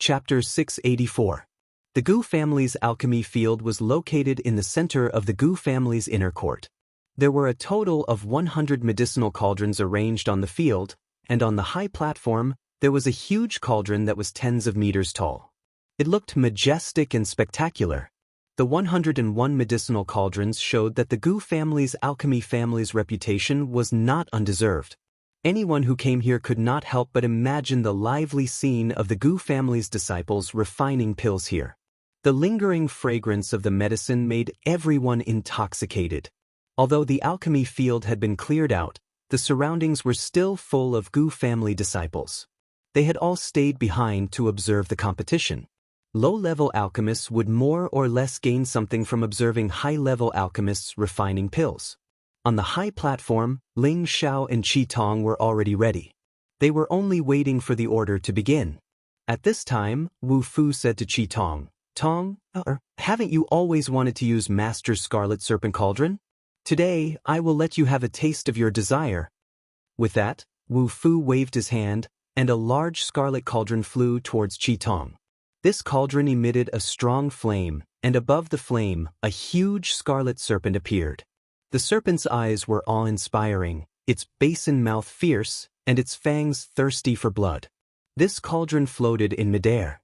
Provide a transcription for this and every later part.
Chapter 684. The Gu family's alchemy field was located in the center of the Gu family's inner court. There were a total of 100 medicinal cauldrons arranged on the field, and on the high platform, there was a huge cauldron that was tens of meters tall. It looked majestic and spectacular. The 101 medicinal cauldrons showed that the Gu family's alchemy family's reputation was not undeserved. Anyone who came here could not help but imagine the lively scene of the Gu family's disciples refining pills here. The lingering fragrance of the medicine made everyone intoxicated. Although the alchemy field had been cleared out, the surroundings were still full of Gu family disciples. They had all stayed behind to observe the competition. Low-level alchemists would more or less gain something from observing high-level alchemists refining pills. On the high platform, Ling Xiao and Qi Tong were already ready. They were only waiting for the order to begin. At this time, Wu Fu said to Qi Tong, "Tong, haven't you always wanted to use Master Scarlet Serpent Cauldron? Today, I will let you have a taste of your desire." With that, Wu Fu waved his hand, and a large scarlet cauldron flew towards Qi Tong. This cauldron emitted a strong flame, and above the flame, a huge scarlet serpent appeared. The serpent's eyes were awe-inspiring, its basin mouth fierce, and its fangs thirsty for blood. This cauldron floated in midair.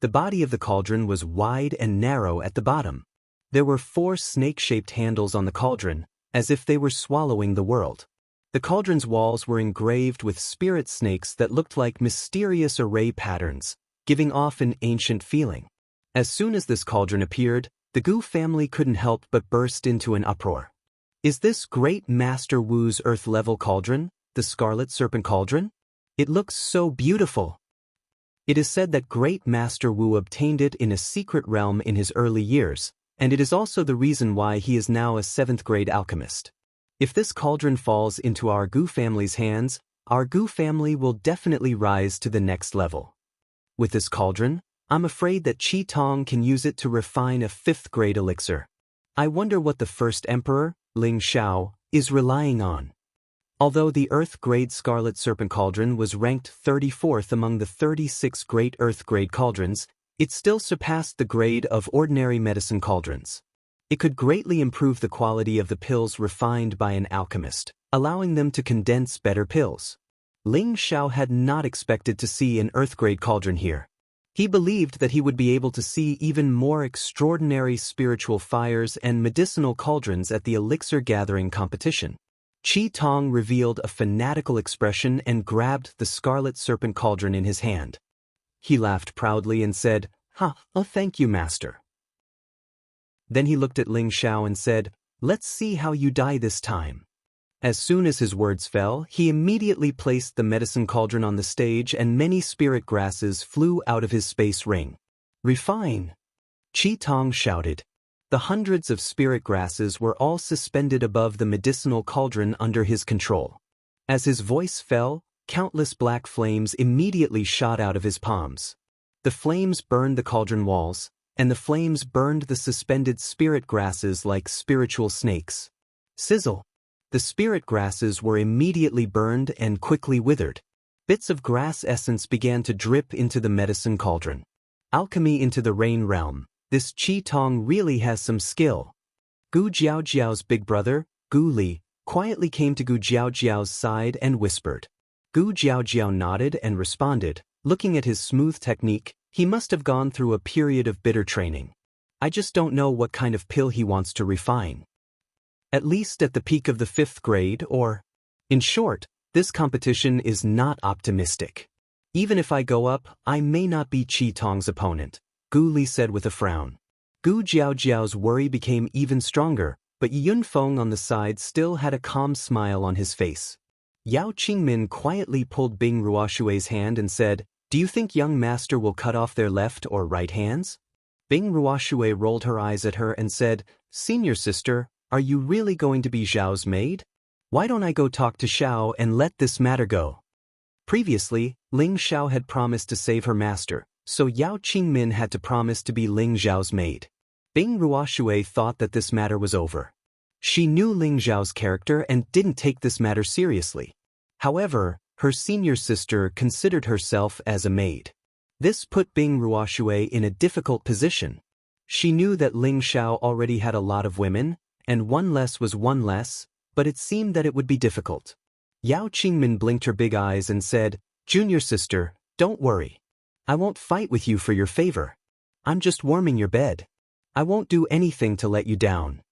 The body of the cauldron was wide and narrow at the bottom. There were 4 snake-shaped handles on the cauldron, as if they were swallowing the world. The cauldron's walls were engraved with spirit snakes that looked like mysterious array patterns, giving off an ancient feeling. As soon as this cauldron appeared, the Gu family couldn't help but burst into an uproar. "Is this Great Master Wu's Earth-level cauldron, the Scarlet Serpent Cauldron? It looks so beautiful." It is said that Great Master Wu obtained it in a secret realm in his early years, and it is also the reason why he is now a 7th-grade alchemist. If this cauldron falls into our Gu family's hands, our Gu family will definitely rise to the next level. With this cauldron, I'm afraid that Qi Tong can use it to refine a 5th-grade elixir. I wonder what the first emperor, Ling Xiao, is relying on. Although the Earth-grade Scarlet Serpent Cauldron was ranked 34th among the 36 great Earth-grade cauldrons, it still surpassed the grade of ordinary medicine cauldrons. It could greatly improve the quality of the pills refined by an alchemist, allowing them to condense better pills. Ling Xiao had not expected to see an Earth-grade cauldron here. He believed that he would be able to see even more extraordinary spiritual fires and medicinal cauldrons at the elixir-gathering competition. Qi Tong revealed a fanatical expression and grabbed the Scarlet Serpent Cauldron in his hand. He laughed proudly and said, "Thank you, Master." Then he looked at Ling Xiao and said, "Let's see how you die this time." As soon as his words fell, he immediately placed the medicine cauldron on the stage and many spirit grasses flew out of his space ring. "Refine!" Qi Tong shouted. The hundreds of spirit grasses were all suspended above the medicinal cauldron under his control. As his voice fell, countless black flames immediately shot out of his palms. The flames burned the cauldron walls, and the flames burned the suspended spirit grasses like spiritual snakes. Sizzle! The spirit grasses were immediately burned and quickly withered. Bits of grass essence began to drip into the medicine cauldron. Alchemy into the rain realm. This Qi Tong really has some skill. Gu Jiaojiao's big brother, Gu Li, quietly came to Gu Jiaojiao's side and whispered. Gu Jiaojiao nodded and responded. Looking at his smooth technique, he must have gone through a period of bitter training. I just don't know what kind of pill he wants to refine. At least at the peak of the 5th grade or... In short, this competition is not optimistic. Even if I go up, I may not be Qi Tong's opponent, Gu Li said with a frown. Gu Jiaojiao's worry became even stronger, but Yunfeng on the side still had a calm smile on his face. Yao Qingmin quietly pulled Bing Ruoshui's hand and said, "Do you think young master will cut off their left or right hands?" Bing Ruoshui rolled her eyes at her and said, "Senior sister, are you really going to be Zhao's maid? Why don't I go talk to Xiao and let this matter go?" Previously, Ling Xiao had promised to save her master, so Yao Qingmin had to promise to be Ling Zhao's maid. Bing Ruoshui thought that this matter was over. She knew Ling Zhao's character and didn't take this matter seriously. However, her senior sister considered herself as a maid. This put Bing Ruoshui in a difficult position. She knew that Ling Xiao already had a lot of women, and one less was one less, but it seemed that it would be difficult. Yao Qingmin blinked her big eyes and said, "Junior sister, don't worry. I won't fight with you for your favor. I'm just warming your bed. I won't do anything to let you down."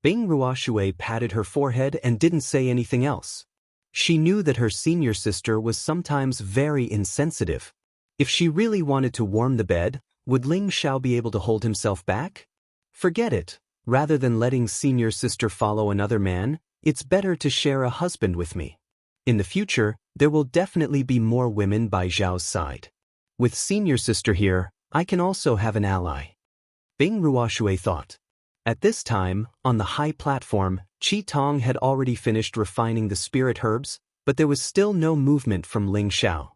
Bing Ruoshui patted her forehead and didn't say anything else. She knew that her senior sister was sometimes very insensitive. If she really wanted to warm the bed, would Ling Xiao be able to hold himself back? Forget it. Rather than letting senior sister follow another man, it's better to share a husband with me. In the future, there will definitely be more women by Zhao's side. With senior sister here, I can also have an ally. Bing Ruoshui thought. At this time, on the high platform, Qi Tong had already finished refining the spirit herbs, but there was still no movement from Ling Xiao.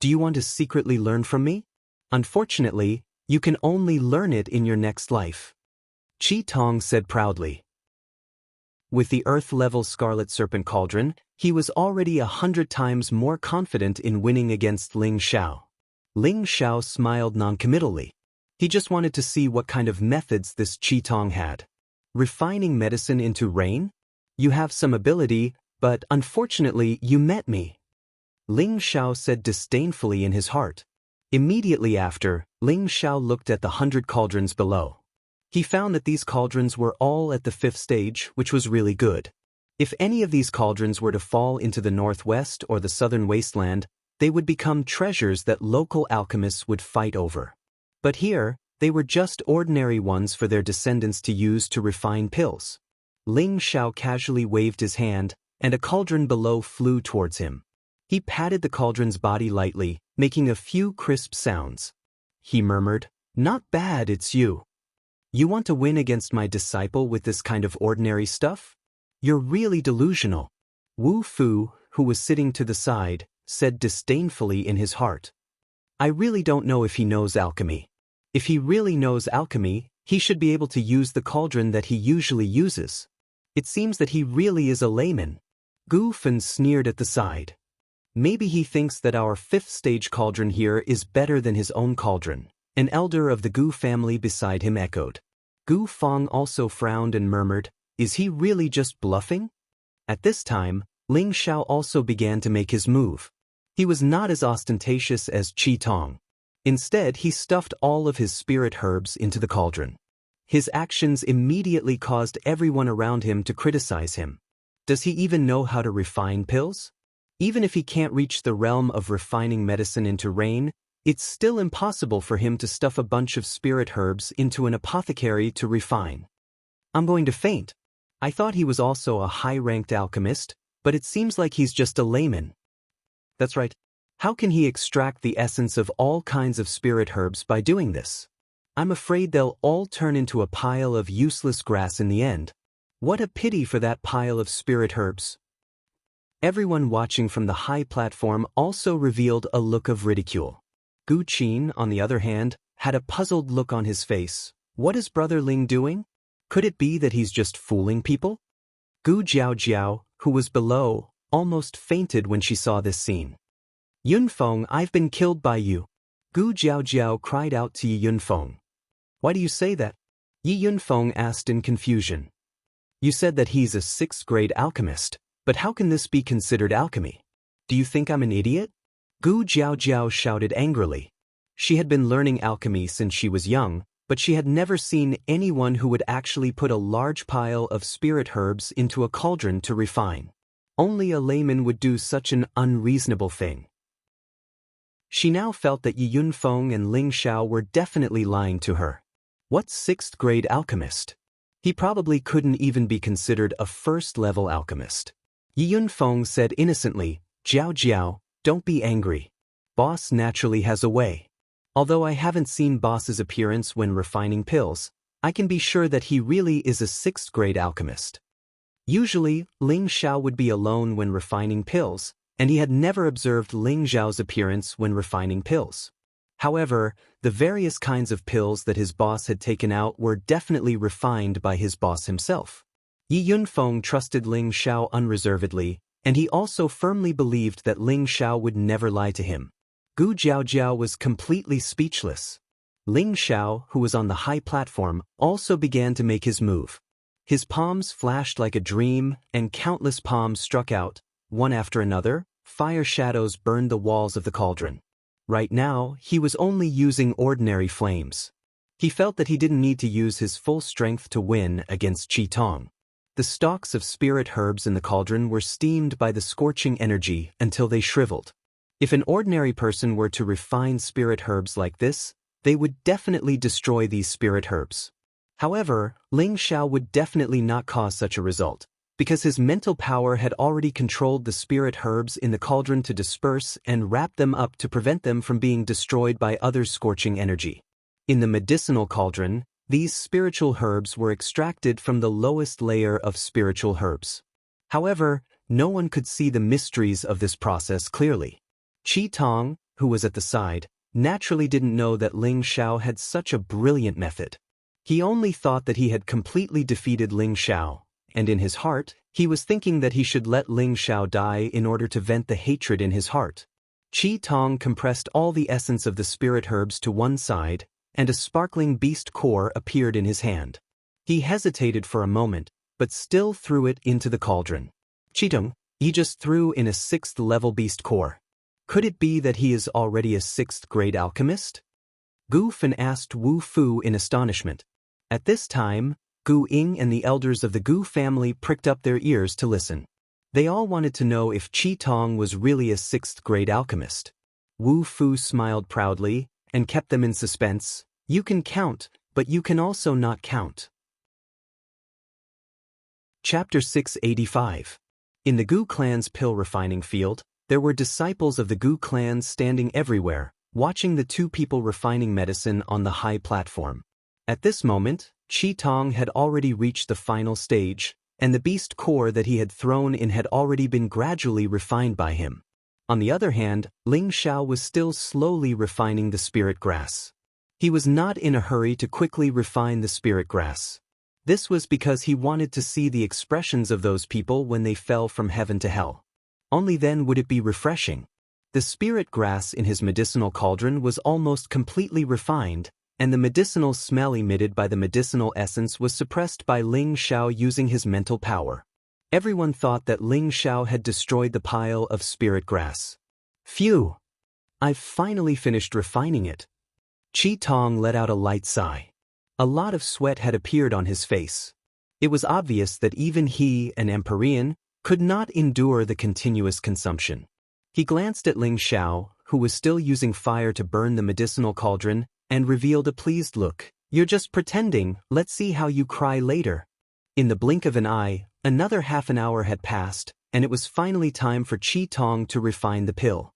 Do you want to secretly learn from me? Unfortunately, you can only learn it in your next life. Qi Tong said proudly. With the Earth-level Scarlet Serpent Cauldron, he was already 100 times more confident in winning against Ling Xiao. Ling Xiao smiled noncommittally. He just wanted to see what kind of methods this Qi Tong had. Refining medicine into rain? You have some ability, but unfortunately you met me. Ling Xiao said disdainfully in his heart. Immediately after, Ling Xiao looked at the 100 cauldrons below. He found that these cauldrons were all at the 5th stage, which was really good. If any of these cauldrons were to fall into the northwest or the southern wasteland, they would become treasures that local alchemists would fight over. But here, they were just ordinary ones for their descendants to use to refine pills. Ling Xiao casually waved his hand, and a cauldron below flew towards him. He patted the cauldron's body lightly, making a few crisp sounds. He murmured, "Not bad, it's you. You want to win against my disciple with this kind of ordinary stuff? You're really delusional." Wu Fu, who was sitting to the side, said disdainfully in his heart. "I really don't know if he knows alchemy. If he really knows alchemy, he should be able to use the cauldron that he usually uses. It seems that he really is a layman." Gu Fen sneered at the side. "Maybe he thinks that our 5th stage cauldron here is better than his own cauldron," an elder of the Gu family beside him echoed. Gu Feng also frowned and murmured, "Is he really just bluffing?" At this time, Ling Xiao also began to make his move. He was not as ostentatious as Qi Tong. Instead, he stuffed all of his spirit herbs into the cauldron. His actions immediately caused everyone around him to criticize him. Does he even know how to refine pills? Even if he can't reach the realm of refining medicine into rain, it's still impossible for him to stuff a bunch of spirit herbs into an apothecary to refine. "I'm going to faint. I thought he was also a high-ranked alchemist, but it seems like he's just a layman." That's right. How can he extract the essence of all kinds of spirit herbs by doing this? I'm afraid they'll all turn into a pile of useless grass in the end. What a pity for that pile of spirit herbs. Everyone watching from the high platform also revealed a look of ridicule. Gu Qin, on the other hand, had a puzzled look on his face. What is Brother Ling doing? Could it be that he's just fooling people? Gu Jiao, who was below, almost fainted when she saw this scene. "Yunfeng, I've been killed by you." Gu Jiao cried out to Yi Yunfeng. "Why do you say that?" Yi Yunfeng asked in confusion. "You said that he's a 6th-grade alchemist, but how can this be considered alchemy? Do you think I'm an idiot?" Gu Jiao shouted angrily. She had been learning alchemy since she was young, but she had never seen anyone who would actually put a large pile of spirit herbs into a cauldron to refine. Only a layman would do such an unreasonable thing. She now felt that Yi Yunfeng and Ling Xiao were definitely lying to her. What 6th-grade alchemist? He probably couldn't even be considered a 1st-level alchemist. Yi Yunfeng said innocently, Jiao, don't be angry. Boss naturally has a way. Although I haven't seen Boss's appearance when refining pills, I can be sure that he really is a 6th-grade alchemist. Usually, Ling Xiao would be alone when refining pills, and he had never observed Ling Xiao's appearance when refining pills. However, the various kinds of pills that his boss had taken out were definitely refined by his boss himself. Yi Yunfeng trusted Ling Xiao unreservedly, and he also firmly believed that Ling Xiao would never lie to him. Gu Jiaojiao was completely speechless. Ling Xiao, who was on the high platform, also began to make his move. His palms flashed like a dream, and countless palms struck out, one after another. Fire shadows burned the walls of the cauldron. Right now, he was only using ordinary flames. He felt that he didn't need to use his full strength to win against Qi Tong. The stalks of spirit herbs in the cauldron were steamed by the scorching energy until they shriveled. If an ordinary person were to refine spirit herbs like this, they would definitely destroy these spirit herbs. However, Ling Xiao would definitely not cause such a result, because his mental power had already controlled the spirit herbs in the cauldron to disperse and wrap them up to prevent them from being destroyed by other scorching energy. In the medicinal cauldron, these spiritual herbs were extracted from the lowest layer of spiritual herbs. However, no one could see the mysteries of this process clearly. Qi Tong, who was at the side, naturally didn't know that Ling Xiao had such a brilliant method. He only thought that he had completely defeated Ling Xiao, and in his heart, he was thinking that he should let Ling Xiao die in order to vent the hatred in his heart. Qi Tong compressed all the essence of the spirit herbs to one side, and a sparkling beast core appeared in his hand. He hesitated for a moment, but still threw it into the cauldron. Qi Tong, he just threw in a 6th-level beast core. Could it be that he is already a 6th-grade alchemist? Gu Fan asked Wu Fu in astonishment. At this time, Gu Ying and the elders of the Gu family pricked up their ears to listen. They all wanted to know if Qi Tong was really a 6th-grade alchemist. Wu Fu smiled proudly and kept them in suspense. You can count, but you can also not count. Chapter 685. In the Gu clan's pill refining field, there were disciples of the Gu clan standing everywhere, watching the two people refining medicine on the high platform. At this moment, Qi Tong had already reached the final stage, and the beast core that he had thrown in had already been gradually refined by him. On the other hand, Ling Xiao was still slowly refining the spirit grass. He was not in a hurry to quickly refine the spirit grass. This was because he wanted to see the expressions of those people when they fell from heaven to hell. Only then would it be refreshing. The spirit grass in his medicinal cauldron was almost completely refined, and the medicinal smell emitted by the medicinal essence was suppressed by Ling Xiao using his mental power. Everyone thought that Ling Xiao had destroyed the pile of spirit grass. Phew! I've finally finished refining it. Qi Tong let out a light sigh. A lot of sweat had appeared on his face. It was obvious that even he, an Empyrean, could not endure the continuous consumption. He glanced at Ling Xiao, who was still using fire to burn the medicinal cauldron, and revealed a pleased look. You're just pretending, let's see how you cry later. In the blink of an eye, another half an hour had passed, and it was finally time for Qi Tong to refine the pill.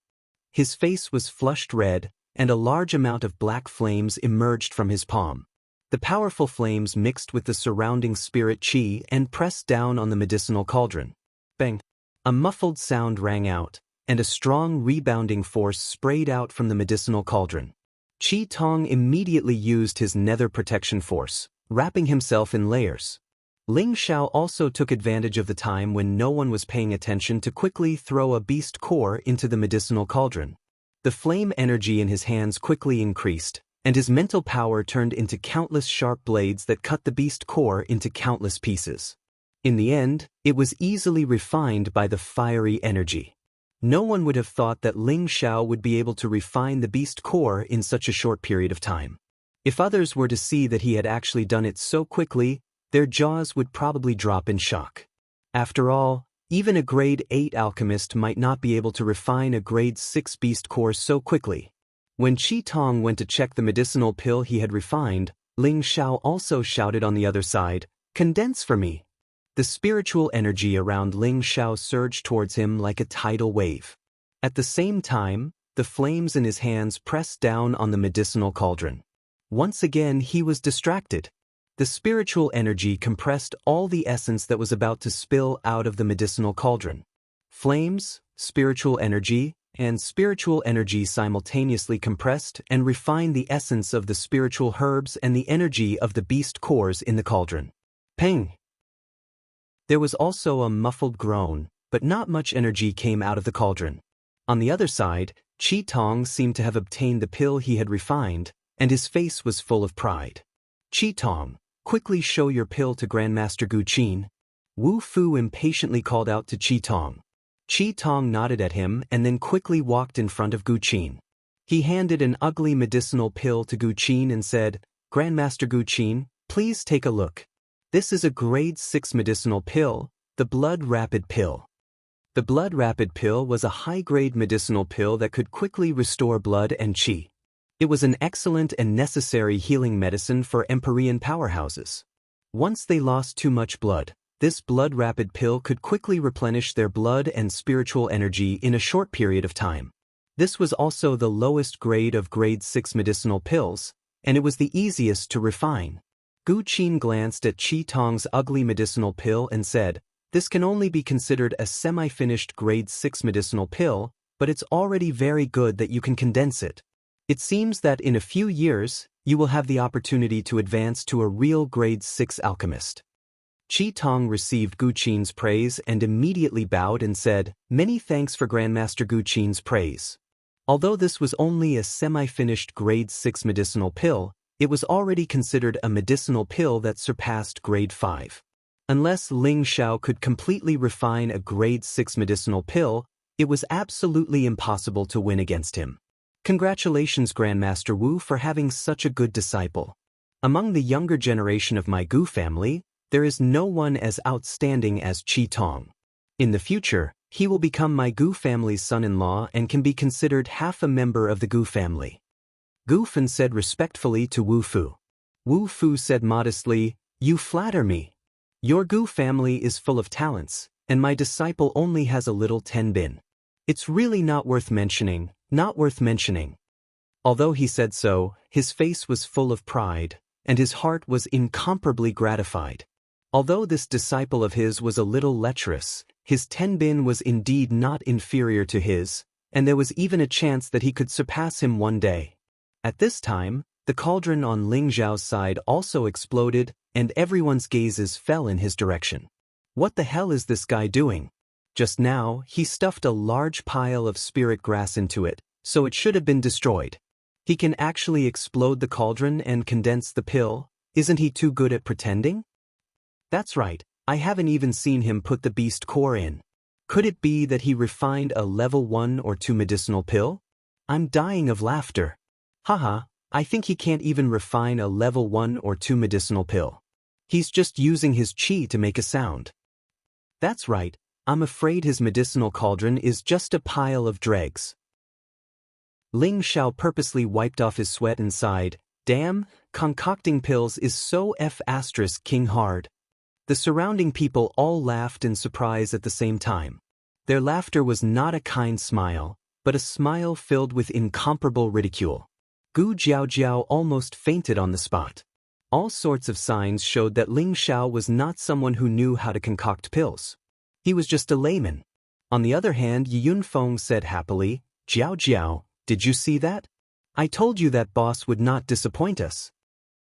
His face was flushed red, and a large amount of black flames emerged from his palm. The powerful flames mixed with the surrounding spirit qi and pressed down on the medicinal cauldron. Bang! A muffled sound rang out, and a strong rebounding force sprayed out from the medicinal cauldron. Qi Tong immediately used his nether protection force, wrapping himself in layers. Ling Xiao also took advantage of the time when no one was paying attention to quickly throw a beast core into the medicinal cauldron. The flame energy in his hands quickly increased, and his mental power turned into countless sharp blades that cut the beast core into countless pieces. In the end, it was easily refined by the fiery energy. No one would have thought that Ling Xiao would be able to refine the beast core in such a short period of time. If others were to see that he had actually done it so quickly, their jaws would probably drop in shock. After all, even a grade 8 alchemist might not be able to refine a grade 6 beast core so quickly. When Qi Tong went to check the medicinal pill he had refined, Ling Xiao also shouted on the other side, "Condense for me." The spiritual energy around Ling Xiao surged towards him like a tidal wave. At the same time, the flames in his hands pressed down on the medicinal cauldron. Once again he was distracted. The spiritual energy compressed all the essence that was about to spill out of the medicinal cauldron. Flames, spiritual energy, and spiritual energy simultaneously compressed and refined the essence of the spiritual herbs and the energy of the beast cores in the cauldron. Ping! There was also a muffled groan, but not much energy came out of the cauldron. On the other side, Qi Tong seemed to have obtained the pill he had refined, and his face was full of pride. Qi Tong, quickly show your pill to Grandmaster Gu Qin. Wu Fu impatiently called out to Qi Tong. Qi Tong nodded at him and then quickly walked in front of Gu Qin. He handed an ugly medicinal pill to Gu Qin and said, Grandmaster Gu Qin, please take a look. This is a grade 6 medicinal pill, the Blood Rapid Pill. The Blood Rapid Pill was a high-grade medicinal pill that could quickly restore blood and qi. It was an excellent and necessary healing medicine for Empyrean powerhouses. Once they lost too much blood, this Blood Rapid Pill could quickly replenish their blood and spiritual energy in a short period of time. This was also the lowest grade of grade 6 medicinal pills, and it was the easiest to refine. Gu Qin glanced at Qi Tong's ugly medicinal pill and said, this can only be considered a semi-finished grade 6 medicinal pill, but it's already very good that you can condense it. It seems that in a few years, you will have the opportunity to advance to a real grade 6 alchemist. Qi Tong received Gu Qin's praise and immediately bowed and said, many thanks for Grandmaster Gu Qin's praise. Although this was only a semi-finished grade 6 medicinal pill, it was already considered a medicinal pill that surpassed grade 5. Unless Ling Xiao could completely refine a grade 6 medicinal pill, it was absolutely impossible to win against him. Congratulations Grandmaster Wu for having such a good disciple. Among the younger generation of my Gu family, there is no one as outstanding as Qi Tong. In the future, he will become my Gu family's son-in-law and can be considered half a member of the Gu family. Gu Fen said respectfully to Wu Fu. Wu Fu said modestly, you flatter me. Your Gu family is full of talents, and my disciple only has a little tenbin. It's really not worth mentioning, not worth mentioning. Although he said so, his face was full of pride, and his heart was incomparably gratified. Although this disciple of his was a little lecherous, his tenbin was indeed not inferior to his, and there was even a chance that he could surpass him one day. At this time, the cauldron on Ling Xiao's side also exploded, and everyone's gazes fell in his direction. What the hell is this guy doing? Just now, he stuffed a large pile of spirit grass into it, so it should have been destroyed. He can actually explode the cauldron and condense the pill. Isn't he too good at pretending? That's right, I haven't even seen him put the beast core in. Could it be that he refined a level 1 or 2 medicinal pill? I'm dying of laughter. Haha, I think he can't even refine a level 1 or 2 medicinal pill. He's just using his qi to make a sound. That's right, I'm afraid his medicinal cauldron is just a pile of dregs. Ling Xiao purposely wiped off his sweat and sighed, damn, concocting pills is so *king hard. The surrounding people all laughed in surprise at the same time. Their laughter was not a kind smile, but a smile filled with incomparable ridicule. Gu Jiaojiao almost fainted on the spot. All sorts of signs showed that Ling Xiao was not someone who knew how to concoct pills. He was just a layman. On the other hand, Yunfeng said happily, Jiao Jiao, did you see that? I told you that boss would not disappoint us.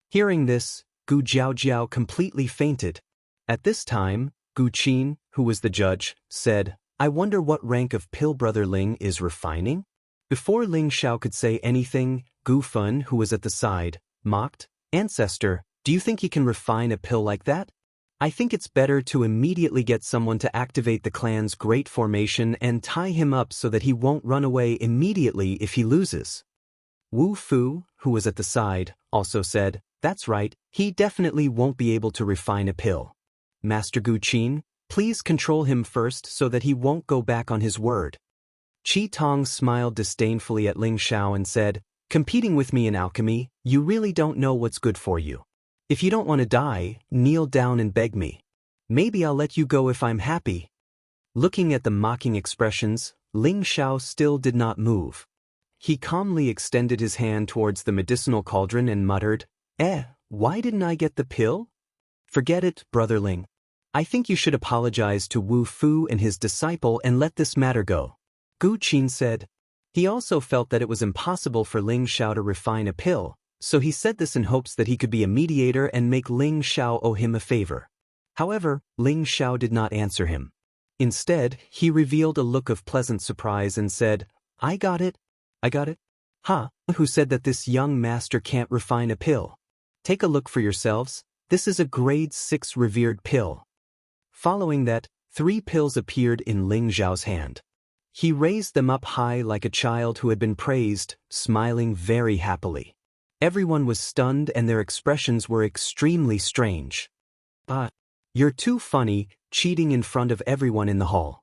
Hearing this, Gu Jiaojiao completely fainted. At this time, Gu Qin, who was the judge, said, I wonder what rank of pill brother Ling is refining? Before Ling Xiao could say anything, Gu Fen, who was at the side, mocked, Ancestor, do you think he can refine a pill like that? I think it's better to immediately get someone to activate the clan's great formation and tie him up so that he won't run away immediately if he loses. Wu Fu, who was at the side, also said, that's right, he definitely won't be able to refine a pill. Master Gu Qin, please control him first so that he won't go back on his word. Qi Tong smiled disdainfully at Ling Xiao and said, competing with me in alchemy, you really don't know what's good for you. If you don't want to die, kneel down and beg me. Maybe I'll let you go if I'm happy. Looking at the mocking expressions, Ling Xiao still did not move. He calmly extended his hand towards the medicinal cauldron and muttered, why didn't I get the pill? Forget it, brother Ling. I think you should apologize to Wu Fu and his disciple and let this matter go. Gu Qin said. He also felt that it was impossible for Ling Xiao to refine a pill, so he said this in hopes that he could be a mediator and make Ling Xiao owe him a favor. However, Ling Xiao did not answer him. Instead, he revealed a look of pleasant surprise and said, I got it. I got it. Ha, who said that this young master can't refine a pill? Take a look for yourselves, this is a grade 6 revered pill. Following that, 3 pills appeared in Ling Xiao's hand. He raised them up high like a child who had been praised, smiling very happily. Everyone was stunned and their expressions were extremely strange. You're too funny, cheating in front of everyone in the hall.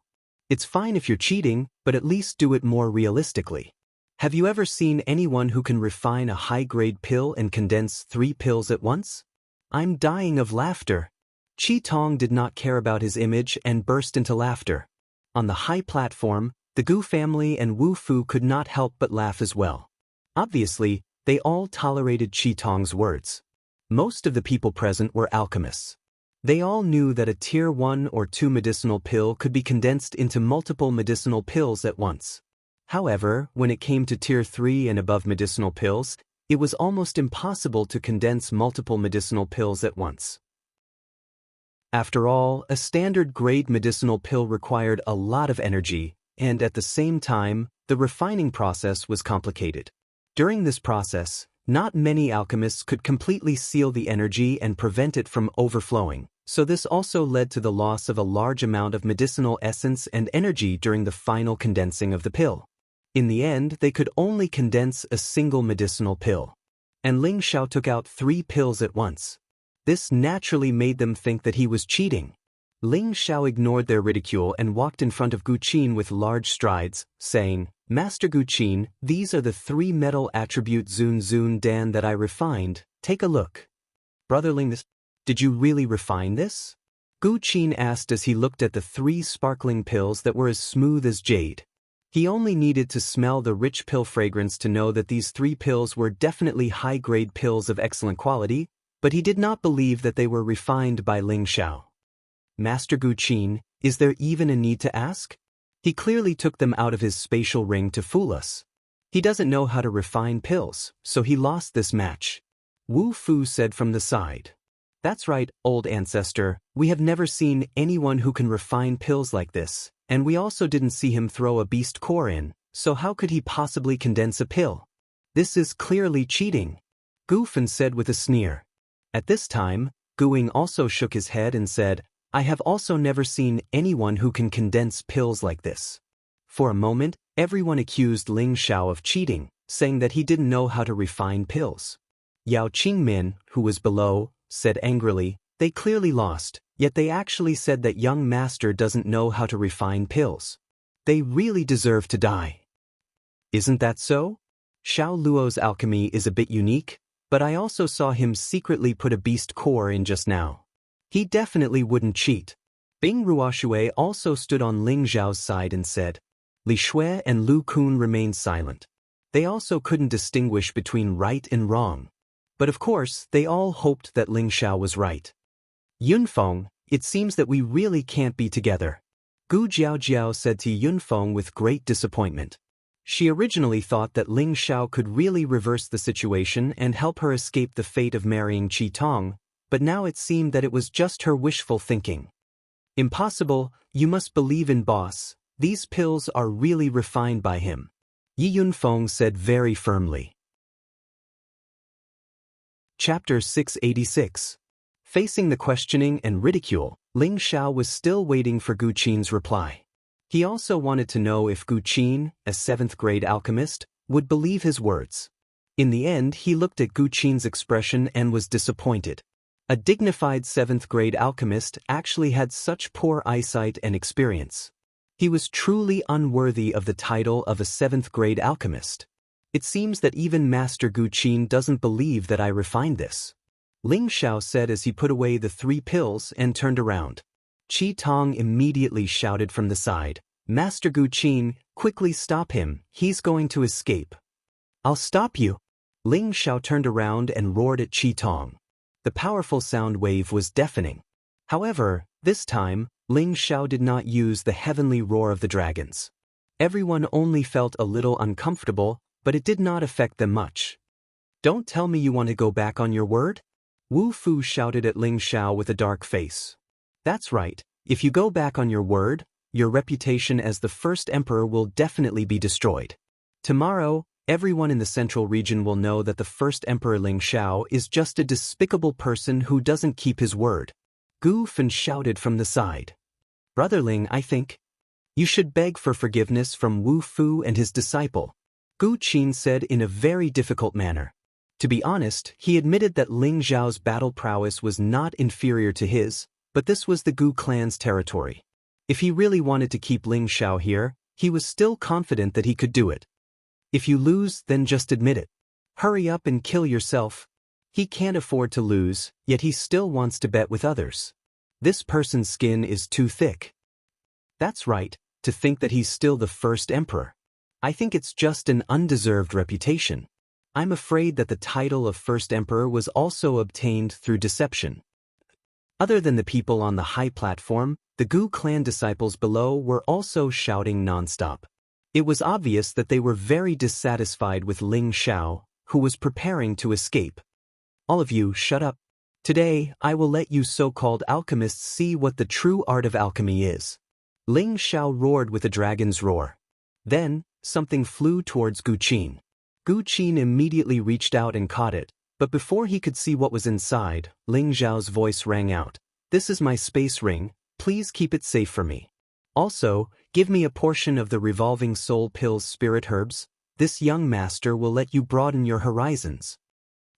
It's fine if you're cheating, but at least do it more realistically. Have you ever seen anyone who can refine a high-grade pill and condense 3 pills at once? I'm dying of laughter. Qi Tong did not care about his image and burst into laughter. On the high platform, the Gu family and Wu Fu could not help but laugh as well. Obviously, they all tolerated Qi Tong's words. Most of the people present were alchemists. They all knew that a tier 1 or 2 medicinal pill could be condensed into multiple medicinal pills at once. However, when it came to tier 3 and above medicinal pills, it was almost impossible to condense multiple medicinal pills at once. After all, a standard grade medicinal pill required a lot of energy, and at the same time, the refining process was complicated. During this process, not many alchemists could completely seal the energy and prevent it from overflowing, so this also led to the loss of a large amount of medicinal essence and energy during the final condensing of the pill. In the end, they could only condense a single medicinal pill. And Ling Xiao took out 3 pills at once. This naturally made them think that he was cheating. Ling Xiao ignored their ridicule and walked in front of Gu Qin with large strides, saying, Master Gu Qin, these are the 3 metal attribute Zun Zun Dan that I refined, take a look. Brother Ling, did you really refine this? Gu Qin asked as he looked at the 3 sparkling pills that were as smooth as jade. He only needed to smell the rich pill fragrance to know that these 3 pills were definitely high-grade pills of excellent quality, but he did not believe that they were refined by Ling Xiao. Master Gu Qin, is there even a need to ask? He clearly took them out of his spatial ring to fool us. He doesn't know how to refine pills, so he lost this match. Wu Fu said from the side. That's right, old ancestor, we have never seen anyone who can refine pills like this, and we also didn't see him throw a beast core in, so how could he possibly condense a pill? This is clearly cheating. Gu Fen said with a sneer. At this time, Gu Ying also shook his head and said, I have also never seen anyone who can condense pills like this. For a moment, everyone accused Ling Xiao of cheating, saying that he didn't know how to refine pills. Yao Qingmin, who was below, said angrily, they clearly lost, yet they actually said that young master doesn't know how to refine pills. They really deserve to die. Isn't that so? Xiao Luo's alchemy is a bit unique, but I also saw him secretly put a beast core in just now. He definitely wouldn't cheat. Bing Ruoshui also stood on Ling Xiao's side and said. Li Shui and Lu Kun remained silent. They also couldn't distinguish between right and wrong. But of course, they all hoped that Ling Xiao was right. Yunfeng, it seems that we really can't be together. Gu Jiaojiao said to Yunfeng with great disappointment. She originally thought that Ling Xiao could really reverse the situation and help her escape the fate of marrying Qi Tong, but now it seemed that it was just her wishful thinking. Impossible, you must believe in boss, these pills are really refined by him. Yi Yunfeng said very firmly. Chapter 686. Facing the questioning and ridicule, Ling Xiao was still waiting for Gu Qin's reply. He also wanted to know if Gu Qin, a 7th-grade alchemist, would believe his words. In the end, he looked at Gu Qin's expression and was disappointed. A dignified 7th-grade alchemist actually had such poor eyesight and experience. He was truly unworthy of the title of a 7th-grade alchemist. It seems that even Master Gu Qin doesn't believe that I refined this. Ling Xiao said as he put away the 3 pills and turned around. Qi Tong immediately shouted from the side, Master Gu Qin, quickly stop him, he's going to escape. I'll stop you. Ling Xiao turned around and roared at Qi Tong. The powerful sound wave was deafening. However, this time, Ling Xiao did not use the heavenly roar of the dragons. Everyone only felt a little uncomfortable, but it did not affect them much. Don't tell me you want to go back on your word? Wu Fu shouted at Ling Xiao with a dark face. That's right, if you go back on your word, your reputation as the first emperor will definitely be destroyed. Tomorrow, everyone in the central region will know that the first Emperor Ling Xiao is just a despicable person who doesn't keep his word. Gu Fan shouted from the side. Brother Ling, I think you should beg for forgiveness from Wu Fu and his disciple, Gu Qin said in a very difficult manner. To be honest, he admitted that Ling Xiao's battle prowess was not inferior to his, but this was the Gu clan's territory. If he really wanted to keep Ling Xiao here, he was still confident that he could do it. If you lose, then just admit it. Hurry up and kill yourself. He can't afford to lose, yet he still wants to bet with others. This person's skin is too thick. That's right, to think that he's still the first emperor. I think it's just an undeserved reputation. I'm afraid that the title of first emperor was also obtained through deception. Other than the people on the high platform, the Gu clan disciples below were also shouting nonstop. It was obvious that they were very dissatisfied with Ling Xiao, who was preparing to escape. All of you, shut up. Today, I will let you so-called alchemists see what the true art of alchemy is. Ling Xiao roared with a dragon's roar. Then, something flew towards Gu Qin. Gu Qin immediately reached out and caught it, but before he could see what was inside, Ling Xiao's voice rang out. This is my space ring, please keep it safe for me. Also, give me a portion of the revolving soul pills spirit herbs. This young master will let you broaden your horizons.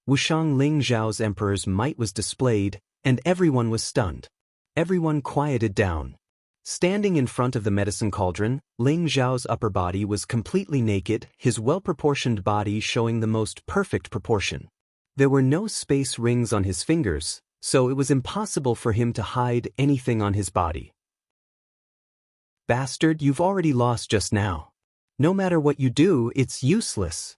Wushang Ling Xiao's emperor's might was displayed, and everyone was stunned. Everyone quieted down. Standing in front of the medicine cauldron, Ling Xiao's upper body was completely naked, his well-proportioned body showing the most perfect proportion. There were no space rings on his fingers, so it was impossible for him to hide anything on his body. Bastard, you've already lost just now. No matter what you do, it's useless.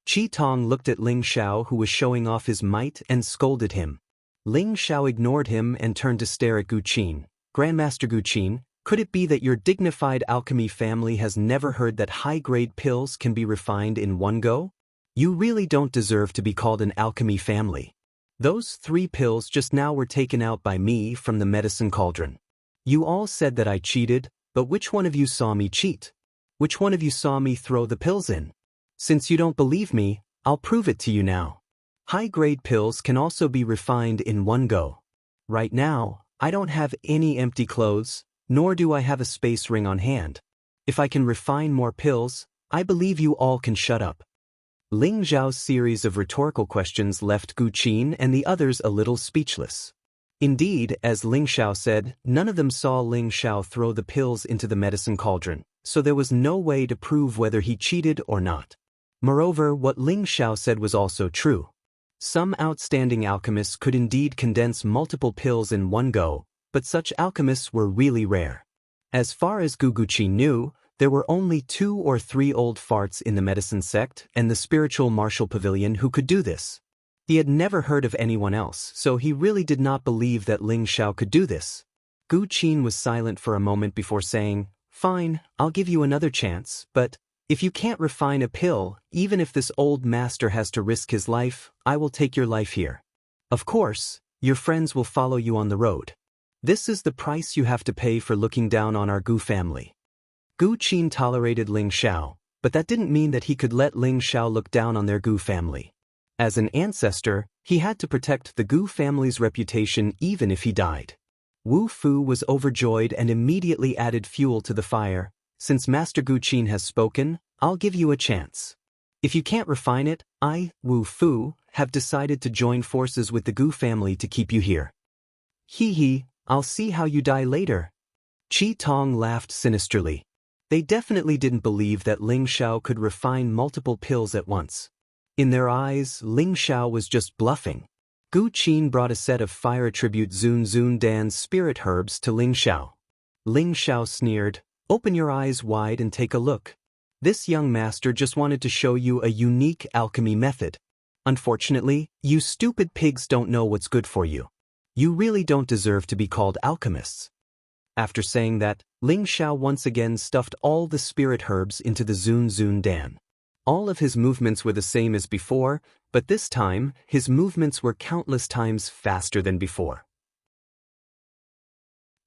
Qi Tong looked at Ling Xiao, who was showing off his might, and scolded him. Ling Xiao ignored him and turned to stare at Gu Qin. Grandmaster Gu Qin, could it be that your dignified alchemy family has never heard that high-grade pills can be refined in one go? You really don't deserve to be called an alchemy family. Those 3 pills just now were taken out by me from the medicine cauldron. You all said that I cheated, but which one of you saw me cheat? Which one of you saw me throw the pills in? Since you don't believe me, I'll prove it to you now. High-grade pills can also be refined in one go. Right now, I don't have any empty clothes, nor do I have a space ring on hand. If I can refine more pills, I believe you all can shut up. Ling Xiao's series of rhetorical questions left Gu Qin and the others a little speechless. Indeed, as Ling Xiao said, none of them saw Ling Xiao throw the pills into the medicine cauldron, so there was no way to prove whether he cheated or not. Moreover, what Ling Xiao said was also true. Some outstanding alchemists could indeed condense multiple pills in one go, but such alchemists were really rare. As far as Gu Qin knew, there were only 2 or 3 old farts in the medicine sect and the spiritual martial pavilion who could do this. He had never heard of anyone else, so he really did not believe that Ling Xiao could do this. Gu Qin was silent for a moment before saying, Fine, I'll give you another chance, but if you can't refine a pill, even if this old master has to risk his life, I will take your life here. Of course, your friends will follow you on the road. This is the price you have to pay for looking down on our Gu family. Gu Qin tolerated Ling Xiao, but that didn't mean that he could let Ling Xiao look down on their Gu family. As an ancestor, he had to protect the Gu family's reputation even if he died. Wu Fu was overjoyed and immediately added fuel to the fire. Since Master Gu Qin has spoken, I'll give you a chance. If you can't refine it, I, Wu Fu, have decided to join forces with the Gu family to keep you here. Hee hee, I'll see how you die later. Qi Tong laughed sinisterly. They definitely didn't believe that Ling Xiao could refine multiple pills at once. In their eyes, Ling Xiao was just bluffing. Gu Qin brought a set of fire attribute Zun Zun Dan's spirit herbs to Ling Xiao. Ling Xiao sneered, Open your eyes wide and take a look. This young master just wanted to show you a unique alchemy method. Unfortunately, you stupid pigs don't know what's good for you. You really don't deserve to be called alchemists. After saying that, Ling Xiao once again stuffed all the spirit herbs into the Zun Zun Dan. All of his movements were the same as before, but this time, his movements were countless times faster than before.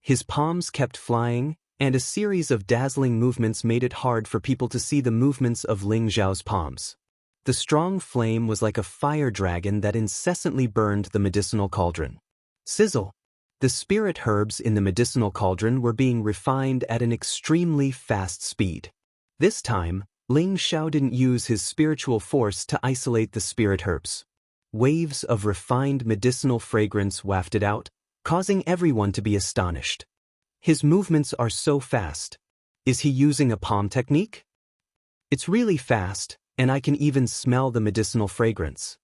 His palms kept flying, and a series of dazzling movements made it hard for people to see the movements of Ling Xiao's palms. The strong flame was like a fire dragon that incessantly burned the medicinal cauldron. Sizzle! The spirit herbs in the medicinal cauldron were being refined at an extremely fast speed. This time, Ling Xiao didn't use his spiritual force to isolate the spirit herbs. Waves of refined medicinal fragrance wafted out, causing everyone to be astonished. His movements are so fast. Is he using a palm technique? It's really fast, and I can even smell the medicinal fragrance.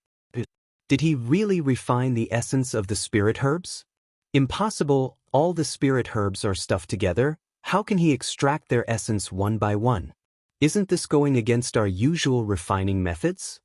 Did he really refine the essence of the spirit herbs? Impossible, all the spirit herbs are stuffed together. How can he extract their essence one by one? Isn't this going against our usual refining methods?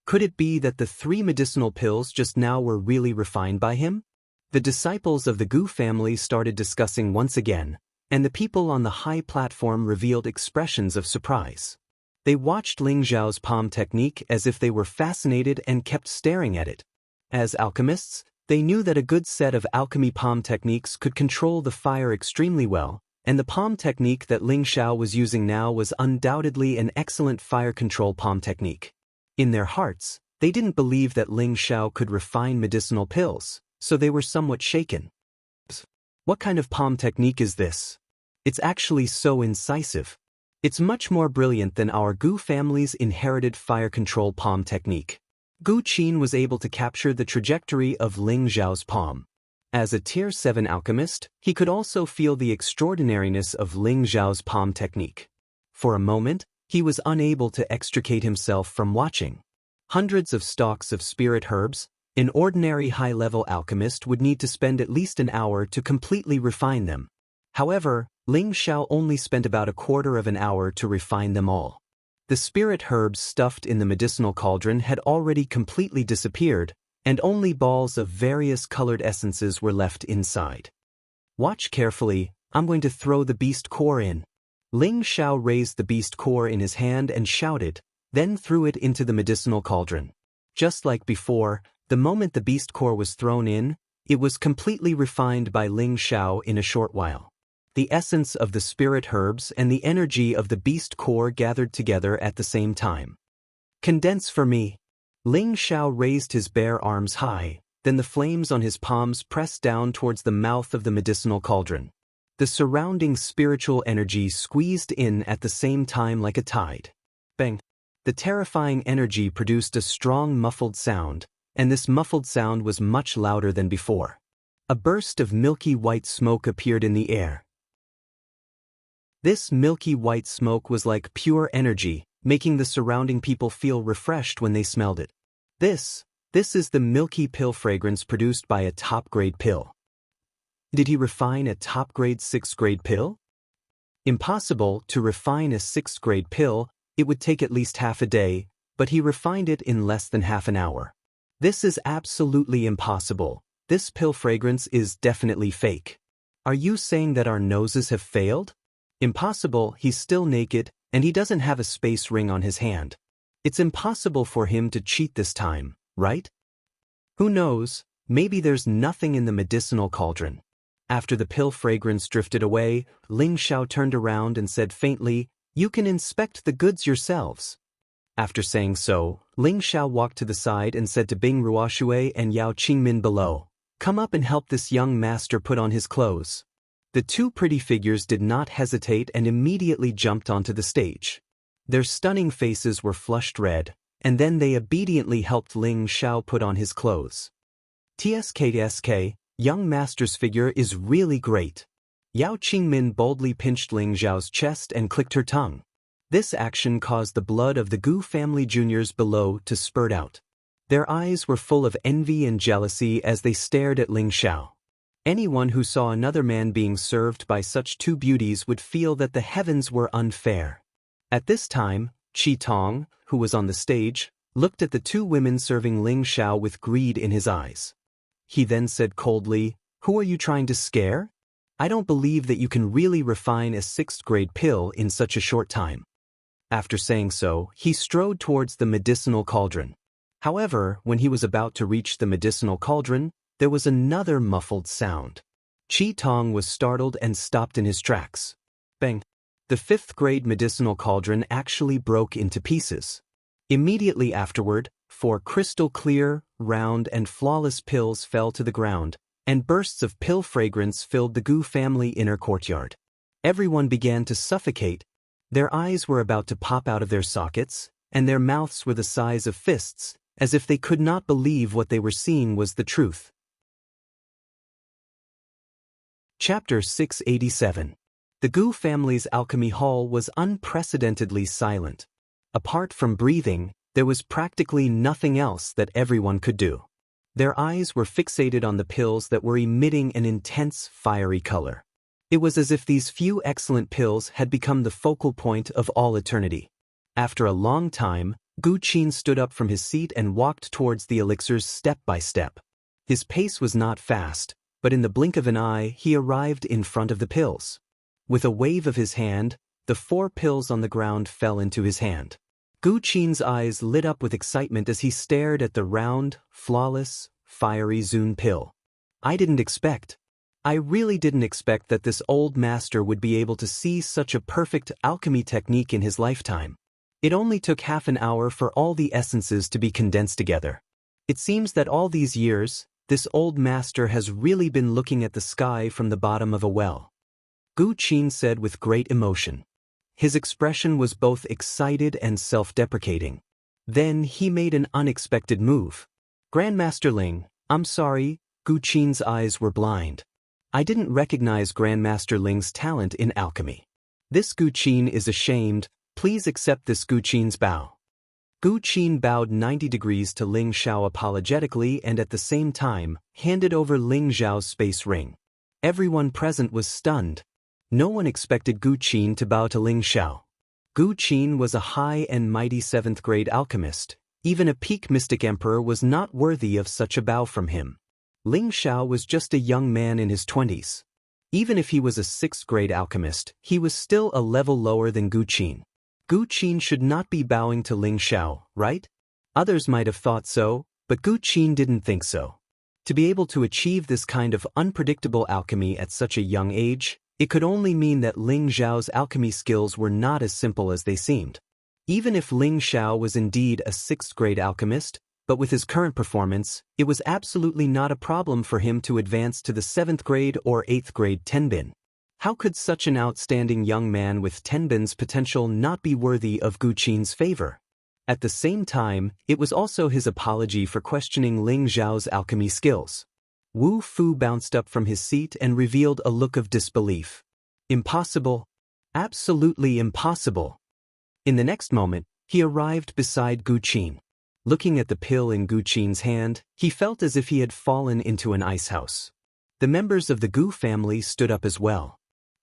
Could it be that the 3 medicinal pills just now were really refined by him? The disciples of the Gu family started discussing once again, and the people on the high platform revealed expressions of surprise. They watched Ling Xiao's palm technique as if they were fascinated and kept staring at it. As alchemists, they knew that a good set of alchemy palm techniques could control the fire extremely well, and the palm technique that Ling Xiao was using now was undoubtedly an excellent fire control palm technique. In their hearts, they didn't believe that Ling Xiao could refine medicinal pills, so they were somewhat shaken. What kind of palm technique is this? It's actually so incisive. It's much more brilliant than our Gu family's inherited fire control palm technique. Gu Qin was able to capture the trajectory of Ling Xiao's palm. As a Tier 7 alchemist, he could also feel the extraordinariness of Ling Xiao's palm technique. For a moment, he was unable to extricate himself from watching. Hundreds of stalks of spirit herbs, an ordinary high-level alchemist would need to spend at least an hour to completely refine them. However, Ling Xiao only spent about a quarter of an hour to refine them all. The spirit herbs stuffed in the medicinal cauldron had already completely disappeared, and only balls of various colored essences were left inside. Watch carefully, I'm going to throw the beast core in. Ling Xiao raised the beast core in his hand and shouted, then threw it into the medicinal cauldron. Just like before, the moment the beast core was thrown in, it was completely refined by Ling Xiao in a short while. The essence of the spirit herbs and the energy of the beast core gathered together at the same time. Condense for me. Ling Xiao raised his bare arms high, then the flames on his palms pressed down towards the mouth of the medicinal cauldron. The surrounding spiritual energy squeezed in at the same time like a tide. Bang! The terrifying energy produced a strong muffled sound, and this muffled sound was much louder than before. A burst of milky white smoke appeared in the air. This milky white smoke was like pure energy, making the surrounding people feel refreshed when they smelled it. This is the milky pill fragrance produced by a top-grade pill. Did he refine a top-grade 6th-grade pill? Impossible to refine a 6th-grade pill, it would take at least half a day, but he refined it in less than half an hour. This is absolutely impossible. This pill fragrance is definitely fake. Are you saying that our noses have failed? Impossible, he's still naked, and he doesn't have a space ring on his hand. It's impossible for him to cheat this time, right? Who knows, maybe there's nothing in the medicinal cauldron. After the pill fragrance drifted away, Ling Xiao turned around and said faintly, "You can inspect the goods yourselves." After saying so, Ling Xiao walked to the side and said to Bing Ruoshui and Yao Qingmin below, "Come up and help this young master put on his clothes." The 2 pretty figures did not hesitate and immediately jumped onto the stage. Their stunning faces were flushed red, and then they obediently helped Ling Xiao put on his clothes. TSK, young master's figure is really great. Yao Qingmin boldly pinched Ling Xiao's chest and clicked her tongue. This action caused the blood of the Gu family juniors below to spurt out. Their eyes were full of envy and jealousy as they stared at Ling Xiao. Anyone who saw another man being served by such 2 beauties would feel that the heavens were unfair. At this time, Qi Tong, who was on the stage, looked at the 2 women serving Ling Xiao with greed in his eyes. He then said coldly, "Who are you trying to scare? I don't believe that you can really refine a 6th-grade pill in such a short time." After saying so, he strode towards the medicinal cauldron. However, when he was about to reach the medicinal cauldron, there was another muffled sound. Qi Tong was startled and stopped in his tracks. Bang! The 5th grade medicinal cauldron actually broke into pieces. Immediately afterward, 4 crystal-clear, round and flawless pills fell to the ground, and bursts of pill fragrance filled the Gu family inner courtyard. Everyone began to suffocate. Their eyes were about to pop out of their sockets, and their mouths were the size of fists, as if they could not believe what they were seeing was the truth. Chapter 687. The Gu family's alchemy hall was unprecedentedly silent. Apart from breathing, there was practically nothing else that everyone could do. Their eyes were fixated on the pills that were emitting an intense, fiery color. It was as if these few excellent pills had become the focal point of all eternity. After a long time, Gu Qin stood up from his seat and walked towards the elixirs step by step. His pace was not fast, but in the blink of an eye he arrived in front of the pills. With a wave of his hand, the 4 pills on the ground fell into his hand. Gu Qin's eyes lit up with excitement as he stared at the round, flawless, fiery Zun pill. I really didn't expect that this old master would be able to see such a perfect alchemy technique in his lifetime. It only took half an hour for all the essences to be condensed together. It seems that all these years, this old master has really been looking at the sky from the bottom of a well. Gu Qin said with great emotion. His expression was both excited and self-deprecating. Then he made an unexpected move. Grandmaster Ling, I'm sorry, Gu Qin's eyes were blind. I didn't recognize Grandmaster Ling's talent in alchemy. This Gu Qin is ashamed, please accept this Gu Qin's bow. Gu Qin bowed 90 degrees to Ling Xiao apologetically and at the same time, handed over Ling Xiao's space ring. Everyone present was stunned. No one expected Gu Qin to bow to Ling Xiao. Gu Qin was a high and mighty 7th grade alchemist. Even a peak mystic emperor was not worthy of such a bow from him. Ling Xiao was just a young man in his 20s. Even if he was a 6th grade alchemist, he was still a level lower than Gu Qin. Gu Qin should not be bowing to Ling Xiao, right? Others might have thought so, but Gu Qin didn't think so. To be able to achieve this kind of unpredictable alchemy at such a young age, it could only mean that Ling Xiao's alchemy skills were not as simple as they seemed. Even if Ling Xiao was indeed a 6th grade alchemist, but with his current performance, it was absolutely not a problem for him to advance to the 7th grade or 8th grade Tenbin. How could such an outstanding young man with Tenbin's potential not be worthy of Gu Qin's favor? At the same time, it was also his apology for questioning Ling Xiao's alchemy skills. Wu Fu bounced up from his seat and revealed a look of disbelief. Impossible. Absolutely impossible. In the next moment, he arrived beside Gu Qin. Looking at the pill in Gu Qin's hand, he felt as if he had fallen into an icehouse. The members of the Gu family stood up as well.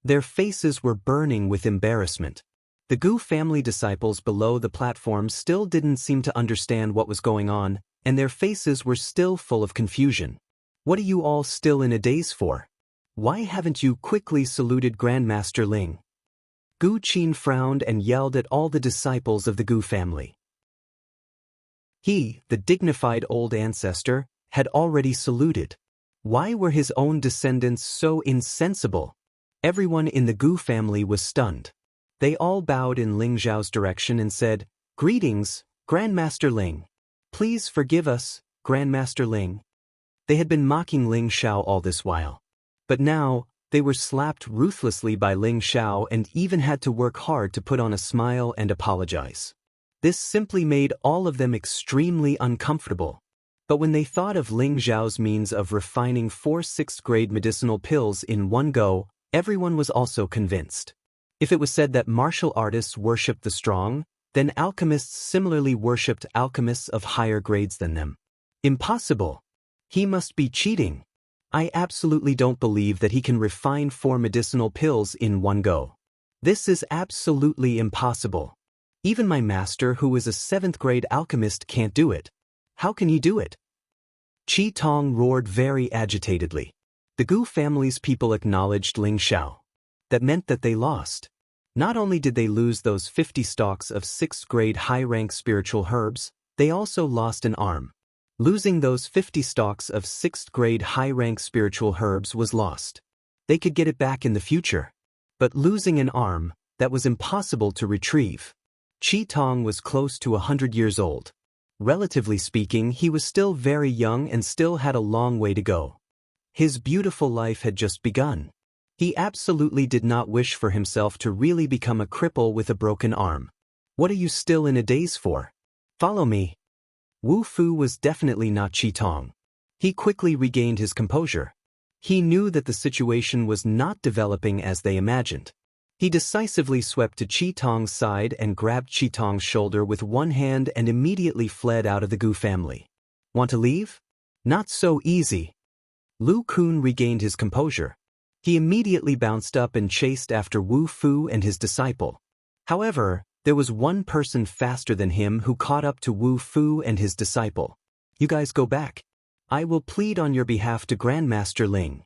Their faces were burning with embarrassment. The Gu family disciples below the platform still didn't seem to understand what was going on, and their faces were still full of confusion. What are you all still in a daze for? Why haven't you quickly saluted Grandmaster Ling? Gu Qin frowned and yelled at all the disciples of the Gu family. He, the dignified old ancestor, had already saluted. Why were his own descendants so insensible? Everyone in the Gu family was stunned. They all bowed in Ling Xiao's direction and said, "Greetings, Grandmaster Ling. Please forgive us, Grandmaster Ling." They had been mocking Ling Xiao all this while. But now, they were slapped ruthlessly by Ling Xiao and even had to work hard to put on a smile and apologize. This simply made all of them extremely uncomfortable. But when they thought of Ling Xiao's means of refining 4 6th grade medicinal pills in one go, everyone was also convinced. If it was said that martial artists worshipped the strong, then alchemists similarly worshipped alchemists of higher grades than them. Impossible. He must be cheating. I absolutely don't believe that he can refine 4 medicinal pills in one go. This is absolutely impossible. Even my master, who is a 7th grade alchemist, can't do it. How can he do it? Qi Tong roared very agitatedly. The Gu family's people acknowledged Ling Xiao. That meant that they lost. Not only did they lose those 50 stalks of 6th grade high-rank spiritual herbs, they also lost an arm. Losing those 50 stalks of 6th grade high-rank spiritual herbs was lost. They could get it back in the future. But losing an arm, that was impossible to retrieve. Qi Tong was close to 100 years old. Relatively speaking, he was still very young and still had a long way to go. His beautiful life had just begun. He absolutely did not wish for himself to really become a cripple with a broken arm. What are you still in a daze for? Follow me. Wu Fu was definitely not Qi Tong. He quickly regained his composure. He knew that the situation was not developing as they imagined. He decisively swept to Qi Tong's side and grabbed Qi Tong's shoulder with one hand and immediately fled out of the Gu family. Want to leave? Not so easy. Lu Kun regained his composure. He immediately bounced up and chased after Wu Fu and his disciple. However, there was one person faster than him who caught up to Wu Fu and his disciple. You guys go back. I will plead on your behalf to Grandmaster Ling.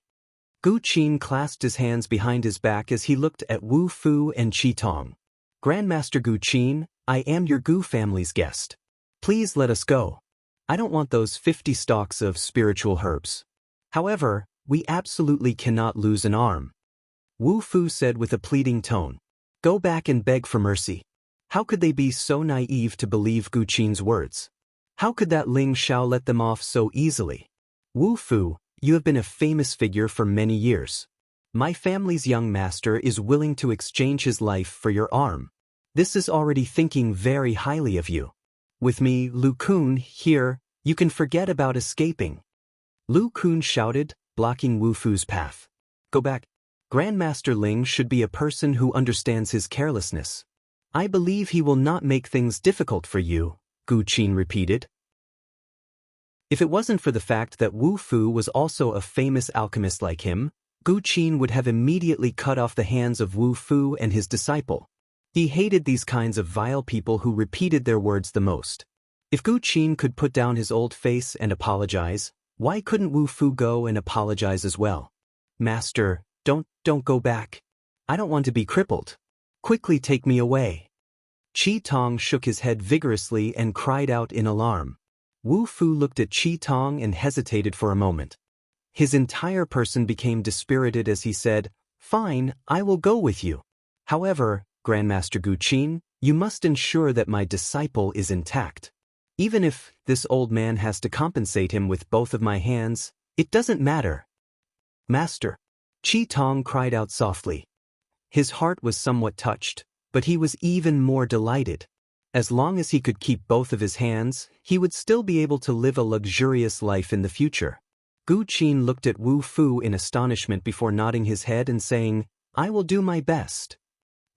Gu Qin clasped his hands behind his back as he looked at Wu Fu and Qi Tong. Grandmaster Gu Qin, I am your Gu family's guest. Please let us go. I don't want those 50 stalks of spiritual herbs. However, we absolutely cannot lose an arm. Wu Fu said with a pleading tone. Go back and beg for mercy. How could they be so naive to believe Gu Qin's words? How could that Ling Xiao let them off so easily? Wu Fu, you have been a famous figure for many years. My family's young master is willing to exchange his life for your arm. This is already thinking very highly of you. With me, Lu Kun, here, you can forget about escaping. Lu Kun shouted, blocking Wu Fu's path. Go back. Grandmaster Ling should be a person who understands his carelessness. I believe he will not make things difficult for you, Gu Qin repeated. If it wasn't for the fact that Wu Fu was also a famous alchemist like him, Gu Qin would have immediately cut off the hands of Wu Fu and his disciple. He hated these kinds of vile people who repeated their words the most. If Gu Qin could put down his old face and apologize, why couldn't Wu Fu go and apologize as well? Master, don't go back. I don't want to be crippled. Quickly take me away. Qi Tong shook his head vigorously and cried out in alarm. Wu Fu looked at Qi Tong and hesitated for a moment. His entire person became dispirited as he said, Fine, I will go with you. However, Grandmaster Gu Qin, you must ensure that my disciple is intact. Even if this old man has to compensate him with both of my hands, it doesn't matter. Master. Qi Tong cried out softly. His heart was somewhat touched, but he was even more delighted. As long as he could keep both of his hands, he would still be able to live a luxurious life in the future. Gu Qin looked at Wu Fu in astonishment before nodding his head and saying, I will do my best.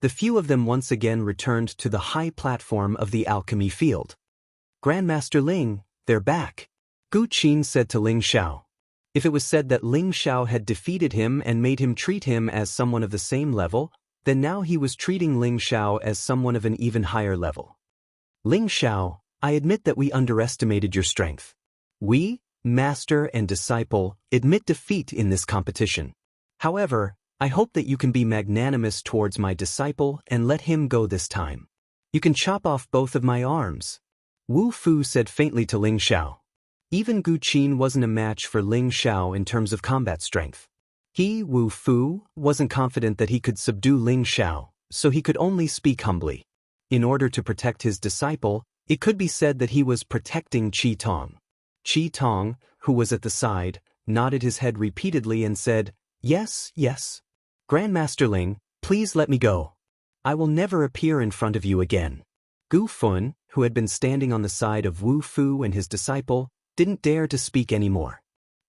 The few of them once again returned to the high platform of the alchemy field. Grandmaster Ling, they're back. Gu Qin said to Ling Xiao. If it was said that Ling Xiao had defeated him and made him treat him as someone of the same level, then now he was treating Ling Xiao as someone of an even higher level. Ling Xiao, I admit that we underestimated your strength. We, master and disciple, admit defeat in this competition. However, I hope that you can be magnanimous towards my disciple and let him go this time. You can chop off both of my arms. Wu Fu said faintly to Ling Xiao. Even Gu Qin wasn't a match for Ling Xiao in terms of combat strength. He, Wu Fu, wasn't confident that he could subdue Ling Xiao, so he could only speak humbly. In order to protect his disciple, it could be said that he was protecting Qi Tong. Qi Tong, who was at the side, nodded his head repeatedly and said, Yes, yes. Grandmaster Ling, please let me go. I will never appear in front of you again. Gu Fun, who had been standing on the side of Wu Fu and his disciple, didn't dare to speak anymore.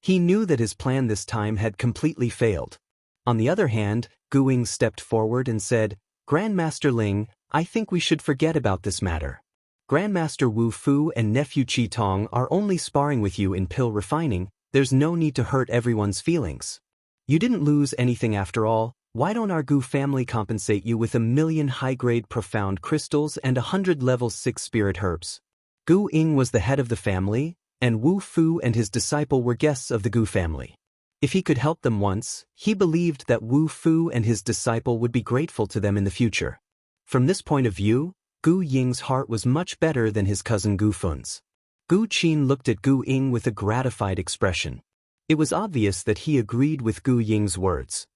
He knew that his plan this time had completely failed. On the other hand, Gu Ying stepped forward and said, Grandmaster Ling, I think we should forget about this matter. Grandmaster Wu Fu and nephew Qi Tong are only sparring with you in pill refining, there's no need to hurt everyone's feelings. You didn't lose anything after all, why don't our Gu family compensate you with 1,000,000 high-grade profound crystals and 100 level 6 spirit herbs? Gu Ying was the head of the family, and Wu Fu and his disciple were guests of the Gu family. If he could help them once, he believed that Wu Fu and his disciple would be grateful to them in the future. From this point of view, Gu Ying's heart was much better than his cousin Gu Fun's. Gu Qin looked at Gu Ying with a gratified expression. It was obvious that he agreed with Gu Ying's words.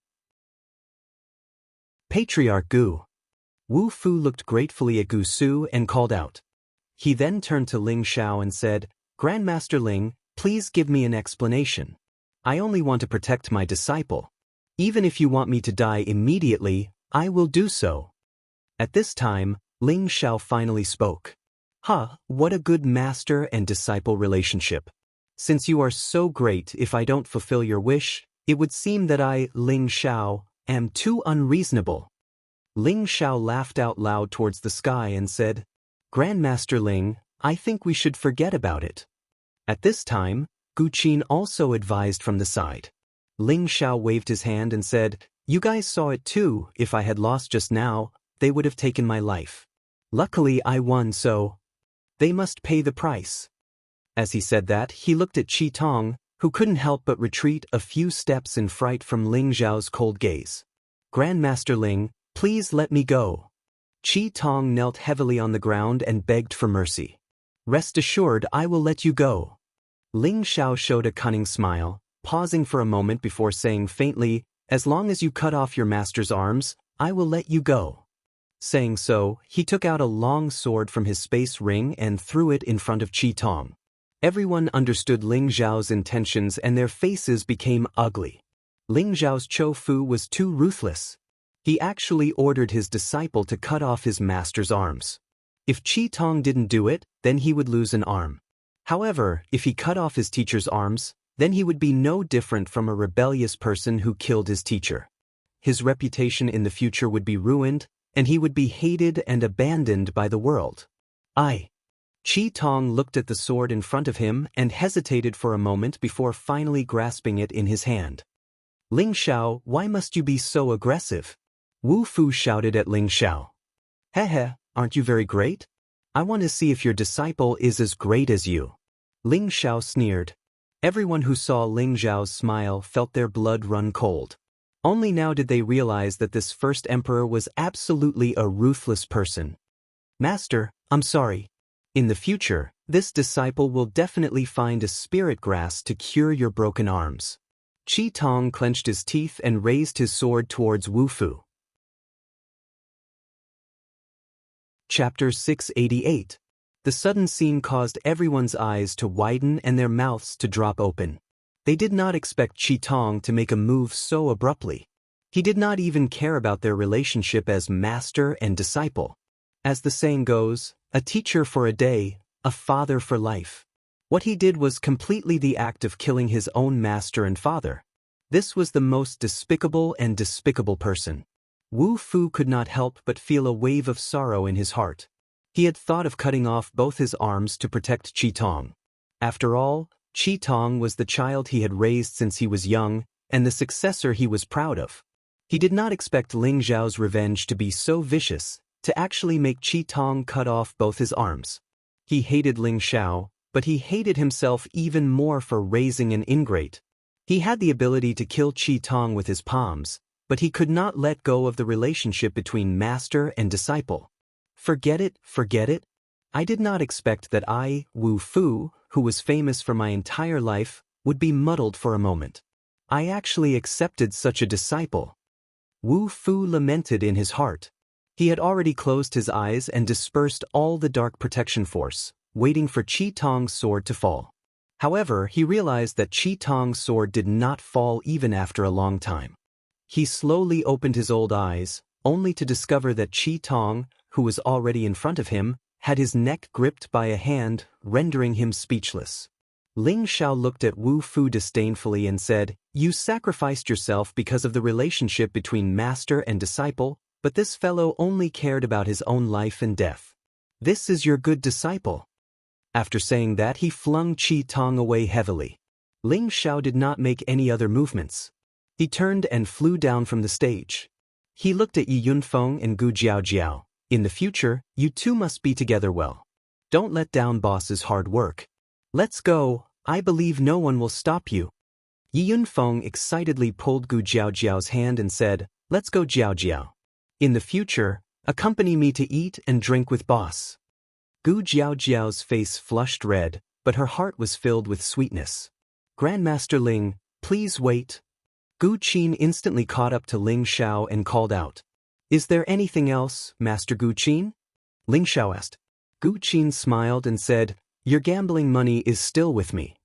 Patriarch Gu. Wu Fu looked gratefully at Gu Su and called out. He then turned to Ling Xiao and said, Grandmaster Ling, please give me an explanation. I only want to protect my disciple. Even if you want me to die immediately, I will do so. At this time, Ling Xiao finally spoke. What a good master and disciple relationship. Since you are so great, if I don't fulfill your wish, it would seem that I, Ling Xiao, am too unreasonable. Ling Xiao laughed out loud towards the sky and said, Grandmaster Ling, I think we should forget about it. At this time, Gu Qin also advised from the side. Ling Xiao waved his hand and said, You guys saw it too. If I had lost just now, they would have taken my life. Luckily I won, so they must pay the price. As he said that, he looked at Qi Tong, who couldn't help but retreat a few steps in fright from Ling Xiao's cold gaze. Grandmaster Ling, please let me go. Qi Tong knelt heavily on the ground and begged for mercy. Rest assured, I will let you go. Ling Xiao showed a cunning smile, pausing for a moment before saying faintly, As long as you cut off your master's arms, I will let you go. Saying so, he took out a long sword from his space ring and threw it in front of Qi Tong. Everyone understood Ling Xiao's intentions and their faces became ugly. Ling Xiao's Chou Fu was too ruthless. He actually ordered his disciple to cut off his master's arms. If Qi Tong didn't do it, then he would lose an arm. However, if he cut off his teacher's arms, then he would be no different from a rebellious person who killed his teacher. His reputation in the future would be ruined, and he would be hated and abandoned by the world. Qi Tong looked at the sword in front of him and hesitated for a moment before finally grasping it in his hand. Ling Xiao, why must you be so aggressive? Wu Fu shouted at Ling Xiao. Hehe, aren't you very great? I want to see if your disciple is as great as you. Ling Xiao sneered. Everyone who saw Ling Xiao's smile felt their blood run cold. Only now did they realize that this first emperor was absolutely a ruthless person. Master, I'm sorry. In the future, this disciple will definitely find a spirit grass to cure your broken arms. Qi Tong clenched his teeth and raised his sword towards Wu Fu. Chapter 688. The sudden scene caused everyone's eyes to widen and their mouths to drop open. They did not expect Qi Tong to make a move so abruptly. He did not even care about their relationship as master and disciple. As the saying goes, a teacher for a day, a father for life. What he did was completely the act of killing his own master and father. This was the most despicable and despicable person. Wu Fu could not help but feel a wave of sorrow in his heart. He had thought of cutting off both his arms to protect Qi Tong. After all, Qi Tong was the child he had raised since he was young, and the successor he was proud of. He did not expect Ling Xiao's revenge to be so vicious, to actually make Qi Tong cut off both his arms. He hated Ling Xiao, but he hated himself even more for raising an ingrate. He had the ability to kill Qi Tong with his palms, but he could not let go of the relationship between master and disciple. Forget it. I did not expect that I, Wu Fu, who was famous for my entire life, would be muddled for a moment. I actually accepted such a disciple. Wu Fu lamented in his heart. He had already closed his eyes and dispersed all the dark protection force, waiting for Qi Tong's sword to fall. However, he realized that Qi Tong's sword did not fall even after a long time. He slowly opened his old eyes, only to discover that Qi Tong, who was already in front of him, had his neck gripped by a hand, rendering him speechless. Ling Xiao looked at Wu Fu disdainfully and said, You sacrificed yourself because of the relationship between master and disciple, but this fellow only cared about his own life and death. This is your good disciple. After saying that, he flung Qi Tong away heavily. Ling Xiao did not make any other movements. He turned and flew down from the stage. He looked at Yi Yunfeng and Gu Jiaojiao. In the future, you two must be together well. Don't let down boss's hard work. Let's go, I believe no one will stop you. Yi Yunfeng excitedly pulled Gu Jiaojiao's hand and said, Let's go Jiaojiao. In the future, accompany me to eat and drink with boss. Gu Jiaojiao's face flushed red, but her heart was filled with sweetness. Grandmaster Ling, please wait. Gu Qin instantly caught up to Ling Xiao and called out. Is there anything else, Master Gu Qin? Ling Xiao asked. Gu Qin smiled and said, your gambling money is still with me.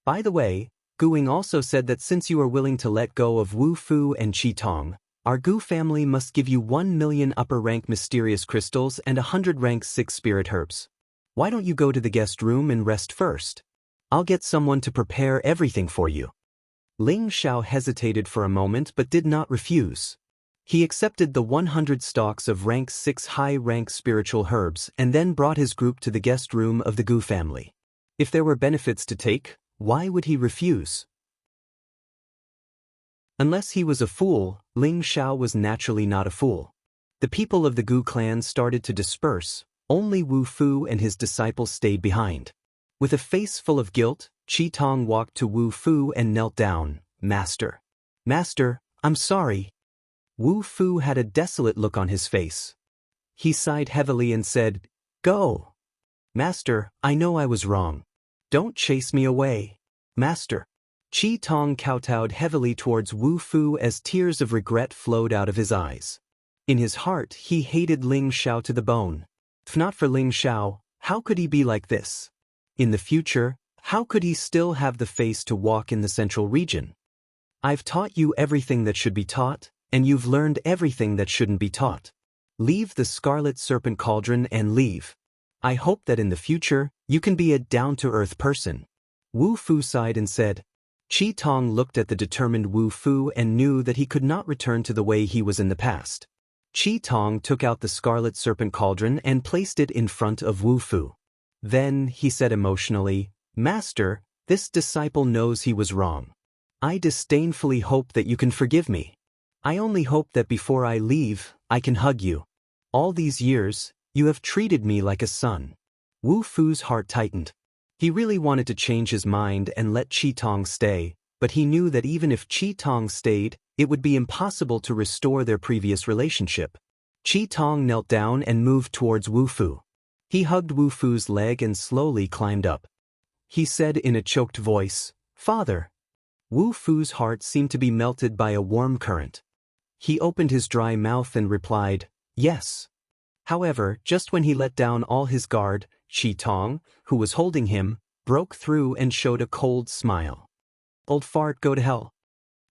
By the way, Gu Ying also said that since you are willing to let go of Wu Fu and Qi Tong, our Gu family must give you 1 million upper-rank mysterious crystals and 100 rank 6 spirit herbs. Why don't you go to the guest room and rest first? I'll get someone to prepare everything for you. Ling Xiao hesitated for a moment but did not refuse. He accepted the 100 stalks of rank 6 high-rank spiritual herbs and then brought his group to the guest room of the Gu family. If there were benefits to take, why would he refuse? Unless he was a fool, Ling Xiao was naturally not a fool. The people of the Gu clan started to disperse, only Wu Fu and his disciples stayed behind. With a face full of guilt, Qi Tong walked to Wu Fu and knelt down. Master. Master, I'm sorry. Wu Fu had a desolate look on his face. He sighed heavily and said, Go. Master, I know I was wrong. Don't chase me away. Master. Qi Tong kowtowed heavily towards Wu Fu as tears of regret flowed out of his eyes. In his heart, he hated Ling Xiao to the bone. If not for Ling Xiao, how could he be like this? In the future, how could he still have the face to walk in the central region? I've taught you everything that should be taught, and you've learned everything that shouldn't be taught. Leave the Scarlet Serpent Cauldron and leave. I hope that in the future, you can be a down-to-earth person. Wu Fu sighed and said. Qi Tong looked at the determined Wu Fu and knew that he could not return to the way he was in the past. Qi Tong took out the Scarlet Serpent Cauldron and placed it in front of Wu Fu. Then, he said emotionally, Master, this disciple knows he was wrong. I disdainfully hope that you can forgive me. I only hope that before I leave, I can hug you. All these years, you have treated me like a son. Wu Fu's heart tightened. He really wanted to change his mind and let Qi Tong stay, but he knew that even if Qi Tong stayed, it would be impossible to restore their previous relationship. Qi Tong knelt down and moved towards Wu Fu. He hugged Wu Fu's leg and slowly climbed up. He said in a choked voice, Father. Wu Fu's heart seemed to be melted by a warm current. He opened his dry mouth and replied, Yes. However, just when he let down all his guard, Qi Tong, who was holding him, broke through and showed a cold smile. Old fart, go to hell.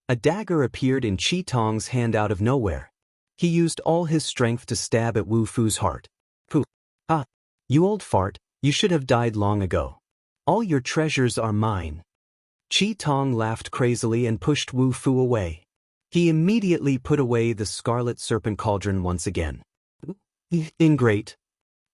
A dagger appeared in Qi Tong's hand out of nowhere. He used all his strength to stab at Wu Fu's heart. Pooh. Ah. You old fart, you should have died long ago. All your treasures are mine. Qi Tong laughed crazily and pushed Wu Fu away. He immediately put away the Scarlet Serpent Cauldron once again. Ingrate.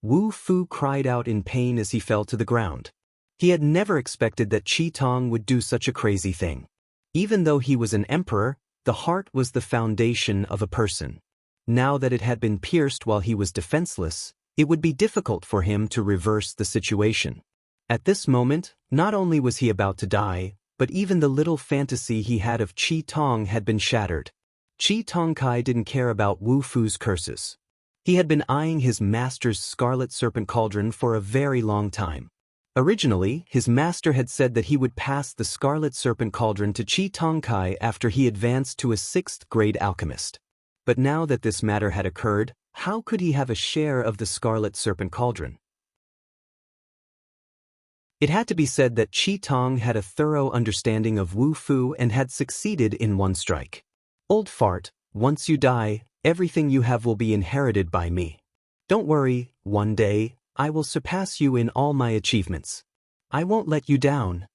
Wu Fu cried out in pain as he fell to the ground. He had never expected that Qi Tong would do such a crazy thing. Even though he was an emperor, the heart was the foundation of a person. Now that it had been pierced while he was defenseless, it would be difficult for him to reverse the situation. At this moment, not only was he about to die, but even the little fantasy he had of Qi Tong had been shattered. Qi Tong Kai didn't care about Wu Fu's curses. He had been eyeing his master's Scarlet Serpent Cauldron for a very long time. Originally, his master had said that he would pass the Scarlet Serpent Cauldron to Qi Tong Kai after he advanced to a 6th grade alchemist. But now that this matter had occurred, how could he have a share of the Scarlet Serpent Cauldron? It had to be said that Qi Tong had a thorough understanding of Wu Fu and had succeeded in one strike. Old fart, once you die, everything you have will be inherited by me. Don't worry, one day, I will surpass you in all my achievements. I won't let you down.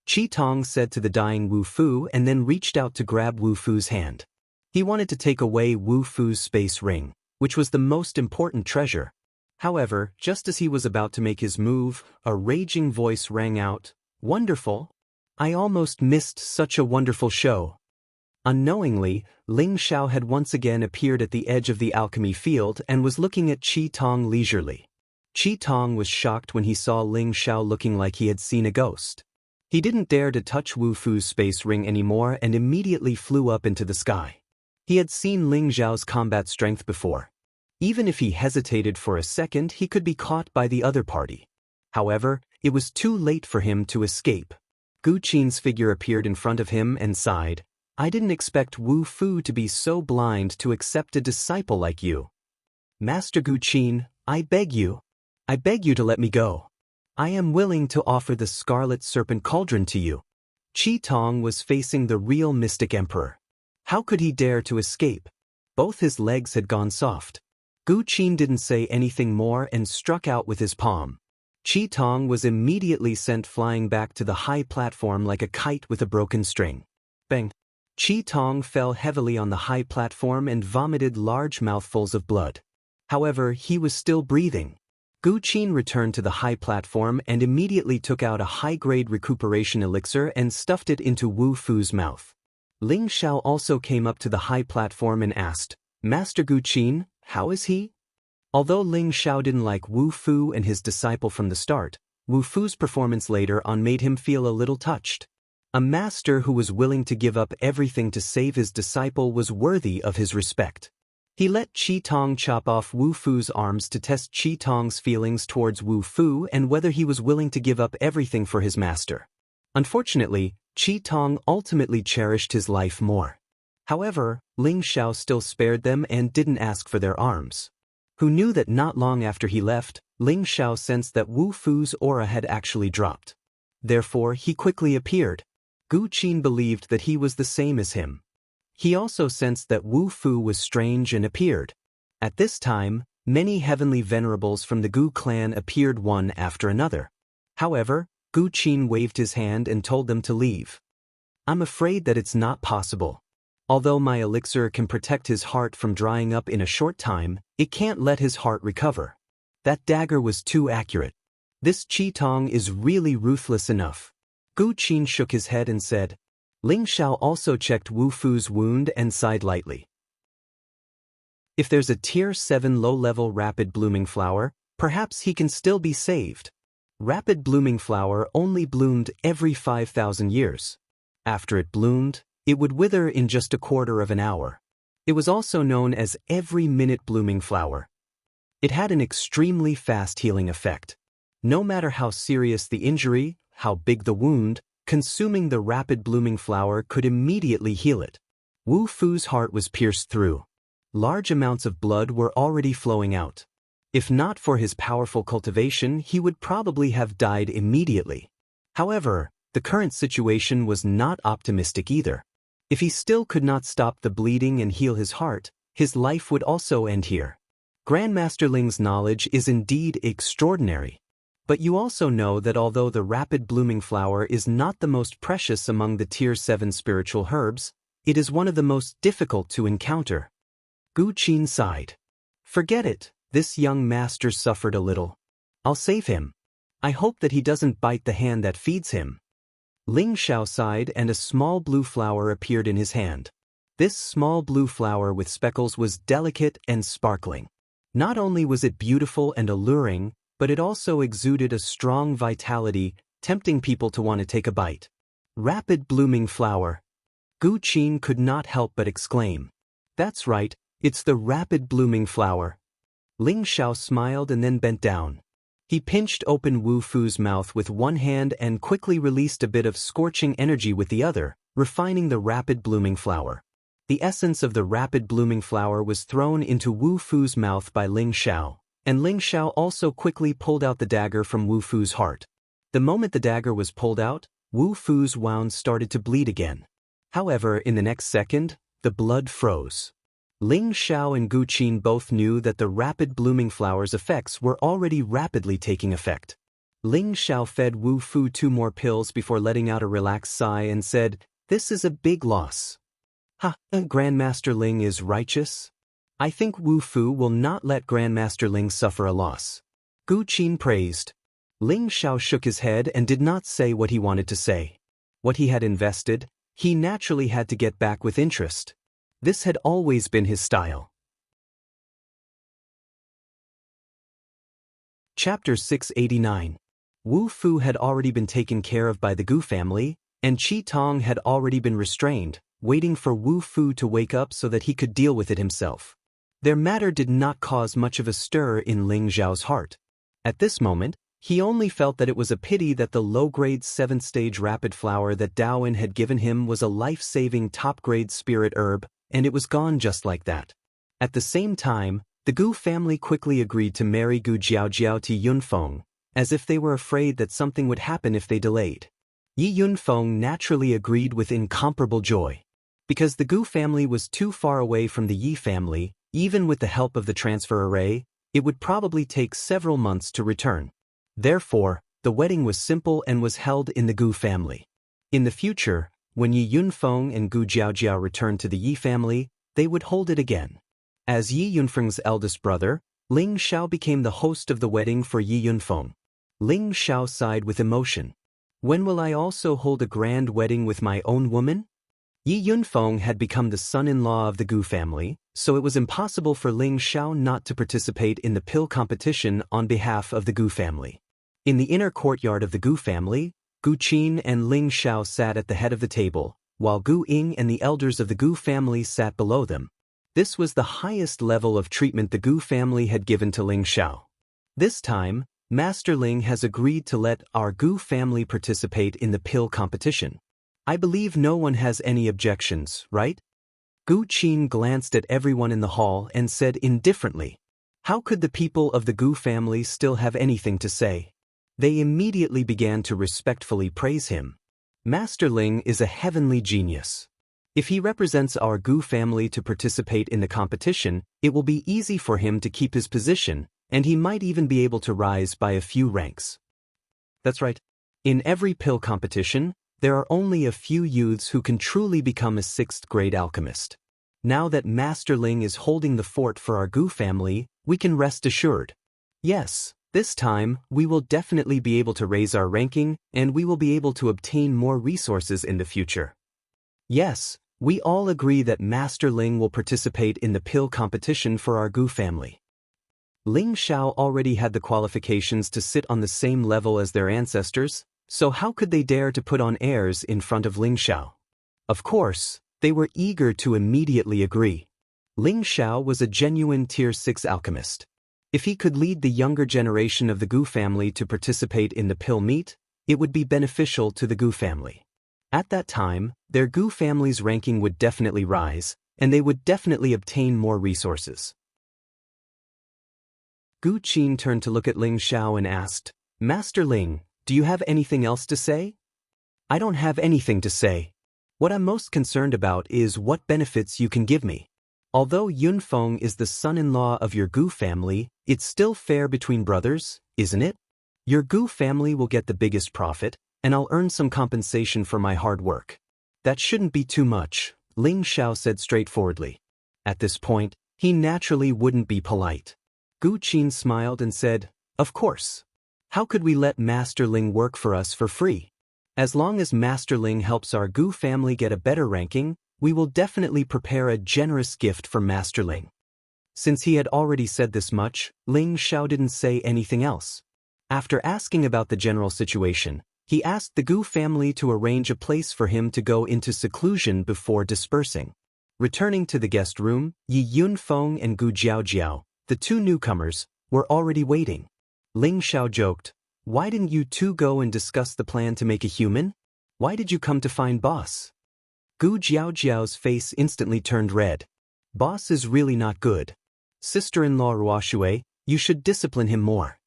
Qi Tong said to the dying Wu Fu and then reached out to grab Wu Fu's hand. He wanted to take away Wu Fu's space ring, which was the most important treasure. However, just as he was about to make his move, a raging voice rang out, Wonderful! I almost missed such a wonderful show. Unknowingly, Ling Xiao had once again appeared at the edge of the alchemy field and was looking at Qi Tong leisurely. Qi Tong was shocked when he saw Ling Xiao looking like he had seen a ghost. He didn't dare to touch Wu Fu's space ring anymore and immediately flew up into the sky. He had seen Ling Xiao's combat strength before. Even if he hesitated for a second, he could be caught by the other party. However, it was too late for him to escape. Gu Qin's figure appeared in front of him and sighed, I didn't expect Wu Fu to be so blind to accept a disciple like you. Master Gu Qin, I beg you to let me go. I am willing to offer the Scarlet Serpent Cauldron to you. Qi Tong was facing the real mystic emperor. How could he dare to escape? Both his legs had gone soft. Gu Qin didn't say anything more and struck out with his palm. Qi Tong was immediately sent flying back to the high platform like a kite with a broken string. Bang! Qi Tong fell heavily on the high platform and vomited large mouthfuls of blood. However, he was still breathing. Gu Qin returned to the high platform and immediately took out a high-grade recuperation elixir and stuffed it into Wu Fu's mouth. Ling Xiao also came up to the high platform and asked, Master Gu Qin, how is he? Although Ling Xiao didn't like Wu Fu and his disciple from the start, Wu Fu's performance later on made him feel a little touched. A master who was willing to give up everything to save his disciple was worthy of his respect. He let Qi Tong chop off Wu Fu's arms to test Qi Tong's feelings towards Wu Fu and whether he was willing to give up everything for his master. Unfortunately, Qi Tong ultimately cherished his life more. However, Ling Xiao still spared them and didn't ask for their arms. Who knew that not long after he left, Ling Xiao sensed that Wu Fu's aura had actually dropped. Therefore, he quickly appeared. Gu Qin believed that he was the same as him. He also sensed that Wu Fu was strange and appeared. At this time, many heavenly venerables from the Gu clan appeared one after another. However, Gu Qin waved his hand and told them to leave. I'm afraid that it's not possible. Although my elixir can protect his heart from drying up in a short time, it can't let his heart recover. That dagger was too accurate. This Qi Tong is really ruthless enough. Gu Qin shook his head and said. Ling Xiao also checked Wu Fu's wound and sighed lightly. If there's a Tier 7 low-level rapid blooming flower, perhaps he can still be saved. Rapid blooming flower only bloomed every 5,000 years. After it bloomed, it would wither in just a quarter of an hour. It was also known as every-minute blooming flower. It had an extremely fast healing effect. No matter how serious the injury, how big the wound, consuming the rapid blooming flower could immediately heal it. Wu Fu's heart was pierced through. Large amounts of blood were already flowing out. If not for his powerful cultivation, he would probably have died immediately. However, the current situation was not optimistic either. If he still could not stop the bleeding and heal his heart, his life would also end here. Grandmaster Ling's knowledge is indeed extraordinary. But you also know that although the rapid blooming flower is not the most precious among the Tier 7 spiritual herbs, it is one of the most difficult to encounter. Gu Qin sighed. Forget it, this young master suffered a little. I'll save him. I hope that he doesn't bite the hand that feeds him. Ling Xiao sighed and a small blue flower appeared in his hand. This small blue flower with speckles was delicate and sparkling. Not only was it beautiful and alluring, but it also exuded a strong vitality, tempting people to want to take a bite. Rapid blooming flower. Gu Qin could not help but exclaim. That's right, it's the rapid blooming flower. Ling Xiao smiled and then bent down. He pinched open Wu Fu's mouth with one hand and quickly released a bit of scorching energy with the other, refining the rapid blooming flower. The essence of the rapid blooming flower was thrown into Wu Fu's mouth by Ling Xiao. And Ling Xiao also quickly pulled out the dagger from Wu Fu's heart. The moment the dagger was pulled out, Wu Fu's wounds started to bleed again. However, in the next second, the blood froze. Ling Xiao and Gu Qin both knew that the rapid blooming flower's effects were already rapidly taking effect. Ling Xiao fed Wu Fu 2 more pills before letting out a relaxed sigh and said, "This is a big loss." Ha, Grandmaster Ling is righteous. I think Wu Fu will not let Grandmaster Ling suffer a loss. Gu Qin praised. Ling Xiao shook his head and did not say what he wanted to say. What he had invested, he naturally had to get back with interest. This had always been his style. Chapter 689. Wu Fu had already been taken care of by the Gu family, and Qi Tong had already been restrained, waiting for Wu Fu to wake up so that he could deal with it himself. Their matter did not cause much of a stir in Ling Zhao's heart. At this moment, He only felt that it was a pity that the low-grade 7th-stage rapid flower that Daoin had given him was a life-saving top-grade spirit herb, and it was gone just like that. At the same time, the Gu family quickly agreed to marry Gu Jiaojiao to Yunfeng, as if they were afraid that something would happen if they delayed. Yi Yunfeng naturally agreed with incomparable joy. Because the Gu family was too far away from the Yi family, even with the help of the transfer array, it would probably take several months to return. Therefore, the wedding was simple and was held in the Gu family. In the future, when Yi Yunfeng and Gu Jiaojiao returned to the Yi family, they would hold it again. As Yi Yunfeng's eldest brother, Ling Xiao became the host of the wedding for Yi Yunfeng. Ling Xiao sighed with emotion. When will I also hold a grand wedding with my own woman? Yi Yunfeng had become the son-in-law of the Gu family, so it was impossible for Ling Xiao not to participate in the pill competition on behalf of the Gu family. In the inner courtyard of the Gu family, Gu Qin and Ling Xiao sat at the head of the table, while Gu Ying and the elders of the Gu family sat below them. This was the highest level of treatment the Gu family had given to Ling Xiao. This time, Master Ling has agreed to let our Gu family participate in the pill competition. I believe no one has any objections, right? Gu Qin glanced at everyone in the hall and said indifferently, "How could the people of the Gu family still have anything to say?" They immediately began to respectfully praise him. Master Ling is a heavenly genius. If he represents our Gu family to participate in the competition, it will be easy for him to keep his position, and he might even be able to rise by a few ranks. That's right. In every pill competition, there are only a few youths who can truly become a 6th-grade alchemist. Now that Master Ling is holding the fort for our Gu family, we can rest assured. Yes, this time, we will definitely be able to raise our ranking, and we will be able to obtain more resources in the future. Yes, we all agree that Master Ling will participate in the pill competition for our Gu family. Ling Xiao already had the qualifications to sit on the same level as their ancestors, so how could they dare to put on airs in front of Ling Xiao? Of course, they were eager to immediately agree. Ling Xiao was a genuine Tier 6 alchemist. If he could lead the younger generation of the Gu family to participate in the pill meet, it would be beneficial to the Gu family. At that time, their Gu family's ranking would definitely rise, and they would definitely obtain more resources. Gu Qin turned to look at Ling Xiao and asked, "Master Ling, do you have anything else to say?" "I don't have anything to say. What I'm most concerned about is what benefits you can give me. Although Yunfeng is the son-in-law of your Gu family, it's still fair between brothers, isn't it? Your Gu family will get the biggest profit, and I'll earn some compensation for my hard work." "That shouldn't be too much," Ling Xiao said straightforwardly. At this point, he naturally wouldn't be polite. Gu Qin smiled and said, "Of course. How could we let Master Ling work for us for free? As long as Master Ling helps our Gu family get a better ranking, we will definitely prepare a generous gift for Master Ling." Since he had already said this much, Ling Xiao didn't say anything else. After asking about the general situation, he asked the Gu family to arrange a place for him to go into seclusion before dispersing. Returning to the guest room, Yi Yunfeng and Gu Jiaojiao, the two newcomers, were already waiting. Ling Xiao joked, "Why didn't you two go and discuss the plan to make a human? Why did you come to find Boss?" Gu Jiaojiao's face instantly turned red. "Boss is really not good. Sister-in-law Ruoshui, you should discipline him more."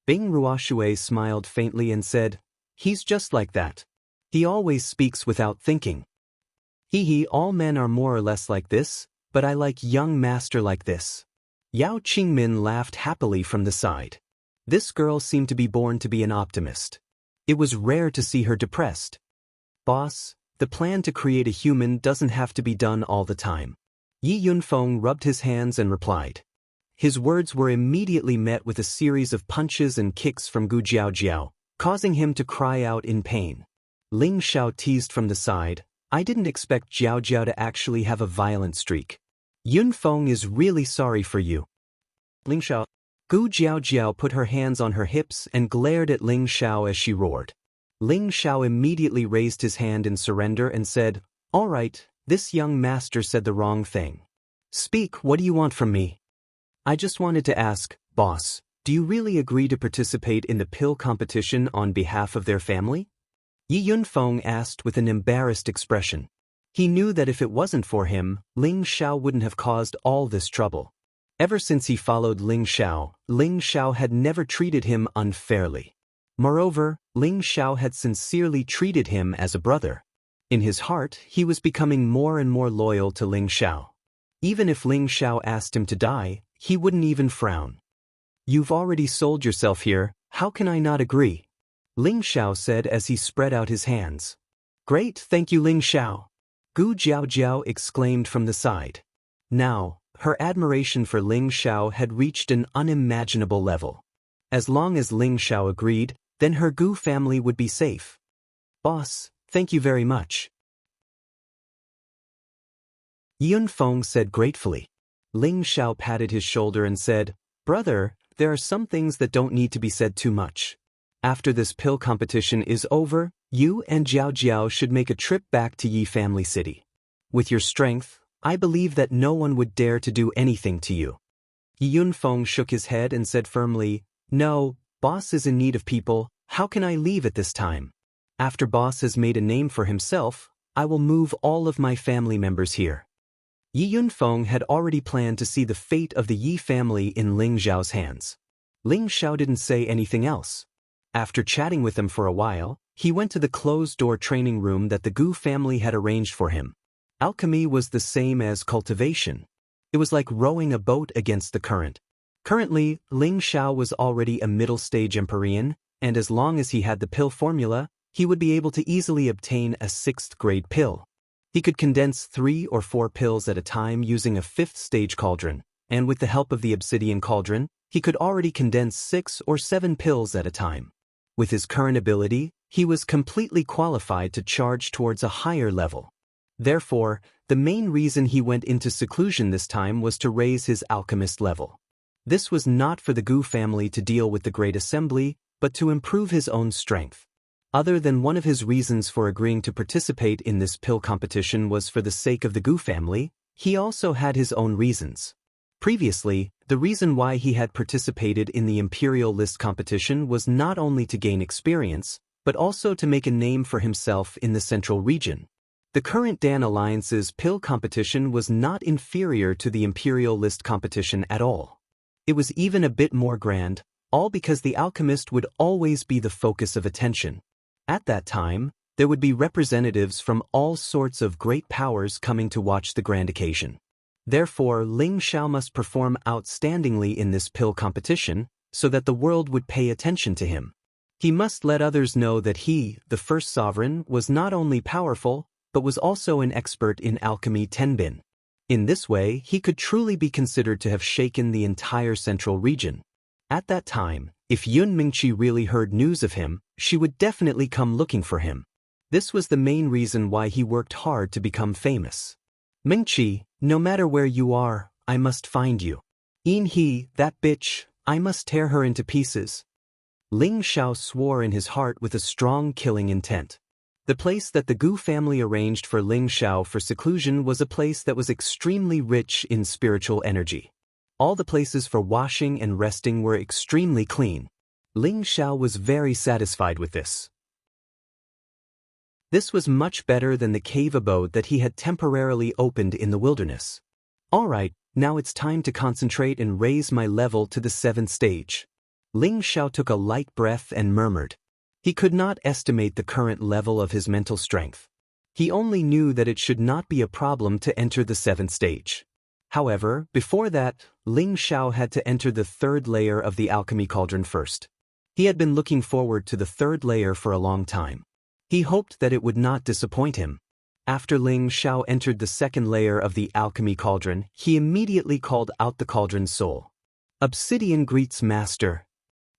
Bing Ruoshui smiled faintly and said, "He's just like that. He always speaks without thinking." "Hee, all men are more or less like this, but I like young master like this." Yao Qingmin laughed happily from the side. This girl seemed to be born to be an optimist. It was rare to see her depressed. "Boss, the plan to create a human doesn't have to be done all the time." Yi Yunfeng rubbed his hands and replied. His words were immediately met with a series of punches and kicks from Gu Jiaojiao, causing him to cry out in pain. Ling Xiao teased from the side, "I didn't expect Jiaojiao to actually have a violent streak. Yunfeng is really sorry for you." Ling Xiao. Gu Jiaojiao put her hands on her hips and glared at Ling Xiao as she roared. Ling Xiao immediately raised his hand in surrender and said, "All right, this young master said the wrong thing. Speak, what do you want from me?" "I just wanted to ask, boss, do you really agree to participate in the pill competition on behalf of their family? Yi Yunfeng asked with an embarrassed expression. He knew that if it wasn't for him, Ling Xiao wouldn't have caused all this trouble. Ever since he followed Ling Xiao had never treated him unfairly. Moreover, Ling Xiao had sincerely treated him as a brother. In his heart, he was becoming more and more loyal to Ling Xiao. Even if Ling Xiao asked him to die, he wouldn't even frown. You've already sold yourself here, how can I not agree? Ling Xiao said as he spread out his hands. Great, thank you Ling Xiao. Gu Jiaojiao exclaimed from the side. Now, her admiration for Ling Xiao had reached an unimaginable level. As long as Ling Xiao agreed, then her Gu family would be safe. Boss, thank you very much. Yunfeng said gratefully. Ling Xiao patted his shoulder and said, Brother, there are some things that don't need to be said too much. After this pill competition is over, you and Jiao Jiao should make a trip back to Yi Family City. With your strength, I believe that no one would dare to do anything to you. Yi Yunfeng shook his head and said firmly, No, boss is in need of people, how can I leave at this time? After boss has made a name for himself, I will move all of my family members here. Yi Yunfeng had already planned to see the fate of the Yi family in Ling Xiao's hands. Ling Xiao didn't say anything else. After chatting with them for a while, he went to the closed-door training room that the Gu family had arranged for him. Alchemy was the same as cultivation. It was like rowing a boat against the current. Currently, Ling Xiao was already a middle-stage Empyrean, and as long as he had the pill formula, he would be able to easily obtain a 6th-grade pill. He could condense 3 or 4 pills at a time using a 5th-stage cauldron, and with the help of the obsidian cauldron, he could already condense 6 or 7 pills at a time. With his current ability, he was completely qualified to charge towards a higher level. Therefore, the main reason he went into seclusion this time was to raise his alchemist level. This was not for the Gu family to deal with the Great Assembly, but to improve his own strength. Other than one of his reasons for agreeing to participate in this pill competition was for the sake of the Gu family, he also had his own reasons. Previously, the reason why he had participated in the Imperial List competition was not only to gain experience, but also to make a name for himself in the Central region. The current Dan Alliance's pill competition was not inferior to the Imperial List competition at all. It was even a bit more grand, all because the alchemist would always be the focus of attention. At that time, there would be representatives from all sorts of great powers coming to watch the grand occasion. Therefore, Ling Xiao must perform outstandingly in this pill competition, so that the world would pay attention to him. He must let others know that he, the first sovereign, was not only powerful, but was also an expert in alchemy tenbin. In this way, he could truly be considered to have shaken the entire central region. At that time, if Yun Mingqi really heard news of him, she would definitely come looking for him. This was the main reason why he worked hard to become famous. Mingqi, no matter where you are, I must find you. He, that bitch, I must tear her into pieces. Ling Xiao swore in his heart with a strong killing intent. The place that the Gu family arranged for Ling Xiao for seclusion was a place that was extremely rich in spiritual energy. All the places for washing and resting were extremely clean. Ling Xiao was very satisfied with this. This was much better than the cave abode that he had temporarily opened in the wilderness. Alright, now it's time to concentrate and raise my level to the 7th stage. Ling Xiao took a light breath and murmured. He could not estimate the current level of his mental strength. He only knew that it should not be a problem to enter the 7th stage. However, before that, Ling Xiao had to enter the 3rd layer of the alchemy cauldron first. He had been looking forward to the 3rd layer for a long time. He hoped that it would not disappoint him. After Ling Xiao entered the 2nd layer of the alchemy cauldron, he immediately called out the cauldron's soul. Obsidian greets Master.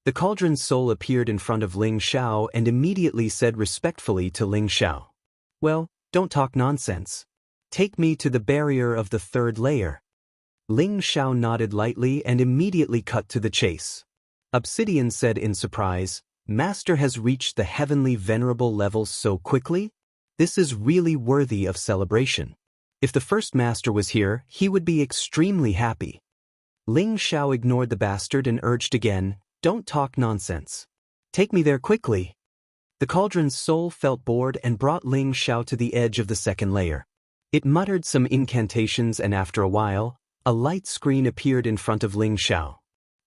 The cauldron's soul appeared in front of Ling Xiao and immediately said respectfully to Ling Xiao, Well, don't talk nonsense. Take me to the barrier of the 3rd layer. Ling Xiao nodded lightly and immediately cut to the chase. Obsidian said in surprise, Master has reached the heavenly venerable level so quickly? This is really worthy of celebration. If the first master was here, he would be extremely happy. Ling Xiao ignored the bastard and urged again, Don't talk nonsense. Take me there quickly. The cauldron's soul felt bored and brought Ling Xiao to the edge of the second layer. It muttered some incantations and after a while, a light screen appeared in front of Ling Xiao.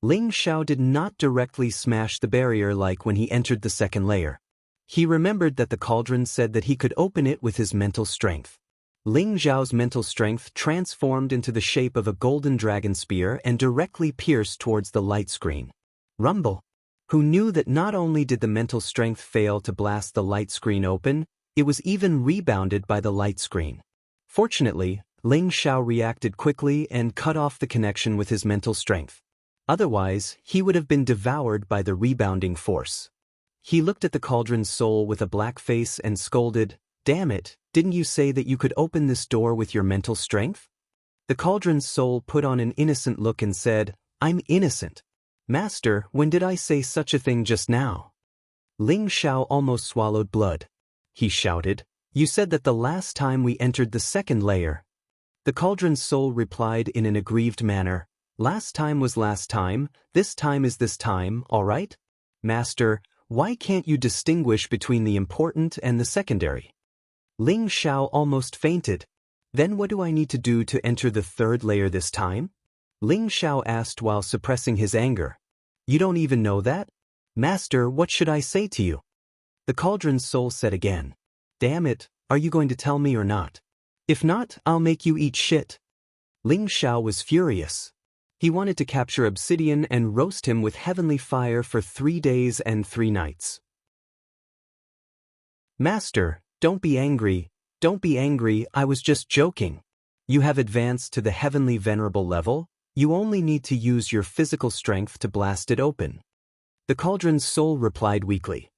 Ling Xiao did not directly smash the barrier like when he entered the second layer. He remembered that the cauldron said that he could open it with his mental strength. Ling Xiao's mental strength transformed into the shape of a golden dragon spear and directly pierced towards the light screen. Rumble, who knew that not only did the mental strength fail to blast the light screen open, it was even rebounded by the light screen. Fortunately, Ling Xiao reacted quickly and cut off the connection with his mental strength. Otherwise, he would have been devoured by the rebounding force. He looked at the cauldron's soul with a black face and scolded, "Damn it, didn't you say that you could open this door with your mental strength?" The cauldron's soul put on an innocent look and said, "I'm innocent. Master, when did I say such a thing just now?" Ling Xiao almost swallowed blood. He shouted, "You said that the last time we entered the second layer." The cauldron's soul replied in an aggrieved manner, "Last time was last time, this time is this time, all right? Master, why can't you distinguish between the important and the secondary?" Ling Xiao almost fainted. "Then what do I need to do to enter the third layer this time?" Ling Xiao asked while suppressing his anger. "You don't even know that? Master, what should I say to you?" The cauldron's soul said again, "Damn it, are you going to tell me or not? If not, I'll make you eat shit." Ling Xiao was furious. He wanted to capture Obsidian and roast him with heavenly fire for 3 days and 3 nights. "Master, don't be angry, I was just joking. You have advanced to the heavenly venerable level, you only need to use your physical strength to blast it open." The cauldron's soul replied weakly.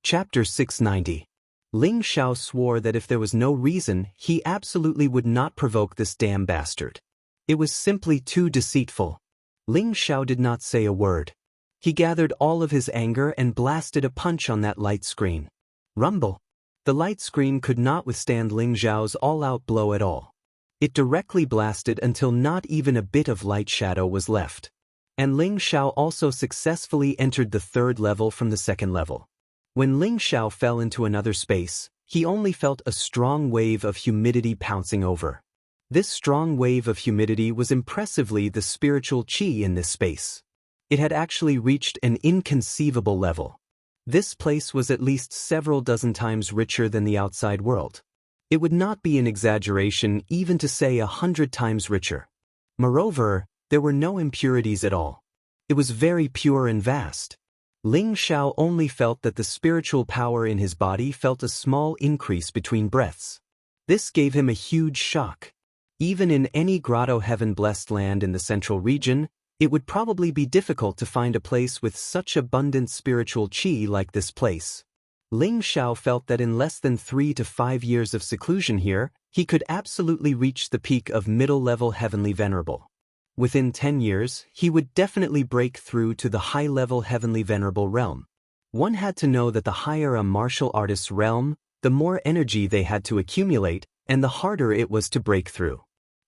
Chapter 690. Ling Xiao swore that if there was no reason, he absolutely would not provoke this damn bastard. It was simply too deceitful. Ling Xiao did not say a word. He gathered all of his anger and blasted a punch on that light screen. Rumble. The light screen could not withstand Ling Xiao's all-out blow at all. It directly blasted until not even a bit of light shadow was left. And Ling Xiao also successfully entered the third level from the second level. When Ling Xiao fell into another space, he only felt a strong wave of humidity pouncing over. This strong wave of humidity was impressively the spiritual qi in this space. It had actually reached an inconceivable level. This place was at least several dozen times richer than the outside world. It would not be an exaggeration even to say 100 times richer. Moreover, there were no impurities at all. It was very pure and vast. Ling Xiao only felt that the spiritual power in his body felt a small increase between breaths. This gave him a huge shock. Even in any grotto heaven-blessed land in the central region, it would probably be difficult to find a place with such abundant spiritual qi like this place. Ling Xiao felt that in less than 3 to 5 years of seclusion here, he could absolutely reach the peak of middle-level heavenly venerable. Within 10 years, he would definitely break through to the high-level heavenly venerable realm. One had to know that the higher a martial artist's realm, the more energy they had to accumulate, and the harder it was to break through.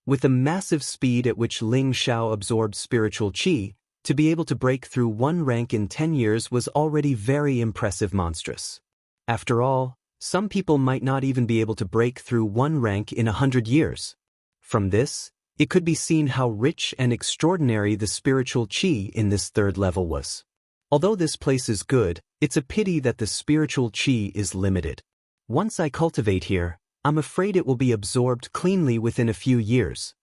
With the massive speed at which Ling Xiao absorbed spiritual qi, to be able to break through one rank in 10 years was already very impressive monstrous. After all, some people might not even be able to break through one rank in 100 years. From this, it could be seen how rich and extraordinary the spiritual qi in this third level was. Although this place is good, it's a pity that the spiritual qi is limited. Once I cultivate here, I'm afraid it will be absorbed cleanly within a few years.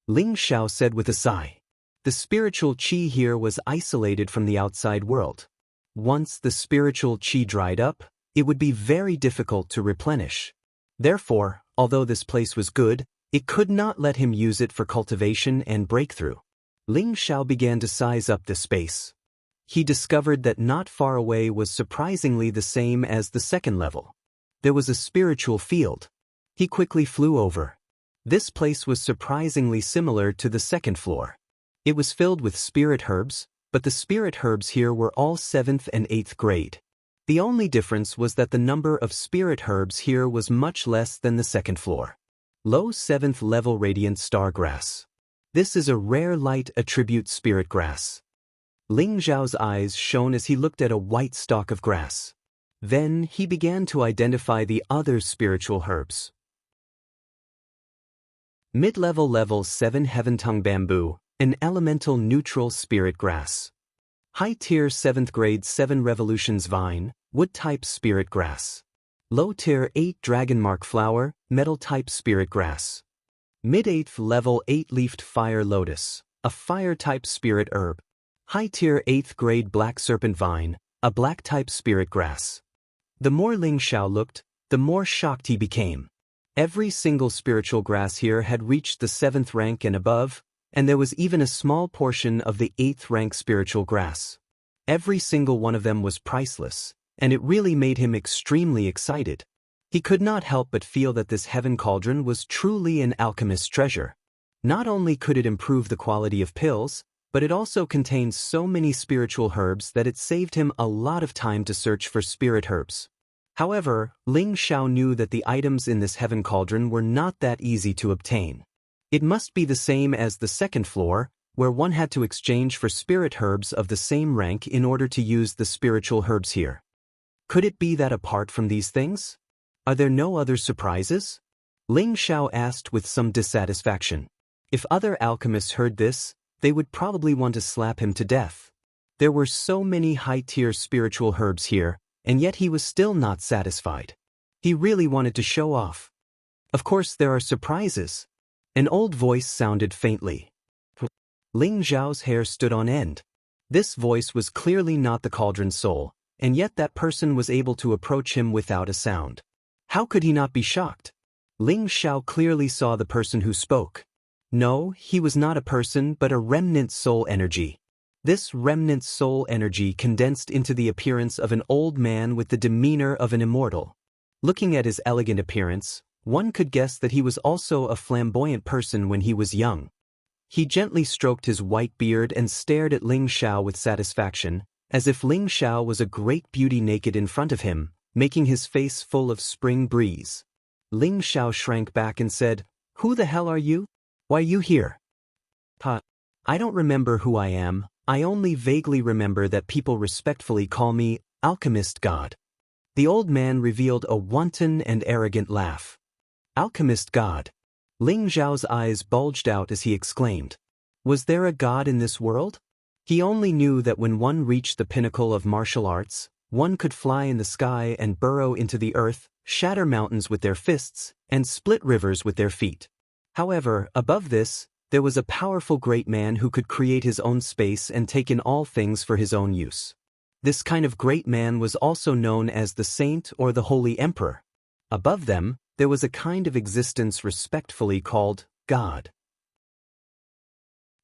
Ling Xiao said with a sigh. The spiritual qi here was isolated from the outside world. Once the spiritual qi dried up, it would be very difficult to replenish. Therefore, although this place was good, it could not let him use it for cultivation and breakthrough. Ling Xiao began to size up the space. He discovered that not far away was surprisingly the same as the second level. There was a spiritual field. He quickly flew over. This place was surprisingly similar to the second floor. It was filled with spirit herbs, but the spirit herbs here were all 7th and 8th grade. The only difference was that the number of spirit herbs here was much less than the second floor. Low 7th level radiant star grass. This is a rare light attribute spirit grass. Ling Zhao's eyes shone as he looked at a white stalk of grass. Then he began to identify the other spiritual herbs. Mid-level level 7 Heaven Tongue Bamboo, an elemental neutral spirit grass. High tier 7th grade 7 Revolutions Vine, wood type spirit grass. Low tier 8 Dragon Mark Flower, metal type spirit grass. Mid-8th level 8 Leafed Fire Lotus, a fire type spirit herb. High tier 8th grade Black Serpent Vine, a black type spirit grass. The more Ling Xiao looked, the more shocked he became. Every single spiritual grass here had reached the 7th rank and above, and there was even a small portion of the 8th rank spiritual grass. Every single one of them was priceless, and it really made him extremely excited. He could not help but feel that this heaven cauldron was truly an alchemist's treasure. Not only could it improve the quality of pills, but it also contained so many spiritual herbs that it saved him a lot of time to search for spirit herbs. However, Ling Xiao knew that the items in this heaven cauldron were not that easy to obtain. It must be the same as the second floor, where one had to exchange for spirit herbs of the same rank in order to use the spiritual herbs here. Could it be that apart from these things? Are there no other surprises? Ling Xiao asked with some dissatisfaction. If other alchemists heard this, they would probably want to slap him to death. There were so many high-tier spiritual herbs here, and yet he was still not satisfied. He really wanted to show off. Of course there are surprises. An old voice sounded faintly. Ling Zhao's hair stood on end. This voice was clearly not the cauldron's soul, and yet that person was able to approach him without a sound. How could he not be shocked? Ling Xiao clearly saw the person who spoke. No, he was not a person but a remnant soul energy. This remnant soul energy condensed into the appearance of an old man with the demeanor of an immortal. Looking at his elegant appearance, one could guess that he was also a flamboyant person when he was young. He gently stroked his white beard and stared at Ling Xiao with satisfaction, as if Ling Xiao was a great beauty naked in front of him, making his face full of spring breeze. Ling Xiao shrank back and said, "Who the hell are you? Why are you here?" I don't remember who I am. I only vaguely remember that people respectfully call me Alchemist God." The old man revealed a wanton and arrogant laugh. Alchemist God. Ling Zhao's eyes bulged out as he exclaimed. Was there a god in this world? He only knew that when one reached the pinnacle of martial arts, one could fly in the sky and burrow into the earth, shatter mountains with their fists, and split rivers with their feet. However, above this, there was a powerful great man who could create his own space and take in all things for his own use. This kind of great man was also known as the Saint or the Holy Emperor. Above them, there was a kind of existence respectfully called God.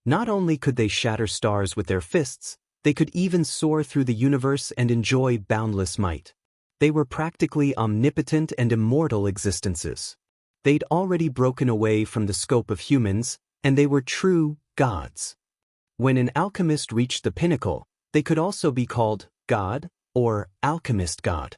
Not only could they shatter stars with their fists, they could even soar through the universe and enjoy boundless might. They were practically omnipotent and immortal existences. They'd already broken away from the scope of humans, and they were true gods. When an alchemist reached the pinnacle, they could also be called God or Alchemist God.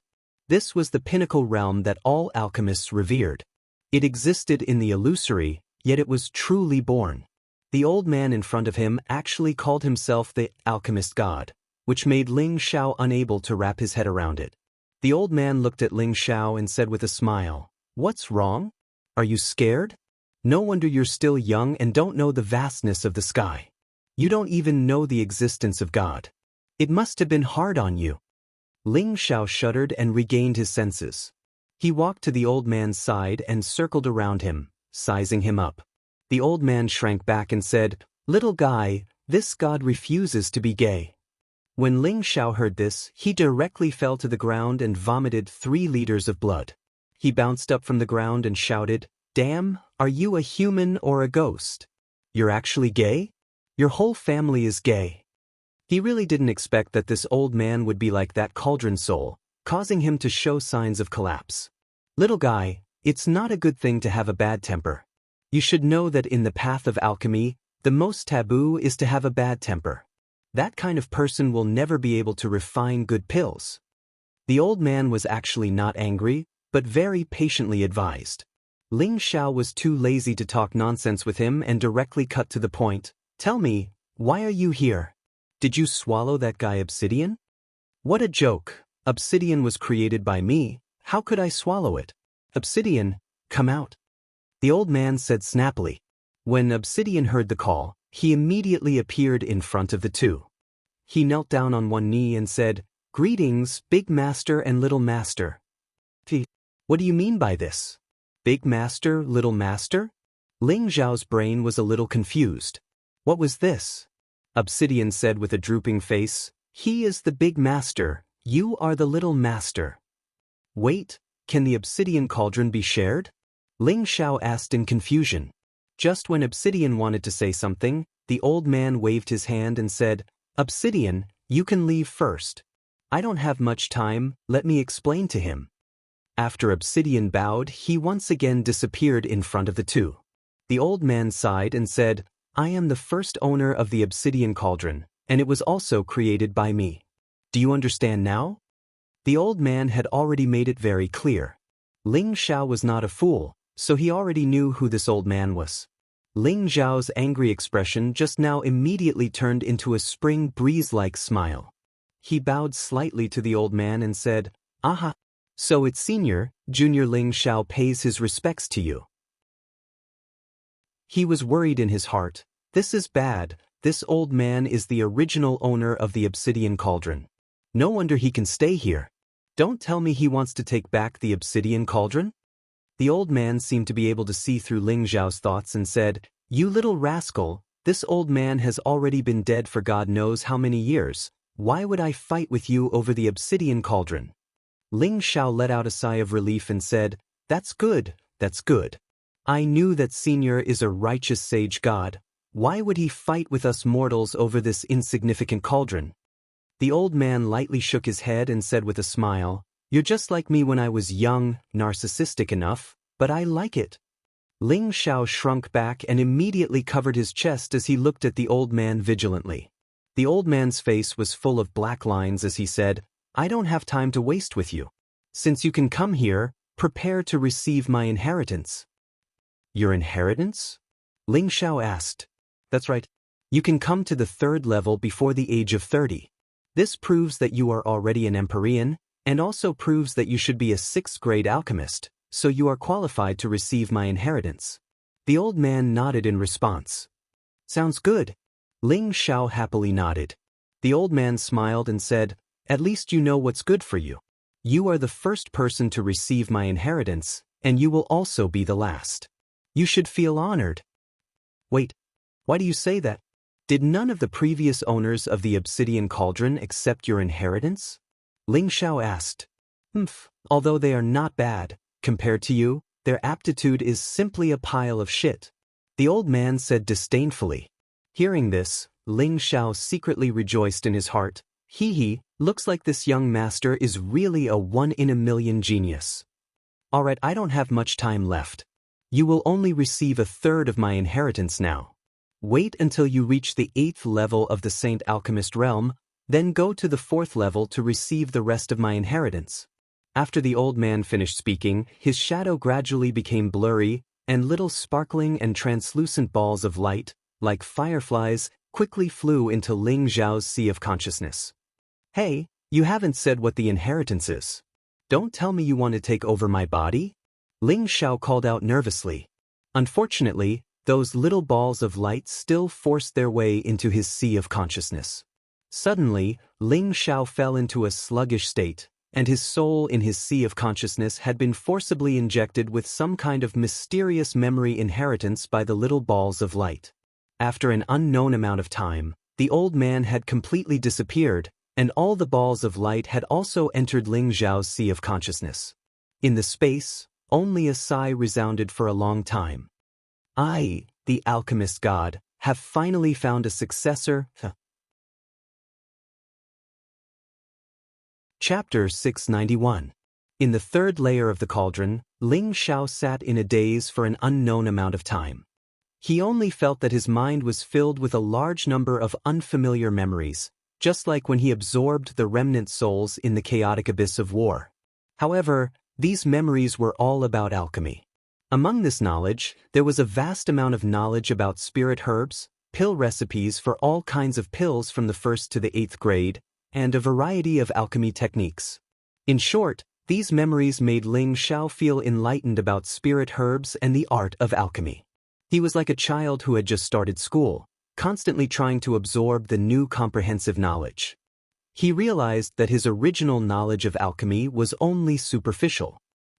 This was the pinnacle realm that all alchemists revered. It existed in the illusory, yet it was truly born. The old man in front of him actually called himself the Alchemist God, which made Ling Xiao unable to wrap his head around it. The old man looked at Ling Xiao and said with a smile, "What's wrong? Are you scared? No wonder you're still young and don't know the vastness of the sky. You don't even know the existence of God. It must have been hard on you." Ling Xiao shuddered and regained his senses. He walked to the old man's side and circled around him, sizing him up. The old man shrank back and said, "Little guy, this god refuses to be gay." When Ling Xiao heard this, he directly fell to the ground and vomited 3 liters of blood. He bounced up from the ground and shouted, "Damn, are you a human or a ghost? You're actually gay? Your whole family is gay." He really didn't expect that this old man would be like that cauldron soul, causing him to show signs of collapse. "Little guy, it's not a good thing to have a bad temper. You should know that in the path of alchemy, the most taboo is to have a bad temper. That kind of person will never be able to refine good pills." The old man was actually not angry, but very patiently advised. Ling Xiao was too lazy to talk nonsense with him and directly cut to the point. Tell me, why are you here? Did you swallow that guy Obsidian? What a joke. Obsidian was created by me. How could I swallow it? Obsidian, come out. The old man said snappily. When Obsidian heard the call, he immediately appeared in front of the two. He knelt down on one knee and said, Greetings, Big Master and Little Master. What do you mean by this? Big Master, Little Master? Ling Xiao's brain was a little confused. What was this? Obsidian said with a drooping face, He is the Big Master, you are the Little Master. Wait, can the Obsidian Cauldron be shared? Ling Xiao asked in confusion. Just when Obsidian wanted to say something, the old man waved his hand and said, Obsidian, you can leave first. I don't have much time, let me explain to him. After Obsidian bowed, he once again disappeared in front of the two. The old man sighed and said, I am the first owner of the Obsidian Cauldron, and it was also created by me. Do you understand now? The old man had already made it very clear. Ling Xiao was not a fool, so he already knew who this old man was. Ling Xiao's angry expression just now immediately turned into a spring breeze-like smile. He bowed slightly to the old man and said, Aha! So it's Junior Ling Xiao pays his respects to you. He was worried in his heart. This is bad, this old man is the original owner of the Obsidian Cauldron. No wonder he can stay here. Don't tell me he wants to take back the Obsidian Cauldron? The old man seemed to be able to see through Ling Xiao's thoughts and said, You little rascal, this old man has already been dead for God knows how many years. Why would I fight with you over the Obsidian Cauldron? Ling Xiao let out a sigh of relief and said, That's good, that's good. I knew that Senior is a righteous sage god. Why would he fight with us mortals over this insignificant cauldron? The old man lightly shook his head and said with a smile, You're just like me when I was young, narcissistic enough, but I like it. Ling Xiao shrunk back and immediately covered his chest as he looked at the old man vigilantly. The old man's face was full of black lines as he said, I don't have time to waste with you. Since you can come here, prepare to receive my inheritance. Your inheritance? Ling Xiao asked. That's right. You can come to the 3rd level before the age of 30. This proves that you are already an Empyrean, and also proves that you should be a 6th grade alchemist, so you are qualified to receive my inheritance. The old man nodded in response. Sounds good. Ling Xiao happily nodded. The old man smiled and said, At least you know what's good for you. You are the first person to receive my inheritance, and you will also be the last. You should feel honored. Wait, why do you say that? Did none of the previous owners of the Obsidian Cauldron accept your inheritance? Ling Xiao asked. Although they are not bad, compared to you, their aptitude is simply a pile of shit. The old man said disdainfully. Hearing this, Ling Xiao secretly rejoiced in his heart. Looks like this young master is really a 1-in-a-million genius. Alright, I don't have much time left. You will only receive a 1/3 of my inheritance now. Wait until you reach the 8th level of the Saint Alchemist realm, then go to the 4th level to receive the rest of my inheritance. After the old man finished speaking, his shadow gradually became blurry, and little sparkling and translucent balls of light, like fireflies, quickly flew into Ling Xiao's sea of consciousness. Hey, you haven't said what the inheritance is. Don't tell me you want to take over my body? Ling Xiao called out nervously. Unfortunately, those little balls of light still forced their way into his sea of consciousness. Suddenly, Ling Xiao fell into a sluggish state, and his soul in his sea of consciousness had been forcibly injected with some kind of mysterious memory inheritance by the little balls of light. After an unknown amount of time, the old man had completely disappeared, and all the balls of light had also entered Ling Xiao's sea of consciousness. In the space, only a sigh resounded for a long time. I, the alchemist god, have finally found a successor. Chapter 691. In the 3rd layer of the cauldron, Ling Xiao sat in a daze for an unknown amount of time. He only felt that his mind was filled with a large number of unfamiliar memories, just like when he absorbed the remnant souls in the chaotic abyss of war. However, these memories were all about alchemy. Among this knowledge, there was a vast amount of knowledge about spirit herbs, pill recipes for all kinds of pills from the 1st to the 8th grade, and a variety of alchemy techniques. In short, these memories made Ling Xiao feel enlightened about spirit herbs and the art of alchemy. He was like a child who had just started school, constantly trying to absorb the new comprehensive knowledge. He realized that his original knowledge of alchemy was only superficial.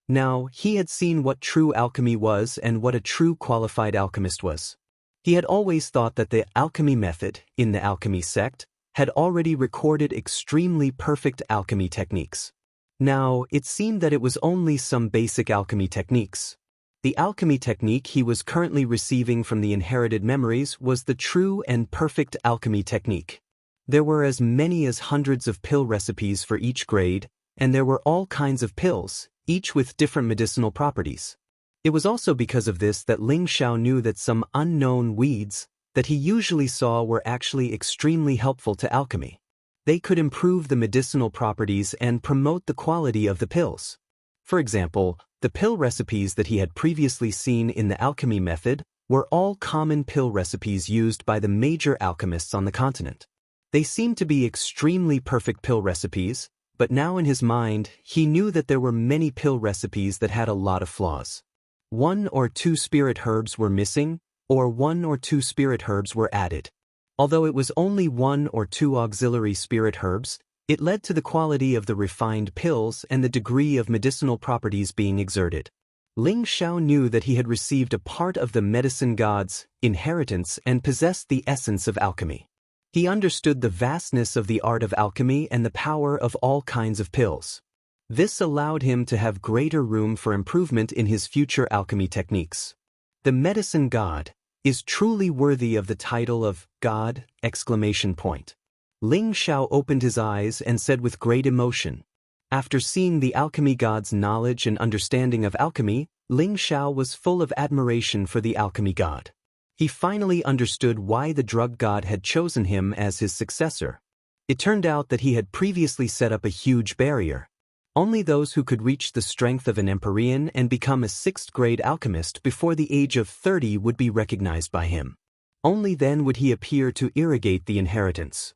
Now, he had seen what true alchemy was and what a true qualified alchemist was. He had always thought that the alchemy method, in the alchemy sect, had already recorded extremely perfect alchemy techniques. Now, it seemed that it was only some basic alchemy techniques. The alchemy technique he was currently receiving from the inherited memories was the true and perfect alchemy technique. There were as many as hundreds of pill recipes for each grade, and there were all kinds of pills, each with different medicinal properties. It was also because of this that Ling Xiao knew that some unknown weeds that he usually saw were actually extremely helpful to alchemy. They could improve the medicinal properties and promote the quality of the pills. For example, the pill recipes that he had previously seen in the alchemy method were all common pill recipes used by the major alchemists on the continent. They seemed to be extremely perfect pill recipes, but now in his mind, he knew that there were many pill recipes that had a lot of flaws. 1 or 2 spirit herbs were missing, or 1 or 2 spirit herbs were added. Although it was only 1 or 2 auxiliary spirit herbs, it led to the quality of the refined pills and the degree of medicinal properties being exerted. Ling Xiao knew that he had received a part of the medicine god's inheritance and possessed the essence of alchemy. He understood the vastness of the art of alchemy and the power of all kinds of pills. This allowed him to have greater room for improvement in his future alchemy techniques. The medicine god is truly worthy of the title of God! Ling Xiao opened his eyes and said with great emotion. After seeing the alchemy god's knowledge and understanding of alchemy, Ling Xiao was full of admiration for the alchemy god. He finally understood why the drug god had chosen him as his successor. It turned out that he had previously set up a huge barrier. Only those who could reach the strength of an Empyrean and become a 6th grade alchemist before the age of 30 would be recognized by him. Only then would he appear to irrigate the inheritance.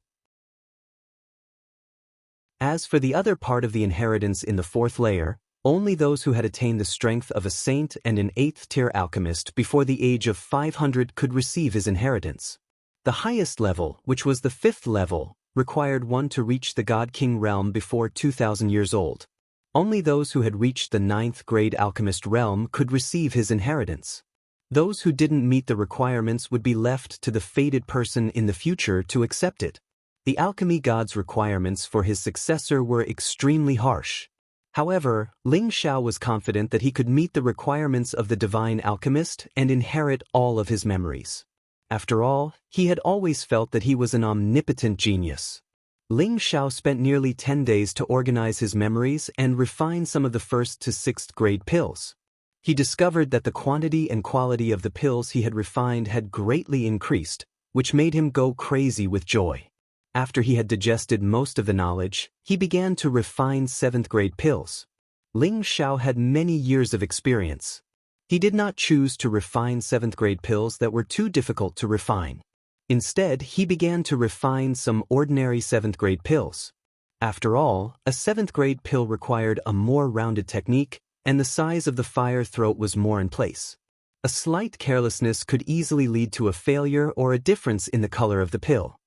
As for the other part of the inheritance in the 4th layer, only those who had attained the strength of a saint and an 8th-tier alchemist before the age of 500 could receive his inheritance. The highest level, which was the 5th level, required one to reach the God-King realm before 2,000 years old. Only those who had reached the 9th grade alchemist realm could receive his inheritance. Those who didn't meet the requirements would be left to the fated person in the future to accept it. The alchemy god's requirements for his successor were extremely harsh. However, Ling Xiao was confident that he could meet the requirements of the divine alchemist and inherit all of his memories. After all, he had always felt that he was an omnipotent genius. Ling Xiao spent nearly 10 days to organize his memories and refine some of the 1st to 6th grade pills. He discovered that the quantity and quality of the pills he had refined had greatly increased, which made him go crazy with joy. After he had digested most of the knowledge, he began to refine 7th grade pills. Ling Xiao had many years of experience. He did not choose to refine 7th grade pills that were too difficult to refine. Instead, he began to refine some ordinary 7th grade pills. After all, a 7th grade pill required a more rounded technique, and the size of the fire throat was more in place. A slight carelessness could easily lead to a failure or a difference in the color of the pill.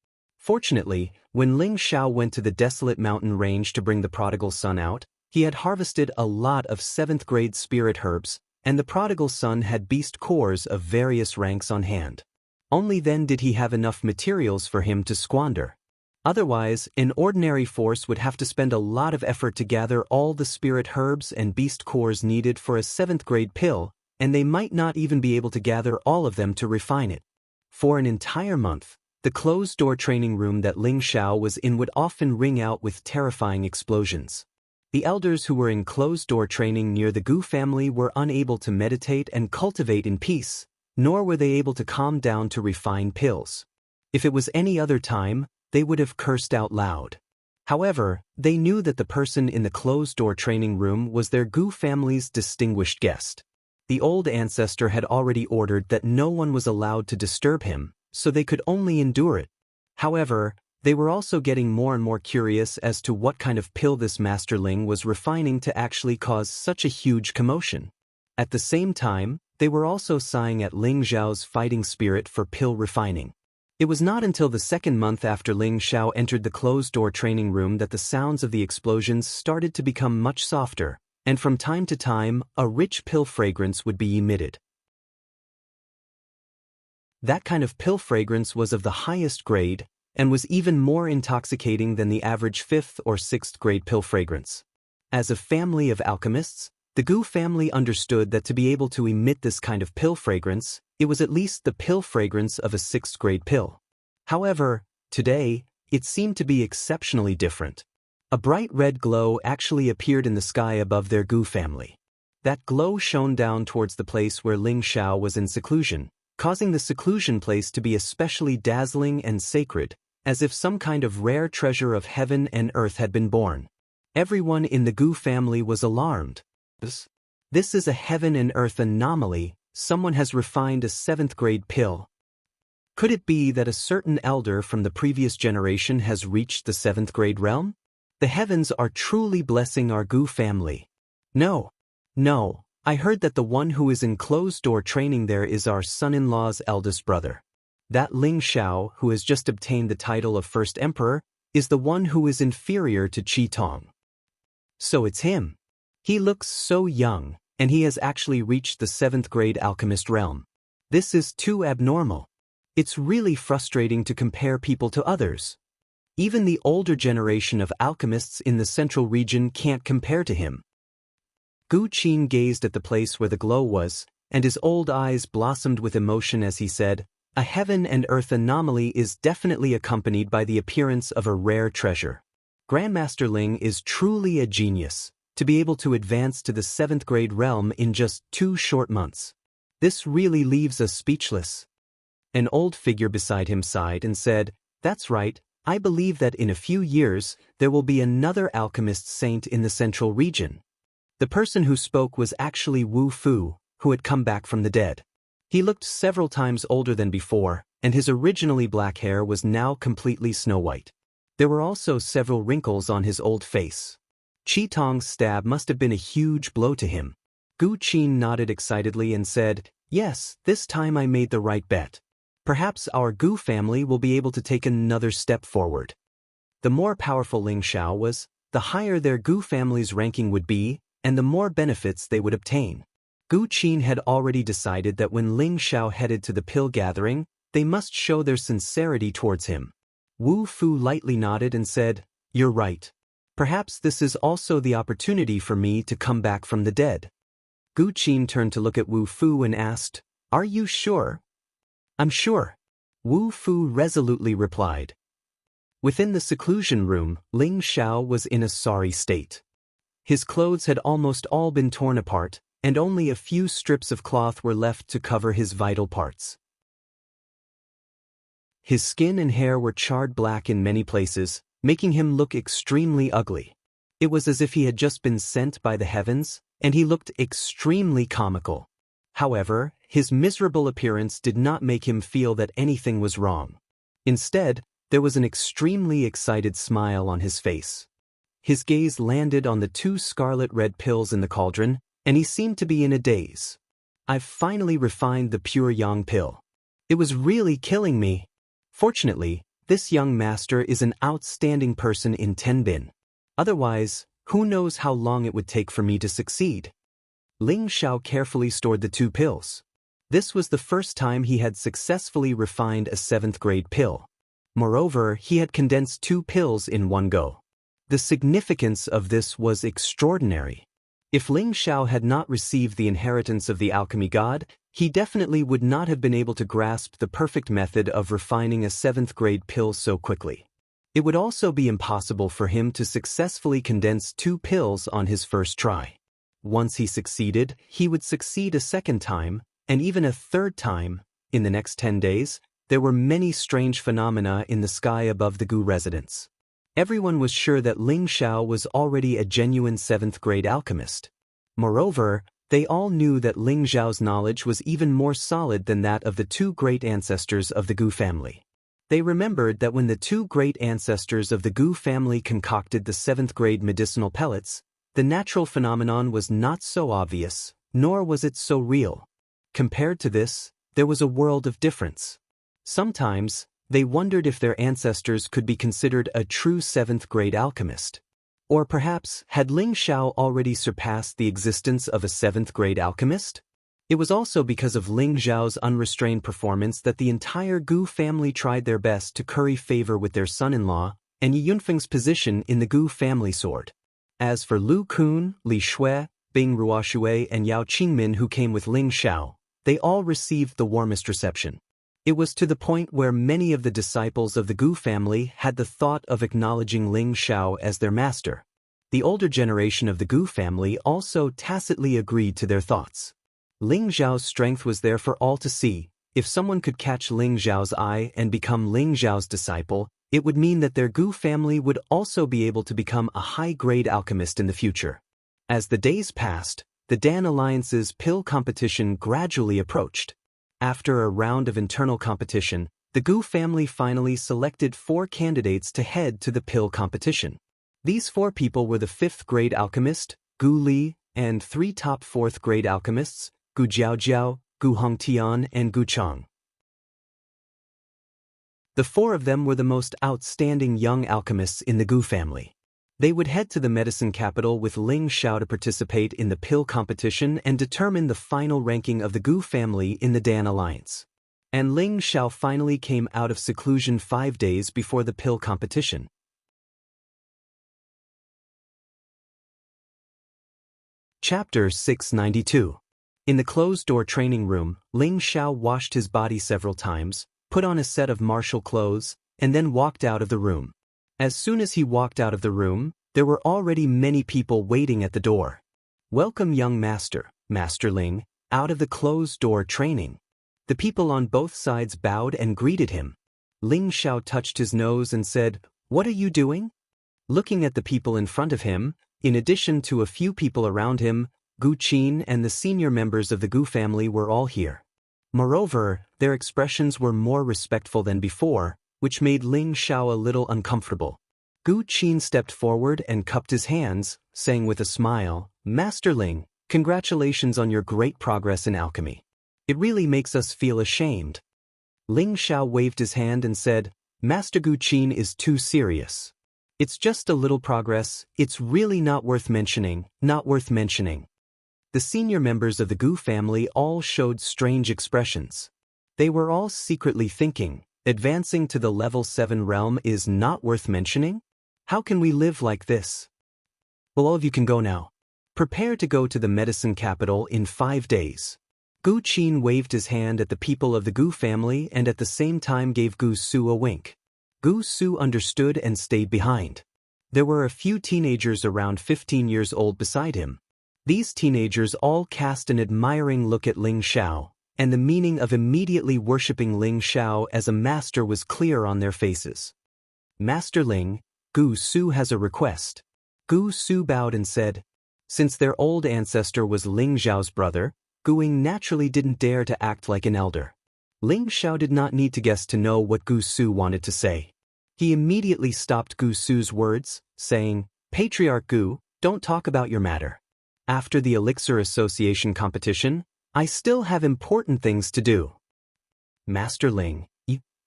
Fortunately, when Ling Xiao went to the desolate mountain range to bring the prodigal son out, he had harvested a lot of 7th grade spirit herbs, and the prodigal son had beast cores of various ranks on hand. Only then did he have enough materials for him to squander. Otherwise, an ordinary force would have to spend a lot of effort to gather all the spirit herbs and beast cores needed for a 7th grade pill, and they might not even be able to gather all of them to refine it. For an entire month, the closed-door training room that Ling Xiao was in would often ring out with terrifying explosions. The elders who were in closed-door training near the Gu family were unable to meditate and cultivate in peace, nor were they able to calm down to refine pills. If it was any other time, they would have cursed out loud. However, they knew that the person in the closed-door training room was their Gu family's distinguished guest. The old ancestor had already ordered that no one was allowed to disturb him, so they could only endure it. However, they were also getting more and more curious as to what kind of pill this masterling was refining to actually cause such a huge commotion. At the same time, they were also sighing at Ling Xiao's fighting spirit for pill refining. It was not until the second month after Ling Xiao entered the closed-door training room that the sounds of the explosions started to become much softer, and from time to time, a rich pill fragrance would be emitted. That kind of pill fragrance was of the highest grade, and was even more intoxicating than the average 5th or 6th grade pill fragrance. As a family of alchemists, the Gu family understood that to be able to emit this kind of pill fragrance, it was at least the pill fragrance of a 6th grade pill. However, today, it seemed to be exceptionally different. A bright red glow actually appeared in the sky above their Gu family. That glow shone down towards the place where Ling Xiao was in seclusion, causing the seclusion place to be especially dazzling and sacred, as if some kind of rare treasure of heaven and earth had been born. Everyone in the Gu family was alarmed. This is a heaven and earth anomaly. Someone has refined a 7th grade pill. Could it be that a certain elder from the previous generation has reached the 7th grade realm? The heavens are truly blessing our Gu family. No. I heard that the one who is in closed-door training there is our son-in-law's eldest brother. That Ling Xiao, who has just obtained the title of First Emperor, is the one who is inferior to Qi Tong. So it's him. He looks so young, and he has actually reached the 7th grade alchemist realm. This is too abnormal. It's really frustrating to compare people to others. Even the older generation of alchemists in the central region can't compare to him. Gu Qin gazed at the place where the glow was, and his old eyes blossomed with emotion as he said, "A heaven and earth anomaly is definitely accompanied by the appearance of a rare treasure. Grandmaster Ling is truly a genius, to be able to advance to the 7th grade realm in just 2 short months. This really leaves us speechless." An old figure beside him sighed and said, "That's right, I believe that in a few years, there will be another alchemist saint in the central region." The person who spoke was actually Wu Fu, who had come back from the dead. He looked several times older than before, and his originally black hair was now completely snow-white. There were also several wrinkles on his old face. Qi Tong's stab must have been a huge blow to him. Gu Qin nodded excitedly and said, "Yes, this time I made the right bet. Perhaps our Gu family will be able to take another step forward." The more powerful Ling Xiao was, the higher their Gu family's ranking would be, and the more benefits they would obtain. Gu Qin had already decided that when Ling Xiao headed to the pill gathering, they must show their sincerity towards him. Wu Fu lightly nodded and said, "You're right. Perhaps this is also the opportunity for me to come back from the dead." Gu Qin turned to look at Wu Fu and asked, "Are you sure?" "I'm sure," Wu Fu resolutely replied. Within the seclusion room, Ling Xiao was in a sorry state. His clothes had almost all been torn apart, and only a few strips of cloth were left to cover his vital parts. His skin and hair were charred black in many places, making him look extremely ugly. It was as if he had just been sent by the heavens, and he looked extremely comical. However, his miserable appearance did not make him feel that anything was wrong. Instead, there was an extremely excited smile on his face. His gaze landed on the 2 scarlet-red pills in the cauldron, and he seemed to be in a daze. "I've finally refined the pure yang pill. It was really killing me. Fortunately, this young master is an outstanding person in Tenbin. Otherwise, who knows how long it would take for me to succeed." Ling Xiao carefully stored the 2 pills. This was the first time he had successfully refined a 7th grade pill. Moreover, he had condensed 2 pills in one go. The significance of this was extraordinary. If Ling Xiao had not received the inheritance of the alchemy god, he definitely would not have been able to grasp the perfect method of refining a 7th grade pill so quickly. It would also be impossible for him to successfully condense 2 pills on his first try. Once he succeeded, he would succeed a second time, and even a third time. In the next 10 days, there were many strange phenomena in the sky above the Gu residence. Everyone was sure that Ling Xiao was already a genuine 7th grade alchemist. Moreover, They all knew that Ling Zhao's knowledge was even more solid than that of the two great ancestors of the Gu family. They remembered that when the two great ancestors of the Gu family concocted the 7th grade medicinal pellets, the natural phenomenon was not so obvious, nor was it so real. Compared to this, there was a world of difference. Sometimes, they wondered if their ancestors could be considered a true 7th grade alchemist. Or perhaps, had Ling Zhao already surpassed the existence of a 7th grade alchemist? It was also because of Ling Zhao's unrestrained performance that the entire Gu family tried their best to curry favor with their son-in-law and Yi Yunfeng's position in the Gu family sword. As for Lu Kun, Li Shui, Bing Ruoshui and Yao Qingmin who came with Ling Zhao, they all received the warmest reception. It was to the point where many of the disciples of the Gu family had the thought of acknowledging Ling Zhao as their master. The older generation of the Gu family also tacitly agreed to their thoughts. Ling Zhao's strength was there for all to see. If someone could catch Ling Zhao's eye and become Ling Zhao's disciple, it would mean that their Gu family would also be able to become a high-grade alchemist in the future. As the days passed, the Dan Alliance's pill competition gradually approached. After a round of internal competition, the Gu family finally selected 4 candidates to head to the pill competition. These 4 people were the 5th grade alchemist, Gu Li, and 3 top 4th grade alchemists, Gu Jiaojiao, Gu Hongtian, and Gu Chang. The 4 of them were the most outstanding young alchemists in the Gu family. They would head to the medicine capital with Ling Zhao to participate in the pill competition and determine the final ranking of the Gu family in the Dan Alliance. And Ling Zhao finally came out of seclusion 5 days before the pill competition. Chapter 692. In the closed-door training room, Ling Zhao washed his body several times, put on a set of martial clothes, and then walked out of the room. As soon as he walked out of the room, there were already many people waiting at the door. "Welcome, young master, Master Ling, out of the closed-door training." The people on both sides bowed and greeted him. Ling Zhao touched his nose and said, "What are you doing?" Looking at the people in front of him, in addition to a few people around him, Gu Qin and the senior members of the Gu family were all here. Moreover, their expressions were more respectful than before, which made Ling Zhao a little uncomfortable. Gu Qin stepped forward and cupped his hands, saying with a smile, "Master Ling, congratulations on your great progress in alchemy. It really makes us feel ashamed." Ling Zhao waved his hand and said, "Master Gu Qin is too serious. It's just a little progress, it's really not worth mentioning, not worth mentioning." The senior members of the Gu family all showed strange expressions. They were all secretly thinking, advancing to the level 7 realm is not worth mentioning? How can we live like this? Well, all of you can go now. Prepare to go to the medicine capital in 5 days. Gu Qin waved his hand at the people of the Gu family and at the same time gave Gu Su a wink. Gu Su understood and stayed behind. There were a few teenagers around 15 years old beside him. These teenagers all cast an admiring look at Ling Zhao, and the meaning of immediately worshipping Ling Zhao as a master was clear on their faces. "Master Ling, Gu Su has a request." Gu Su bowed and said, since their old ancestor was Ling Zhao's brother, Gu Ying naturally didn't dare to act like an elder. Ling Zhao did not need to guess to know what Gu Su wanted to say. He immediately stopped Gu Su's words, saying, "Patriarch Gu, don't talk about your matter. After the Elixir Association competition, I still have important things to do." "Master Ling,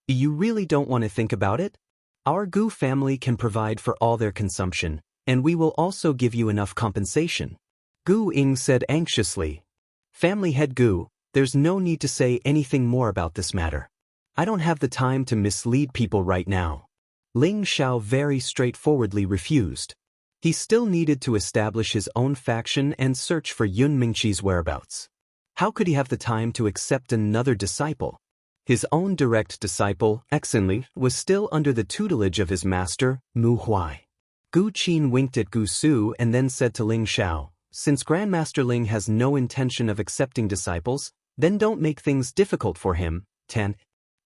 you really don't want to think about it? Our Gu family can provide for all their consumption, and we will also give you enough compensation," Gu Ying said anxiously. "Family head Gu, there's no need to say anything more about this matter. I don't have the time to mislead people right now." Ling Zhao very straightforwardly refused. He still needed to establish his own faction and search for Yun Mingqi's whereabouts. How could he have the time to accept another disciple? His own direct disciple, Exinli, was still under the tutelage of his master, Mu Huai. Gu Qin winked at Gu Su and then said to Ling Zhao, "Since Grandmaster Ling has no intention of accepting disciples, then don't make things difficult for him. 10.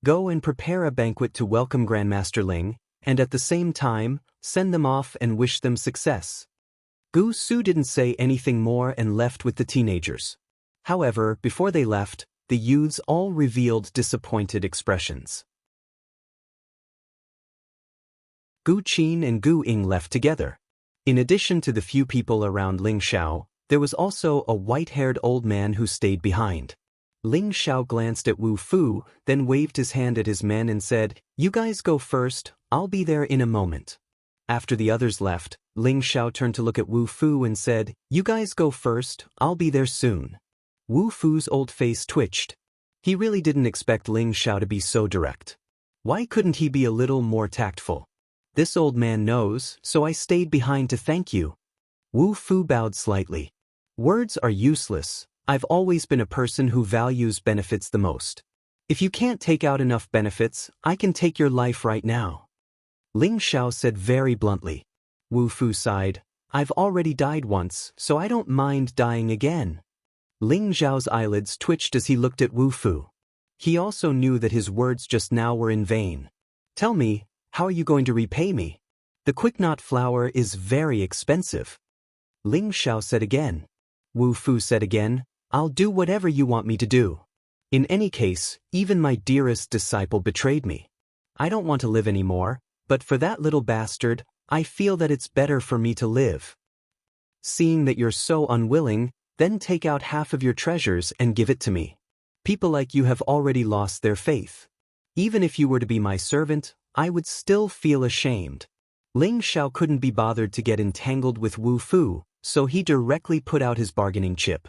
Go and prepare a banquet to welcome Grandmaster Ling, and at the same time, send them off and wish them success." Gu Su didn't say anything more and left with the teenagers. However, before they left, the youths all revealed disappointed expressions. Gu Qin and Gu Ying left together. In addition to the few people around Ling Xiao, there was also a white-haired old man who stayed behind. Ling Xiao glanced at Wu Fu, then waved his hand at his men and said, "You guys go first, I'll be there in a moment." After the others left, Ling Xiao turned to look at Wu Fu and said, "You guys go first, I'll be there soon." Wu Fu's old face twitched. He really didn't expect Ling Xiao to be so direct. Why couldn't he be a little more tactful? "This old man knows, so I stayed behind to thank you." Wu Fu bowed slightly. "Words are useless. I've always been a person who values benefits the most. If you can't take out enough benefits, I can take your life right now." Ling Xiao said very bluntly. Wu Fu sighed, "I've already died once, so I don't mind dying again." Ling Xiao's eyelids twitched as he looked at Wu Fu. He also knew that his words just now were in vain. "Tell me, how are you going to repay me? The quickknot flower is very expensive." Ling Xiao said again. Wu Fu said again, "I'll do whatever you want me to do. In any case, even my dearest disciple betrayed me. I don't want to live anymore, but for that little bastard, I feel that it's better for me to live." "Seeing that you're so unwilling, then take out half of your treasures and give it to me. People like you have already lost their faith. Even if you were to be my servant, I would still feel ashamed." Ling Xiao couldn't be bothered to get entangled with Wu Fu, so he directly put out his bargaining chip.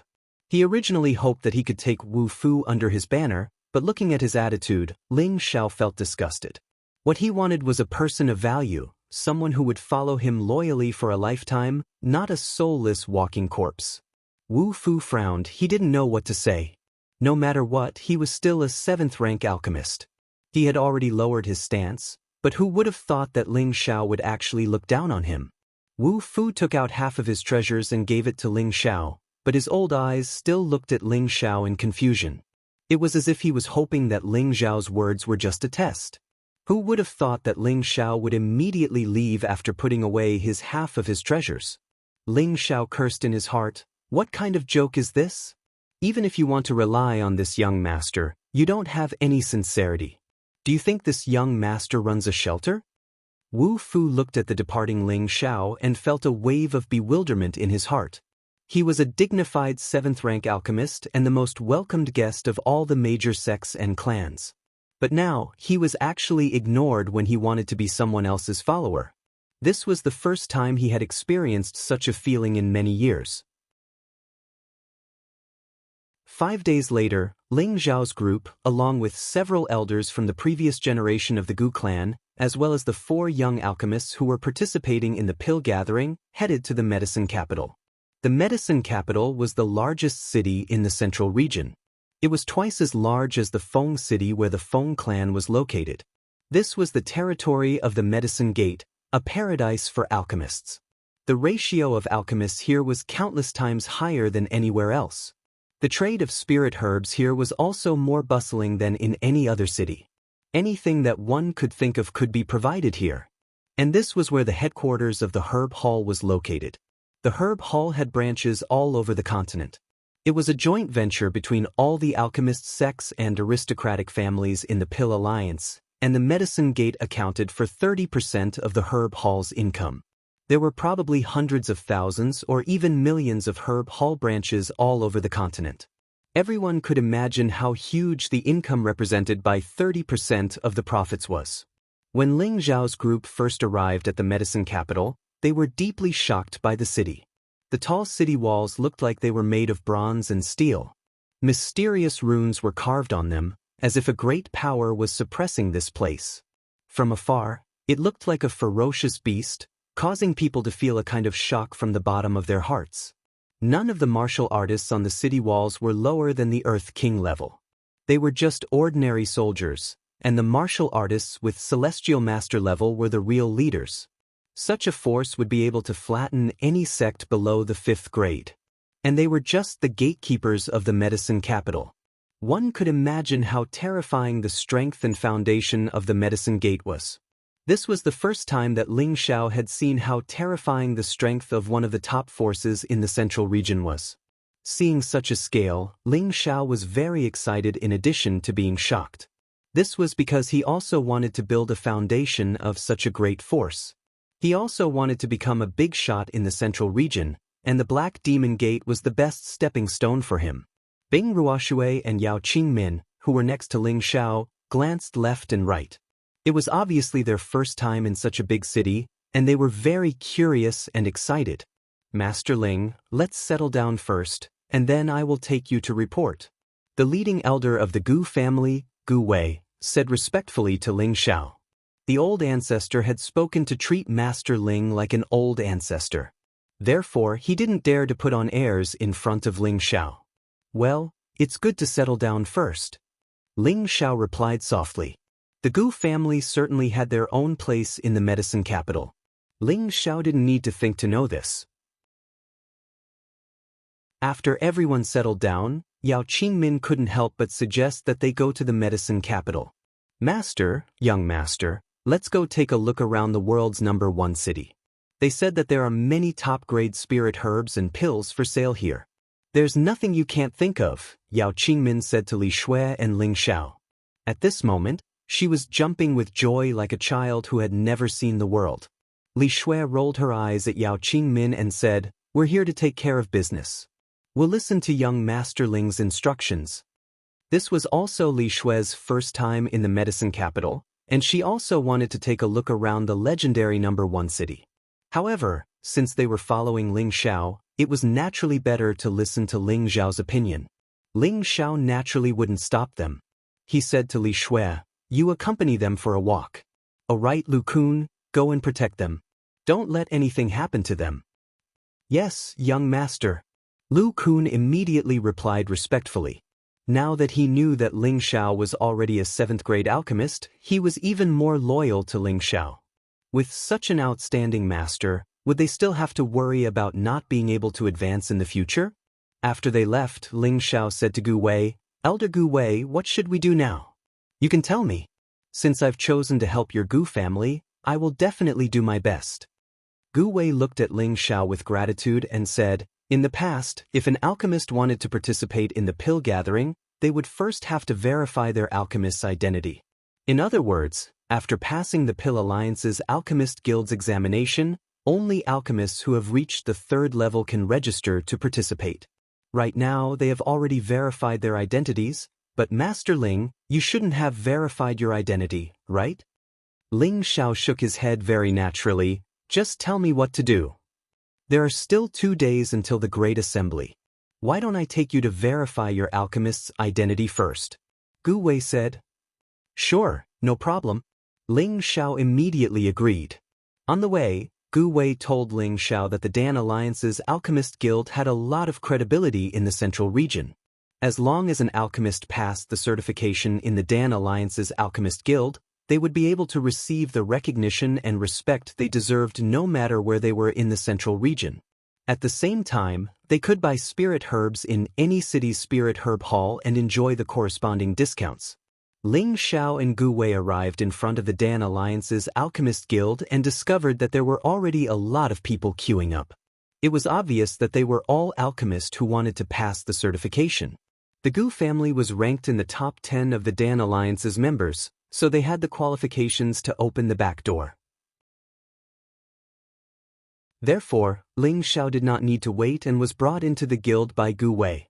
He originally hoped that he could take Wu Fu under his banner, but looking at his attitude, Ling Xiao felt disgusted. What he wanted was a person of value, someone who would follow him loyally for a lifetime, not a soulless walking corpse. Wu Fu frowned. He didn't know what to say. No matter what, he was still a 7th-rank alchemist. He had already lowered his stance, but who would have thought that Ling Xiao would actually look down on him? Wu Fu took out half of his treasures and gave it to Ling Xiao, but his old eyes still looked at Ling Xiao in confusion. It was as if he was hoping that Ling Xiao's words were just a test. Who would have thought that Ling Xiao would immediately leave after putting away his half of his treasures? Ling Xiao cursed in his heart. What kind of joke is this? Even if you want to rely on this young master, you don't have any sincerity. Do you think this young master runs a shelter? Wu Fu looked at the departing Ling Xiao and felt a wave of bewilderment in his heart. He was a dignified 7th-rank alchemist and the most welcomed guest of all the major sects and clans. But now, he was actually ignored when he wanted to be someone else's follower. This was the first time he had experienced such a feeling in many years. 5 days later, Ling Xiao's group, along with several elders from the previous generation of the Gu clan, as well as the 4 young alchemists who were participating in the pill gathering, headed to the medicine capital. The medicine capital was the largest city in the central region. It was twice as large as the Feng city where the Feng clan was located. This was the territory of the Medicine Gate, a paradise for alchemists. The ratio of alchemists here was countless times higher than anywhere else. The trade of spirit herbs here was also more bustling than in any other city. Anything that one could think of could be provided here. And this was where the headquarters of the Herb Hall was located. The Herb Hall had branches all over the continent. It was a joint venture between all the alchemist sects and aristocratic families in the Pill Alliance, and the Medicine Gate accounted for 30% of the Herb Hall's income. There were probably hundreds of thousands or even millions of Herb Hall branches all over the continent. Everyone could imagine how huge the income represented by 30% of the profits was. When Ling Xiao's group first arrived at the medicine capital, they were deeply shocked by the city. The tall city walls looked like they were made of bronze and steel. Mysterious runes were carved on them, as if a great power was suppressing this place. From afar, it looked like a ferocious beast, causing people to feel a kind of shock from the bottom of their hearts. None of the martial artists on the city walls were lower than the Earth King level. They were just ordinary soldiers, and the martial artists with Celestial Master level were the real leaders. Such a force would be able to flatten any sect below the 5th grade. And they were just the gatekeepers of the medicine capital. One could imagine how terrifying the strength and foundation of the medicine gate was. This was the first time that Ling Xiao had seen how terrifying the strength of one of the top forces in the central region was. Seeing such a scale, Ling Xiao was very excited in addition to being shocked. This was because he also wanted to build a foundation of such a great force. He also wanted to become a big shot in the central region, and the Black Demon Gate was the best stepping stone for him. Bing Ruoshui and Yao Qingmin, who were next to Ling Xiao, glanced left and right. It was obviously their first time in such a big city, and they were very curious and excited. Master Ling, let's settle down first, and then I will take you to report. The leading elder of the Gu family, Gu Wei, said respectfully to Ling Xiao. The old ancestor had spoken to treat Master Ling like an old ancestor. Therefore, he didn't dare to put on airs in front of Ling Xiao. Well, it's good to settle down first. Ling Xiao replied softly. The Gu family certainly had their own place in the medicine capital. Ling Xiao didn't need to think to know this. After everyone settled down, Yao Qingmin couldn't help but suggest that they go to the medicine capital. Master, young master, let's go take a look around the world's #1 city. They said that there are many top-grade spirit herbs and pills for sale here. There's nothing you can't think of, Yao Qingmin said to Li Shui and Ling Xiao. At this moment, she was jumping with joy like a child who had never seen the world. Li Shui rolled her eyes at Yao Qingmin and said, "We're here to take care of business. We'll listen to young Master Ling's instructions." This was also Li Shui's first time in the medicine capital, and she also wanted to take a look around the legendary #1 city. However, since they were following Ling Xiao, it was naturally better to listen to Ling Xiao's opinion. Ling Xiao naturally wouldn't stop them. He said to Li Shui, "You accompany them for a walk. Alright, Lu Kun, go and protect them. Don't let anything happen to them." "Yes, young master." Lu Kun immediately replied respectfully. Now that he knew that Ling Xiao was already a 7th-grade alchemist, he was even more loyal to Ling Xiao. With such an outstanding master, would they still have to worry about not being able to advance in the future? After they left, Ling Xiao said to Gu Wei, "Elder Gu Wei, what should we do now? You can tell me. Since I've chosen to help your Gu family, I will definitely do my best." Gu Wei looked at Ling Xiao with gratitude and said, "In the past, if an alchemist wanted to participate in the pill gathering, they would first have to verify their alchemist's identity. In other words, after passing the Pill Alliance's Alchemist Guild's examination, only alchemists who have reached the 3rd level can register to participate. Right now, they have already verified their identities, but Master Ling, you shouldn't have verified your identity, right?" Ling Xiao shook his head very naturally. "Just tell me what to do. There are still 2 days until the Great Assembly. Why don't I take you to verify your alchemist's identity first?" Gu Wei said. "Sure, no problem." Ling Xiao immediately agreed. On the way, Gu Wei told Ling Xiao that the Dan Alliance's Alchemist Guild had a lot of credibility in the central region. As long as an alchemist passed the certification in the Dan Alliance's Alchemist Guild, they would be able to receive the recognition and respect they deserved no matter where they were in the central region. At the same time, they could buy spirit herbs in any city's spirit herb hall and enjoy the corresponding discounts. Ling Xiao and Gu Wei arrived in front of the Dan Alliance's Alchemist Guild and discovered that there were already a lot of people queuing up. It was obvious that they were all alchemists who wanted to pass the certification. The Gu family was ranked in the top 10 of the Dan Alliance's members, so they had the qualifications to open the back door. Therefore, Ling Xiao did not need to wait and was brought into the guild by Gu Wei.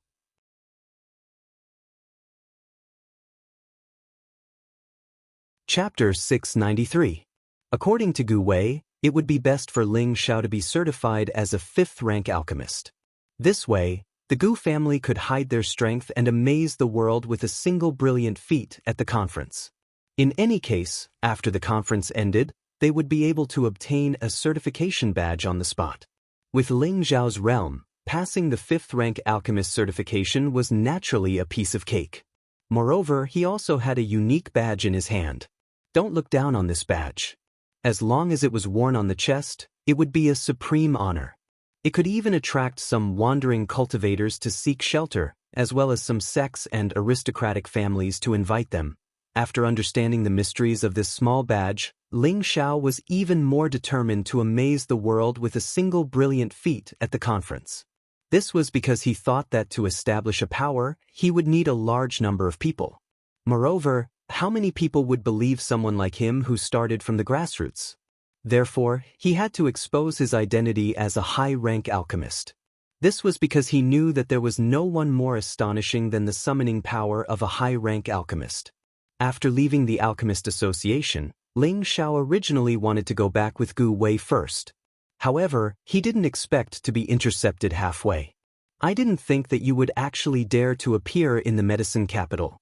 Chapter 693. According to Gu Wei, it would be best for Ling Xiao to be certified as a 5th-rank alchemist. This way, the Gu family could hide their strength and amaze the world with a single brilliant feat at the conference. In any case, after the conference ended, they would be able to obtain a certification badge on the spot. With Ling Xiao's realm, passing the 5th-rank alchemist certification was naturally a piece of cake. Moreover, he also had a unique badge in his hand. Don't look down on this badge. As long as it was worn on the chest, it would be a supreme honor. It could even attract some wandering cultivators to seek shelter, as well as some sects and aristocratic families to invite them. After understanding the mysteries of this small badge, Ling Xiao was even more determined to amaze the world with a single brilliant feat at the conference. This was because he thought that to establish a power, he would need a large number of people. Moreover, how many people would believe someone like him who started from the grassroots? Therefore, he had to expose his identity as a high-rank alchemist. This was because he knew that there was no one more astonishing than the summoning power of a high-rank alchemist. After leaving the Alchemist Association, Ling Xiao originally wanted to go back with Gu Wei first. However, he didn't expect to be intercepted halfway. I didn't think that you would actually dare to appear in the medicine capital.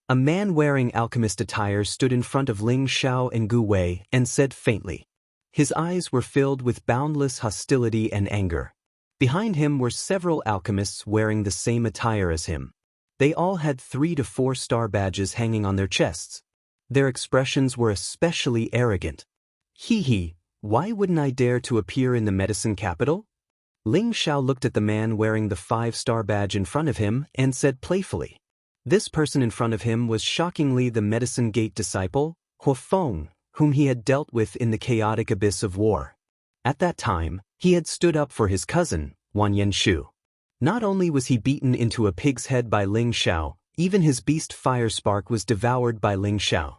A man wearing alchemist attire stood in front of Ling Xiao and Gu Wei and said faintly. His eyes were filled with boundless hostility and anger. Behind him were several alchemists wearing the same attire as him. They all had 3 to 4 star badges hanging on their chests. Their expressions were especially arrogant. Hee, why wouldn't I dare to appear in the medicine capital? Ling Xiao looked at the man wearing the 5-star badge in front of him and said playfully. This person in front of him was shockingly the Medicine Gate disciple, Huo Feng, whom he had dealt with in the chaotic abyss of war. At that time, he had stood up for his cousin, Wan Yenshu. Not only was he beaten into a pig's head by Ling Xiao, even his beast Fire Spark was devoured by Ling Xiao.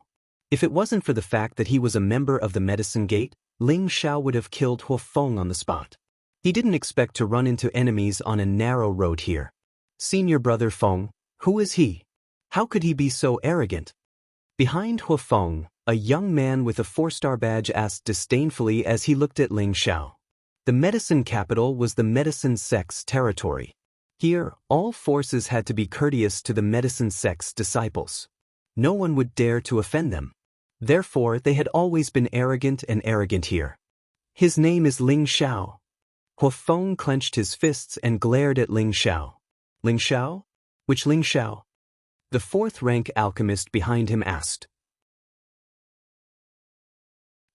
If it wasn't for the fact that he was a member of the Medicine Gate, Ling Xiao would have killed Huo Feng on the spot. He didn't expect to run into enemies on a narrow road here. Senior brother Feng, who is he? How could he be so arrogant? Behind Huo Feng, a young man with a 4-star badge asked disdainfully as he looked at Ling Xiao. The medicine capital was the medicine sect's territory. Here, all forces had to be courteous to the medicine sect's disciples. No one would dare to offend them. Therefore, they had always been arrogant here. His name is Ling Xiao. Huo Feng clenched his fists and glared at Ling Xiao. Ling Xiao? Which Ling Xiao? The 4th-rank alchemist behind him asked.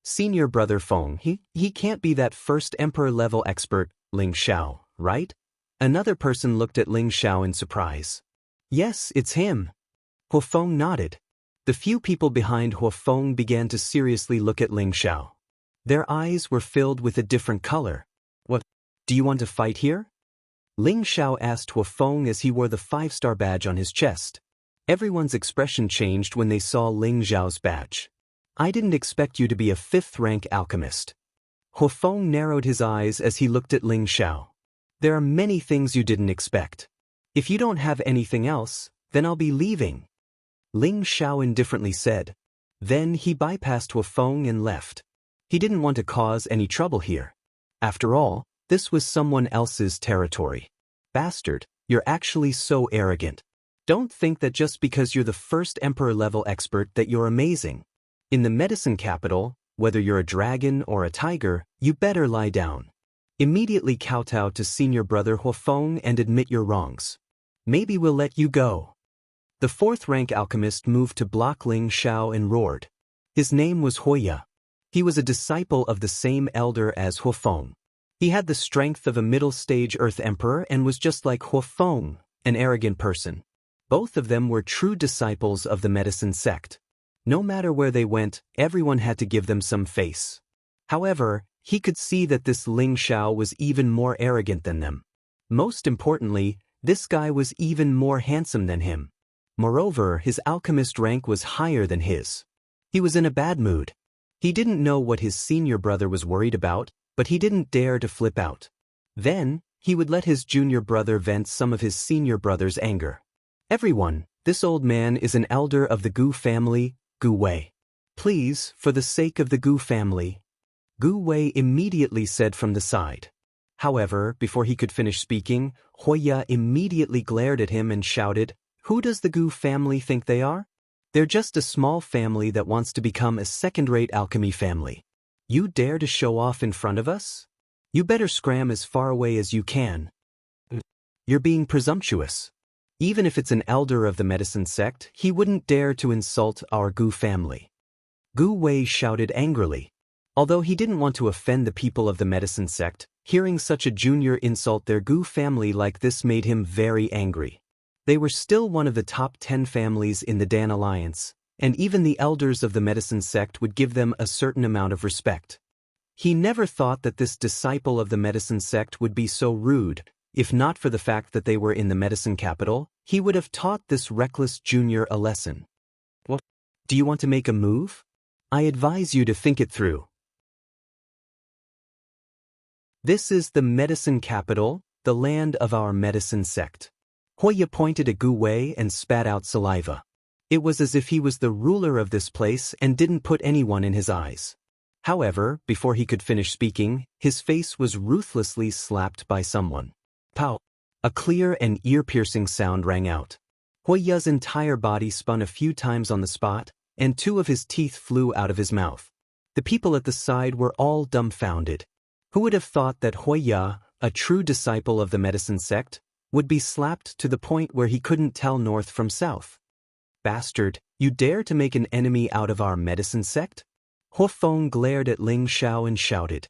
Senior brother Feng, he can't be that first emperor-level expert, Ling Xiao, right? Another person looked at Ling Xiao in surprise. Yes, it's him. Huo Feng nodded. The few people behind Huo Feng began to seriously look at Ling Xiao. Their eyes were filled with a different color. What? Do you want to fight here? Ling Xiao asked Huo Feng as he wore the 5-star badge on his chest. Everyone's expression changed when they saw Ling Xiao's badge. I didn't expect you to be a 5th-rank alchemist. Huo Feng narrowed his eyes as he looked at Ling Xiao. There are many things you didn't expect. If you don't have anything else, then I'll be leaving. Ling Xiao indifferently said. Then he bypassed Huo Feng and left. He didn't want to cause any trouble here. After all, this was someone else's territory. Bastard, you're actually so arrogant. Don't think that just because you're the first emperor-level expert that you're amazing. In the medicine capital, whether you're a dragon or a tiger, you better lie down. Immediately kowtow to senior brother Huo Feng and admit your wrongs. Maybe we'll let you go. The 4th-rank alchemist moved to block Ling Xiao and roared. His name was Huoya. He was a disciple of the same elder as Huo Feng. He had the strength of a middle-stage Earth Emperor and was just like Huo Feng, an arrogant person. Both of them were true disciples of the medicine sect. No matter where they went, everyone had to give them some face. However, he could see that this Ling Xiao was even more arrogant than them. Most importantly, this guy was even more handsome than him. Moreover, his alchemist rank was higher than his. He was in a bad mood. He didn't know what his senior brother was worried about, but he didn't dare to flip out. Then, he would let his junior brother vent some of his senior brother's anger. Everyone, this old man is an elder of the Gu family, Gu Wei. Please, for the sake of the Gu family. Gu Wei immediately said from the side. However, before he could finish speaking, Huoya immediately glared at him and shouted, Who does the Gu family think they are? They're just a small family that wants to become a second-rate alchemy family. You dare to show off in front of us? You better scram as far away as you can. You're being presumptuous. Even if it's an elder of the medicine sect, he wouldn't dare to insult our Gu family. Gu Wei shouted angrily. Although he didn't want to offend the people of the medicine sect, hearing such a junior insult their Gu family like this made him very angry. They were still one of the top 10 families in the Dan Alliance, and even the elders of the medicine sect would give them a certain amount of respect. He never thought that this disciple of the medicine sect would be so rude. If not for the fact that they were in the medicine capital, he would have taught this reckless junior a lesson. What? Do you want to make a move? I advise you to think it through. This is the medicine capital, the land of our medicine sect. Huoya pointed at Gu Wei and spat out saliva. It was as if he was the ruler of this place and didn't put anyone in his eyes. However, before he could finish speaking, his face was ruthlessly slapped by someone. Pow! A clear and ear-piercing sound rang out. Huoya's entire body spun a few times on the spot, and 2 of his teeth flew out of his mouth. The people at the side were all dumbfounded. Who would have thought that Huoya, a true disciple of the medicine sect, would be slapped to the point where he couldn't tell north from south? Bastard, you dare to make an enemy out of our medicine sect? Huofeng glared at Ling Xiao and shouted.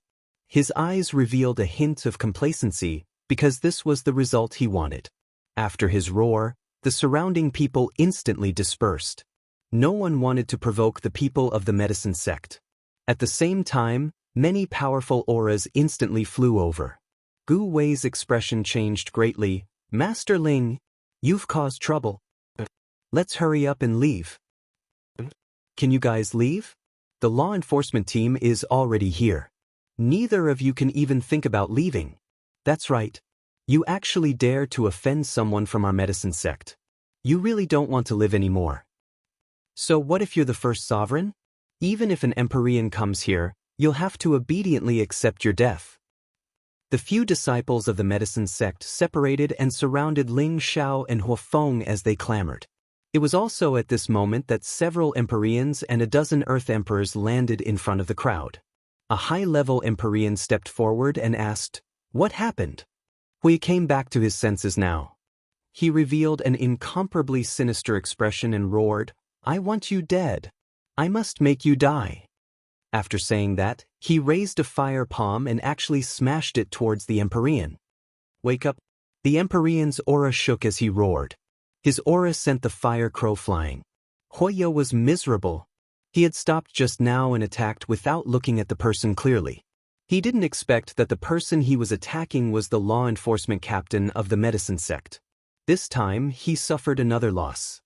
His eyes revealed a hint of complacency, because this was the result he wanted. After his roar, the surrounding people instantly dispersed. No one wanted to provoke the people of the medicine sect. At the same time, many powerful auras instantly flew over. Gu Wei's expression changed greatly. Master Ling, you've caused trouble. Let's hurry up and leave. Can you guys leave? The law enforcement team is already here. Neither of you can even think about leaving. That's right. You actually dare to offend someone from our medicine sect. You really don't want to live anymore. So what if you're the first sovereign? Even if an Empyrean comes here, you'll have to obediently accept your death. The few disciples of the medicine sect separated and surrounded Ling Xiao and Huofeng as they clamored. It was also at this moment that several Empyreans and a dozen Earth Emperors landed in front of the crowd. A high-level Empyrean stepped forward and asked, "What happened?" Hui came back to his senses now. He revealed an incomparably sinister expression and roared, "I want you dead. I must make you die." After saying that, he raised a fire palm and actually smashed it towards the Empyrean. "Wake up!" The Empyrean's aura shook as he roared. His aura sent the fire crow flying. Huoya was miserable. He had stopped just now and attacked without looking at the person clearly. He didn't expect that the person he was attacking was the law enforcement captain of the medicine sect. This time, he suffered another loss.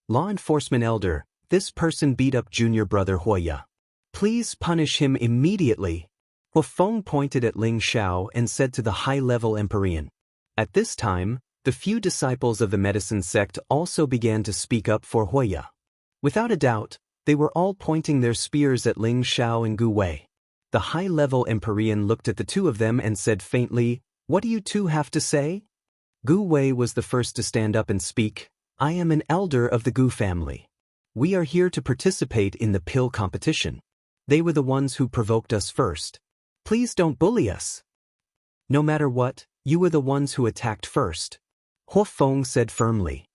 Law enforcement elder, this person beat up junior brother Huoya. Please punish him immediately. Huofeng pointed at Ling Xiao and said to the high-level Empyrean. At this time, the few disciples of the medicine sect also began to speak up for Huoya. Without a doubt, they were all pointing their spears at Ling Xiao and Gu Wei. The high-level Empyrean looked at the 2 of them and said faintly, "What do you 2 have to say?" Gu Wei was the first to stand up and speak. "I am an elder of the Gu family. We are here to participate in the pill competition. They were the ones who provoked us first. Please don't bully us. No matter what, you were the ones who attacked first," Huofeng said firmly.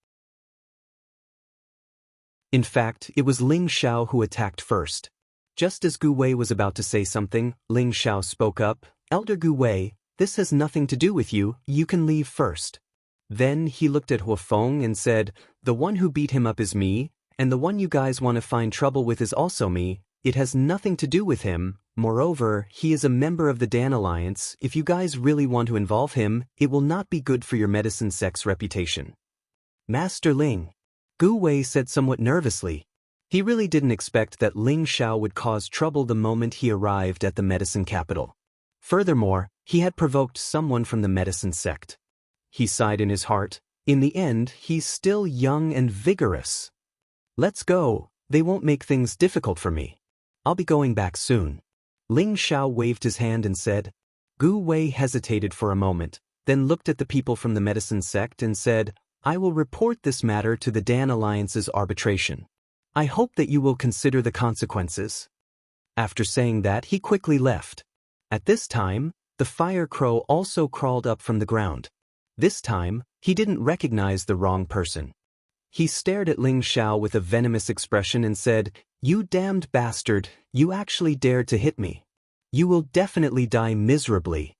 In fact, it was Ling Xiao who attacked first. Just as Gu Wei was about to say something, Ling Xiao spoke up, "Elder Gu Wei, this has nothing to do with you, you can leave first." Then he looked at Huofeng and said, "The one who beat him up is me, and the one you guys want to find trouble with is also me. It has nothing to do with him. Moreover, he is a member of the Dan Alliance. If you guys really want to involve him, it will not be good for your medicine sect's reputation." "Master Ling," Gu Wei said somewhat nervously. He really didn't expect that Ling Xiao would cause trouble the moment he arrived at the medicine capital. Furthermore, he had provoked someone from the medicine sect. He sighed in his heart. In the end, he's still young and vigorous. "Let's go, they won't make things difficult for me. I'll be going back soon." Ling Xiao waved his hand and said. Gu Wei hesitated for a moment, then looked at the people from the medicine sect and said, "I will report this matter to the Dan Alliance's arbitration. I hope that you will consider the consequences." After saying that, he quickly left. At this time, the fire crow also crawled up from the ground. This time, he didn't recognize the wrong person. He stared at Ling Xiao with a venomous expression and said, "You damned bastard, you actually dared to hit me. You will definitely die miserably.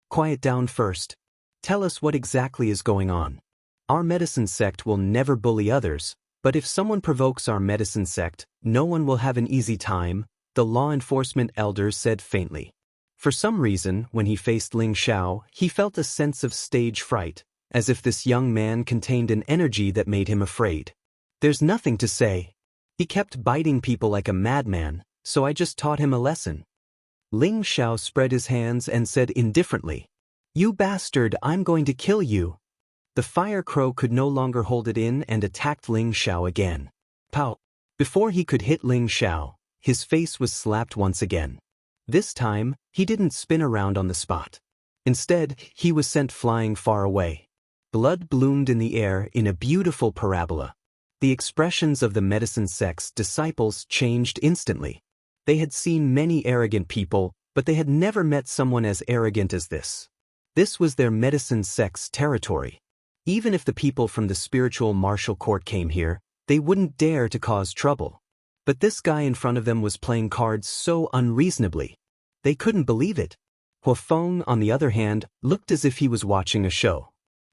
Quiet down first. Tell us what exactly is going on. Our medicine sect will never bully others, But if someone provokes our medicine sect, no one will have an easy time, the law enforcement elder said faintly. For some reason, when he faced Ling Xiao, he felt a sense of stage fright, as if this young man contained an energy that made him afraid. There's nothing to say. He kept biting people like a madman, so I just taught him a lesson. Ling Xiao spread his hands and said indifferently, "You bastard, I'm going to kill you." The fire crow could no longer hold it in and attacked Ling Xiao again. Pow! Before he could hit Ling Xiao, his face was slapped once again. This time, he didn't spin around on the spot. Instead, he was sent flying far away. Blood bloomed in the air in a beautiful parabola. The expressions of the medicine sect's disciples changed instantly. They had seen many arrogant people, but they had never met someone as arrogant as this. This was their medicine sect's territory. Even if the people from the spiritual martial court came here, they wouldn't dare to cause trouble. But this guy in front of them was playing cards so unreasonably. They couldn't believe it. Huo Feng, on the other hand, looked as if he was watching a show.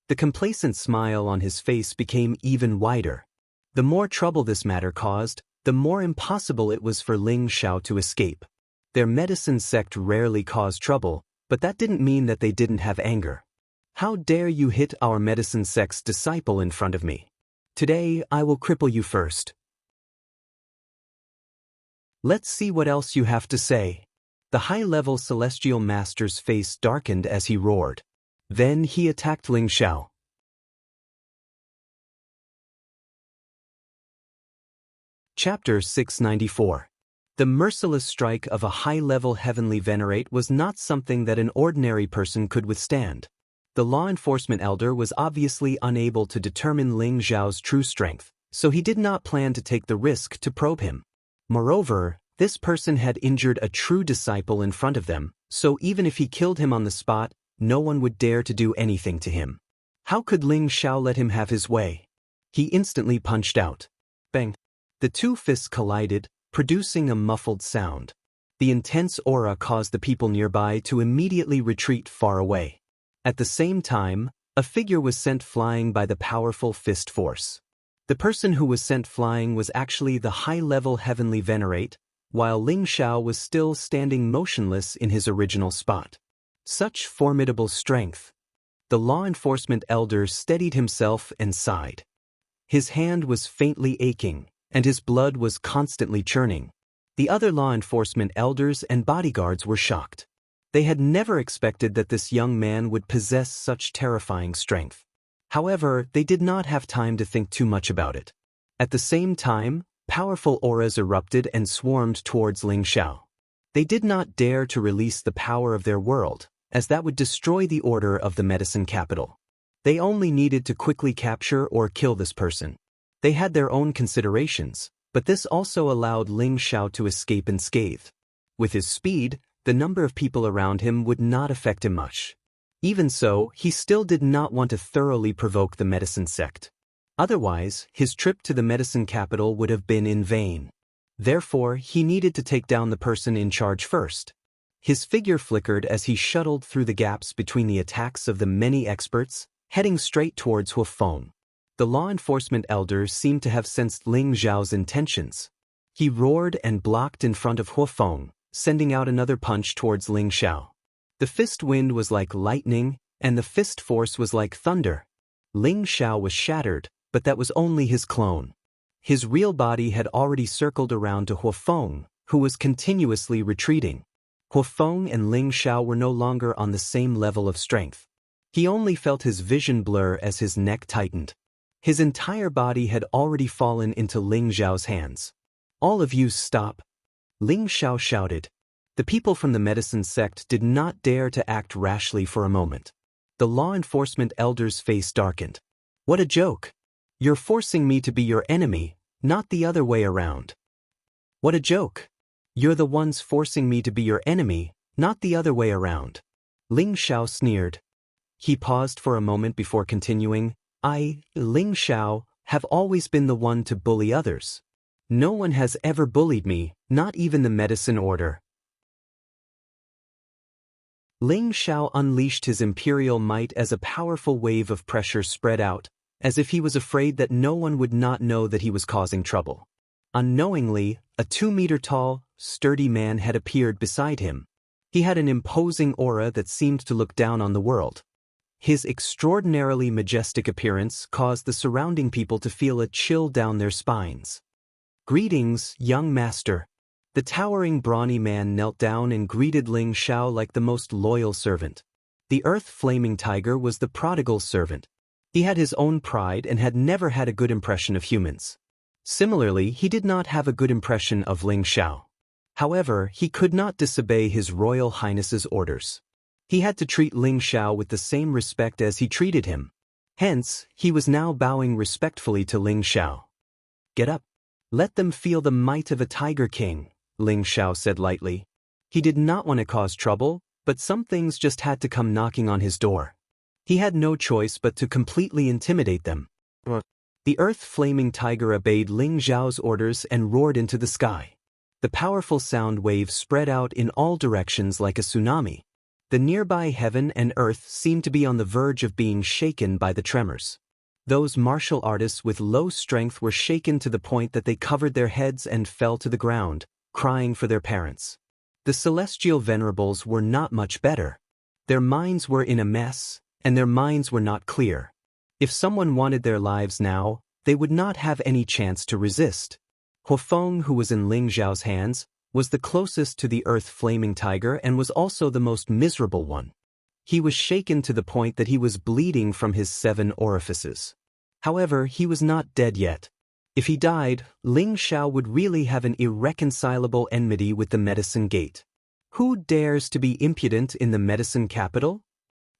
The complacent smile on his face became even wider. The more trouble this matter caused, the more impossible it was for Ling Xiao to escape. Their medicine sect rarely caused trouble, but that didn't mean that they didn't have anger. How dare you hit our medicine sect's disciple in front of me? Today, I will cripple you first. Let's see what else you have to say. The high-level celestial master's face darkened as he roared. Then he attacked Ling Xiao. Chapter 694. The merciless strike of a high-level heavenly venerate was not something that an ordinary person could withstand. The law enforcement elder was obviously unable to determine Ling Xiao's true strength, so he did not plan to take the risk to probe him. Moreover, this person had injured a true disciple in front of them, so even if he killed him on the spot, no one would dare to do anything to him. How could Ling Xiao let him have his way? He instantly punched out. Bang! The two fists collided, producing a muffled sound. The intense aura caused the people nearby to immediately retreat far away. At the same time, a figure was sent flying by the powerful fist force. The person who was sent flying was actually the high-level heavenly venerate, while Ling Xiao was still standing motionless in his original spot. Such formidable strength. The law enforcement elder steadied himself and sighed. His hand was faintly aching, and his blood was constantly churning. The other law enforcement elders and bodyguards were shocked. They had never expected that this young man would possess such terrifying strength. However, they did not have time to think too much about it. At the same time, powerful auras erupted and swarmed towards Ling Xiao. They did not dare to release the power of their world, as that would destroy the order of the medicine capital. They only needed to quickly capture or kill this person. They had their own considerations, but this also allowed Ling Xiao to escape unscathed. With his speed, the number of people around him would not affect him much. Even so, he still did not want to thoroughly provoke the medicine sect. Otherwise, his trip to the medicine capital would have been in vain. Therefore, he needed to take down the person in charge first. His figure flickered as he shuttled through the gaps between the attacks of the many experts, heading straight towards Huo Feng. The law enforcement elder seemed to have sensed Ling Xiao's intentions. He roared and blocked in front of Huo Feng, sending out another punch towards Ling Xiao. The fist wind was like lightning, and the fist force was like thunder. Ling Xiao was shattered, but that was only his clone. His real body had already circled around to Huo Feng, who was continuously retreating. Huo Feng and Ling Xiao were no longer on the same level of strength. He only felt his vision blur as his neck tightened. His entire body had already fallen into Ling Xiao's hands. "All of you stop!" Ling Xiao shouted. The people from the medicine sect did not dare to act rashly for a moment. The law enforcement elder's face darkened. "What a joke! You're forcing me to be your enemy, not the other way around." "What a joke! You're the ones forcing me to be your enemy, not the other way around." Ling Xiao sneered. He paused for a moment before continuing. "I, Ling Xiao, have always been the one to bully others. No one has ever bullied me, not even the medicine order." Ling Xiao unleashed his imperial might as a powerful wave of pressure spread out, as if he was afraid that no one would not know that he was causing trouble. Unknowingly, a 2-meter-tall, sturdy man had appeared beside him. He had an imposing aura that seemed to look down on the world. His extraordinarily majestic appearance caused the surrounding people to feel a chill down their spines. "Greetings, young master." The towering brawny man knelt down and greeted Ling Xiao like the most loyal servant. The earth-flaming tiger was the prodigal servant. He had his own pride and had never had a good impression of humans. Similarly, he did not have a good impression of Ling Xiao. However, he could not disobey His Royal Highness's orders. He had to treat Ling Xiao with the same respect as he treated him. Hence, he was now bowing respectfully to Ling Xiao. "Get up. Let them feel the might of a Tiger King," Ling Xiao said lightly. He did not want to cause trouble, but some things just had to come knocking on his door. He had no choice but to completely intimidate them. The earth-flaming tiger obeyed Ling Xiao's orders and roared into the sky. The powerful sound wave spread out in all directions like a tsunami. The nearby heaven and earth seemed to be on the verge of being shaken by the tremors. Those martial artists with low strength were shaken to the point that they covered their heads and fell to the ground, crying for their parents. The celestial venerables were not much better. Their minds were in a mess, and their minds were not clear. If someone wanted their lives now, they would not have any chance to resist. Huofeng, who was in Ling Xiao's hands, was the closest to the earth-flaming tiger and was also the most miserable one. He was shaken to the point that he was bleeding from his 7 orifices. However, he was not dead yet. If he died, Ling Xiao would really have an irreconcilable enmity with the Medicine Gate. Who dares to be impudent in the medicine capital?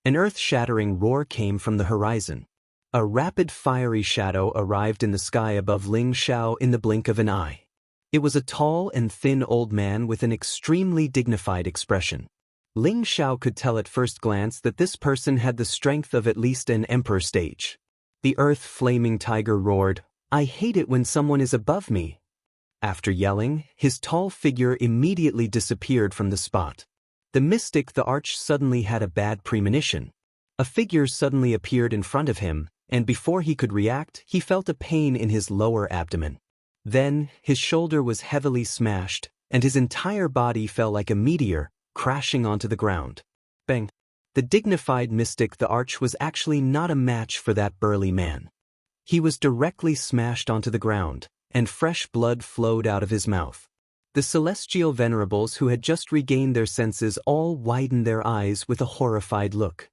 An earth-shattering roar came from the horizon. A rapid fiery shadow arrived in the sky above Ling Xiao in the blink of an eye. It was a tall and thin old man with an extremely dignified expression. Ling Xiao could tell at first glance that this person had the strength of at least an emperor stage. The earth-flaming tiger roared, "I hate it when someone is above me." After yelling, his tall figure immediately disappeared from the spot. The mystic the arch suddenly had a bad premonition. A figure suddenly appeared in front of him, and before he could react, he felt a pain in his lower abdomen. Then, his shoulder was heavily smashed, and his entire body fell like a meteor, crashing onto the ground. Bang! The dignified mystic the arch was actually not a match for that burly man. He was directly smashed onto the ground, and fresh blood flowed out of his mouth. The celestial venerables who had just regained their senses all widened their eyes with a horrified look.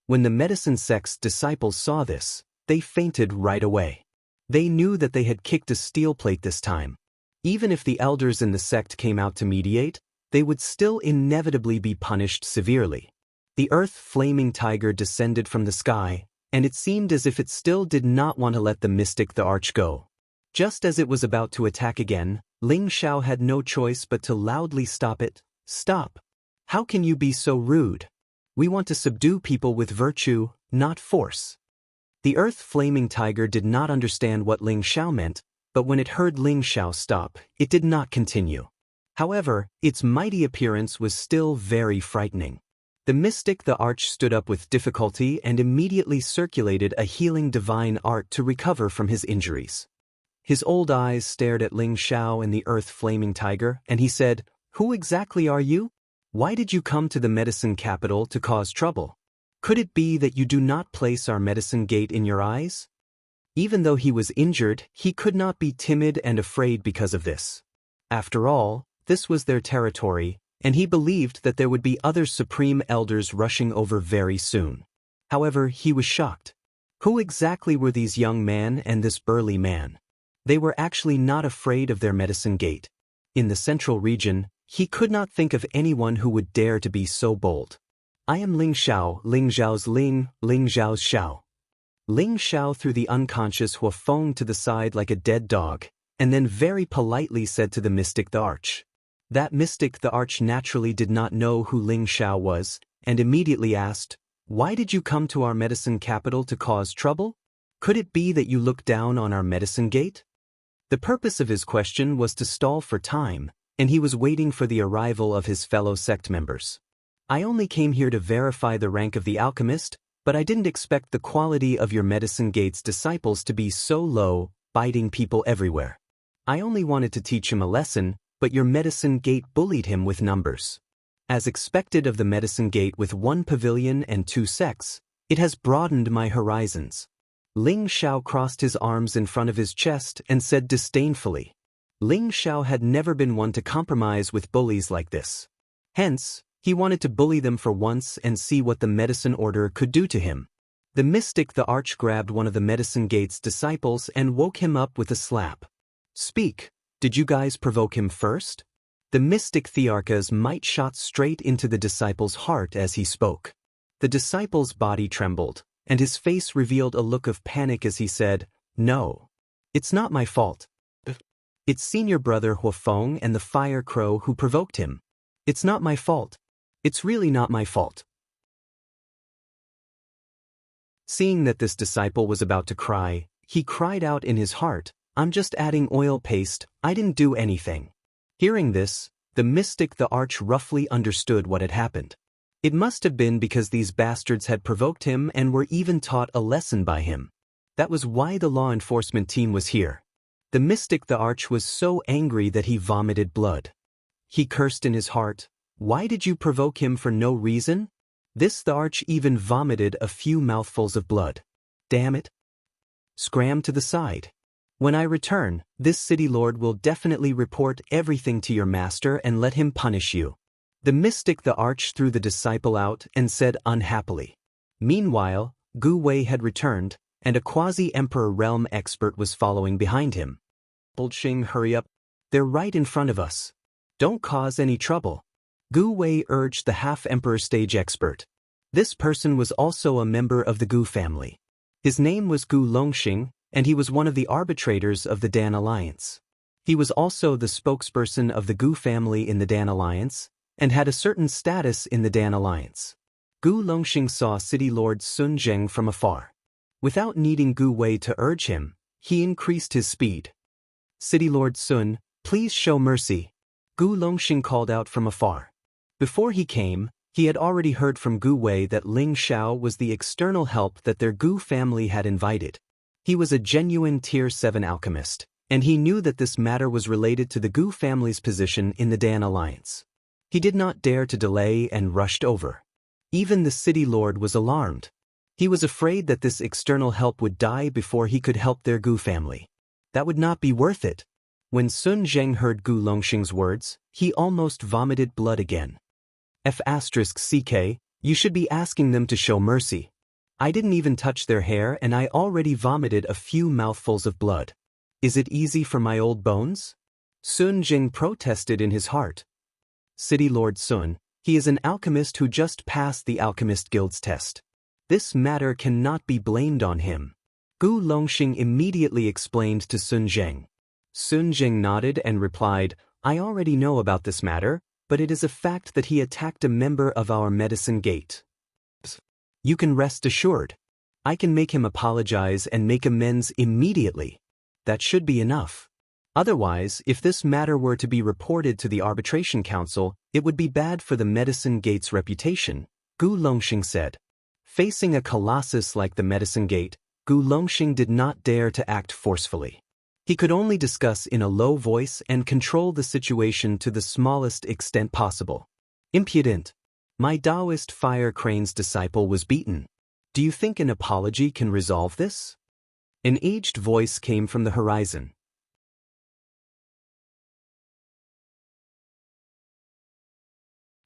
When the medicine sect's disciples saw this, they fainted right away. They knew that they had kicked a steel plate this time. Even if the elders in the sect came out to mediate, they would still inevitably be punished severely. The earth-flaming tiger descended from the sky, and it seemed as if it still did not want to let the mystic the arch go. Just as it was about to attack again, Ling Xiao had no choice but to loudly stop it. "Stop! How can you be so rude? We want to subdue people with virtue, not force." The earth-flaming tiger did not understand what Ling Xiao meant, but when it heard Ling Xiao stop, it did not continue. However, its mighty appearance was still very frightening. The mystic the arch stood up with difficulty and immediately circulated a healing divine art to recover from his injuries. His old eyes stared at Ling Xiao and the earth-flaming tiger, and he said, "Who exactly are you? Why did you come to the medicine capital to cause trouble? Could it be that you do not place our medicine gate in your eyes?" Even though he was injured, he could not be timid and afraid because of this. After all, this was their territory, and he believed that there would be other supreme elders rushing over very soon. However, he was shocked. Who exactly were these young men and this burly man? They were actually not afraid of their medicine gate. In the central region, he could not think of anyone who would dare to be so bold. "I am Ling Xiao, Ling Xiao's Ling, Ling Xiao's Xiao." Ling Xiao threw the unconscious Huofeng to the side like a dead dog, and then very politely said to the mystic the arch. That mystic the arch naturally did not know who Ling Xiao was, and immediately asked, "Why did you come to our medicine capital to cause trouble? Could it be that you look down on our medicine gate?" The purpose of his question was to stall for time, and he was waiting for the arrival of his fellow sect members. "I only came here to verify the rank of the alchemist, But I didn't expect the quality of your Medicine Gate's disciples to be so low, biting people everywhere. I only wanted to teach him a lesson, but your Medicine Gate bullied him with numbers. As expected of the Medicine Gate with 1 pavilion and 2 sects, it has broadened my horizons. Ling Xiao crossed his arms in front of his chest and said disdainfully. Ling Xiao had never been one to compromise with bullies like this. Hence, he wanted to bully them for once and see what the Medicine Order could do to him. The mystic the Arch grabbed one of the Medicine Gate's disciples and woke him up with a slap. Speak, did you guys provoke him first? The mystic Thearchus might shot straight into the disciple's heart as he spoke. The disciple's body trembled, and his face revealed a look of panic as he said, No. It's not my fault. It's senior brother Huafeng and the Fire Crow who provoked him. It's not my fault. It's really not my fault. Seeing that this disciple was about to cry, he cried out in his heart, I'm just adding oil paste, I didn't do anything. Hearing this, the mystic the Arch roughly understood what had happened. It must have been because these bastards had provoked him and were even taught a lesson by him. That was why the law enforcement team was here. The mystic the Arch was so angry that he vomited blood. He cursed in his heart, Why did you provoke him for no reason? This the Arch even vomited a few mouthfuls of blood. Damn it. Scram to the side. When I return, this city lord will definitely report everything to your master and let him punish you. The mystic the Arch threw the disciple out and said unhappily. Meanwhile, Gu Wei had returned, and a quasi-emperor realm expert was following behind him. Bullshing, hurry up. They're right in front of us. Don't cause any trouble. Gu Wei urged the half-emperor stage expert. This person was also a member of the Gu family. His name was Gu Longxing, and he was one of the arbitrators of the Dan Alliance. He was also the spokesperson of the Gu family in the Dan Alliance, and had a certain status in the Dan Alliance. Gu Longxing saw City Lord Sun Zheng from afar. Without needing Gu Wei to urge him, he increased his speed. City Lord Sun, please show mercy. Gu Longxing called out from afar. Before he came, he had already heard from Gu Wei that Ling Xiao was the external help that their Gu family had invited. He was a genuine Tier 7 alchemist, and he knew that this matter was related to the Gu family's position in the Dan Alliance. He did not dare to delay and rushed over. Even the city lord was alarmed. He was afraid that this external help would die before he could help their Gu family. That would not be worth it. When Sun Zheng heard Gu Longxing's words, he almost vomited blood again. F***CK, you should be asking them to show mercy. I didn't even touch their hair and I already vomited a few mouthfuls of blood. Is it easy for my old bones? Sun Jing protested in his heart. City Lord Sun, he is an alchemist who just passed the Alchemist Guild's test. This matter cannot be blamed on him. Gu Longxing immediately explained to Sun Zheng. Sun Zheng nodded and replied, I already know about this matter, but it is a fact that he attacked a member of our Medicine Gate. You can rest assured. I can make him apologize and make amends immediately. That should be enough. Otherwise, if this matter were to be reported to the Arbitration Council, it would be bad for the Medicine Gate's reputation, Gu Longxing said. Facing a colossus like the Medicine Gate, Gu Longxing did not dare to act forcefully. He could only discuss in a low voice and control the situation to the smallest extent possible. Impudent. My Taoist Fire Crane's disciple was beaten. Do you think an apology can resolve this? An aged voice came from the horizon.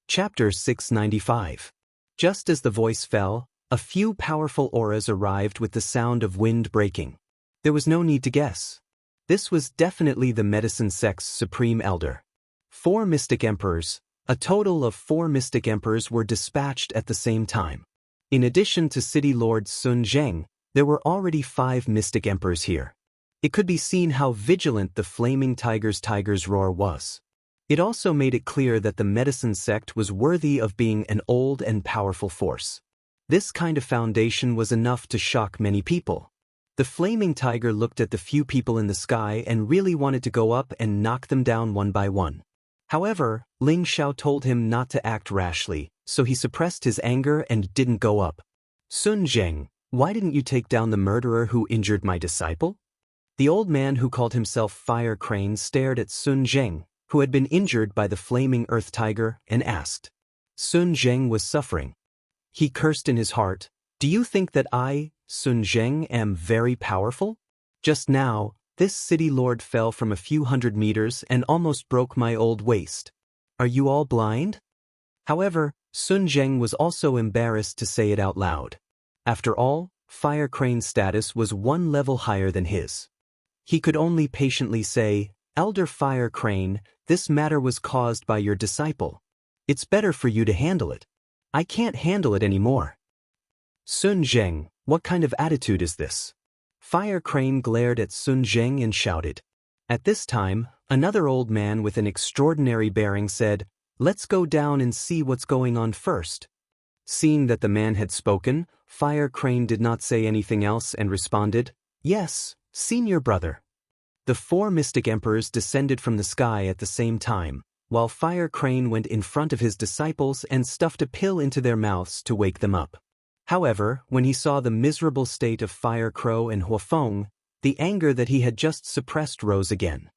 Chapter 695. Just as the voice fell, a few powerful auras arrived with the sound of wind breaking. There was no need to guess. This was definitely the Medicine Sect's Supreme Elder. 4 Mystic Emperors, a total of 4 Mystic Emperors were dispatched at the same time. In addition to City Lord Sun Zheng, there were already 5 Mystic Emperors here. It could be seen how vigilant the Flaming Tiger's roar was. It also made it clear that the Medicine Sect was worthy of being an old and powerful force. This kind of foundation was enough to shock many people. The Flaming Tiger looked at the few people in the sky and really wanted to go up and knock them down one by one. However, Ling Xiao told him not to act rashly, so he suppressed his anger and didn't go up. Sun Zheng, why didn't you take down the murderer who injured my disciple? The old man who called himself Fire Crane stared at Sun Zheng, who had been injured by the flaming earth tiger, and asked. Sun Zheng was suffering. He cursed in his heart, "Do you think that I, Sun Zheng, am very powerful? Just now, this city lord fell from a few hundred meters and almost broke my old waist. Are you all blind?" However, Sun Zheng was also embarrassed to say it out loud. After all, Fire Crane's status was one level higher than his. He could only patiently say, "Elder Fire Crane, this matter was caused by your disciple. It's better for you to handle it. I can't handle it anymore." Sun Zheng, what kind of attitude is this? Fire Crane glared at Sun Zheng and shouted. At this time, another old man with an extraordinary bearing said, "Let's go down and see what's going on first." Seeing that the man had spoken, Fire Crane did not say anything else and responded, "Yes, senior brother." The 4 mystic emperors descended from the sky at the same time, while Fire Crane went in front of his disciples and stuffed a pill into their mouths to wake them up. However, when he saw the miserable state of Fire Crow and Huafeng, the anger that he had just suppressed rose again.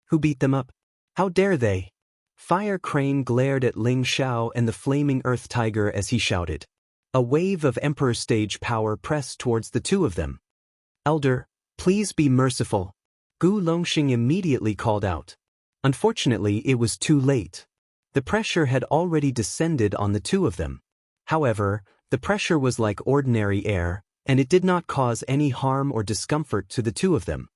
Who beat them up? How dare they? Fire Crane glared at Ling Xiao and the flaming earth tiger as he shouted. A wave of emperor stage power pressed towards the two of them. "Elder, please be merciful," Gu Longxing immediately called out. Unfortunately, it was too late. The pressure had already descended on the two of them. However, the pressure was like ordinary air, and it did not cause any harm or discomfort to the two of them.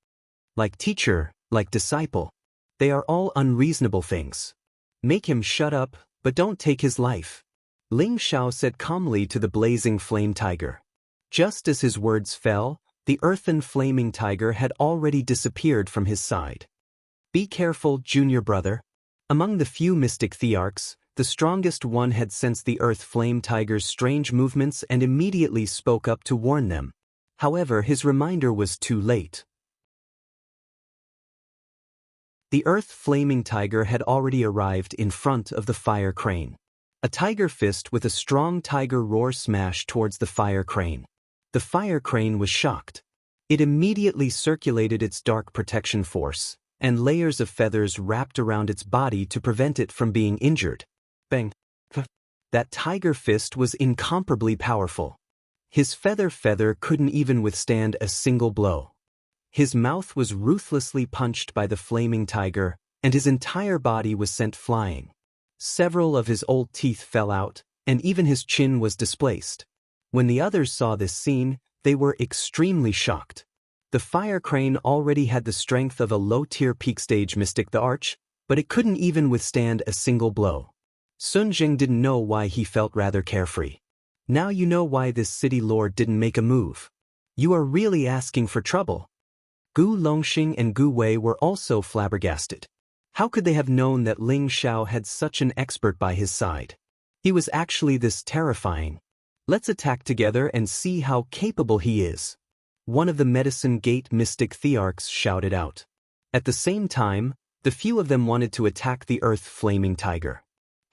Like teacher, like disciple. They are all unreasonable things. Make him shut up, but don't take his life, Ling Xiao said calmly to the blazing flame tiger. Just as his words fell, the earthen flaming tiger had already disappeared from his side. Be careful, junior brother. Among the few mystic thearchs, the strongest one had sensed the earth flame tiger's strange movements and immediately spoke up to warn them. However, his reminder was too late. The earth flaming tiger had already arrived in front of the Fire Crane. A tiger fist with a strong tiger roar smashed towards the Fire Crane. The Fire Crane was shocked. It immediately circulated its dark protection force, and layers of feathers wrapped around its body to prevent it from being injured. Bang! That tiger fist was incomparably powerful. His feather couldn't even withstand a single blow. His mouth was ruthlessly punched by the flaming tiger, and his entire body was sent flying. Several of his old teeth fell out, and even his chin was displaced. When the others saw this scene, they were extremely shocked. The Fire Crane already had the strength of a low-tier peak-stage mystic the Arch, but it couldn't even withstand a single blow. Sun Zheng didn't know why he felt rather carefree. Now you know why this city lord didn't make a move. You are really asking for trouble. Gu Longxing and Gu Wei were also flabbergasted. How could they have known that Ling Xiao had such an expert by his side? He was actually this terrifying. Let's attack together and see how capable he is. One of the Medicine Gate mystic thearchs shouted out. At the same time, the few of them wanted to attack the earth flaming tiger.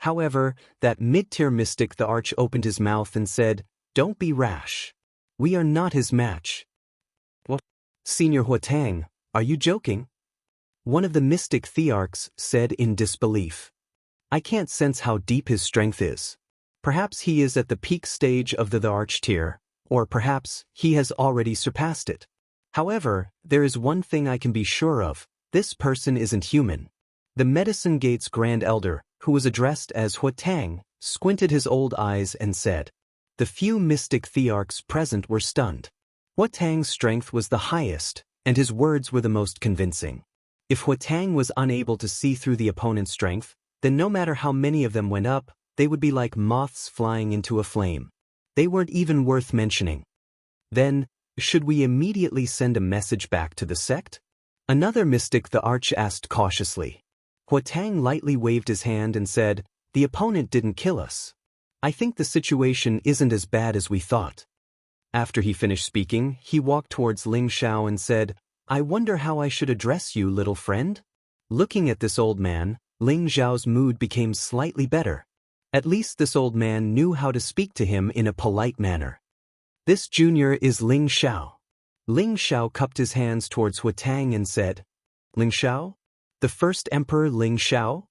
However, that mid-tier mystic the Arch opened his mouth and said, "Don't be rash. We are not his match." What? Senior Huatang, are you joking? One of the mystic thearchs said in disbelief. I can't sense how deep his strength is. Perhaps he is at the peak stage of the Arch tier, or perhaps he has already surpassed it. However, there is one thing I can be sure of, this person isn't human. The Medicine Gate's Grand Elder, who was addressed as Huatang, squinted his old eyes and said. The few mystic thearchs present were stunned. Huatang's strength was the highest, and his words were the most convincing. If Huatang was unable to see through the opponent's strength, then no matter how many of them went up, they would be like moths flying into a flame. They weren't even worth mentioning. Then, should we immediately send a message back to the sect? Another mystic the Arch asked cautiously. Huatang lightly waved his hand and said, The opponent didn't kill us. I think the situation isn't as bad as we thought. After he finished speaking, he walked towards Ling Xiao and said, I wonder how I should address you, little friend? Looking at this old man, Ling Xiao's mood became slightly better. At least this old man knew how to speak to him in a polite manner. This junior is Ling Xiao. Ling Xiao cupped his hands towards Hua Tang and said, Ling Xiao? The first emperor Ling Xiao?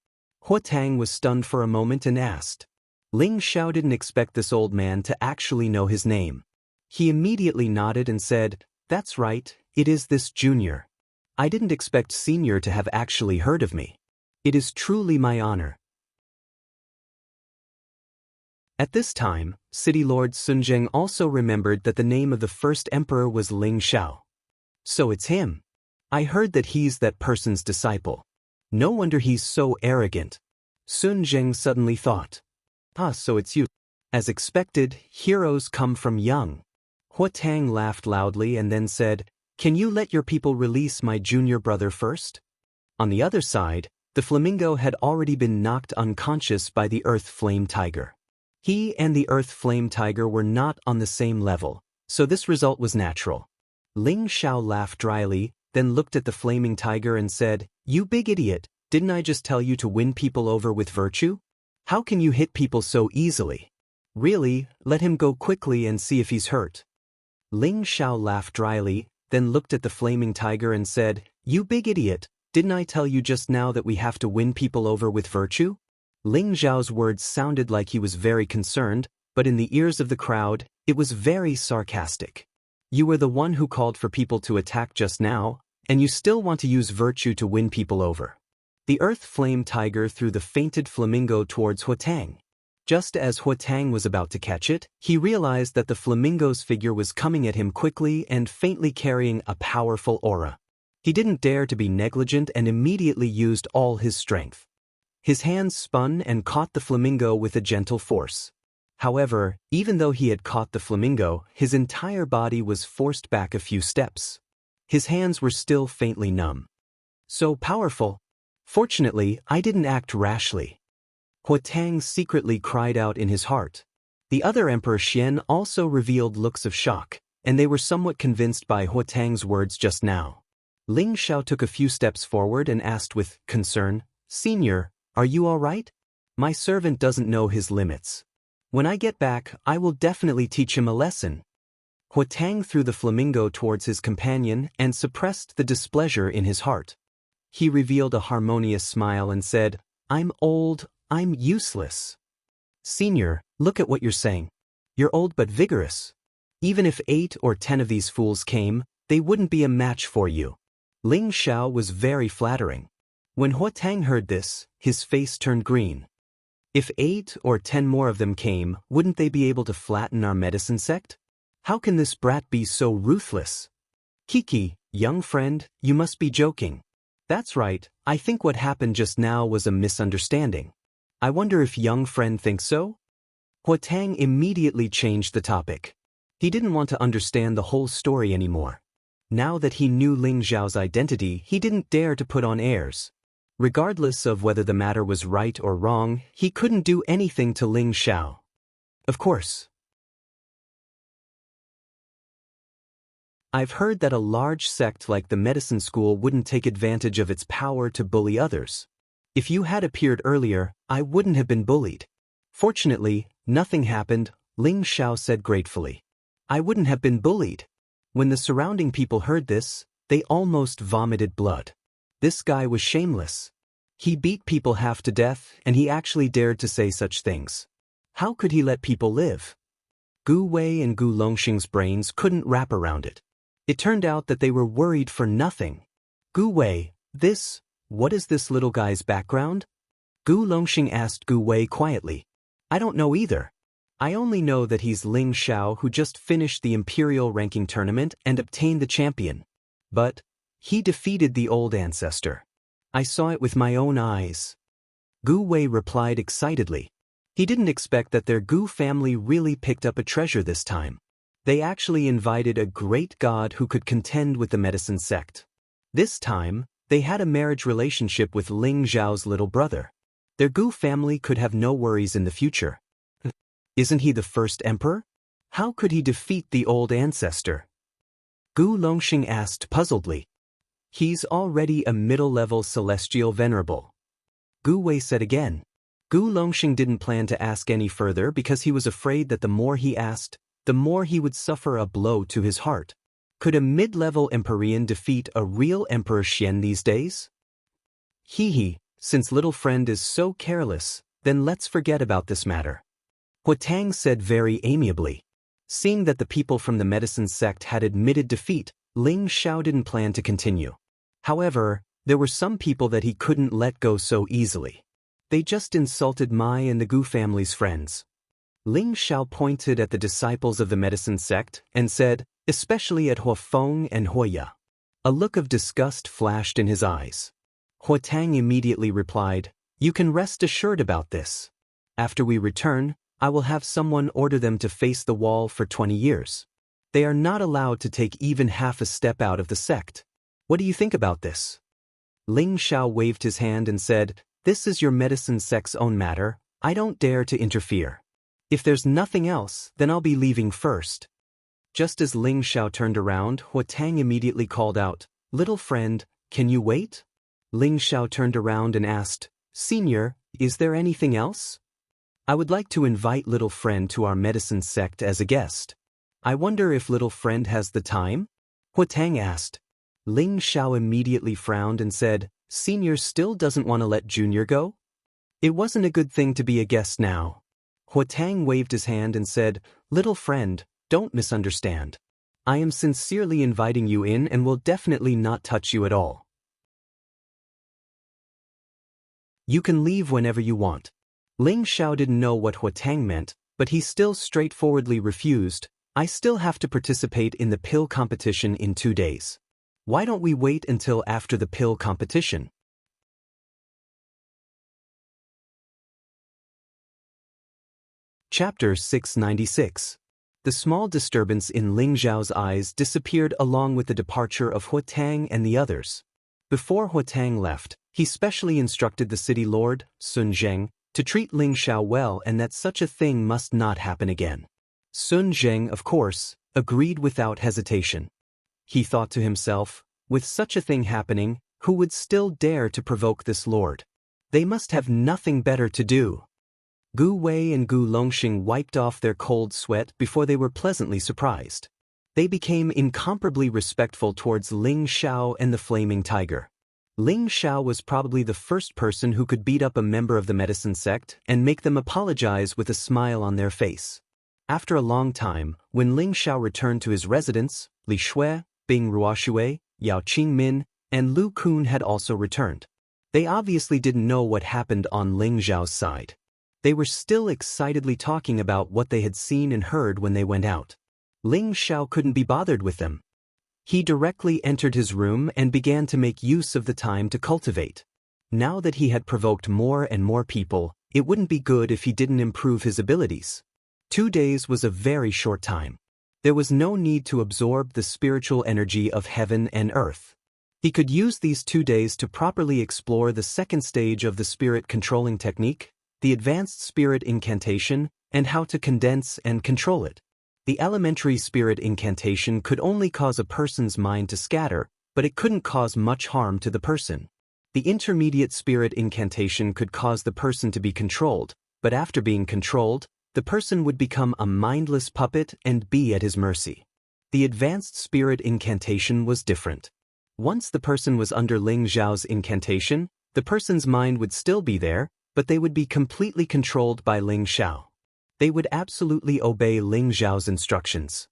Hua Tang was stunned for a moment and asked. Ling Xiao didn't expect this old man to actually know his name. He immediately nodded and said, That's right, it is this junior. I didn't expect senior to have actually heard of me. It is truly my honor. At this time, City Lord Sun Zheng also remembered that the name of the first emperor was Ling Xiao. So it's him. I heard that he's that person's disciple. No wonder he's so arrogant. Sun Zheng suddenly thought. So it's you. As expected, heroes come from young. Hua Tang laughed loudly and then said, Can you let your people release my junior brother first? On the other side, the flamingo had already been knocked unconscious by the Earth Flame Tiger. He and the Earth Flame Tiger were not on the same level, so this result was natural. Ling Xiao laughed dryly, then looked at the flaming tiger and said, You big idiot, didn't I just tell you to win people over with virtue? How can you hit people so easily? Really, let him go quickly and see if he's hurt. Ling Xiao laughed dryly, then looked at the flaming tiger and said, You big idiot, didn't I tell you just now that we have to win people over with virtue? Ling Xiao's words sounded like he was very concerned, but in the ears of the crowd, it was very sarcastic. You were the one who called for people to attack just now, and you still want to use virtue to win people over. The Earth Flame Tiger threw the fainted flamingo towards Hua Tang. Just as Hua Tang was about to catch it, he realized that the flamingo's figure was coming at him quickly and faintly carrying a powerful aura. He didn't dare to be negligent and immediately used all his strength. His hands spun and caught the flamingo with a gentle force. However, even though he had caught the flamingo, his entire body was forced back a few steps. His hands were still faintly numb. So powerful. Fortunately, I didn't act rashly. Hua Tang secretly cried out in his heart. The other Emperor Xian also revealed looks of shock, and they were somewhat convinced by Hua Tang's words just now. Ling Xiao took a few steps forward and asked with concern, Senior, are you all right? My servant doesn't know his limits. When I get back, I will definitely teach him a lesson. Hua Tang threw the flamingo towards his companion and suppressed the displeasure in his heart. He revealed a harmonious smile and said, I'm old, I'm useless. Senior, look at what you're saying. You're old but vigorous. Even if 8 or 10 of these fools came, they wouldn't be a match for you. Ling Xiao was very flattering. When Hua Tang heard this, his face turned green. If 8 or 10 more of them came, wouldn't they be able to flatten our medicine sect? How can this brat be so ruthless? Kiki, young friend, you must be joking. That's right, I think what happened just now was a misunderstanding. I wonder if young friend thinks so? Hua Tang immediately changed the topic. He didn't want to understand the whole story anymore. Now that he knew Ling Xiao's identity, he didn't dare to put on airs. Regardless of whether the matter was right or wrong, he couldn't do anything to Ling Xiao. Of course. I've heard that a large sect like the medicine school wouldn't take advantage of its power to bully others. If you had appeared earlier, I wouldn't have been bullied. Fortunately, nothing happened, Ling Xiao said gratefully. I wouldn't have been bullied. When the surrounding people heard this, they almost vomited blood. This guy was shameless. He beat people half to death, and he actually dared to say such things. How could he let people live? Gu Wei and Gu Longxing's brains couldn't wrap around it. It turned out that they were worried for nothing. Gu Wei, what is this little guy's background? Gu Longxing asked Gu Wei quietly. I don't know either. I only know that he's Ling Xiao who just finished the Imperial ranking tournament and obtained the champion. But he defeated the old ancestor. I saw it with my own eyes. Gu Wei replied excitedly. He didn't expect that their Gu family really picked up a treasure this time. They actually invited a great god who could contend with the medicine sect. This time, they had a marriage relationship with Ling Xiao's little brother. Their Gu family could have no worries in the future. Isn't he the first emperor? How could he defeat the old ancestor? Gu Longxing asked puzzledly. He's already a middle-level celestial venerable. Gu Wei said again. Gu Longxing didn't plan to ask any further because he was afraid that the more he asked, the more he would suffer a blow to his heart. Could a mid-level Empyrean defeat a real Emperor Xian these days? Since little friend is so careless, then let's forget about this matter. Hua Tang said very amiably. Seeing that the people from the medicine sect had admitted defeat, Ling Xiao didn't plan to continue. However, there were some people that he couldn't let go so easily. They just insulted Mai and the Gu family's friends. Ling Xiao pointed at the disciples of the medicine sect and said, especially at Hua Feng and Hua Ya. A look of disgust flashed in his eyes. Hua Tang immediately replied, "You can rest assured about this. After we return, I will have someone order them to face the wall for 20 years. They are not allowed to take even half a step out of the sect. What do you think about this?" Ling Xiao waved his hand and said, "This is your medicine sect's own matter, I don't dare to interfere. If there's nothing else, then I'll be leaving first." Just as Ling Xiao turned around, Hua Tang immediately called out, "Little friend, can you wait?" Ling Xiao turned around and asked, "Senior, is there anything else? I would like to invite little friend to our medicine sect as a guest. I wonder if little friend has the time?" Hua Tang asked. Ling Xiao immediately frowned and said, "Senior still doesn't want to let Junior go?" It wasn't a good thing to be a guest now. Hua Tang waved his hand and said, "Little friend, don't misunderstand. I am sincerely inviting you in and will definitely not touch you at all. You can leave whenever you want." Ling Xiao didn't know what Hua Tang meant, but he still straightforwardly refused. "I still have to participate in the pill competition in 2 days. Why don't we wait until after the pill competition?" Chapter 696. The small disturbance in Ling Xiao's eyes disappeared along with the departure of Hua Tang and the others. Before Hua Tang left, he specially instructed the city lord, Sun Zheng, to treat Ling Xiao well and that such a thing must not happen again. Sun Zheng, of course, agreed without hesitation. He thought to himself, with such a thing happening, who would still dare to provoke this lord? They must have nothing better to do. Gu Wei and Gu Longxing wiped off their cold sweat before they were pleasantly surprised. They became incomparably respectful towards Ling Xiao and the Flaming Tiger. Ling Xiao was probably the first person who could beat up a member of the medicine sect and make them apologize with a smile on their face. After a long time, when Ling Xiao returned to his residence, Li Shui, Bing Ruoshui, Yao Qingmin, and Lu Kun had also returned. They obviously didn't know what happened on Ling Xiao's side. They were still excitedly talking about what they had seen and heard when they went out. Ling Xiao couldn't be bothered with them. He directly entered his room and began to make use of the time to cultivate. Now that he had provoked more and more people, it wouldn't be good if he didn't improve his abilities. 2 days was a very short time. There was no need to absorb the spiritual energy of heaven and earth. He could use these 2 days to properly explore the second stage of the spirit controlling technique, the advanced spirit incantation, and how to condense and control it. The elementary spirit incantation could only cause a person's mind to scatter, but it couldn't cause much harm to the person. The intermediate spirit incantation could cause the person to be controlled, but after being controlled, the person would become a mindless puppet and be at his mercy. The advanced spirit incantation was different. Once the person was under Ling Xiao's incantation, the person's mind would still be there, but they would be completely controlled by Ling Xiao. They would absolutely obey Ling Xiao's instructions.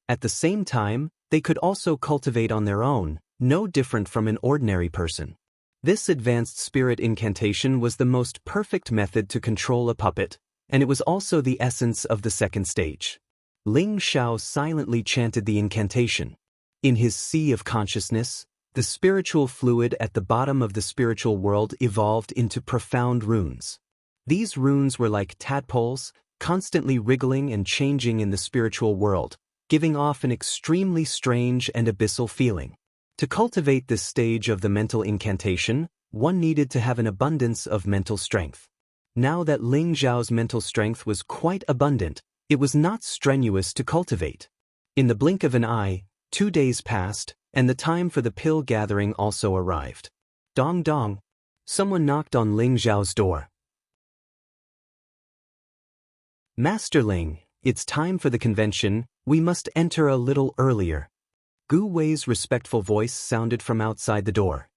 At the same time, they could also cultivate on their own, no different from an ordinary person. This advanced spirit incantation was the most perfect method to control a puppet, and it was also the essence of the second stage. Ling Xiao silently chanted the incantation. In his sea of consciousness, the spiritual fluid at the bottom of the spiritual world evolved into profound runes. These runes were like tadpoles, constantly wriggling and changing in the spiritual world, giving off an extremely strange and abyssal feeling. To cultivate this stage of the mental incantation, one needed to have an abundance of mental strength. Now that Ling Xiao's mental strength was quite abundant, it was not strenuous to cultivate. In the blink of an eye, 2 days passed, and the time for the pill gathering also arrived. Dong dong. Someone knocked on Ling Xiao's door. "Master Ling, it's time for the convention, we must enter a little earlier. Gu Wei's respectful voice sounded from outside the door.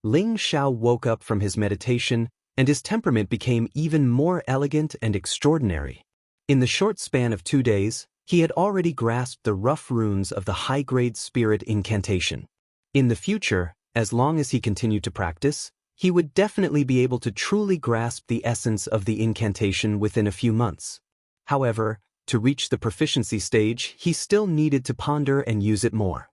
Ling Xiao woke up from his meditation, and his temperament became even more elegant and extraordinary. In the short span of 2 days, he had already grasped the rough runes of the high-grade spirit incantation. In the future, as long as he continued to practice, he would definitely be able to truly grasp the essence of the incantation within a few months. However, to reach the proficiency stage, he still needed to ponder and use it more.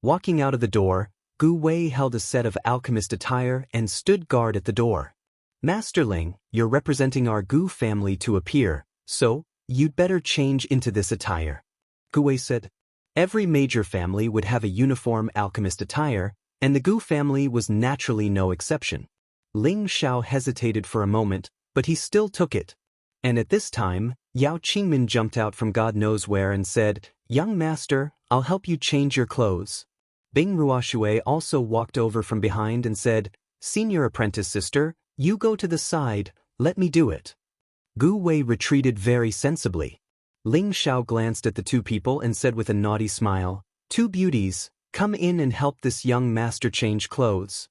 Walking out of the door, Gu Wei held a set of alchemist attire and stood guard at the door. Master Ling, you're representing our Gu family to appear, so you'd better change into this attire. Gu Wei said. Every major family would have a uniform alchemist attire, and the Gu family was naturally no exception. Ling Xiao hesitated for a moment, but he still took it. And at this time, Yao Qingmin jumped out from God knows where and said, "Young master, I'll help you change your clothes." Bing Ruoshui also walked over from behind and said, "Senior apprentice sister, you go to the side, let me do it." Gu Wei retreated very sensibly. Ling Xiao glanced at the two people and said with a naughty smile, "Two beauties, come in and help this young master change clothes."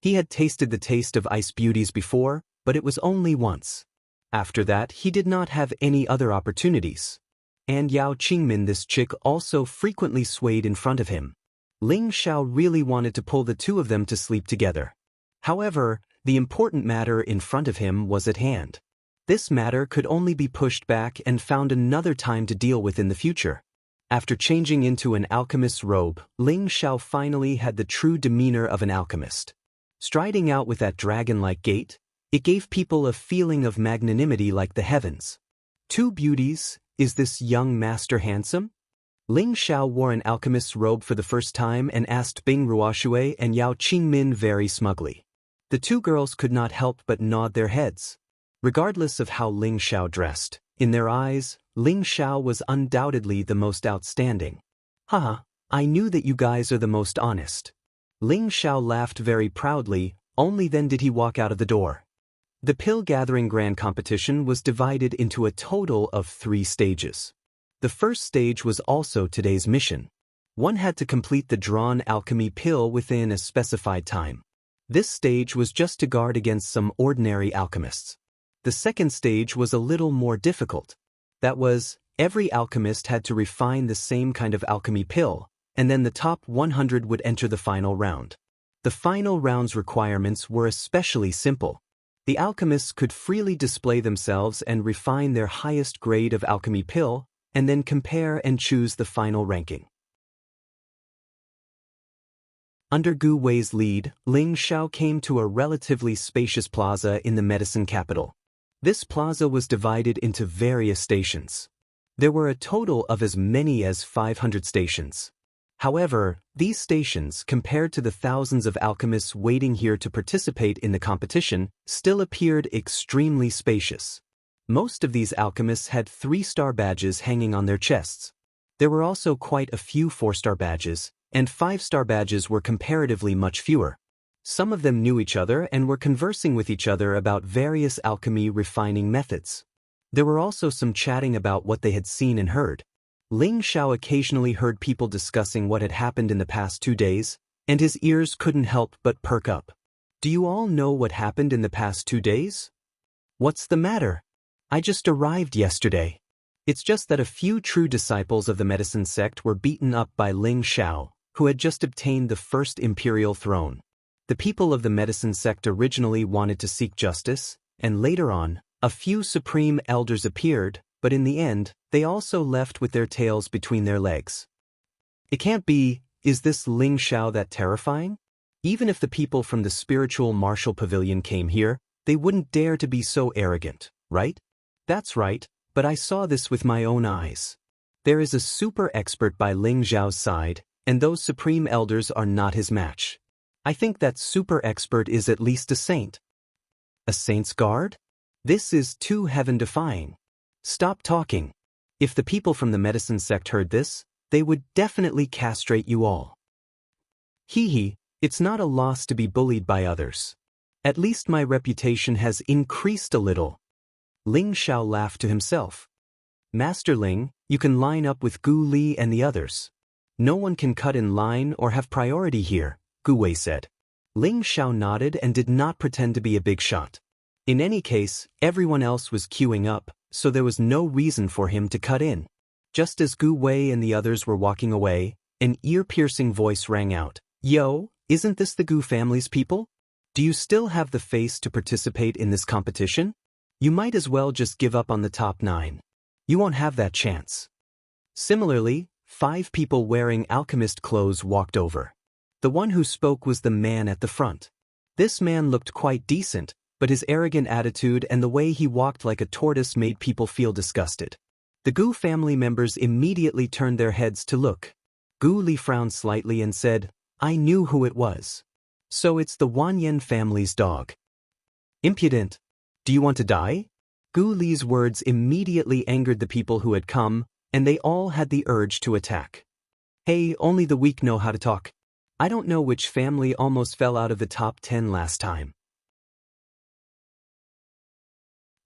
He had tasted the taste of ice beauties before, but it was only once. After that, he did not have any other opportunities. And Yao Qingmin, this chick, also frequently swayed in front of him. Ling Xiao really wanted to pull the two of them to sleep together. However, the important matter in front of him was at hand. This matter could only be pushed back and found another time to deal with in the future. After changing into an alchemist's robe, Ling Xiao finally had the true demeanor of an alchemist. Striding out with that dragon-like gait, it gave people a feeling of magnanimity like the heavens. Two beauties, is this young master handsome? Ling Xiao wore an alchemist's robe for the first time and asked Bing Ruoshui and Yao Qingmin very smugly. The two girls could not help but nod their heads. Regardless of how Ling Xiao dressed, in their eyes, Ling Xiao was undoubtedly the most outstanding. "Haha, I knew that you guys are the most honest." Ling Xiao laughed very proudly, only then did he walk out of the door. The pill-gathering grand competition was divided into a total of 3 stages. The first stage was also today's mission. One had to complete the drawn alchemy pill within a specified time. This stage was just to guard against some ordinary alchemists. The second stage was a little more difficult. That was, every alchemist had to refine the same kind of alchemy pill, and then the top 100 would enter the final round. The final round's requirements were especially simple. The alchemists could freely display themselves and refine their highest grade of alchemy pill, and then compare and choose the final ranking. Under Gu Wei's lead, Ling Xiao came to a relatively spacious plaza in the medicine capital. This plaza was divided into various stations. There were a total of as many as 500 stations. However, these stations, compared to the thousands of alchemists waiting here to participate in the competition, still appeared extremely spacious. Most of these alchemists had 3-star badges hanging on their chests. There were also quite a few 4-star badges, and 5-star badges were comparatively much fewer. Some of them knew each other and were conversing with each other about various alchemy refining methods. There were also some chatting about what they had seen and heard. Ling Xiao occasionally heard people discussing what had happened in the past 2 days, and his ears couldn't help but perk up. "Do you all know what happened in the past 2 days? What's the matter? I just arrived yesterday." It's just that a few true disciples of the medicine sect were beaten up by Ling Xiao, who had just obtained the first imperial throne. The people of the medicine sect originally wanted to seek justice, and later on, a few supreme elders appeared, but in the end, they also left with their tails between their legs. It can't be, is this Ling Xiao that terrifying? Even if the people from the spiritual martial pavilion came here, they wouldn't dare to be so arrogant, right? That's right, but I saw this with my own eyes. There is a super expert by Ling Xiao's side, and those supreme elders are not his match. I think that super expert is at least a saint. A saint's guard? This is too heaven-defying. Stop talking. If the people from the medicine sect heard this, they would definitely castrate you all. Hee, it's not a loss to be bullied by others. At least my reputation has increased a little. Ling Xiao laughed to himself. Master Ling, you can line up with Gu Li and the others. No one can cut in line or have priority here, Gu Wei said. Ling Xiao nodded and did not pretend to be a big shot. In any case, everyone else was queuing up, so there was no reason for him to cut in. Just as Gu Wei and the others were walking away, an ear-piercing voice rang out. Yo, isn't this the Gu family's people? Do you still have the face to participate in this competition? You might as well just give up on the top 9. You won't have that chance. Similarly, 5 people wearing alchemist clothes walked over. The one who spoke was the man at the front. This man looked quite decent, but his arrogant attitude and the way he walked like a tortoise made people feel disgusted. The Gu family members immediately turned their heads to look. Gu Li frowned slightly and said, I knew who it was. So it's the Wanyan family's dog. Impudent. Do you want to die? Gu Li's words immediately angered the people who had come, and they all had the urge to attack. Hey, only the weak know how to talk. I don't know which family almost fell out of the top 10 last time.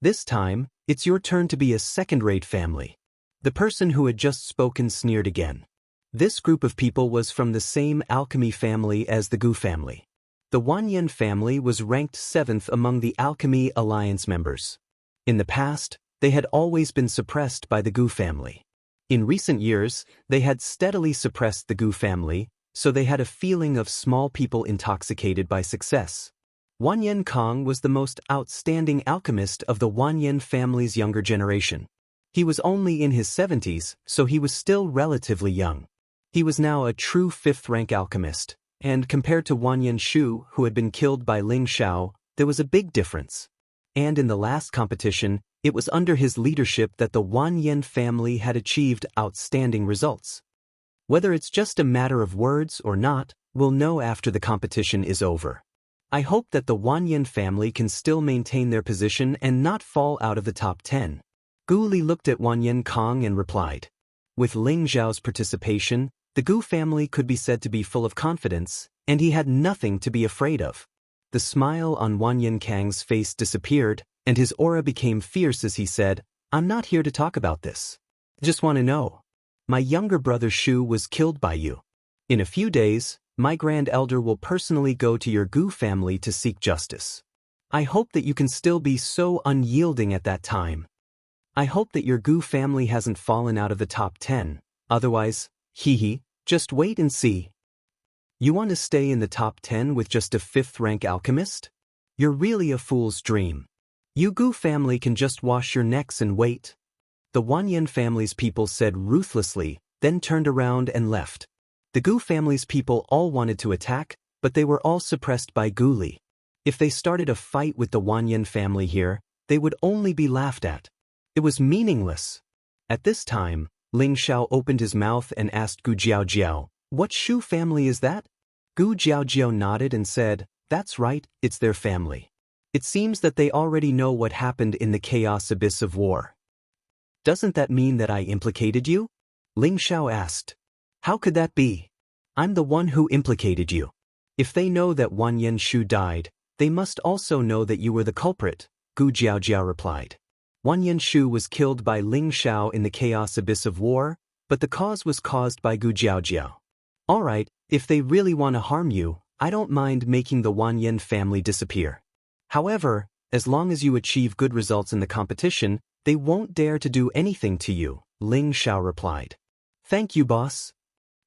This time, it's your turn to be a second-rate family. The person who had just spoken sneered again. This group of people was from the same alchemy family as the Gu family. The Wanyan family was ranked 7th among the Alchemy Alliance members. In the past, they had always been suppressed by the Gu family. In recent years, they had steadily suppressed the Gu family, so they had a feeling of small people intoxicated by success. Wanyan Kong was the most outstanding alchemist of the Wanyan family's younger generation. He was only in his 70s, so he was still relatively young. He was now a true 5th-rank alchemist, and compared to Wanyan Shu, who had been killed by Ling Xiao, there was a big difference. And in the last competition, it was under his leadership that the Wanyan family had achieved outstanding results. Whether it's just a matter of words or not, we'll know after the competition is over. I hope that the Wanyan family can still maintain their position and not fall out of the top 10. Gu Li looked at Wanyan Kong and replied. With Ling Xiao's participation, the Gu family could be said to be full of confidence, and he had nothing to be afraid of. The smile on Wanyan Kang's face disappeared, and his aura became fierce as he said, I'm not here to talk about this. Just want to know. My younger brother Shu was killed by you. In a few days, my Grand Elder will personally go to your Gu family to seek justice. I hope that you can still be so unyielding at that time. I hope that your Gu family hasn't fallen out of the top 10, otherwise, just wait and see. You want to stay in the top 10 with just a 5th-rank alchemist? You're really a fool's dream. You Gu family can just wash your necks and wait. The Wanyan family's people said ruthlessly, then turned around and left. The Gu family's people all wanted to attack, but they were all suppressed by Gu Li. If they started a fight with the Wanyan family here, they would only be laughed at. It was meaningless. At this time, Ling Xiao opened his mouth and asked Gu Jiaojiao, what Shu family is that? Gu Jiaojiao nodded and said, that's right, it's their family. It seems that they already know what happened in the chaos abyss of war. Doesn't that mean that I implicated you? Ling Xiao asked. How could that be? I'm the one who implicated you. If they know that Wanyan Shu died, they must also know that you were the culprit, Gu Jiaojiao replied. Wanyan Shu was killed by Ling Xiao in the chaos abyss of war, but the cause was caused by Gu Jiaojiao. Alright, if they really want to harm you, I don't mind making the Wanyan family disappear. However, as long as you achieve good results in the competition, they won't dare to do anything to you, Ling Xiao replied. Thank you, boss.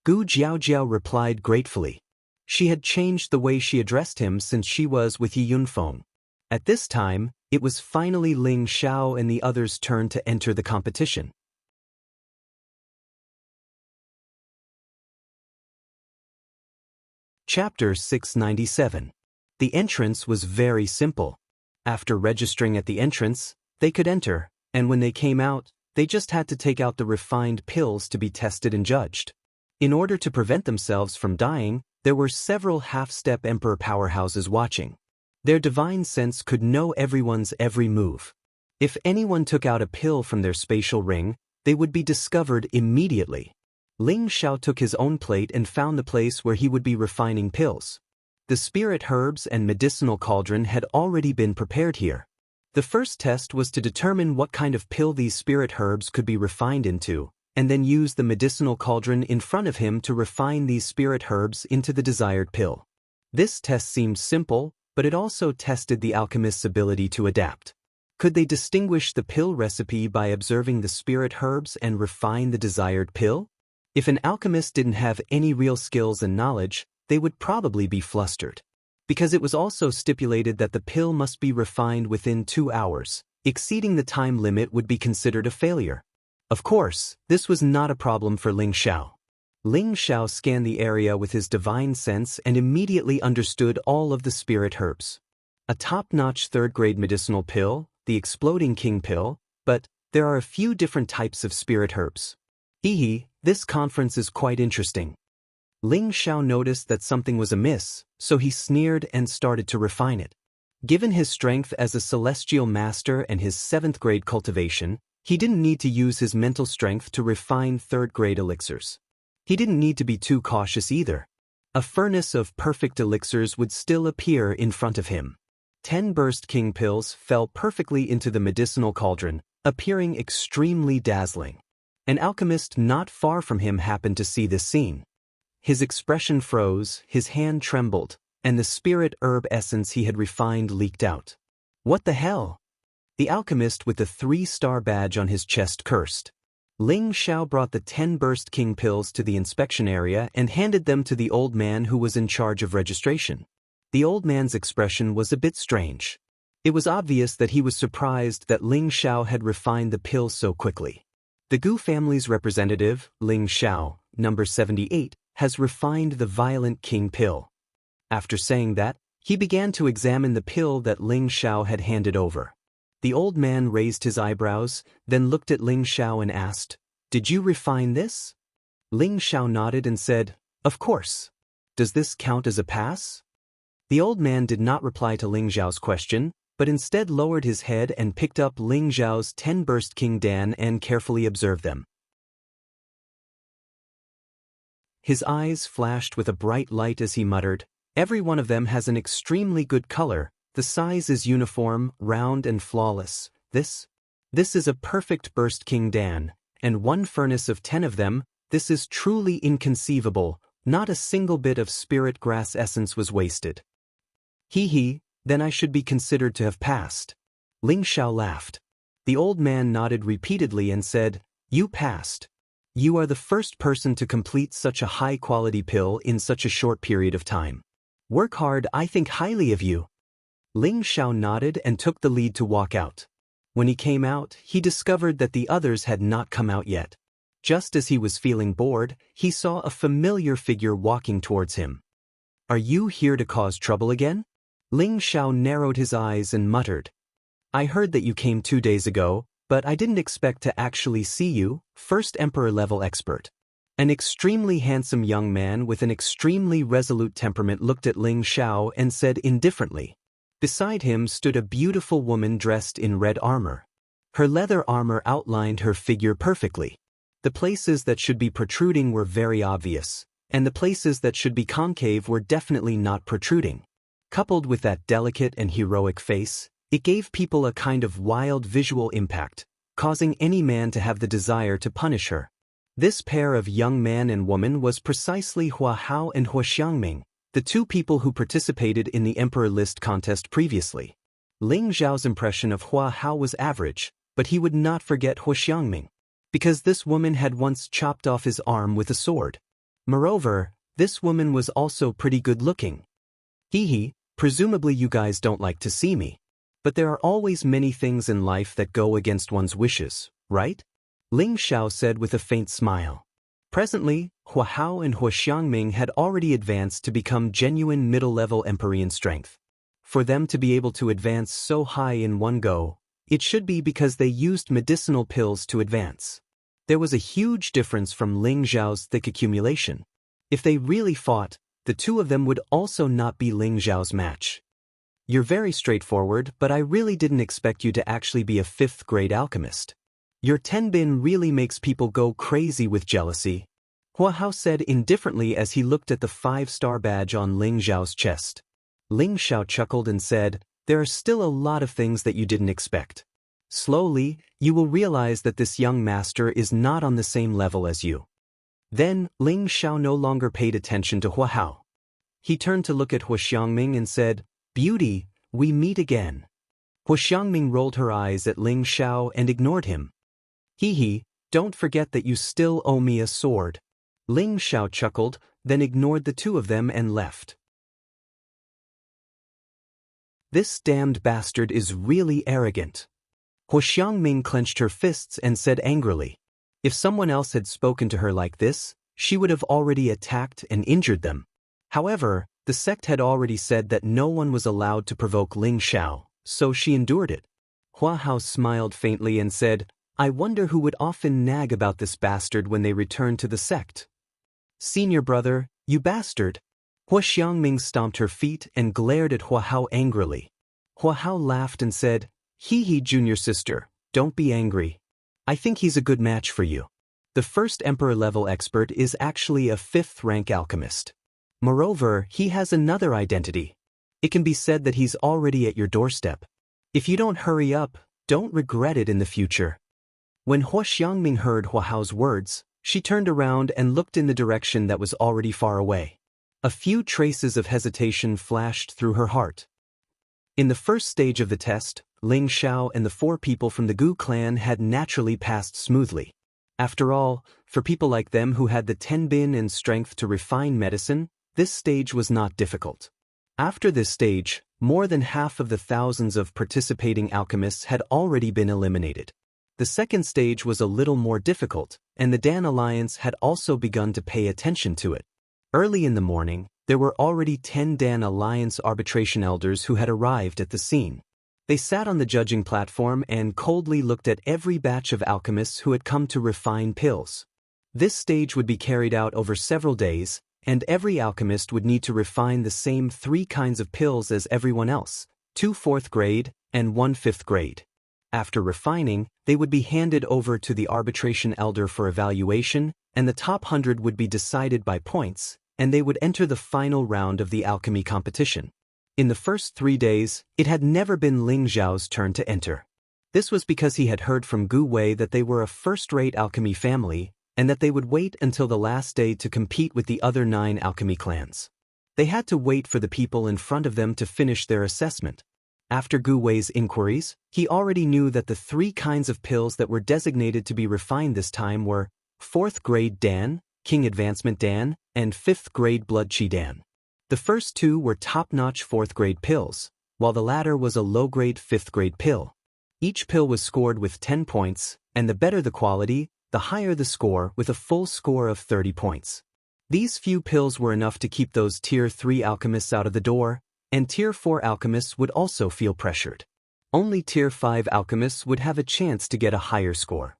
Gu Jiaojiao replied gratefully. She had changed the way she addressed him since she was with Yi Yunfeng. At this time, it was finally Ling Xiao and the others' turn to enter the competition. Chapter 697. The entrance was very simple. After registering at the entrance, they could enter, and when they came out, they just had to take out the refined pills to be tested and judged. In order to prevent themselves from dying, there were several half-step emperor powerhouses watching. Their divine sense could know everyone's every move. If anyone took out a pill from their spatial ring, they would be discovered immediately. Ling Xiao took his own plate and found the place where he would be refining pills. The spirit herbs and medicinal cauldron had already been prepared here. The first test was to determine what kind of pill these spirit herbs could be refined into, and then use the medicinal cauldron in front of him to refine these spirit herbs into the desired pill. This test seemed simple, but it also tested the alchemist's ability to adapt. Could they distinguish the pill recipe by observing the spirit herbs and refine the desired pill? If an alchemist didn't have any real skills and knowledge, they would probably be flustered. Because it was also stipulated that the pill must be refined within 2 hours, exceeding the time limit would be considered a failure. Of course, this was not a problem for Ling Xiao. Ling Xiao scanned the area with his divine sense and immediately understood all of the spirit herbs. A top-notch third-grade medicinal pill, the Exploding King pill, but there are a few different types of spirit herbs. This conference is quite interesting. Ling Xiao noticed that something was amiss, so he sneered and started to refine it. Given his strength as a celestial master and his 7th-grade cultivation, he didn't need to use his mental strength to refine 3rd-grade elixirs. He didn't need to be too cautious either. A furnace of perfect elixirs would still appear in front of him. 10 burst king pills fell perfectly into the medicinal cauldron, appearing extremely dazzling. An alchemist not far from him happened to see this scene. His expression froze, his hand trembled, and the spirit herb essence he had refined leaked out. What the hell? The alchemist with the 3-star badge on his chest cursed. Ling Xiao brought the 10 burst king pills to the inspection area and handed them to the old man who was in charge of registration. The old man's expression was a bit strange. It was obvious that he was surprised that Ling Xiao had refined the pills so quickly. The Gu family's representative, Ling Xiao, number 78, has refined the Violent King pill. After saying that, he began to examine the pill that Ling Xiao had handed over. The old man raised his eyebrows, then looked at Ling Xiao and asked, "Did you refine this?" Ling Xiao nodded and said, "Of course. Does this count as a pass?" The old man did not reply to Ling Xiao's question, but instead lowered his head and picked up Ling Xiao's 10 burst king dan and carefully observed them. His eyes flashed with a bright light as he muttered, "Every one of them has an extremely good color, the size is uniform, round and flawless. This is a perfect burst king dan, and 1 furnace of 10 of them, this is truly inconceivable, not a single bit of spirit grass essence was wasted." Then I should be considered to have passed. Ling Xiao laughed. The old man nodded repeatedly and said, "You passed. You are the first person to complete such a high-quality pill in such a short period of time. Work hard, I think highly of you." Ling Xiao nodded and took the lead to walk out. When he came out, he discovered that the others had not come out yet. Just as he was feeling bored, he saw a familiar figure walking towards him. "Are you here to cause trouble again?" Ling Xiao narrowed his eyes and muttered, "I heard that you came 2 days ago, but I didn't expect to actually see you, first Emperor-level expert." An extremely handsome young man with an extremely resolute temperament looked at Ling Xiao and said indifferently. Beside him stood a beautiful woman dressed in red armor. Her leather armor outlined her figure perfectly. The places that should be protruding were very obvious, and the places that should be concave were definitely not protruding. Coupled with that delicate and heroic face, it gave people a kind of wild visual impact, causing any man to have the desire to punish her. This pair of young man and woman was precisely Hua Hao and Hua Xiangming, the 2 people who participated in the Emperor List contest previously. Ling Xiao's impression of Hua Hao was average, but he would not forget Hua Xiangming, because this woman had once chopped off his arm with a sword. Moreover, this woman was also pretty good-looking. Presumably you guys don't like to see me. But there are always many things in life that go against one's wishes, right? Ling Xiao said with a faint smile. Presently, Hua Hao and Hua Xiangming had already advanced to become genuine middle-level Empyrean strength. For them to be able to advance so high in one go, it should be because they used medicinal pills to advance. There was a huge difference from Ling Xiao's thick accumulation. If they really fought, the 2 of them would also not be Ling Xiao's match. "You're very straightforward, but I really didn't expect you to actually be a 5th-grade alchemist. Your tenbin really makes people go crazy with jealousy," Hua Hao said indifferently as he looked at the 5-star badge on Ling Xiao's chest. Ling Xiao chuckled and said, there are still a lot of things that you didn't expect. Slowly, you will realize that this young master is not on the same level as you. Then, Ling Xiao no longer paid attention to Hua Hao. He turned to look at Hua Xiangming and said, "Beauty, we meet again." Hua Xiangming rolled her eyes at Ling Xiao and ignored him. "Hee, don't forget that you still owe me a sword." Ling Xiao chuckled, then ignored the two of them and left. This damned bastard is really arrogant. Hua Xiangming clenched her fists and said angrily. If someone else had spoken to her like this, she would have already attacked and injured them. However, the sect had already said that no one was allowed to provoke Ling Xiao, so she endured it. Hua Hao smiled faintly and said, "I wonder who would often nag about this bastard when they return to the sect." "Senior brother, you bastard." Hua Xiangming stomped her feet and glared at Hua Hao angrily. Hua Hao laughed and said, "Hee, junior sister, don't be angry. I think he's a good match for you. The first emperor-level expert is actually a 5th-rank alchemist. Moreover, he has another identity. It can be said that he's already at your doorstep. If you don't hurry up, don't regret it in the future." When Hua Xiangming heard Hua Hao's words, she turned around and looked in the direction that was already far away. A few traces of hesitation flashed through her heart. In the first stage of the test, Ling Xiao and the 4 people from the Gu clan had naturally passed smoothly. After all, for people like them who had the tenbin and strength to refine medicine, this stage was not difficult. After this stage, more than half of the thousands of participating alchemists had already been eliminated. The second stage was a little more difficult, and the Dan Alliance had also begun to pay attention to it. Early in the morning, there were already 10 Dan Alliance arbitration elders who had arrived at the scene. They sat on the judging platform and coldly looked at every batch of alchemists who had come to refine pills. This stage would be carried out over several days, and every alchemist would need to refine the same 3 kinds of pills as everyone else, 2 4th grade and 1 5th grade. After refining, they would be handed over to the arbitration elder for evaluation, and the top 100 would be decided by points, and they would enter the final round of the alchemy competition. In the first 3 days, it had never been Ling Xiao's turn to enter. This was because he had heard from Gu Wei that they were a first-rate alchemy family, and that they would wait until the last day to compete with the other 9 alchemy clans. They had to wait for the people in front of them to finish their assessment. After Gu Wei's inquiries, he already knew that the 3 kinds of pills that were designated to be refined this time were 4th grade Dan, King Advancement Dan, and 5th grade Blood Qi Dan. The first 2 were top-notch 4th grade pills, while the latter was a low-grade 5th grade pill. Each pill was scored with 10 points, and the better the quality, the higher the score, with a full score of 30 points. These few pills were enough to keep those Tier 3 alchemists out of the door, and Tier 4 alchemists would also feel pressured. Only Tier 5 alchemists would have a chance to get a higher score.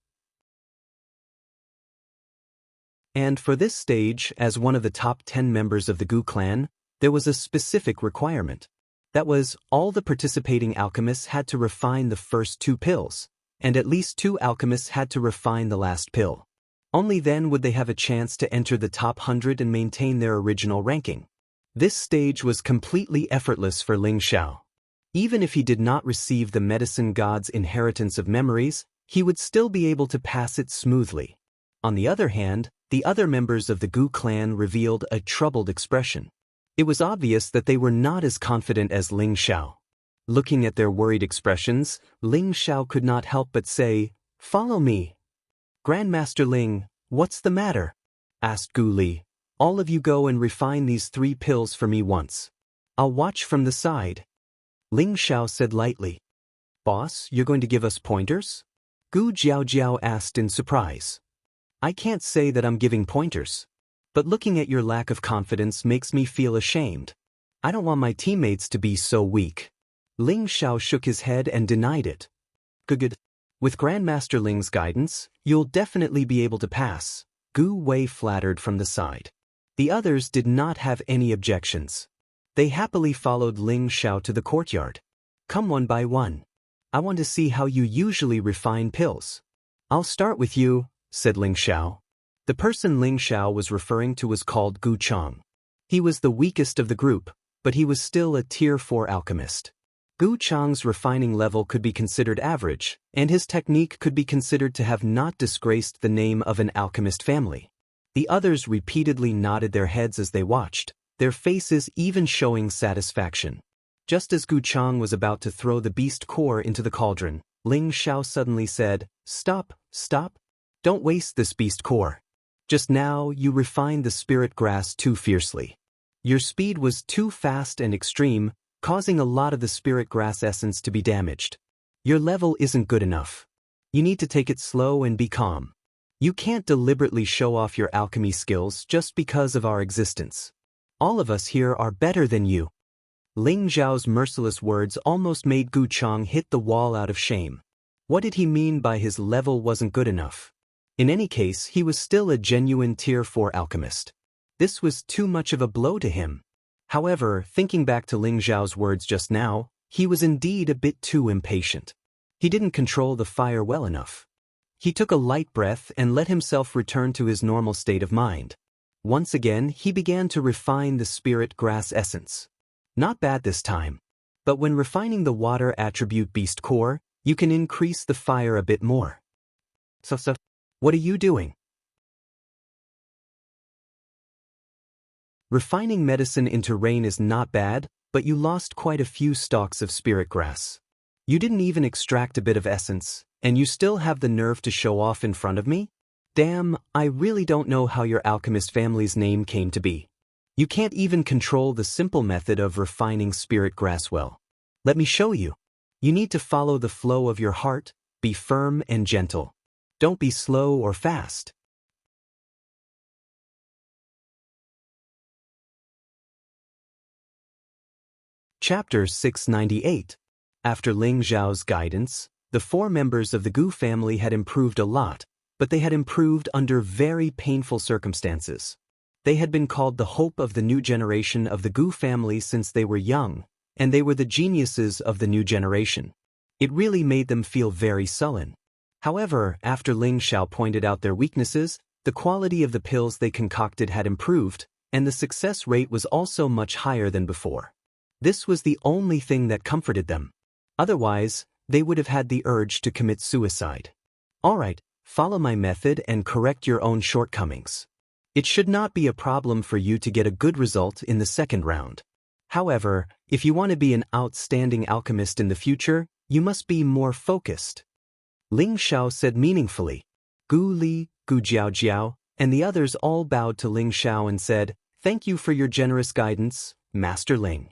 And for this stage, as one of the top 10 members of the Gu clan, there was a specific requirement. That was, all the participating alchemists had to refine the first 2 pills, and at least 2 alchemists had to refine the last pill. Only then would they have a chance to enter the top 100 and maintain their original ranking. This stage was completely effortless for Ling Xiao. Even if he did not receive the medicine god's inheritance of memories, he would still be able to pass it smoothly. On the other hand, the other members of the Gu clan revealed a troubled expression. It was obvious that they were not as confident as Ling Xiao. Looking at their worried expressions, Ling Xiao could not help but say, "Follow me." "Grandmaster Ling, what's the matter?" asked Gu Li. "All of you go and refine these 3 pills for me once. I'll watch from the side." Ling Xiao said lightly. "Boss, you're going to give us pointers?" Gu Jiao asked in surprise. "I can't say that I'm giving pointers. But looking at your lack of confidence makes me feel ashamed. I don't want my teammates to be so weak." Ling Xiao shook his head and denied it. "Good. With Grandmaster Ling's guidance, you'll definitely be able to pass," Gu Wei flattered from the side. The others did not have any objections. They happily followed Ling Xiao to the courtyard. "Come one by one. I want to see how you usually refine pills." "I'll start with you," said Ling Xiao. The person Ling Xiao was referring to was called Gu Chang. He was the weakest of the group, but he was still a Tier 4 alchemist. Gu Chang's refining level could be considered average, and his technique could be considered to have not disgraced the name of an alchemist family. The others repeatedly nodded their heads as they watched, their faces even showing satisfaction. Just as Gu Chang was about to throw the beast core into the cauldron, Ling Xiao suddenly said, "Stop, stop. Don't waste this beast core. Just now you refined the spirit grass too fiercely. Your speed was too fast and extreme, causing a lot of the spirit grass essence to be damaged. Your level isn't good enough. You need to take it slow and be calm. You can't deliberately show off your alchemy skills just because of our existence. All of us here are better than you." Ling Xiao's merciless words almost made Gu Chang hit the wall out of shame. What did he mean by his level wasn't good enough? In any case, he was still a genuine Tier 4 alchemist. This was too much of a blow to him. However, thinking back to Ling Xiao's words just now, he was indeed a bit too impatient. He didn't control the fire well enough. He took a light breath and let himself return to his normal state of mind. Once again, he began to refine the spirit grass essence. Not bad this time. But when refining the water attribute beast core, you can increase the fire a bit more. So, what are you doing? Refining medicine into rain is not bad, but you lost quite a few stalks of spirit grass. You didn't even extract a bit of essence, and you still have the nerve to show off in front of me? Damn, I really don't know how your alchemist family's name came to be. You can't even control the simple method of refining spirit grass well. Let me show you. You need to follow the flow of your heart, be firm and gentle. Don't be slow or fast. Chapter 698. After Ling Xiao's guidance, the 4 members of the Gu family had improved a lot, but they had improved under very painful circumstances. They had been called the hope of the new generation of the Gu family since they were young, and they were the geniuses of the new generation. It really made them feel very sullen. However, after Ling Xiao pointed out their weaknesses, the quality of the pills they concocted had improved, and the success rate was also much higher than before. This was the only thing that comforted them. Otherwise, they would have had the urge to commit suicide. Alright, follow my method and correct your own shortcomings. It should not be a problem for you to get a good result in the second round. However, if you want to be an outstanding alchemist in the future, you must be more focused. Ling Xiao said meaningfully. Gu Li, Gu Jiao, and the others all bowed to Ling Xiao and said, "Thank you for your generous guidance, Master Ling."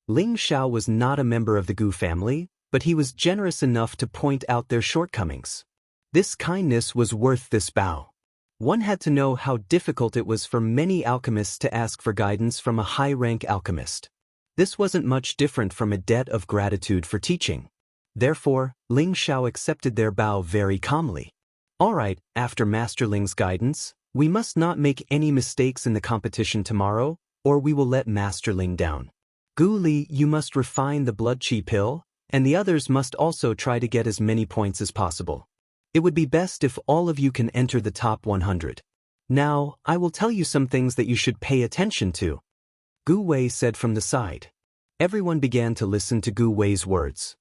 Ling Xiao was not a member of the Gu family, but he was generous enough to point out their shortcomings. This kindness was worth this bow. One had to know how difficult it was for many alchemists to ask for guidance from a high-rank alchemist. This wasn't much different from a debt of gratitude for teaching. Therefore, Ling Xiao accepted their bow very calmly. Alright, after Master Ling's guidance, we must not make any mistakes in the competition tomorrow, or we will let Master Ling down. Gu Li, you must refine the blood qi pill, and the others must also try to get as many points as possible. It would be best if all of you can enter the top 100. Now, I will tell you some things that you should pay attention to. Gu Wei said from the side. Everyone began to listen to Gu Wei's words.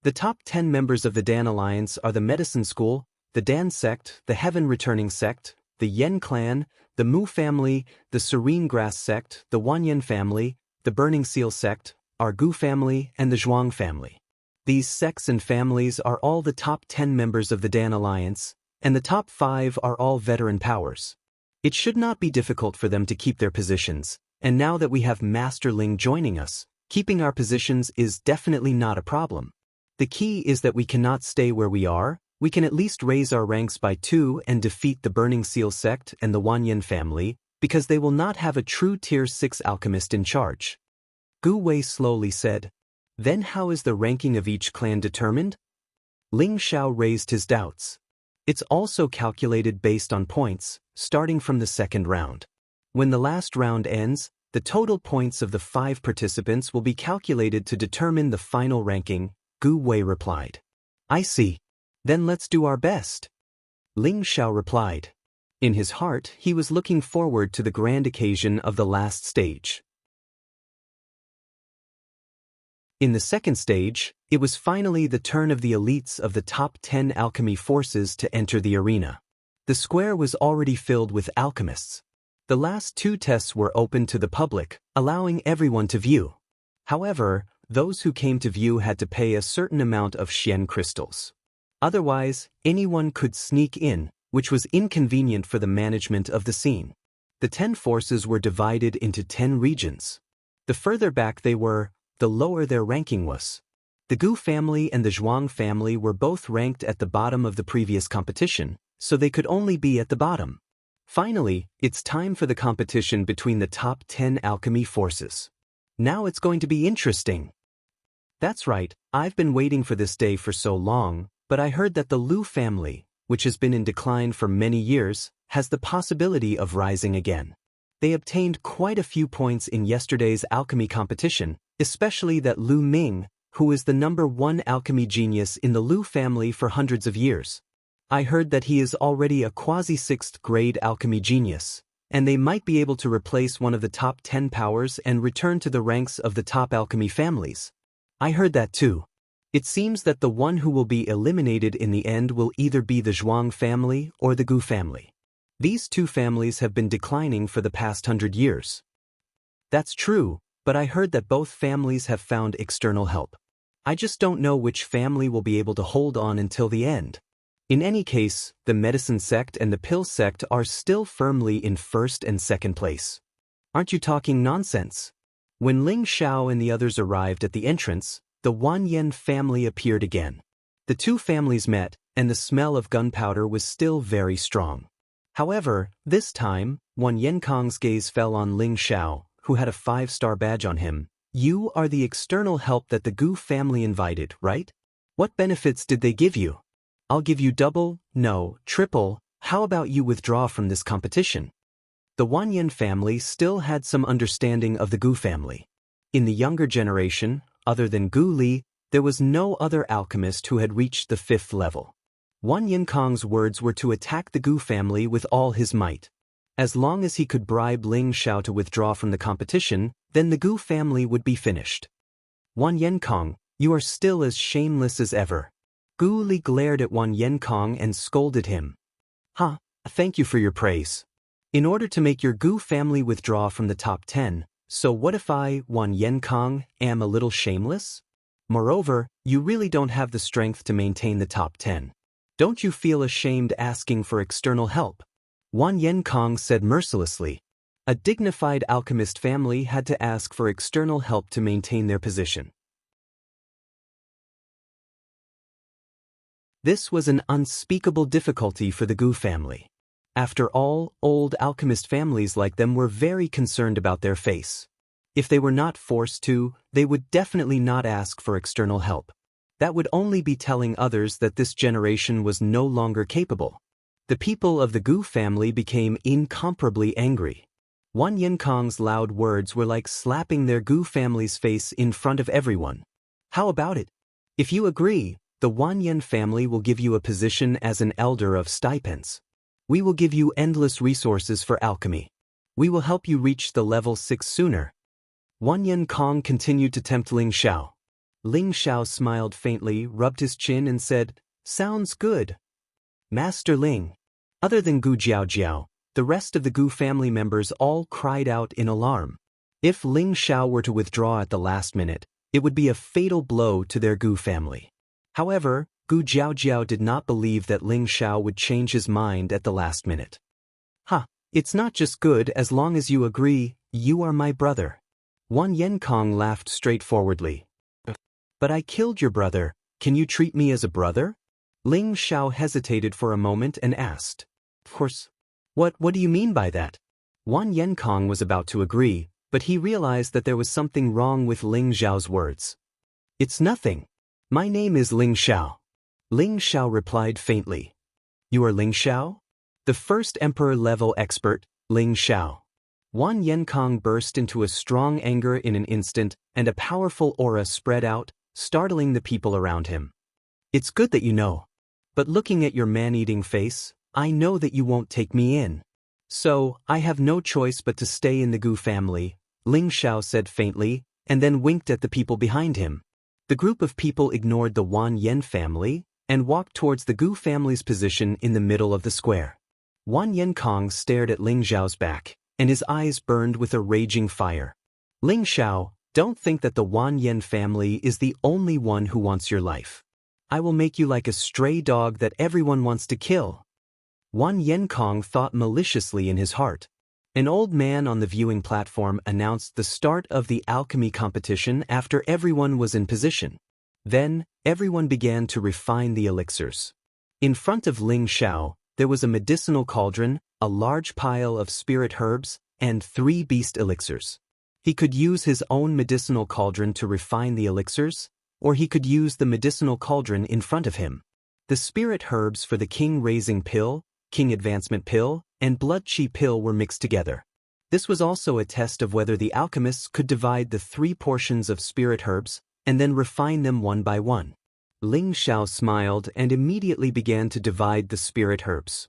The top 10 members of the Dan Alliance are the Medicine School, the Dan Sect, the Heaven Returning Sect, the Yen Clan, the Mu Family, the Serene Grass Sect, the Wanyan Family, the Burning Seal Sect, our Gu Family, and the Zhuang Family. These sects and families are all the top 10 members of the Dan Alliance, and the top 5 are all veteran powers. It should not be difficult for them to keep their positions, and now that we have Master Ling joining us, keeping our positions is definitely not a problem. The key is that we cannot stay where we are. We can at least raise our ranks by 2 and defeat the Burning Seal Sect and the Wanyan family, because they will not have a true Tier 6 alchemist in charge. Gu Wei slowly said. Then how is the ranking of each clan determined? Ling Xiao raised his doubts. It's also calculated based on points, starting from the second round. When the last round ends, the total points of the 5 participants will be calculated to determine the final ranking, Gu Wei replied. I see. Then let's do our best. Ling Xiao replied. In his heart, he was looking forward to the grand occasion of the last stage. In the second stage, it was finally the turn of the elites of the top 10 alchemy forces to enter the arena. The square was already filled with alchemists. The last 2 tests were open to the public, allowing everyone to view. However, those who came to view had to pay a certain amount of Xian crystals. Otherwise, anyone could sneak in, which was inconvenient for the management of the scene. The 10 forces were divided into 10 regions. The further back they were, the lower their ranking was. The Gu family and the Zhuang family were both ranked at the bottom of the previous competition, so they could only be at the bottom. Finally, it's time for the competition between the top 10 alchemy forces. Now it's going to be interesting. That's right, I've been waiting for this day for so long, but I heard that the Lu family, which has been in decline for many years, has the possibility of rising again. They obtained quite a few points in yesterday's alchemy competition, especially that Lu Ming, who is the #1 alchemy genius in the Lu family for hundreds of years. I heard that he is already a quasi-6th grade alchemy genius, and they might be able to replace one of the top 10 powers and return to the ranks of the top alchemy families. I heard that too. It seems that the one who will be eliminated in the end will either be the Zhuang family or the Gu family. These 2 families have been declining for the past 100 years. That's true, but I heard that both families have found external help. I just don't know which family will be able to hold on until the end. In any case, the medicine sect and the pill sect are still firmly in first and second place. Aren't you talking nonsense? When Ling Xiao and the others arrived at the entrance, the Wan Yen family appeared again. The 2 families met, and the smell of gunpowder was still very strong. However, this time, Wan Yenkong's gaze fell on Ling Xiao, who had a 5-star badge on him. You are the external help that the Gu family invited, right? What benefits did they give you? I'll give you double, no, triple. How about you withdraw from this competition? The Wan Yen family still had some understanding of the Gu family. In the younger generation, other than Gu Li, there was no other alchemist who had reached the 5th level. Wan Yenkong's words were to attack the Gu family with all his might. As long as he could bribe Ling Xiao to withdraw from the competition, then the Gu family would be finished. Wan Yenkong, you are still as shameless as ever. Gu Li glared at Wan Yenkong and scolded him. Thank you for your praise. In order to make your Gu family withdraw from the top 10, so what if I, Wan Yenkong, am a little shameless? Moreover, you really don't have the strength to maintain the top 10. Don't you feel ashamed asking for external help? Wan Yenkong said mercilessly. A dignified alchemist family had to ask for external help to maintain their position. This was an unspeakable difficulty for the Gu family. After all, old alchemist families like them were very concerned about their face. If they were not forced to, they would definitely not ask for external help. That would only be telling others that this generation was no longer capable. The people of the Gu family became incomparably angry. Wan Yenkong's loud words were like slapping their Gu family's face in front of everyone. How about it? If you agree, the Wan Yen family will give you a position as an elder of stipends. We will give you endless resources for alchemy. We will help you reach the level 6 sooner. Wan Yenkong continued to tempt Ling Xiao. Ling Xiao smiled faintly, rubbed his chin and said, "Sounds good. Master Ling." Other than Gu Jiao, the rest of the Gu family members all cried out in alarm. If Ling Xiao were to withdraw at the last minute, it would be a fatal blow to their Gu family. However, Gu Jiao did not believe that Ling Xiao would change his mind at the last minute. It's not just good as long as you agree, you are my brother. Wan Yenkong laughed straightforwardly. But I killed your brother, can you treat me as a brother? Ling Xiao hesitated for a moment and asked. Of course. What do you mean by that? Wan Yenkong was about to agree, but he realized that there was something wrong with Ling Xiao's words. It's nothing. My name is Ling Xiao. Ling Xiao replied faintly. You are Ling Xiao? The first emperor-level expert, Ling Xiao. Wan Yenkong burst into a strong anger in an instant, and a powerful aura spread out, startling the people around him. It's good that you know. But looking at your man-eating face, I know that you won't take me in. So, I have no choice but to stay in the Gu family, Ling Xiao said faintly, and then winked at the people behind him. The group of people ignored the Wan Yen family and walked towards the Gu family's position in the middle of the square. Wan Yenkong stared at Ling Xiao's back, and his eyes burned with a raging fire. Ling Xiao, don't think that the Wan Yen family is the only one who wants your life. I will make you like a stray dog that everyone wants to kill. Wan Yenkong thought maliciously in his heart. An old man on the viewing platform announced the start of the alchemy competition after everyone was in position. Then, everyone began to refine the elixirs. In front of Ling Xiao, there was a medicinal cauldron, a large pile of spirit herbs, and 3 beast elixirs. He could use his own medicinal cauldron to refine the elixirs, or he could use the medicinal cauldron in front of him. The spirit herbs for the King Raising Pill, King Advancement Pill, and Blood Chi Pill were mixed together. This was also a test of whether the alchemists could divide the 3 portions of spirit herbs and then refine them one by one. Ling Xiao smiled and immediately began to divide the spirit herbs.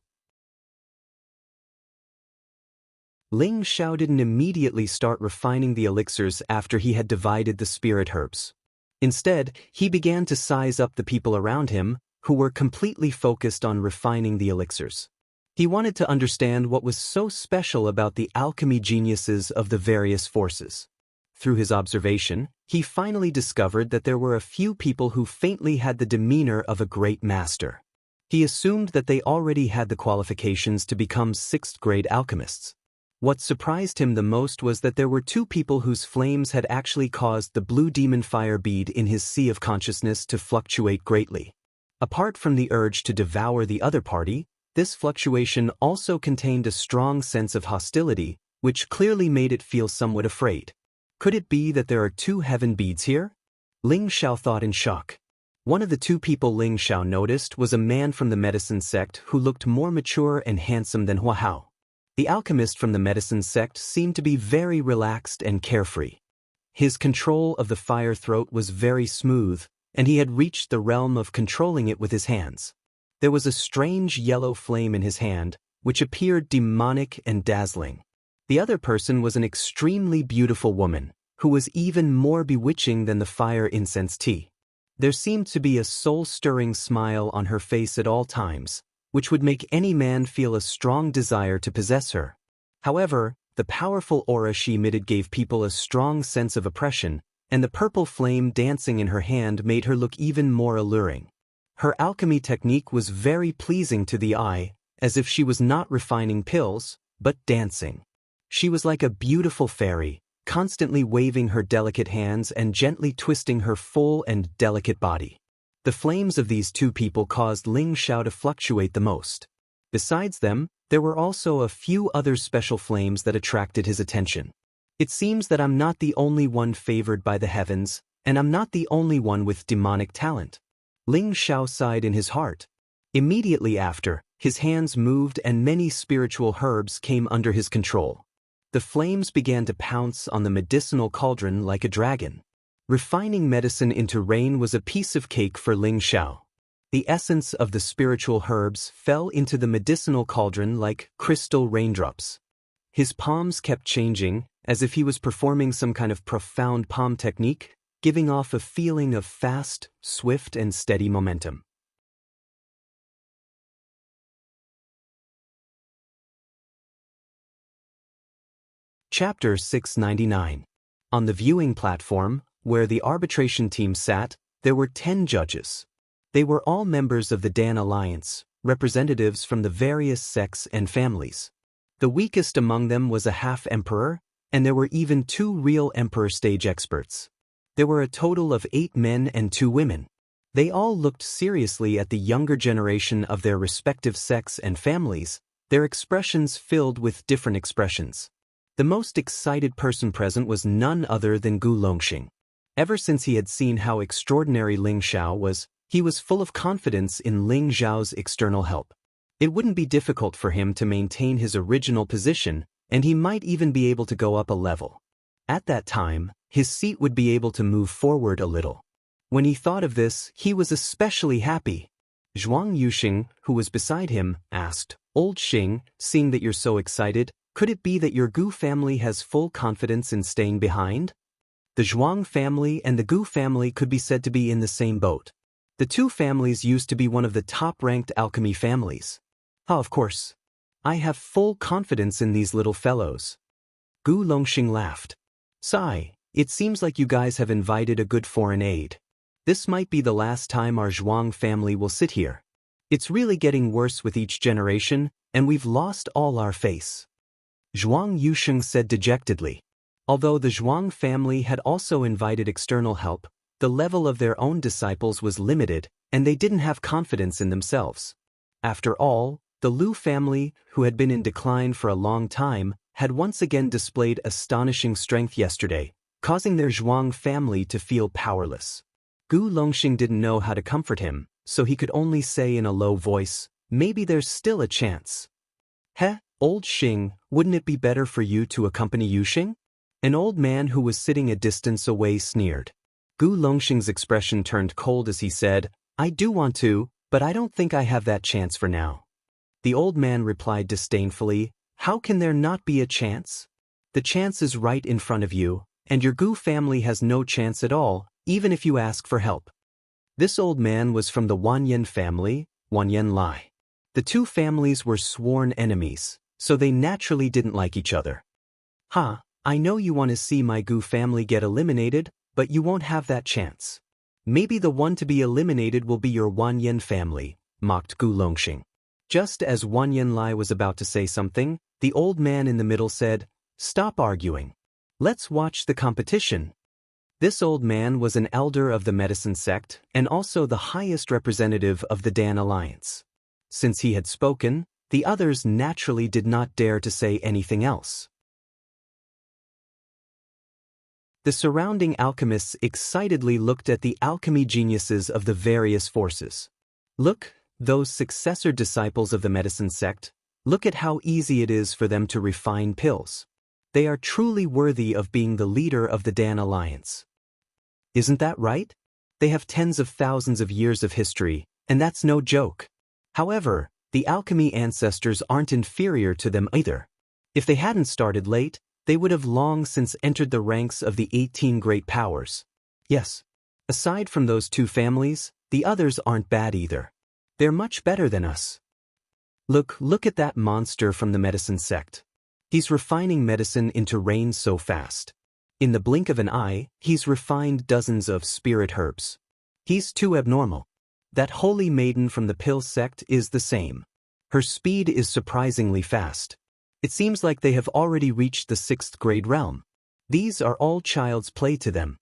Ling Xiao didn't immediately start refining the elixirs after he had divided the spirit herbs. Instead, he began to size up the people around him, who were completely focused on refining the elixirs. He wanted to understand what was so special about the alchemy geniuses of the various forces. Through his observation, he finally discovered that there were a few people who faintly had the demeanor of a great master. He assumed that they already had the qualifications to become 6th-grade alchemists. What surprised him the most was that there were 2 people whose flames had actually caused the blue demon fire bead in his sea of consciousness to fluctuate greatly. Apart from the urge to devour the other party, this fluctuation also contained a strong sense of hostility, which clearly made it feel somewhat afraid. Could it be that there are 2 heaven beads here? Ling Xiao thought in shock. One of the 2 people Ling Xiao noticed was a man from the medicine sect who looked more mature and handsome than Hua Hao. The alchemist from the medicine sect seemed to be very relaxed and carefree. His control of the fire throat was very smooth, and he had reached the realm of controlling it with his hands. There was a strange yellow flame in his hand, which appeared demonic and dazzling. The other person was an extremely beautiful woman, who was even more bewitching than the fire incense tea. There seemed to be a soul-stirring smile on her face at all times, which would make any man feel a strong desire to possess her. However, the powerful aura she emitted gave people a strong sense of oppression, and the purple flame dancing in her hand made her look even more alluring. Her alchemy technique was very pleasing to the eye, as if she was not refining pills, but dancing. She was like a beautiful fairy, constantly waving her delicate hands and gently twisting her full and delicate body. The flames of these 2 people caused Ling Xiao to fluctuate the most. Besides them, there were also a few other special flames that attracted his attention. It seems that I'm not the only one favored by the heavens, and I'm not the only one with demonic talent. Ling Xiao sighed in his heart. Immediately after, his hands moved and many spiritual herbs came under his control. The flames began to pounce on the medicinal cauldron like a dragon. Refining medicine into rain was a piece of cake for Ling Xiao. The essence of the spiritual herbs fell into the medicinal cauldron like crystal raindrops. His palms kept changing, as if he was performing some kind of profound palm technique, giving off a feeling of fast, swift, and steady momentum. Chapter 699. On the viewing platform, where the arbitration team sat, there were 10 judges. They were all members of the Dan Alliance, representatives from the various sects and families. The weakest among them was a half-emperor, and there were even 2 real emperor stage experts. There were a total of 8 men and 2 women. They all looked seriously at the younger generation of their respective sects and families, their expressions filled with different expressions. The most excited person present was none other than Gu Longxing. Ever since he had seen how extraordinary Ling Xiao was, he was full of confidence in Ling Xiao's external help. It wouldn't be difficult for him to maintain his original position, and he might even be able to go up a level. At that time, his seat would be able to move forward a little. When he thought of this, he was especially happy. Zhuang Yuxing, who was beside him, asked, "Old Xing, seeing that you're so excited, could it be that your Gu family has full confidence in staying behind?" The Zhuang family and the Gu family could be said to be in the same boat. The two families used to be one of the top-ranked alchemy families. Ah, of course. I have full confidence in these little fellows. Gu Longxing laughed. Sigh, it seems like you guys have invited a good foreign aid. This might be the last time our Zhuang family will sit here. It's really getting worse with each generation, and we've lost all our face. Zhuang Yusheng said dejectedly. Although the Zhuang family had also invited external help, the level of their own disciples was limited, and they didn't have confidence in themselves. After all, the Lu family, who had been in decline for a long time, had once again displayed astonishing strength yesterday, causing their Zhuang family to feel powerless. Gu Longxing didn't know how to comfort him, so he could only say in a low voice, maybe there's still a chance. Heh, old Xing, wouldn't it be better for you to accompany Yuxing? An old man who was sitting a distance away sneered. Gu Longxing's expression turned cold as he said, I do want to, but I don't think I have that chance for now. The old man replied disdainfully, how can there not be a chance? The chance is right in front of you, and your Gu family has no chance at all, even if you ask for help. This old man was from the Wanyan family, Wanyan Lai. The two families were sworn enemies, so they naturally didn't like each other. Ha, I know you want to see my Gu family get eliminated, but you won't have that chance. Maybe the one to be eliminated will be your Wanyan family, mocked Gu Longxing. Just as Wanyan Lai was about to say something, the old man in the middle said, stop arguing. Let's watch the competition. This old man was an elder of the medicine sect and also the highest representative of the Dan Alliance. Since he had spoken, the others naturally did not dare to say anything else. The surrounding alchemists excitedly looked at the alchemy geniuses of the various forces. Look, those successor disciples of the medicine sect, look at how easy it is for them to refine pills. They are truly worthy of being the leader of the Dan Alliance. Isn't that right? They have tens of thousands of years of history, and that's no joke. However, the alchemy ancestors aren't inferior to them either. If they hadn't started late, they would have long since entered the ranks of the 18 great powers. Yes, aside from those two families, the others aren't bad either. They're much better than us. Look at that monster from the medicine sect. He's refining medicine into rain so fast. In the blink of an eye, he's refined dozens of spirit herbs. He's too abnormal. That holy maiden from the pill sect is the same. Her speed is surprisingly fast. It seems like they have already reached the 6th grade realm. These are all child's play to them.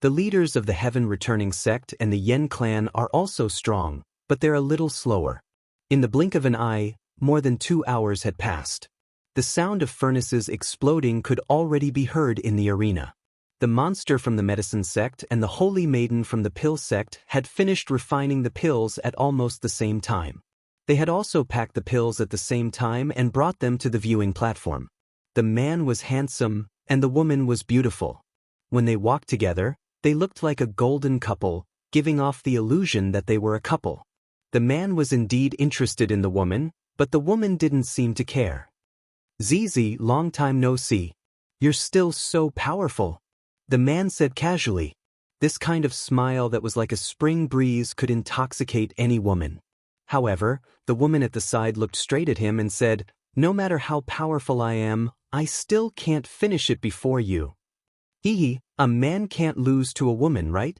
The leaders of the Heaven Returning sect and the Yen clan are also strong, but they're a little slower. In the blink of an eye, more than 2 hours had passed. The sound of furnaces exploding could already be heard in the arena. The monster from the medicine sect and the holy maiden from the pill sect had finished refining the pills at almost the same time. They had also packed the pills at the same time and brought them to the viewing platform. The man was handsome, and the woman was beautiful. When they walked together, they looked like a golden couple, giving off the illusion that they were a couple. The man was indeed interested in the woman, but the woman didn't seem to care. Zizi, long time no see. You're still so powerful, the man said casually. This kind of smile that was like a spring breeze could intoxicate any woman. However, the woman at the side looked straight at him and said, no matter how powerful I am, I still can't finish it before you. Hee, a man can't lose to a woman, right?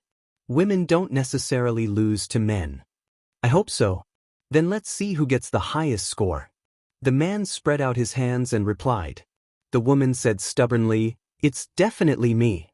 Women don't necessarily lose to men. I hope so. Then let's see who gets the highest score. The man spread out his hands and replied. The woman said stubbornly, it's definitely me.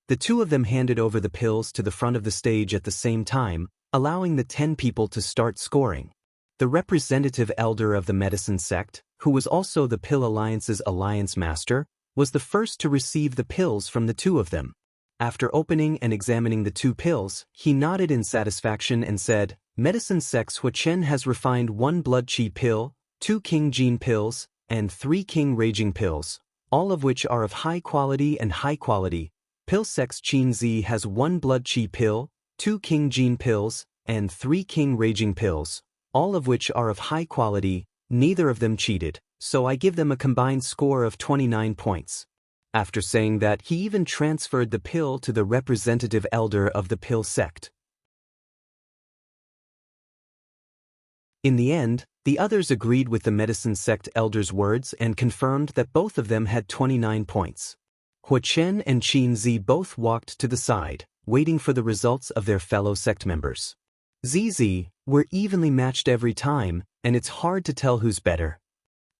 The two of them handed over the pills to the front of the stage at the same time, allowing the 10 people to start scoring. The representative elder of the medicine sect, who was also the Pill Alliance's alliance master, was the first to receive the pills from the two of them. After opening and examining the 2 pills, he nodded in satisfaction and said, Medicine Sect's Huachen has refined 1 blood qi pill, 2 king gene pills, and 3 king raging pills, all of which are of high quality and high quality. Pill Sect's Qin Zi has 1 blood qi pill, 2 king gene pills, and 3 king raging pills, all of which are of high quality. Neither of them cheated, so I give them a combined score of 29 points. After saying that, he even transferred the pill to the representative elder of the pill sect. In the end, the others agreed with the medicine sect elder's words and confirmed that both of them had 29 points. Hua Chen and Qin Zi both walked to the side, waiting for the results of their fellow sect members. Zizi were evenly matched every time, and it's hard to tell who's better.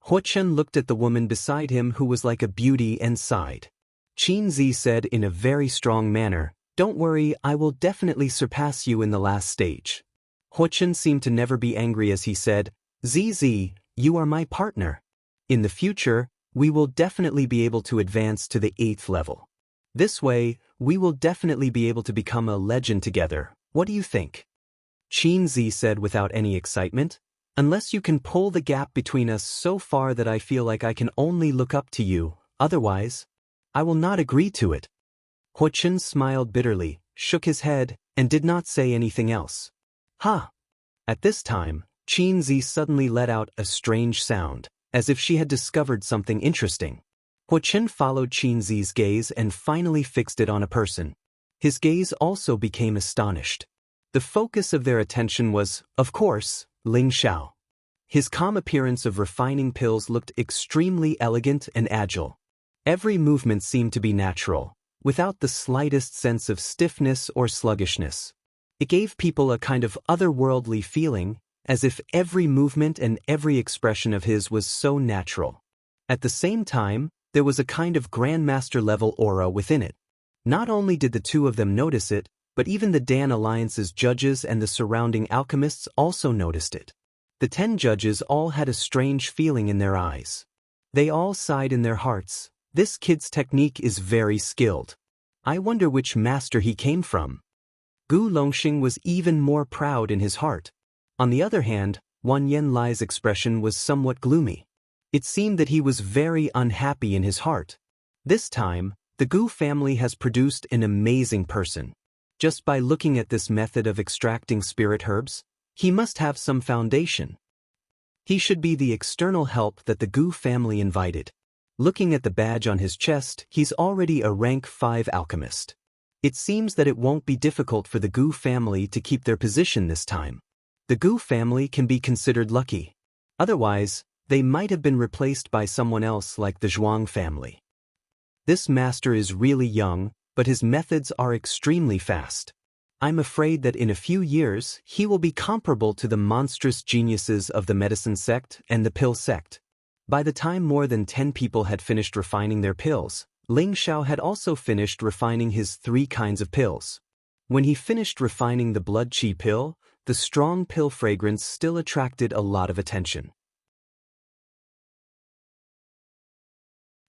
Hua Chen looked at the woman beside him who was like a beauty and sighed. Qin Zi said in a very strong manner, "Don't worry, I will definitely surpass you in the last stage." Hua Chen seemed to never be angry as he said, "Zizi, you are my partner. In the future, we will definitely be able to advance to the 8th level. This way, we will definitely be able to become a legend together. What do you think?" Qin Zi said without any excitement, "Unless you can pull the gap between us so far that I feel like I can only look up to you, otherwise, I will not agree to it." Hua Chen smiled bitterly, shook his head, and did not say anything else. "Ha!" At this time, Qin Zi suddenly let out a strange sound, as if she had discovered something interesting. Hua Chen followed Qin Zi's gaze and finally fixed it on a person. His gaze also became astonished. The focus of their attention was, of course, Ling Xiao. His calm appearance of refining pills looked extremely elegant and agile. Every movement seemed to be natural, without the slightest sense of stiffness or sluggishness. It gave people a kind of otherworldly feeling, as if every movement and every expression of his was so natural. At the same time, there was a kind of grandmaster-level aura within it. Not only did the two of them notice it, but even the Dan Alliance's judges and the surrounding alchemists also noticed it. The 10 judges all had a strange feeling in their eyes. They all sighed in their hearts, "This kid's technique is very skilled. I wonder which master he came from." Gu Longxing was even more proud in his heart. On the other hand, Wan Yanlai's expression was somewhat gloomy. It seemed that he was very unhappy in his heart. This time, the Gu family has produced an amazing person. Just by looking at this method of extracting spirit herbs, he must have some foundation. He should be the external help that the Gu family invited. Looking at the badge on his chest, he's already a rank 5 alchemist. It seems that it won't be difficult for the Gu family to keep their position this time. The Gu family can be considered lucky. Otherwise, they might have been replaced by someone else like the Zhuang family. This master is really young, but his methods are extremely fast. I'm afraid that in a few years, he will be comparable to the monstrous geniuses of the medicine sect and the pill sect. By the time more than 10 people had finished refining their pills, Ling Xiao had also finished refining his 3 kinds of pills. When he finished refining the blood qi pill, the strong pill fragrance still attracted a lot of attention.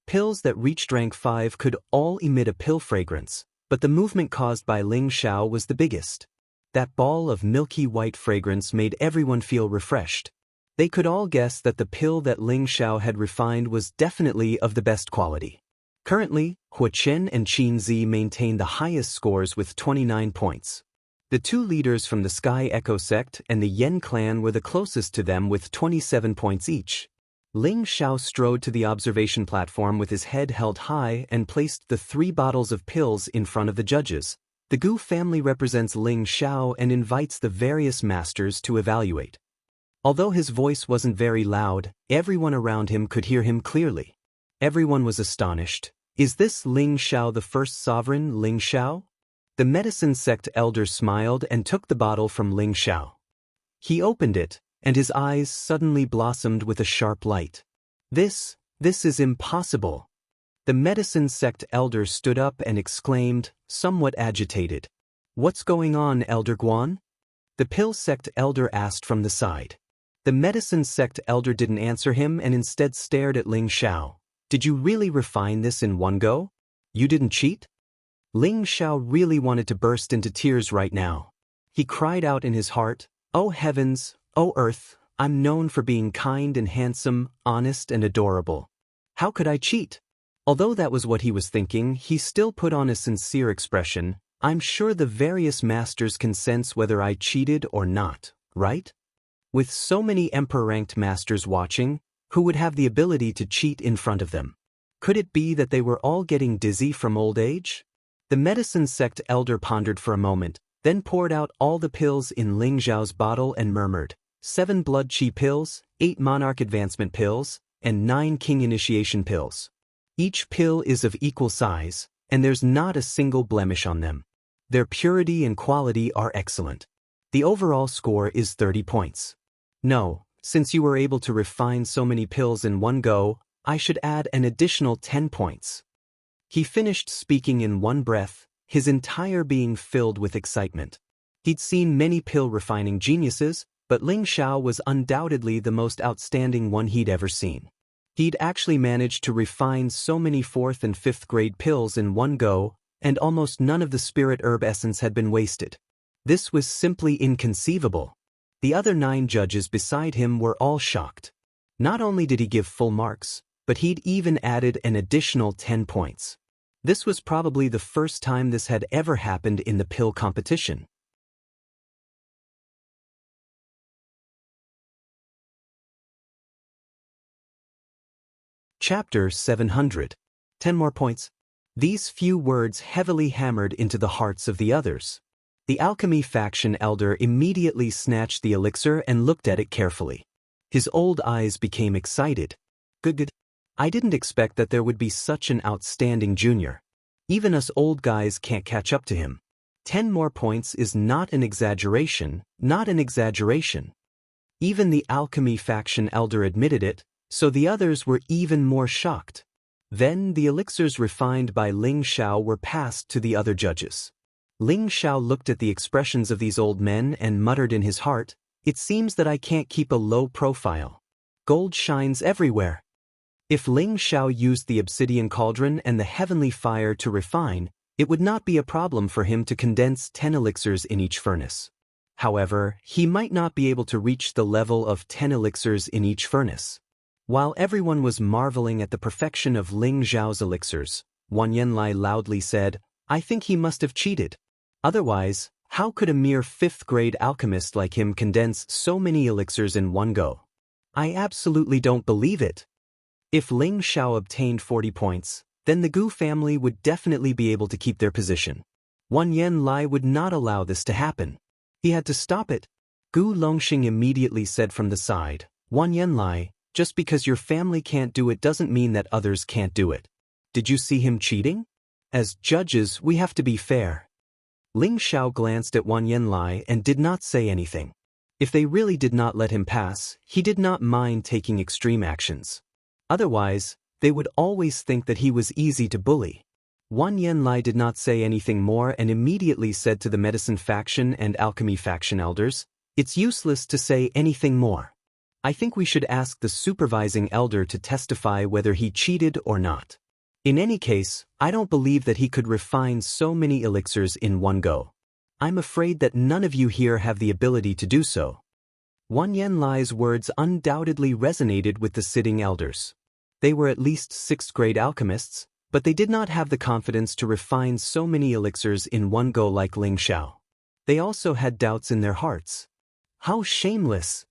Pills that reached rank 5 could all emit a pill fragrance, but the movement caused by Ling Xiao was the biggest. That ball of milky white fragrance made everyone feel refreshed. They could all guess that the pill that Ling Xiao had refined was definitely of the best quality. Currently, Hua Chen and Qin Zi maintained the highest scores with 29 points. The 2 leaders from the Sky Echo sect and the Yen clan were the closest to them with 27 points each. Ling Xiao strode to the observation platform with his head held high and placed the 3 bottles of pills in front of the judges. The Gu family represents Ling Xiao and invites the various masters to evaluate. Although his voice wasn't very loud, everyone around him could hear him clearly. Everyone was astonished. Is this Ling Xiao the first sovereign Ling Xiao? The medicine sect elder smiled and took the bottle from Ling Xiao. He opened it, and his eyes suddenly blossomed with a sharp light. This is impossible." The medicine sect elder stood up and exclaimed, somewhat agitated. "What's going on, Elder Guan?" The pill sect elder asked from the side. The medicine sect elder didn't answer him and instead stared at Ling Xiao. "Did you really refine this in one go? You didn't cheat?" Ling Xiao really wanted to burst into tears right now. He cried out in his heart, "Oh heavens, oh earth, I'm known for being kind and handsome, honest and adorable. How could I cheat?" Although that was what he was thinking, he still put on a sincere expression. "I'm sure the various masters can sense whether I cheated or not, right? With so many emperor-ranked masters watching, who would have the ability to cheat in front of them? Could it be that they were all getting dizzy from old age? The medicine sect elder pondered for a moment, then poured out all the pills in Ling Zhao's bottle and murmured, 7 blood chi pills, 8 monarch advancement pills, and 9 king initiation pills. Each pill is of equal size, and there's not a single blemish on them. Their purity and quality are excellent. The overall score is 30 points. No, since you were able to refine so many pills in one go, I should add an additional 10 points. He finished speaking in one breath, his entire being filled with excitement. He'd seen many pill refining geniuses, but Ling Xiao was undoubtedly the most outstanding one he'd ever seen. He'd actually managed to refine so many 4th and 5th grade pills in one go, and almost none of the spirit herb essence had been wasted. This was simply inconceivable. The other 9 judges beside him were all shocked. Not only did he give full marks, but he'd even added an additional 10 points. This was probably the first time this had ever happened in the pill competition. Chapter 700. 10 more points. These few words heavily hammered into the hearts of the others. The alchemy faction elder immediately snatched the elixir and looked at it carefully. His old eyes became excited. Good. I didn't expect that there would be such an outstanding junior. Even us old guys can't catch up to him. 10 more points is not an exaggeration, not an exaggeration. Even the alchemy faction elder admitted it, so the others were even more shocked. Then the elixirs refined by Ling Xiao were passed to the other judges. Ling Xiao looked at the expressions of these old men and muttered in his heart, "It seems that I can't keep a low profile. Gold shines everywhere." If Ling Xiao used the obsidian cauldron and the heavenly fire to refine, it would not be a problem for him to condense 10 elixirs in each furnace. However, he might not be able to reach the level of 10 elixirs in each furnace. While everyone was marveling at the perfection of Ling Xiao's elixirs, Wan Yanlai loudly said, "I think he must have cheated. Otherwise, how could a mere 5th grade alchemist like him condense so many elixirs in one go? I absolutely don't believe it." If Ling Xiao obtained 40 points, then the Gu family would definitely be able to keep their position. Wan Yanlai would not allow this to happen. He had to stop it. Gu Longxing immediately said from the side, "Wan Yanlai, just because your family can't do it doesn't mean that others can't do it. Did you see him cheating? As judges, we have to be fair." Ling Xiao glanced at Wan Yanlai and did not say anything. If they really did not let him pass, he did not mind taking extreme actions. Otherwise, they would always think that he was easy to bully. Wan Yanlai did not say anything more and immediately said to the medicine faction and alchemy faction elders, "It's useless to say anything more. I think we should ask the supervising elder to testify whether he cheated or not. In any case, I don't believe that he could refine so many elixirs in one go. I'm afraid that none of you here have the ability to do so." Wan Yanlai's words undoubtedly resonated with the sitting elders. They were at least 6th grade alchemists, but they did not have the confidence to refine so many elixirs in one go like Ling Xiao. They also had doubts in their hearts. "How shameless!"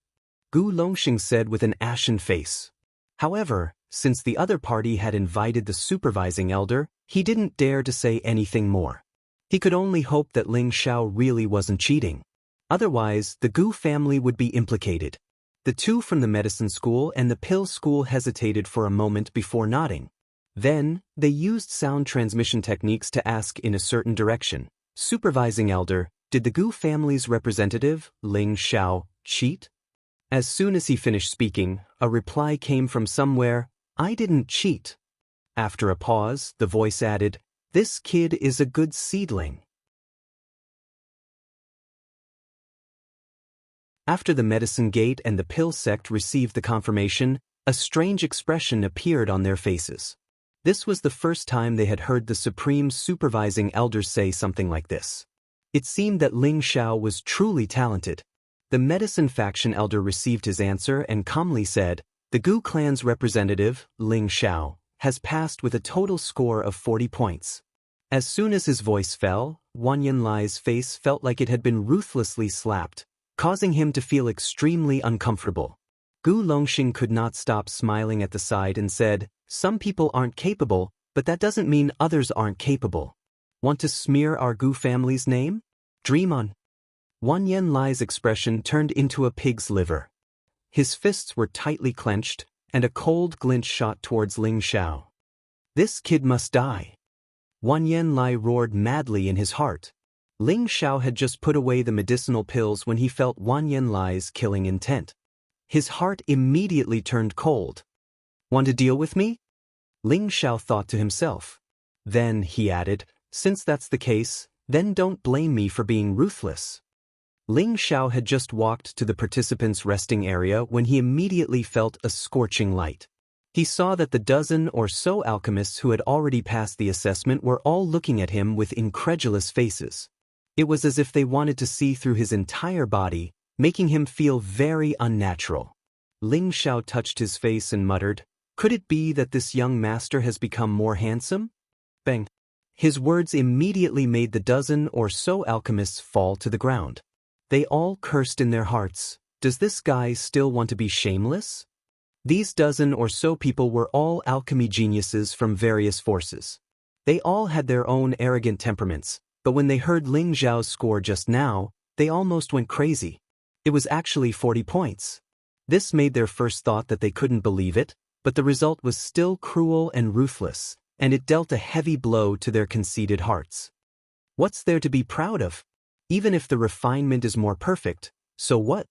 Gu Longxing said with an ashen face. However, since the other party had invited the supervising elder, he didn't dare to say anything more. He could only hope that Ling Xiao really wasn't cheating. Otherwise, the Gu family would be implicated. The two from the medicine school and the pill school hesitated for a moment before nodding. Then, they used sound transmission techniques to ask in a certain direction, "Supervising elder, did the Gu family's representative, Ling Xiao, cheat?" As soon as he finished speaking, a reply came from somewhere, "I didn't cheat." After a pause, the voice added, "This kid is a good seedling." After the medicine gate and the pill sect received the confirmation, a strange expression appeared on their faces. This was the first time they had heard the supreme supervising elder say something like this. It seemed that Ling Xiao was truly talented. The medicine faction elder received his answer and calmly said, "The Gu clan's representative, Ling Xiao, has passed with a total score of 40 points." As soon as his voice fell, Wan Yanlai's face felt like it had been ruthlessly slapped, causing him to feel extremely uncomfortable. Gu Longxing could not stop smiling at the side and said, Some people aren't capable, but that doesn't mean others aren't capable. Want to smear our Gu family's name? Dream on. Wan Yanlai's expression turned into a pig's liver. His fists were tightly clenched, and a cold glint shot towards Ling Xiao. This kid must die. Wan Yanlai roared madly in his heart. Ling Xiao had just put away the medicinal pills when he felt Wan Yanlai's killing intent. His heart immediately turned cold. Want to deal with me? Ling Xiao thought to himself. Then, he added, since that's the case, then don't blame me for being ruthless. Ling Xiao had just walked to the participants' resting area when he immediately felt a scorching light. He saw that the dozen or so alchemists who had already passed the assessment were all looking at him with incredulous faces. It was as if they wanted to see through his entire body, making him feel very unnatural. Ling Xiao touched his face and muttered, "Could it be that this young master has become more handsome?" Bang! His words immediately made the dozen or so alchemists fall to the ground. They all cursed in their hearts. Does this guy still want to be shameless? These dozen or so people were all alchemy geniuses from various forces. They all had their own arrogant temperaments, but when they heard Ling Xiao's score just now, they almost went crazy. It was actually 40 points. This made their first thought that they couldn't believe it, but the result was still cruel and ruthless, and it dealt a heavy blow to their conceited hearts. What's there to be proud of? Even if the refinement is more perfect, so what?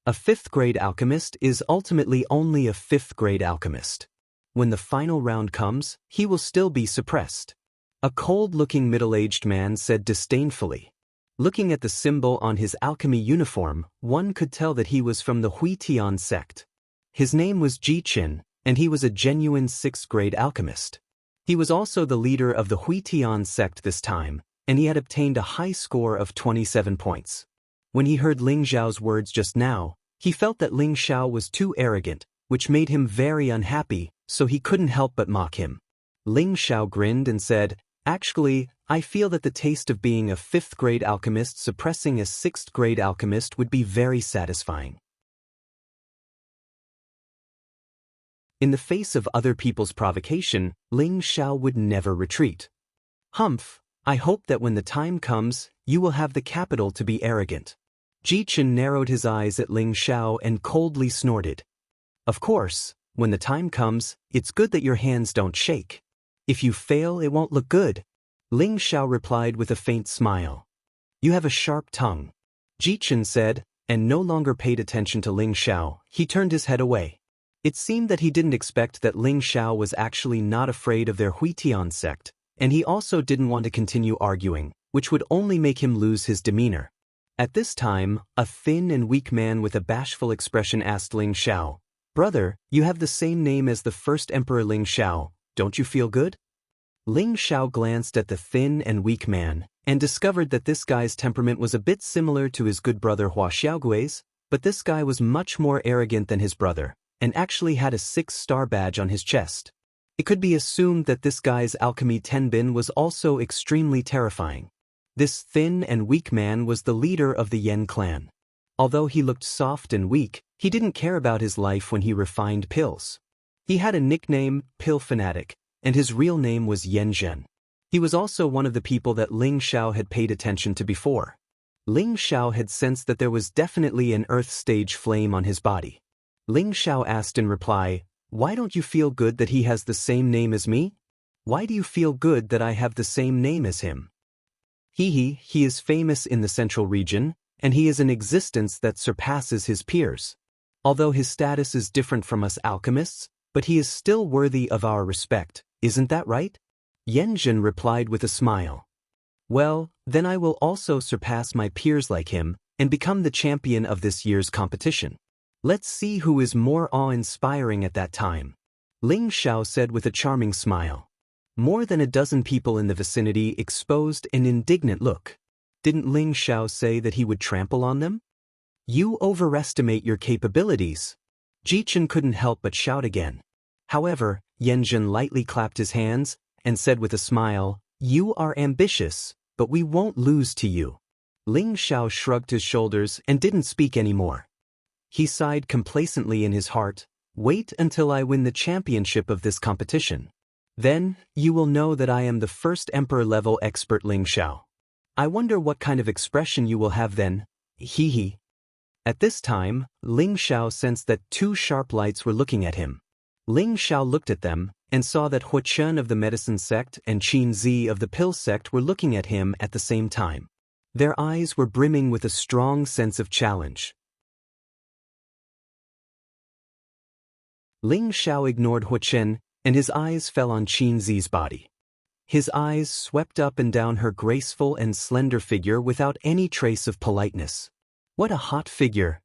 A fifth-grade alchemist is ultimately only a fifth-grade alchemist. When the final round comes, he will still be suppressed. A cold-looking middle-aged man said disdainfully. Looking at the symbol on his alchemy uniform, one could tell that he was from the Huitian sect. His name was Jichin, and he was a genuine sixth-grade alchemist. He was also the leader of the Huitian sect this time, and he had obtained a high score of 27 points. When he heard Ling Xiao's words just now, he felt that Ling Xiao was too arrogant, which made him very unhappy, so he couldn't help but mock him. Ling Xiao grinned and said, "Actually, I feel that the taste of being a fifth-grade alchemist suppressing a sixth-grade alchemist would be very satisfying." In the face of other people's provocation, Ling Xiao would never retreat. "Humph, I hope that when the time comes, you will have the capital to be arrogant." Jichin narrowed his eyes at Ling Xiao and coldly snorted. "Of course, when the time comes, it's good that your hands don't shake. If you fail, it won't look good." Ling Xiao replied with a faint smile. "You have a sharp tongue," Jichin said, and no longer paid attention to Ling Xiao. He turned his head away. It seemed that he didn't expect that Ling Xiao was actually not afraid of their Huitian sect, and he also didn't want to continue arguing, which would only make him lose his demeanor. At this time, a thin and weak man with a bashful expression asked Ling Xiao, "Brother, you have the same name as the first emperor Ling Xiao, don't you feel good?" Ling Xiao glanced at the thin and weak man, and discovered that this guy's temperament was a bit similar to his good brother Hua Xiaogui's, but this guy was much more arrogant than his brother, and actually had a 6-star badge on his chest. It could be assumed that this guy's alchemy tenbin was also extremely terrifying. This thin and weak man was the leader of the Yen clan. Although he looked soft and weak, he didn't care about his life when he refined pills. He had a nickname, Pill Fanatic, and his real name was Yen Zhen. He was also one of the people that Ling Xiao had paid attention to before. Ling Xiao had sensed that there was definitely an earth stage flame on his body. Ling Xiao asked in reply, "Why don't you feel good that he has the same name as me? Why do you feel good that I have the same name as him?" He is famous in the central region, and he is an existence that surpasses his peers. Although his status is different from us alchemists, but he is still worthy of our respect, isn't that right? Yanjin replied with a smile. "Well, then I will also surpass my peers like him, and become the champion of this year's competition. Let's see who is more awe-inspiring at that time," Ling Xiao said with a charming smile. More than a dozen people in the vicinity exposed an indignant look. Didn't Ling Xiao say that he would trample on them? "You overestimate your capabilities." Jichin couldn't help but shout again. However, Yanjin lightly clapped his hands and said with a smile, "You are ambitious, but we won't lose to you." Ling Xiao shrugged his shoulders and didn't speak anymore. He sighed complacently in his heart, Wait until I win the championship of this competition. Then, you will know that I am the first emperor-level expert Ling Xiao. I wonder what kind of expression you will have then, hee hee. At this time, Ling Xiao sensed that two sharp lights were looking at him. Ling Xiao looked at them, and saw that Wuxia of the medicine sect and Qin Zi of the pill sect were looking at him at the same time. Their eyes were brimming with a strong sense of challenge. Ling Xiao ignored Wuxia, and his eyes fell on Qin Zi's body. His eyes swept up and down her graceful and slender figure without any trace of politeness. What a hot figure!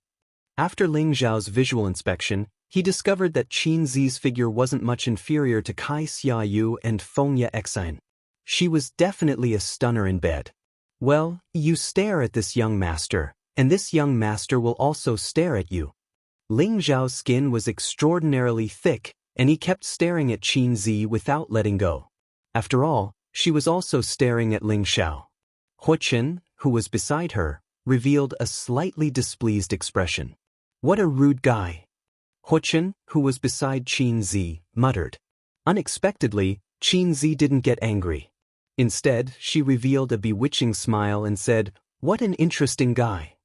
After Ling Xiao's visual inspection, he discovered that Qin Zi's figure wasn't much inferior to Kai Xiaoyu and Fengye Exine. She was definitely a stunner in bed. Well, you stare at this young master, and this young master will also stare at you. Ling Xiao's skin was extraordinarily thick, and he kept staring at Qin Zi without letting go. After all, she was also staring at Ling Xiao. Wuxia, who was beside her, revealed a slightly displeased expression. What a rude guy! Wuxia, who was beside Qin Zi, muttered. Unexpectedly, Qin Zi didn't get angry. Instead, she revealed a bewitching smile and said, "What an interesting guy."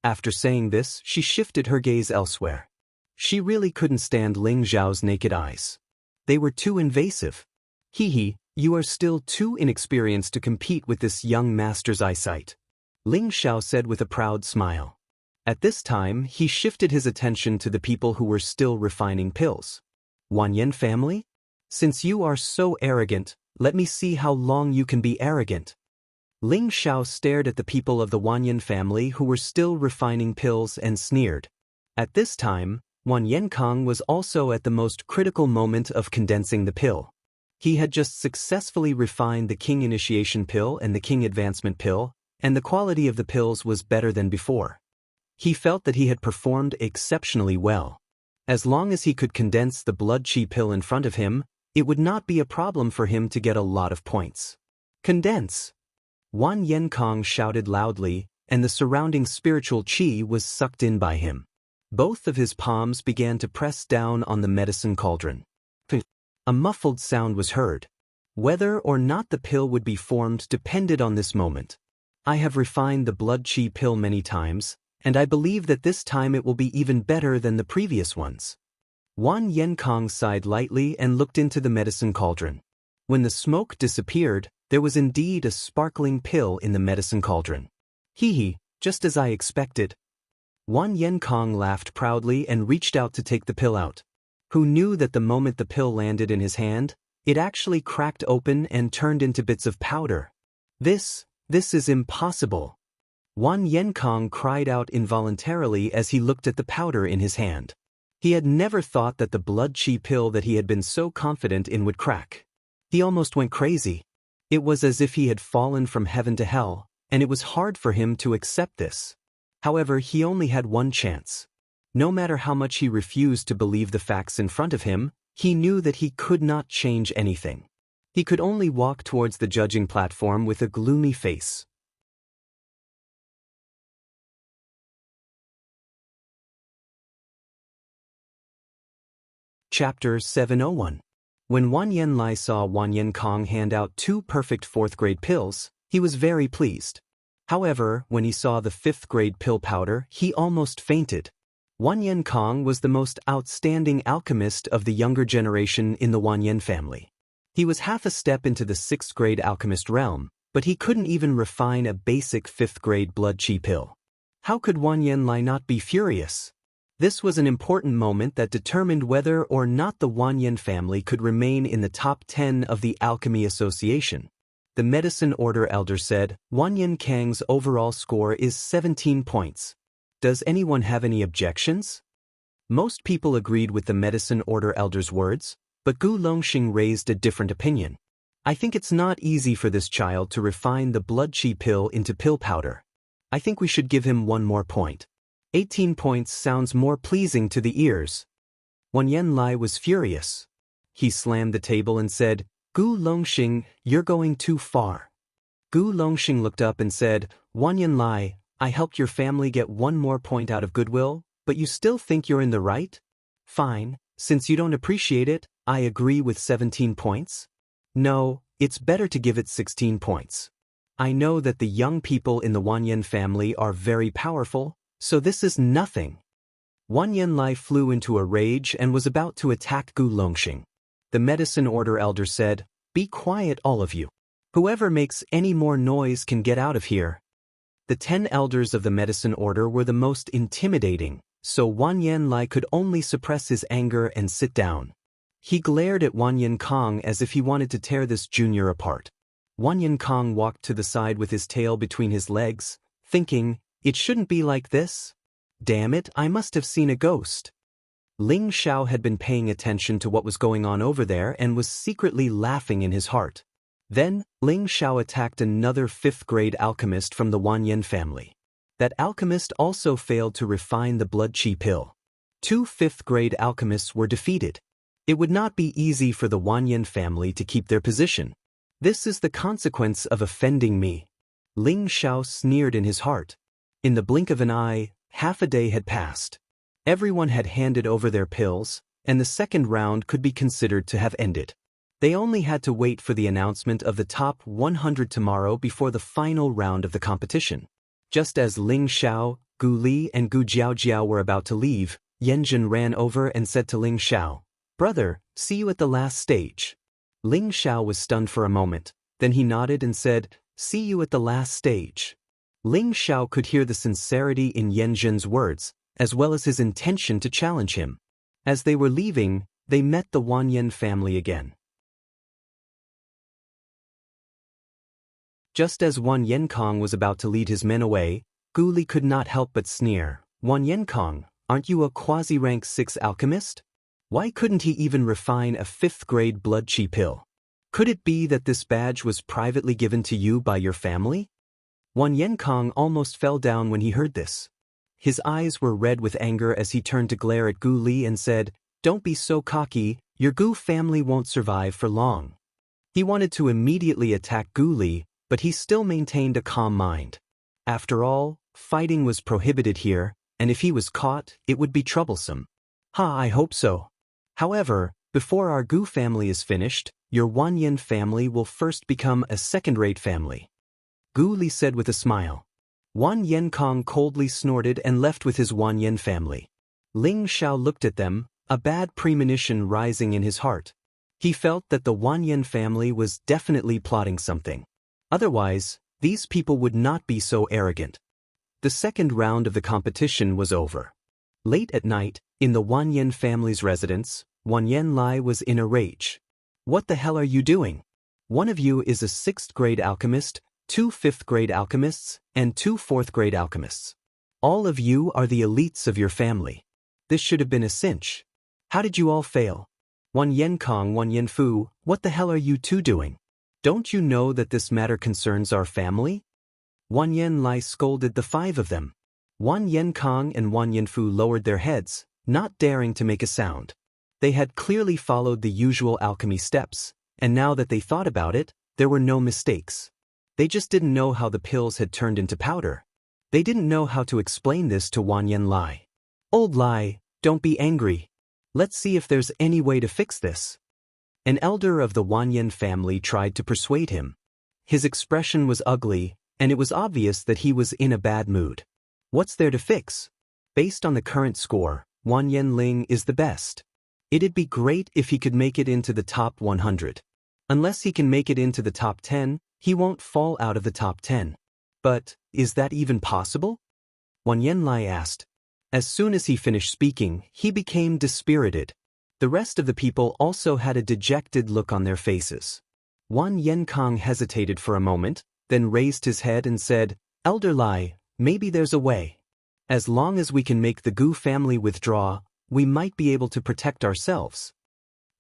After saying this, she shifted her gaze elsewhere. She really couldn't stand Ling Xiao's naked eyes. They were too invasive. Hee hee, you are still too inexperienced to compete with this young master's eyesight, Ling Xiao said with a proud smile. At this time, he shifted his attention to the people who were still refining pills. Wanyan family? Since you are so arrogant, let me see how long you can be arrogant. Ling Xiao stared at the people of the Wanyan family who were still refining pills and sneered. At this time, Wan Yenkong was also at the most critical moment of condensing the pill. He had just successfully refined the King Initiation pill and the King Advancement pill, and the quality of the pills was better than before. He felt that he had performed exceptionally well. As long as he could condense the blood qi pill in front of him, it would not be a problem for him to get a lot of points. Condense! Wan Yenkong shouted loudly, and the surrounding spiritual qi was sucked in by him. Both of his palms began to press down on the medicine cauldron. A muffled sound was heard. Whether or not the pill would be formed depended on this moment. I have refined the blood qi pill many times, and I believe that this time it will be even better than the previous ones. Wan Yenkong sighed lightly and looked into the medicine cauldron. When the smoke disappeared, there was indeed a sparkling pill in the medicine cauldron. Hee hee, just as I expected. Wan Yenkong laughed proudly and reached out to take the pill out. Who knew that the moment the pill landed in his hand, it actually cracked open and turned into bits of powder. This is impossible. Wan Yenkong cried out involuntarily as he looked at the powder in his hand. He had never thought that the blood qi pill that he had been so confident in would crack. He almost went crazy. It was as if he had fallen from heaven to hell, and it was hard for him to accept this. However, he only had one chance. No matter how much he refused to believe the facts in front of him, he knew that he could not change anything. He could only walk towards the judging platform with a gloomy face. Chapter 701. When Wan Yanlai saw Wan Yenkong hand out 2 perfect 4th-grade pills, he was very pleased. However, when he saw the 5th-grade pill powder, he almost fainted. Wan Yenkong was the most outstanding alchemist of the younger generation in the Wanyan family. He was half a step into the 6th-grade alchemist realm, but he couldn't even refine a basic 5th-grade blood qi pill. How could Wan Yanlai not be furious? This was an important moment that determined whether or not the Wanyan family could remain in the top 10 of the Alchemy Association. The Medicine Order elder said, Wanyan Kang's overall score is 17 points. Does anyone have any objections? Most people agreed with the Medicine Order elder's words, but Gu Longxing raised a different opinion. I think it's not easy for this child to refine the blood qi pill into pill powder. I think we should give him 1 more point. 18 points sounds more pleasing to the ears. Wan Yanlai was furious. He slammed the table and said, Gu Longxing, you're going too far. Gu Longxing looked up and said, Wan Yanlai, I helped your family get 1 more point out of goodwill, but you still think you're in the right? Fine, Since you don't appreciate it, I agree with 17 points. No, it's better to give it 16 points. I know that the young people in the Wanyan family are very powerful, so this is nothing. Wanyan Lai flew into a rage and was about to attack Gu Longxing. The medicine order elder said, "Be quiet, all of you. Whoever makes any more noise can get out of here." The 10 elders of the medicine order were the most intimidating, so Wanyan Lai could only suppress his anger and sit down. He glared at Wanyan Kong as if he wanted to tear this junior apart. Wanyan Kong walked to the side with his tail between his legs, thinking, "It shouldn't be like this. Damn it, I must have seen a ghost." Ling Xiao had been paying attention to what was going on over there and was secretly laughing in his heart. Then, Ling Xiao attacked another 5th-grade alchemist from the Wanyan family. That alchemist also failed to refine the blood qi pill. 2 5th-grade alchemists were defeated. It would not be easy for the Wanyan family to keep their position. This is the consequence of offending me. Ling Xiao sneered in his heart. In the blink of an eye, half a day had passed. Everyone had handed over their pills, and the second round could be considered to have ended. They only had to wait for the announcement of the top 100 tomorrow before the final round of the competition. Just as Ling Xiao, Gu Li and Gu Jiaojiao were about to leave, Yanjun ran over and said to Ling Xiao, "Brother, see you at the last stage." Ling Xiao was stunned for a moment, then he nodded and said, "See you at the last stage." Ling Xiao could hear the sincerity in Yanjun's words, as well as his intention to challenge him. As they were leaving, they met the Wanyan family again. Just as Wan Yenkong was about to lead his men away, Gu Li could not help but sneer, "Wan Yenkong, aren't you a quasi-rank 6 alchemist? Why couldn't he even refine a 5th-grade blood qi pill? Could it be that this badge was privately given to you by your family?" Wan Yenkong almost fell down when he heard this. His eyes were red with anger as he turned to glare at Gu Li and said, "Don't be so cocky, your Gu family won't survive for long." He wanted to immediately attack Gu Li, but he still maintained a calm mind. After all, fighting was prohibited here, and if he was caught, it would be troublesome. I hope so. However, before our Gu family is finished, your Wanyan family will first become a second-rate family. Gu Li said with a smile. Wan Yenkong coldly snorted and left with his Wanyan family. Ling Xiao looked at them, a bad premonition rising in his heart. He felt that the Wanyan family was definitely plotting something. Otherwise, these people would not be so arrogant. The second round of the competition was over. Late at night, in the Wanyan family's residence, Wanyan Lai was in a rage. "What the hell are you doing? One of you is a 6th-grade alchemist, 2 5th-grade alchemists, and 2 4th-grade alchemists. All of you are the elites of your family. This should have been a cinch. How did you all fail? Wan Yenkong, Wan Yenfu, what the hell are you two doing? Don't you know that this matter concerns our family?" Wan Yan Lai scolded the 5 of them. Wan Yenkong and Wan Yenfu lowered their heads, not daring to make a sound. They had clearly followed the usual alchemy steps, and now that they thought about it, there were no mistakes. They just didn't know how the pills had turned into powder. They didn't know how to explain this to Wan Yan Lai. "Old Lai, don't be angry. Let's see if there's any way to fix this." An elder of the Wanyan family tried to persuade him. His expression was ugly, and it was obvious that he was in a bad mood. What's there to fix? Based on the current score, Wanyan Ling is the best. It'd be great if he could make it into the top 100. Unless he can make it into the top 10, he won't fall out of the top 10. But, is that even possible? Wanyan Lai asked. As soon as he finished speaking, he became dispirited. The rest of the people also had a dejected look on their faces. Wan Yenkong hesitated for a moment, then raised his head and said, "Elder Lai, maybe there's a way. As long as we can make the Gu family withdraw, we might be able to protect ourselves."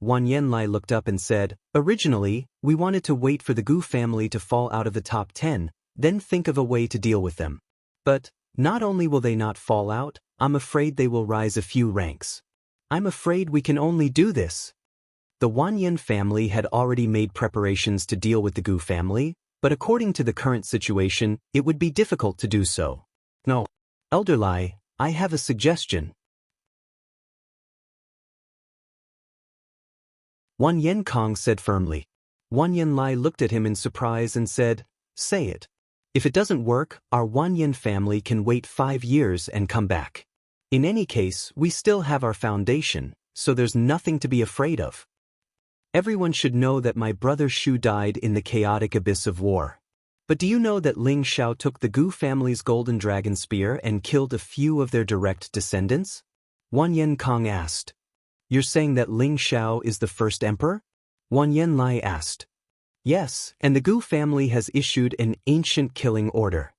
Wan Yanlai looked up and said, "Originally, we wanted to wait for the Gu family to fall out of the top 10, then think of a way to deal with them. But, not only will they not fall out, I'm afraid they will rise a few ranks. I'm afraid we can only do this." The Wanyan family had already made preparations to deal with the Gu family, but according to the current situation, it would be difficult to do so. "No. Elder Lai, I have a suggestion." Wan Yenkong said firmly. Wan Yenlai looked at him in surprise and said, "Say it. If it doesn't work, our Wan Yen family can wait 5 years and come back. In any case, we still have our foundation, so there's nothing to be afraid of. Everyone should know that my brother Shu died in the chaotic abyss of war. But do you know that Ling Xiao took the Gu family's golden dragon spear and killed a few of their direct descendants?" Wan Yenkong asked. "You're saying that Ling Xiao is the first emperor?" Wan Yenlai asked. "Yes, and the Gu family has issued an ancient killing order.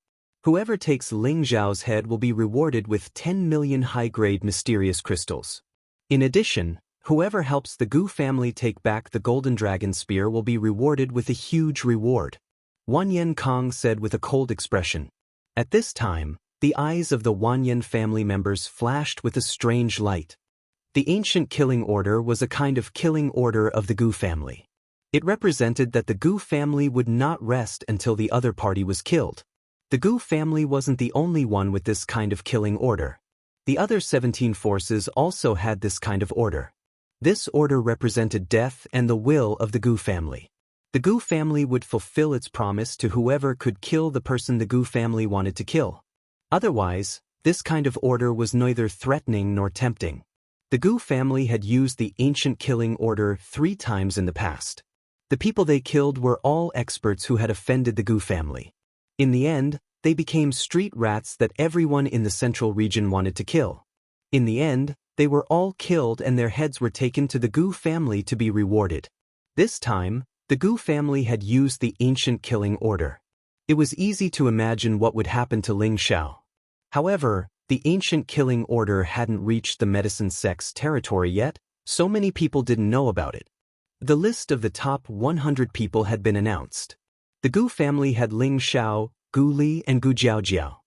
Whoever takes Ling Xiao's head will be rewarded with 10 million high-grade mysterious crystals. In addition, whoever helps the Gu family take back the golden dragon spear will be rewarded with a huge reward," Wan Yenkong said with a cold expression. At this time, the eyes of the Wan Yen family members flashed with a strange light. The ancient killing order was a kind of killing order of the Gu family. It represented that the Gu family would not rest until the other party was killed. The Gu family wasn't the only one with this kind of killing order. The other 17 forces also had this kind of order. This order represented death and the will of the Gu family. The Gu family would fulfill its promise to whoever could kill the person the Gu family wanted to kill. Otherwise, this kind of order was neither threatening nor tempting. The Gu family had used the ancient killing order 3 times in the past. The people they killed were all experts who had offended the Gu family. In the end, they became street rats that everyone in the central region wanted to kill. In the end, they were all killed and their heads were taken to the Gu family to be rewarded. This time, the Gu family had used the ancient killing order. It was easy to imagine what would happen to Ling Xiao. However, the ancient killing order hadn't reached the medicine sect's territory yet, so many people didn't know about it. The list of the top 100 people had been announced. The Gu family had Ling Xiao, Gu Li and Gu Jiaojiao.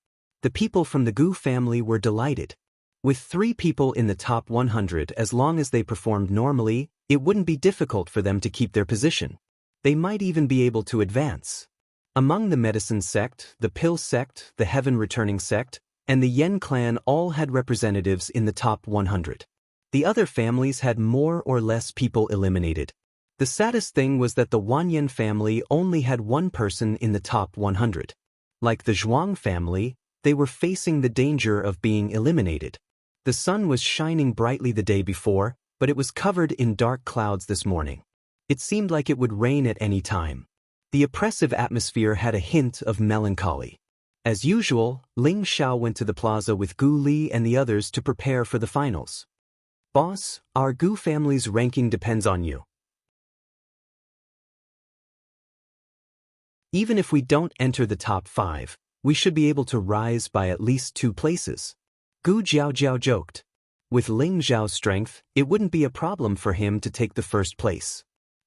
The people from the Gu family were delighted. With 3 people in the top 100, as long as they performed normally, it wouldn't be difficult for them to keep their position. They might even be able to advance. Among the medicine sect, the pill sect, the heaven returning sect, and the Yen clan all had representatives in the top 100. The other families had more or less people eliminated. The saddest thing was that the Wan Yen family only had 1 person in the top 100. Like the Zhuang family, they were facing the danger of being eliminated. The sun was shining brightly the day before, but it was covered in dark clouds this morning. It seemed like it would rain at any time. The oppressive atmosphere had a hint of melancholy. As usual, Ling Xiao went to the plaza with Gu Li and the others to prepare for the finals. "Boss, our Gu family's ranking depends on you. Even if we don't enter the top 5, we should be able to rise by at least 2 places." Gu Jiaojiao joked. With Ling Xiao's strength, it wouldn't be a problem for him to take the first place.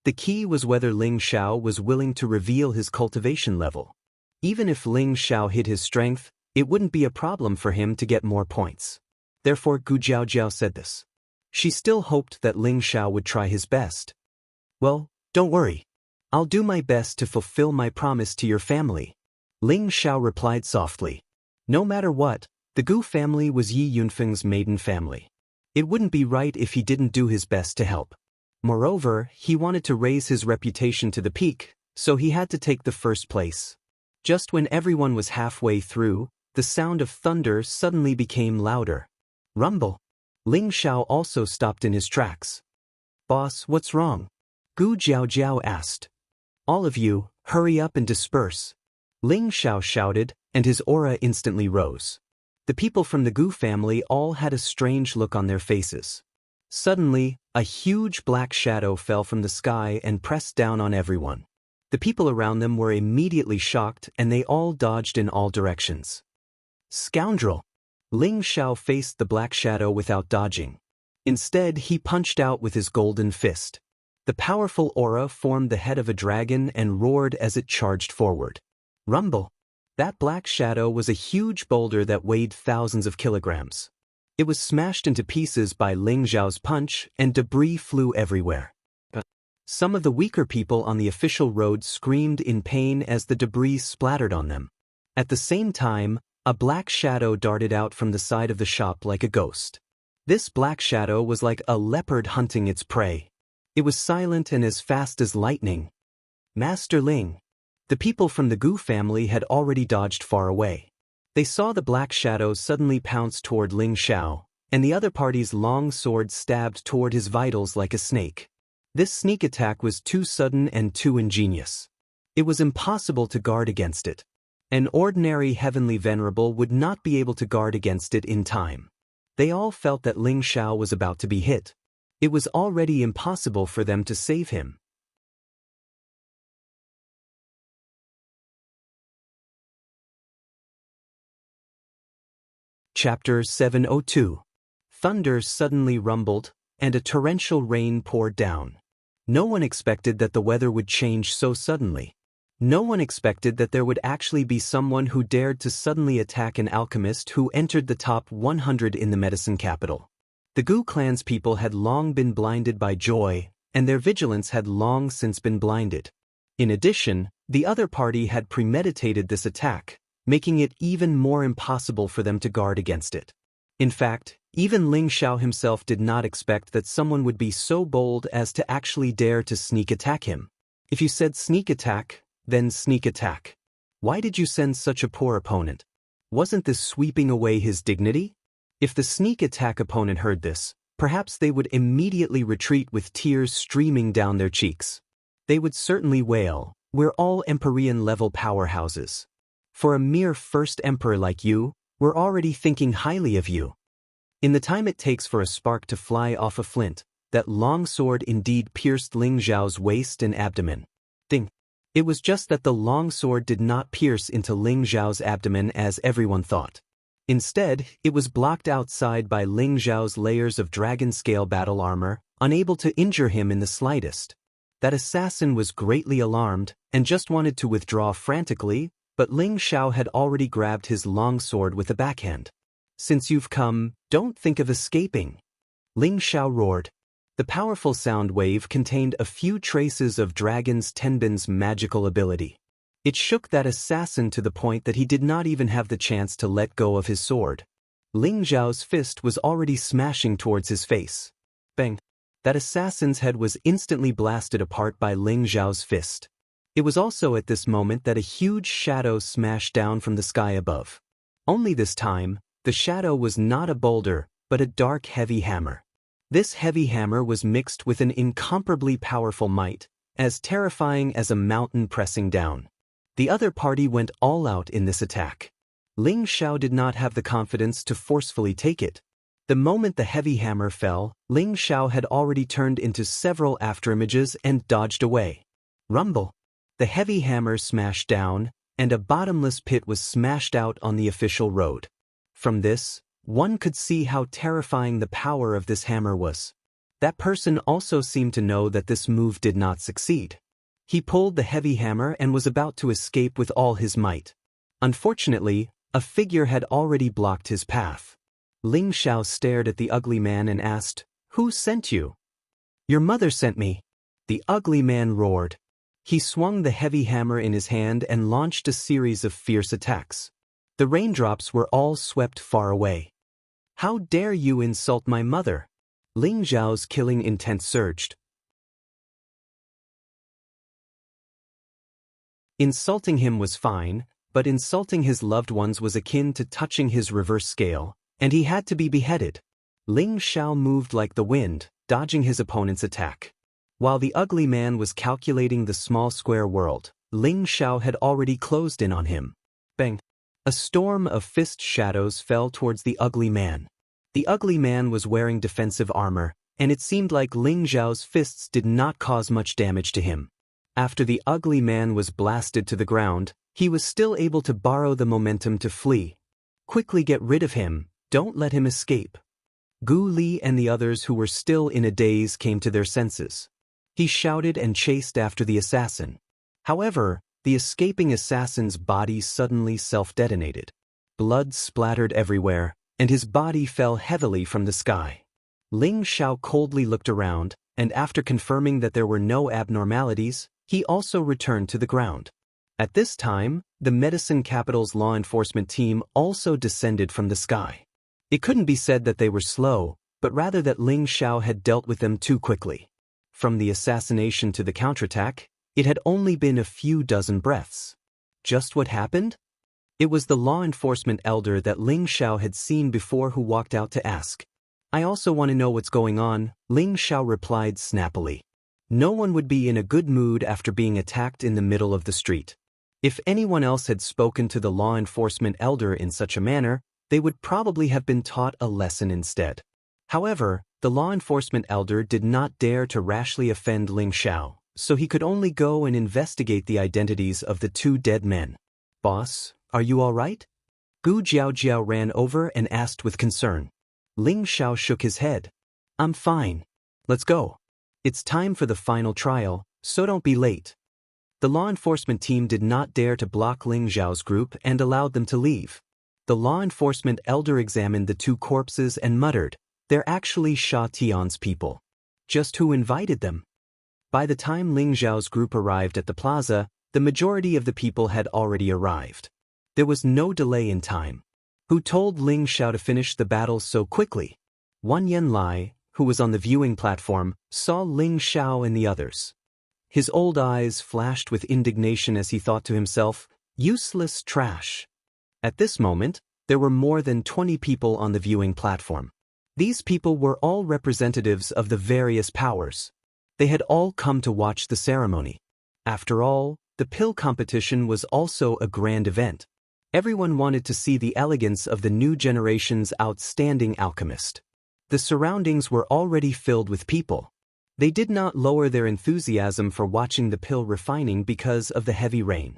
The key was whether Ling Xiao was willing to reveal his cultivation level. Even if Ling Xiao hid his strength, it wouldn't be a problem for him to get more points. Therefore Gu Jiaojiao said this. She still hoped that Ling Xiao would try his best. "Well, don't worry. I'll do my best to fulfill my promise to your family," Ling Xiao replied softly. No matter what, the Gu family was Yi Yunfeng's maiden family. It wouldn't be right if he didn't do his best to help. Moreover, he wanted to raise his reputation to the peak, so he had to take the first place. Just when everyone was halfway through, the sound of thunder suddenly became louder. Rumble. Ling Xiao also stopped in his tracks. "Boss, what's wrong?" Gu Jiaojiao asked. "All of you, hurry up and disperse," Ling Xiao shouted, and his aura instantly rose. The people from the Gu family all had a strange look on their faces. Suddenly, a huge black shadow fell from the sky and pressed down on everyone. The people around them were immediately shocked and they all dodged in all directions. "Scoundrel!" Ling Xiao faced the black shadow without dodging. Instead, he punched out with his golden fist. The powerful aura formed the head of a dragon and roared as it charged forward. Rumble! That black shadow was a huge boulder that weighed thousands of kilograms. It was smashed into pieces by Ling Xiao's punch and debris flew everywhere. Some of the weaker people on the official road screamed in pain as the debris splattered on them. At the same time, a black shadow darted out from the side of the shop like a ghost. This black shadow was like a leopard hunting its prey. It was silent and as fast as lightning. Master Ling. The people from the Gu family had already dodged far away. They saw the black shadow suddenly pounce toward Ling Xiao, and the other party's long sword stabbed toward his vitals like a snake. This sneak attack was too sudden and too ingenious. It was impossible to guard against it. An ordinary heavenly venerable would not be able to guard against it in time. They all felt that Ling Xiao was about to be hit. It was already impossible for them to save him. Chapter 702. Thunder suddenly rumbled, and a torrential rain poured down. No one expected that the weather would change so suddenly. No one expected that there would actually be someone who dared to suddenly attack an alchemist who entered the top 100 in the medicine capital. The Gu clan's people had long been blinded by joy, and their vigilance had long since been blinded. In addition, the other party had premeditated this attack, making it even more impossible for them to guard against it. In fact, even Ling Xiao himself did not expect that someone would be so bold as to actually dare to sneak attack him. If you said sneak attack, then sneak attack. Why did you send such a poor opponent? Wasn't this sweeping away his dignity? If the sneak attack opponent heard this, perhaps they would immediately retreat with tears streaming down their cheeks. They would certainly wail, "We're all Empyrean-level powerhouses. For a mere first emperor like you, we're already thinking highly of you." In the time it takes for a spark to fly off a flint, that long sword indeed pierced Ling Xiao's waist and abdomen. Ding! It was just that the long sword did not pierce into Ling Xiao's abdomen as everyone thought. Instead, it was blocked outside by Ling Xiao's layers of dragon-scale battle armor, unable to injure him in the slightest. That assassin was greatly alarmed, and just wanted to withdraw frantically, but Ling Xiao had already grabbed his long sword with a backhand. "Since you've come, don't think of escaping," Ling Xiao roared. The powerful sound wave contained a few traces of Dragon's Tenbin's magical ability. It shook that assassin to the point that he did not even have the chance to let go of his sword. Ling Xiao's fist was already smashing towards his face. Bang! That assassin's head was instantly blasted apart by Ling Xiao's fist. It was also at this moment that a huge shadow smashed down from the sky above. Only this time, the shadow was not a boulder, but a dark heavy hammer. This heavy hammer was mixed with an incomparably powerful might, as terrifying as a mountain pressing down. The other party went all out in this attack. Ling Xiao did not have the confidence to forcefully take it. The moment the heavy hammer fell, Ling Xiao had already turned into several afterimages and dodged away. Rumble! The heavy hammer smashed down, and a bottomless pit was smashed out on the official road. From this, one could see how terrifying the power of this hammer was. That person also seemed to know that this move did not succeed. He pulled the heavy hammer and was about to escape with all his might. Unfortunately, a figure had already blocked his path. Ling Xiao stared at the ugly man and asked, "Who sent you?" "Your mother sent me," the ugly man roared. He swung the heavy hammer in his hand and launched a series of fierce attacks. The raindrops were all swept far away. "How dare you insult my mother?" Ling Xiao's killing intent surged. Insulting him was fine, but insulting his loved ones was akin to touching his reverse scale, and he had to be beheaded. Ling Xiao moved like the wind, dodging his opponent's attack. While the ugly man was calculating the small square world, Ling Xiao had already closed in on him. Bang! A storm of fist shadows fell towards the ugly man. The ugly man was wearing defensive armor, and it seemed like Ling Xiao's fists did not cause much damage to him. After the ugly man was blasted to the ground, he was still able to borrow the momentum to flee. "Quickly get rid of him, don't let him escape." Gu Li and the others who were still in a daze came to their senses. He shouted and chased after the assassin. However, the escaping assassin's body suddenly self-detonated. Blood splattered everywhere, and his body fell heavily from the sky. Ling Xiao coldly looked around, and after confirming that there were no abnormalities, he also returned to the ground. At this time, the medicine capital's law enforcement team also descended from the sky. It couldn't be said that they were slow, but rather that Ling Xiao had dealt with them too quickly. From the assassination to the counterattack, it had only been a few dozen breaths. Just what happened? It was the law enforcement elder that Ling Xiao had seen before who walked out to ask. I also want to know what's going on, Ling Xiao replied snappily. No one would be in a good mood after being attacked in the middle of the street. If anyone else had spoken to the law enforcement elder in such a manner, they would probably have been taught a lesson instead. However, the law enforcement elder did not dare to rashly offend Ling Xiao, so he could only go and investigate the identities of the two dead men. Boss, are you all right? Gu Jiaojiao ran over and asked with concern. Ling Xiao shook his head. I'm fine. Let's go. It's time for the final trial, so don't be late. The law enforcement team did not dare to block Ling Xiao's group and allowed them to leave. The law enforcement elder examined the two corpses and muttered, they're actually Sha Tian's people. Just who invited them? By the time Ling Xiao's group arrived at the plaza, the majority of the people had already arrived. There was no delay in time. Who told Ling Xiao to finish the battle so quickly? Wan Yanlai, who was on the viewing platform, saw Ling Xiao and the others. His old eyes flashed with indignation as he thought to himself, useless trash. At this moment, there were more than 20 people on the viewing platform. These people were all representatives of the various powers. They had all come to watch the ceremony. After all, the pill competition was also a grand event. Everyone wanted to see the elegance of the new generation's outstanding alchemist. The surroundings were already filled with people. They did not lower their enthusiasm for watching the pill refining because of the heavy rain.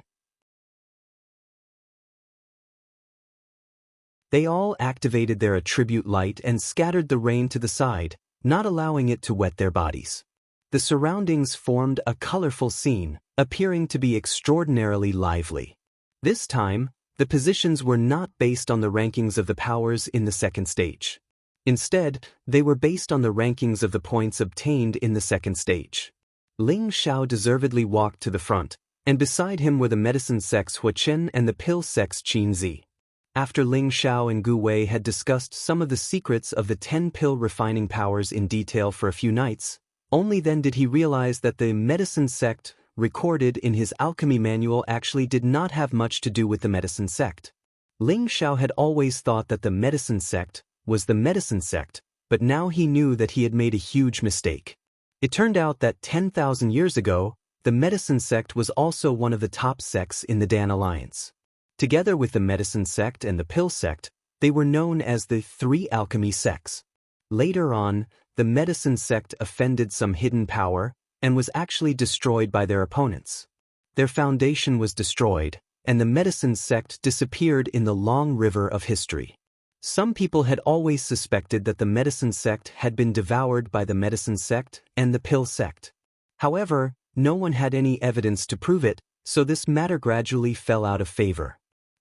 They all activated their attribute light and scattered the rain to the side, not allowing it to wet their bodies. The surroundings formed a colorful scene, appearing to be extraordinarily lively. This time, the positions were not based on the rankings of the powers in the second stage. Instead, they were based on the rankings of the points obtained in the second stage. Ling Xiao deservedly walked to the front, and beside him were the medicine sects Huachen and the pill sects Qinzi. After Ling Xiao and Gu Wei had discussed some of the secrets of the 10 pill refining powers in detail for a few nights, only then did he realize that the medicine sect recorded in his alchemy manual actually did not have much to do with the medicine sect. Ling Xiao had always thought that the medicine sect was the medicine sect, but now he knew that he had made a huge mistake. It turned out that 10,000 years ago, the medicine sect was also one of the top sects in the Dan Alliance. Together with the medicine sect and the pill sect, they were known as the three alchemy sects. Later on, the medicine sect offended some hidden power and was actually destroyed by their opponents. Their foundation was destroyed, and the medicine sect disappeared in the long river of history. Some people had always suspected that the medicine sect had been devoured by the medicine sect and the pill sect. However, no one had any evidence to prove it, so this matter gradually fell out of favor.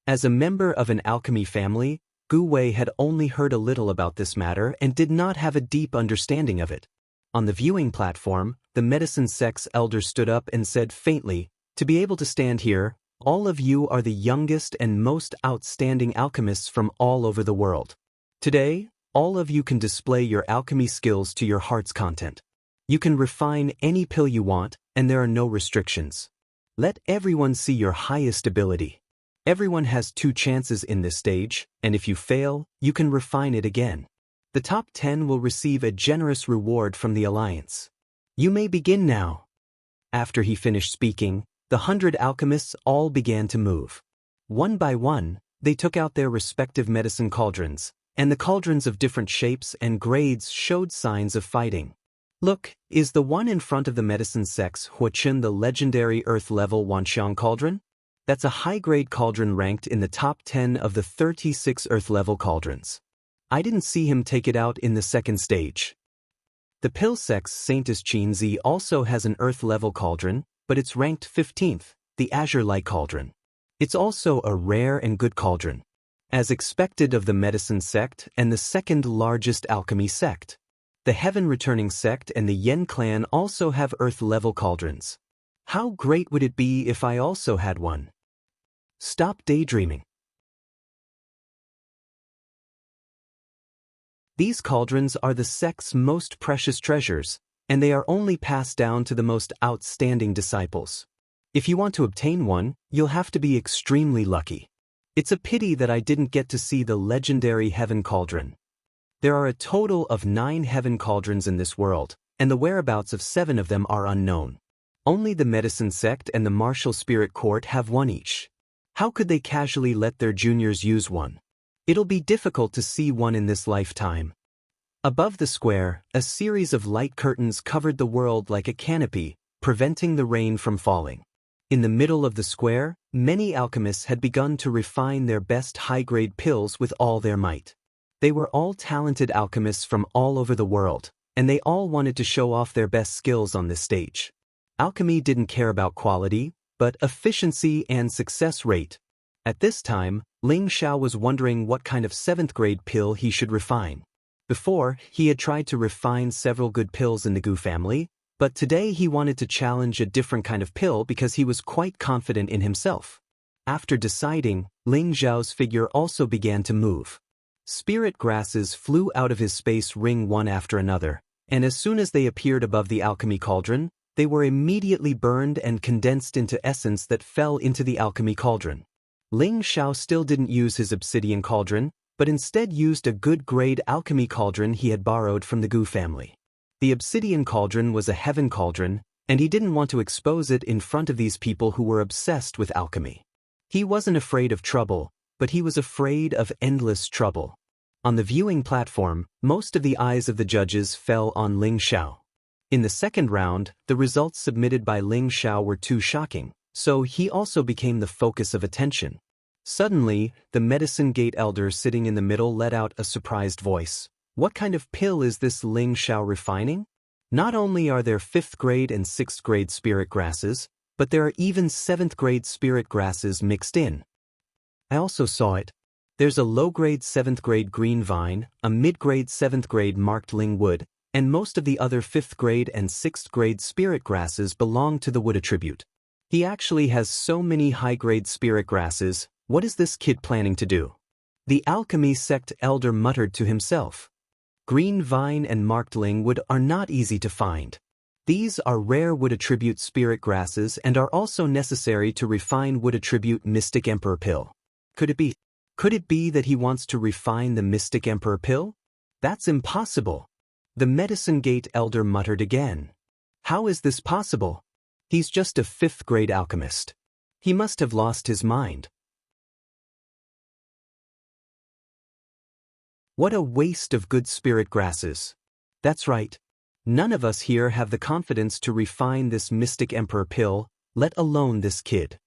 As a member of an alchemy family, Gu Wei had only heard a little about this matter and did not have a deep understanding of it. On the viewing platform, the medicine sect's elder stood up and said faintly, "To be able to stand here, all of you are the youngest and most outstanding alchemists from all over the world. Today, all of you can display your alchemy skills to your heart's content. You can refine any pill you want, and there are no restrictions. Let everyone see your highest ability. Everyone has 2 chances in this stage, and if you fail, you can refine it again. The top 10 will receive a generous reward from the Alliance. You may begin now." After he finished speaking, the 100 alchemists all began to move. One by one, they took out their respective medicine cauldrons, and the cauldrons of different shapes and grades showed signs of fighting. Look, is the one in front of the medicine sects Huachen the legendary Earth-level Wanxiang cauldron? That's a high-grade cauldron ranked in the top 10 of the 36 Earth-level cauldrons. I didn't see him take it out in the second stage. The pill sect's Saintis Qinzi also has an Earth-level cauldron, but it's ranked 15th, the Azure-like cauldron. It's also a rare and good cauldron, as expected of the medicine sect and the second largest alchemy sect. The Heaven-returning sect and the Yen clan also have Earth-level cauldrons. How great would it be if I also had one? Stop daydreaming. These cauldrons are the sect's most precious treasures, and they are only passed down to the most outstanding disciples. If you want to obtain one, you'll have to be extremely lucky. It's a pity that I didn't get to see the legendary Heaven Cauldron. There are a total of 9 Heaven Cauldrons in this world, and the whereabouts of 7 of them are unknown. Only the Medicine Sect and the Martial Spirit Court have one each. How could they casually let their juniors use one? It'll be difficult to see one in this lifetime. Above the square, a series of light curtains covered the world like a canopy, preventing the rain from falling. In the middle of the square, many alchemists had begun to refine their best high-grade pills with all their might. They were all talented alchemists from all over the world, and they all wanted to show off their best skills on this stage. Alchemy didn't care about quality, but efficiency and success rate. At this time, Ling Xiao was wondering what kind of 7th-grade pill he should refine. Before, he had tried to refine several good pills in the Gu family, but today he wanted to challenge a different kind of pill because he was quite confident in himself. After deciding, Ling Xiao's figure also began to move. Spirit grasses flew out of his space ring one after another, and as soon as they appeared above the alchemy cauldron, they were immediately burned and condensed into essence that fell into the alchemy cauldron. Ling Xiao still didn't use his obsidian cauldron, but instead used a good-grade alchemy cauldron he had borrowed from the Gu family. The obsidian cauldron was a heaven cauldron, and he didn't want to expose it in front of these people who were obsessed with alchemy. He wasn't afraid of trouble, but he was afraid of endless trouble. On the viewing platform, most of the eyes of the judges fell on Ling Xiao. In the second round, the results submitted by Ling Xiao were too shocking, so he also became the focus of attention. Suddenly, the Medicine Gate elder sitting in the middle let out a surprised voice. What kind of pill is this Ling Xiao refining? Not only are there 5th grade and 6th grade spirit grasses, but there are even 7th grade spirit grasses mixed in. I also saw it. There's a low-grade 7th grade green vine, a mid-grade 7th grade marked ling wood, and most of the other 5th grade and 6th grade spirit grasses belong to the wood attribute. He actually has so many high-grade spirit grasses. What is this kid planning to do? The alchemy sect elder muttered to himself. Green vine and marked ling wood are not easy to find. These are rare wood attribute spirit grasses and are also necessary to refine wood attribute Mystic Emperor pill. Could it be that he wants to refine the Mystic Emperor pill? That's impossible. The Medicine Gate elder muttered again. How is this possible? He's just a 5th grade alchemist. He must have lost his mind. What a waste of good spirit grasses. That's right. None of us here have the confidence to refine this Mystic Emperor pill, let alone this kid.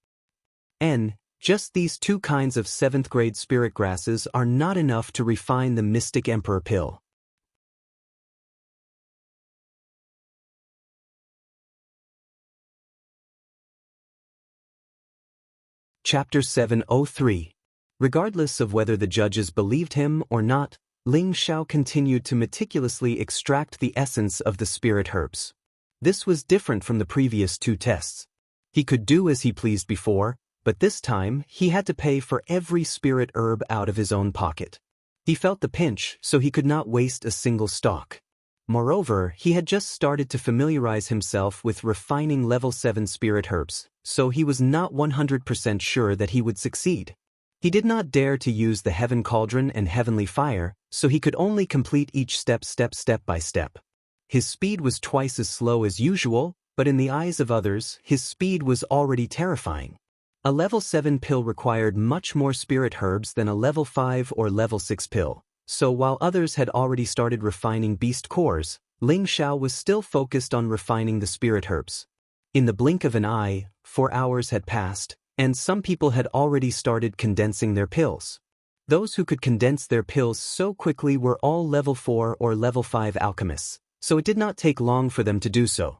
Just these 2 kinds of 7th grade spirit grasses are not enough to refine the Mystic Emperor pill. Chapter 703. Regardless of whether the judges believed him or not, Ling Xiao continued to meticulously extract the essence of the spirit herbs. This was different from the previous 2 tests. He could do as he pleased before, but this time he had to pay for every spirit herb out of his own pocket. He felt the pinch, so he could not waste a single stalk. Moreover, he had just started to familiarize himself with refining level 7 spirit herbs, so he was not 100% sure that he would succeed. He did not dare to use the Heaven Cauldron and Heavenly Fire, so he could only complete each step by step. His speed was twice as slow as usual, but in the eyes of others, his speed was already terrifying. A level 7 pill required much more spirit herbs than a level 5 or level 6 pill, so while others had already started refining beast cores, Ling Xiao was still focused on refining the spirit herbs. In the blink of an eye, 4 hours had passed, and some people had already started condensing their pills. Those who could condense their pills so quickly were all level 4 or level 5 alchemists, so it did not take long for them to do so.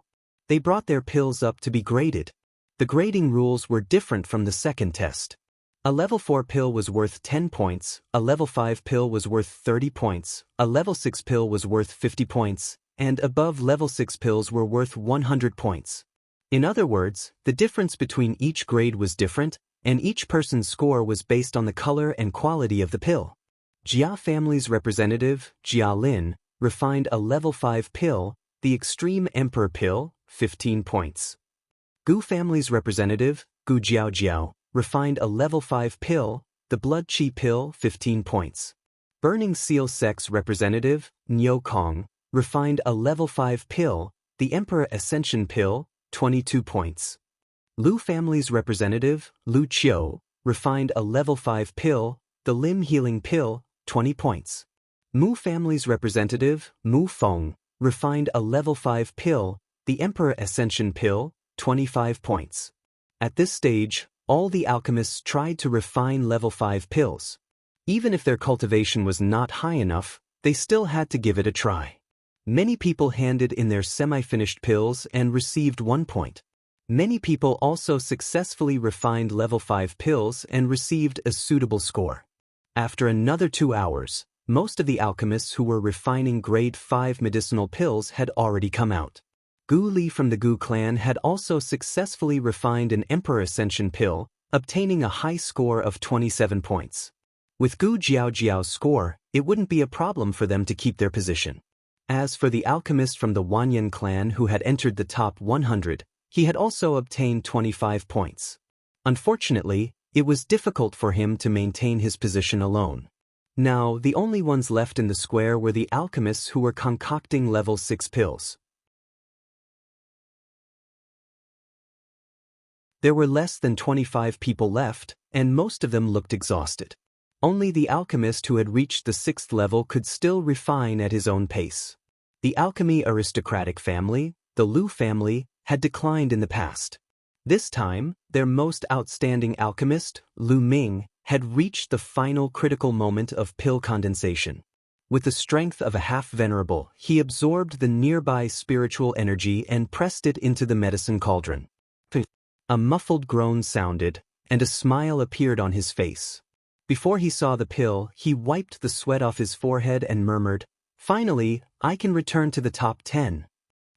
They brought their pills up to be graded. The grading rules were different from the second test. A level 4 pill was worth 10 points, a level 5 pill was worth 30 points, a level 6 pill was worth 50 points, and above level 6 pills were worth 100 points. In other words, the difference between each grade was different, and each person's score was based on the color and quality of the pill. Jia family's representative, Jia Lin, refined a level 5 pill, the Extreme Emperor Pill, 15 points. Gu family's representative, Gu Jiao, refined a level 5 pill, the Blood Qi Pill, 15 points. Burning Seal Sex representative, Niu Kong, refined a level 5 pill, the Emperor Ascension Pill, 22 points. Lu family's representative, Lu Qiu, refined a level 5 pill, the Limb Healing Pill, 20 points. Mu family's representative, Mu Feng, refined a level 5 pill, the Emperor Ascension Pill, 25 points. At this stage, all the alchemists tried to refine level 5 pills. Even if their cultivation was not high enough, they still had to give it a try. Many people handed in their semi-finished pills and received 1 point. Many people also successfully refined level 5 pills and received a suitable score. After another 2 hours, most of the alchemists who were refining grade 5 medicinal pills had already come out. Gu Li from the Gu clan had also successfully refined an Emperor Ascension pill, obtaining a high score of 27 points. With Gu Jiao's score, it wouldn't be a problem for them to keep their position. As for the alchemist from the Wanyan clan who had entered the top 100, he had also obtained 25 points. Unfortunately, it was difficult for him to maintain his position alone. Now, the only ones left in the square were the alchemists who were concocting level 6 pills. There were less than 25 people left, and most of them looked exhausted. Only the alchemist who had reached the 6th level could still refine at his own pace. The alchemy aristocratic family, the Lu family, had declined in the past. This time, their most outstanding alchemist, Lu Ming, had reached the final critical moment of pill condensation. With the strength of a half-venerable, he absorbed the nearby spiritual energy and pressed it into the medicine cauldron. A muffled groan sounded, and a smile appeared on his face. Before he saw the pill, he wiped the sweat off his forehead and murmured, "Finally, I can return to the top 10.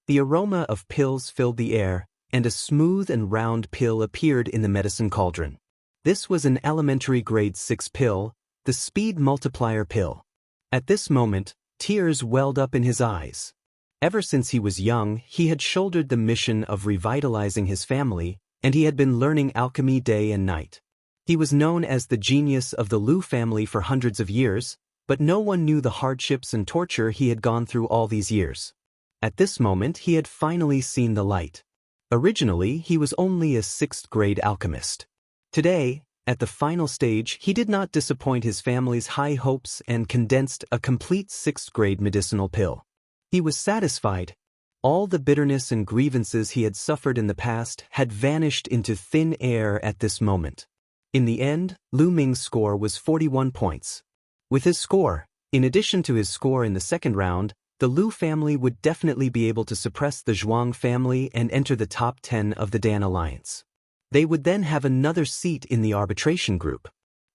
The aroma of pills filled the air, and a smooth and round pill appeared in the medicine cauldron. This was an elementary grade 6 pill, the Speed Multiplier Pill. At this moment, tears welled up in his eyes. Ever since he was young, he had shouldered the mission of revitalizing his family, and he had been learning alchemy day and night. He was known as the genius of the Lu family for hundreds of years, but no one knew the hardships and torture he had gone through all these years. At this moment, he had finally seen the light. Originally, he was only a 6th grade alchemist. Today, at the final stage, he did not disappoint his family's high hopes and condensed a complete 6th grade medicinal pill. He was satisfied. All the bitterness and grievances he had suffered in the past had vanished into thin air at this moment. In the end, Lu Ming's score was 41 points. With his score, in addition to his score in the second round, the Lu family would definitely be able to suppress the Zhuang family and enter the top 10 of the Dan Alliance. They would then have another seat in the arbitration group.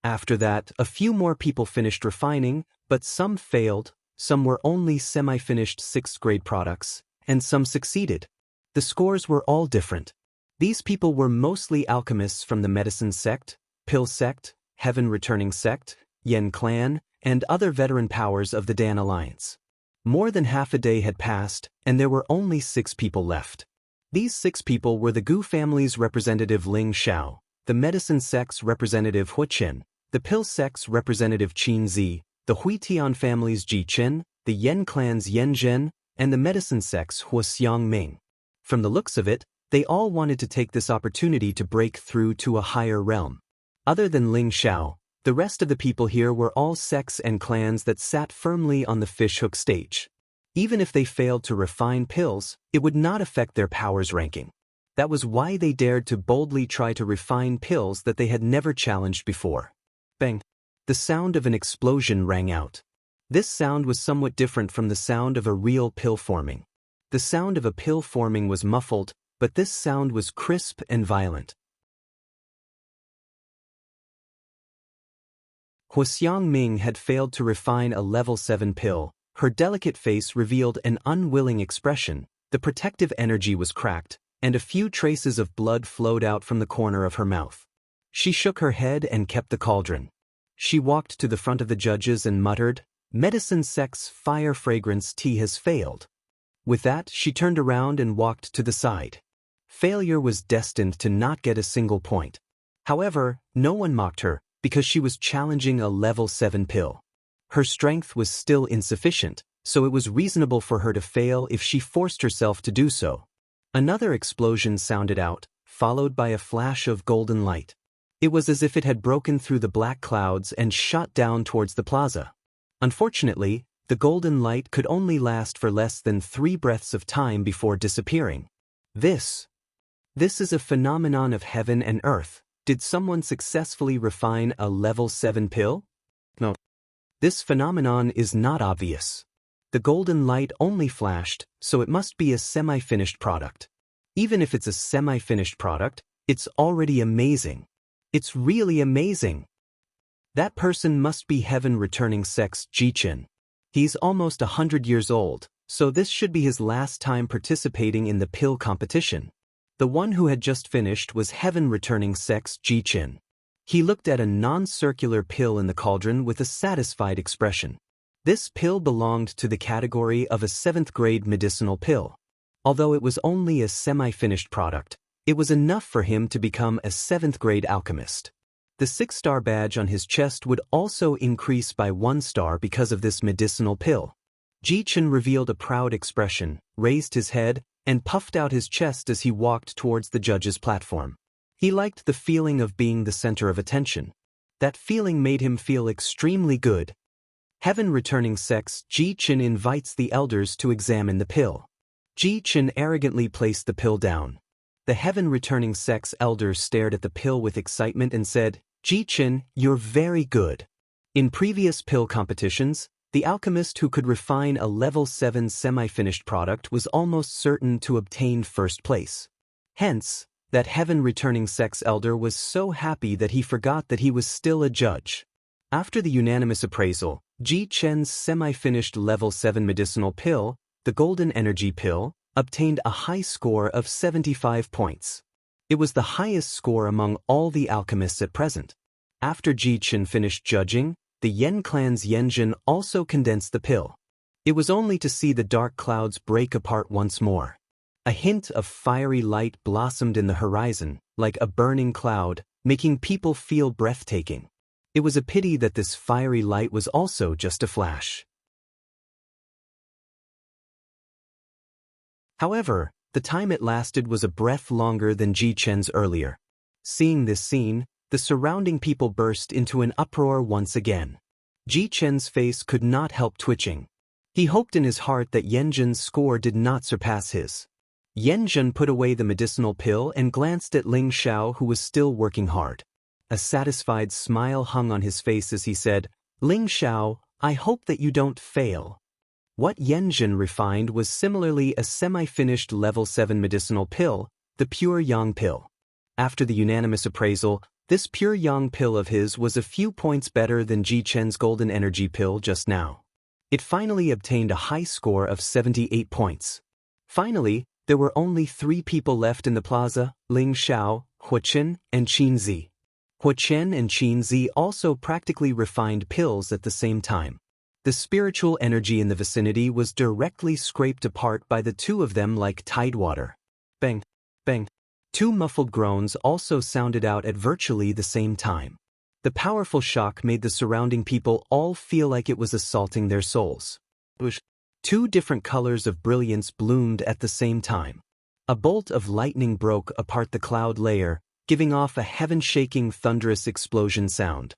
After that, a few more people finished refining, but some failed, some were only semi-finished 6th grade products, and some succeeded. The scores were all different. These people were mostly alchemists from the medicine sect, pill sect, heaven returning sect, Yen clan, and other veteran powers of the Dan Alliance. More than half a day had passed, and there were only 6 people left. These 6 people were the Gu family's representative Ling Xiao, the medicine sect's representative Hu Chen, the pill sect's representative Qin Zi, the Huitian family's Ji Chen, the Yen clan's Yen Zhen, and the medicine sect's Hua Xiang Ming. From the looks of it, they all wanted to take this opportunity to break through to a higher realm. Other than Ling Xiao, the rest of the people here were all sects and clans that sat firmly on the fishhook stage. Even if they failed to refine pills, it would not affect their powers ranking. That was why they dared to boldly try to refine pills that they had never challenged before. Bang! The sound of an explosion rang out. This sound was somewhat different from the sound of a real pill forming. The sound of a pill forming was muffled, but this sound was crisp and violent. Hua Xiang Ming had failed to refine a level 7 pill. Her delicate face revealed an unwilling expression, the protective energy was cracked, and a few traces of blood flowed out from the corner of her mouth. She shook her head and kept the cauldron. She walked to the front of the judges and muttered, "Medicine sect's fire fragrance tea has failed." With that, she turned around and walked to the side. Failure was destined to not get a single point. However, no one mocked her, because she was challenging a level 7 pill. Her strength was still insufficient, so it was reasonable for her to fail if she forced herself to do so. Another explosion sounded out, followed by a flash of golden light. It was as if it had broken through the black clouds and shot down towards the plaza. Unfortunately, the golden light could only last for less than 3 breaths of time before disappearing. This is a phenomenon of heaven and earth. Did someone successfully refine a level 7 pill? No. This phenomenon is not obvious. The golden light only flashed, so it must be a semi-finished product. Even if it's a semi-finished product, it's already amazing. It's really amazing. That person must be heaven returning sex Jichen. He's almost 100 years old, so this should be his last time participating in the pill competition. The one who had just finished was heaven returning sex Jichen. He looked at a non-circular pill in the cauldron with a satisfied expression. This pill belonged to the category of a 7th grade medicinal pill. Although it was only a semi-finished product, it was enough for him to become a 7th grade alchemist. The 6-star badge on his chest would also increase by 1 star because of this medicinal pill. Jichen revealed a proud expression, raised his head, and puffed out his chest as he walked towards the judge's platform. He liked the feeling of being the center of attention. That feeling made him feel extremely good. Heaven returning sex Jichen invites the elders to examine the pill. Jichen arrogantly placed the pill down. The heaven returning sex elder stared at the pill with excitement and said, "Jichen, you're very good." In previous pill competitions, the alchemist who could refine a level 7 semi-finished product was almost certain to obtain first place. Hence, that heaven returning sex elder was so happy that he forgot that he was still a judge. After the unanimous appraisal, Jichen's semi-finished level 7 medicinal pill, the golden energy pill, obtained a high score of 75 points. It was the highest score among all the alchemists at present. After Jichen finished judging, the Yen clan's Yenjin also condensed the pill. It was only to see the dark clouds break apart once more. A hint of fiery light blossomed in the horizon, like a burning cloud, making people feel breathtaking. It was a pity that this fiery light was also just a flash. However, the time it lasted was a breath longer than Jichen's earlier. Seeing this scene, the surrounding people burst into an uproar once again. Jichen's face could not help twitching. He hoped in his heart that Yenjin's score did not surpass his. Yenjin put away the medicinal pill and glanced at Ling Xiao, who was still working hard. A satisfied smile hung on his face as he said, "Ling Xiao, I hope that you don't fail." What Yenjin refined was similarly a semi-finished level 7 medicinal pill, the pure yang pill. After the unanimous appraisal, this pure yang pill of his was a few points better than Jichen's golden energy pill just now. It finally obtained a high score of 78 points. Finally, there were only 3 people left in the plaza, Ling Xiao, Huachen, and Qinzi. Huachen and Qinzi also practically refined pills at the same time. The spiritual energy in the vicinity was directly scraped apart by the two of them like tidewater. Bang, bang. 2 muffled groans also sounded out at virtually the same time. The powerful shock made the surrounding people all feel like it was assaulting their souls. 2 different colors of brilliance bloomed at the same time. A bolt of lightning broke apart the cloud layer, giving off a heaven-shaking thunderous explosion sound.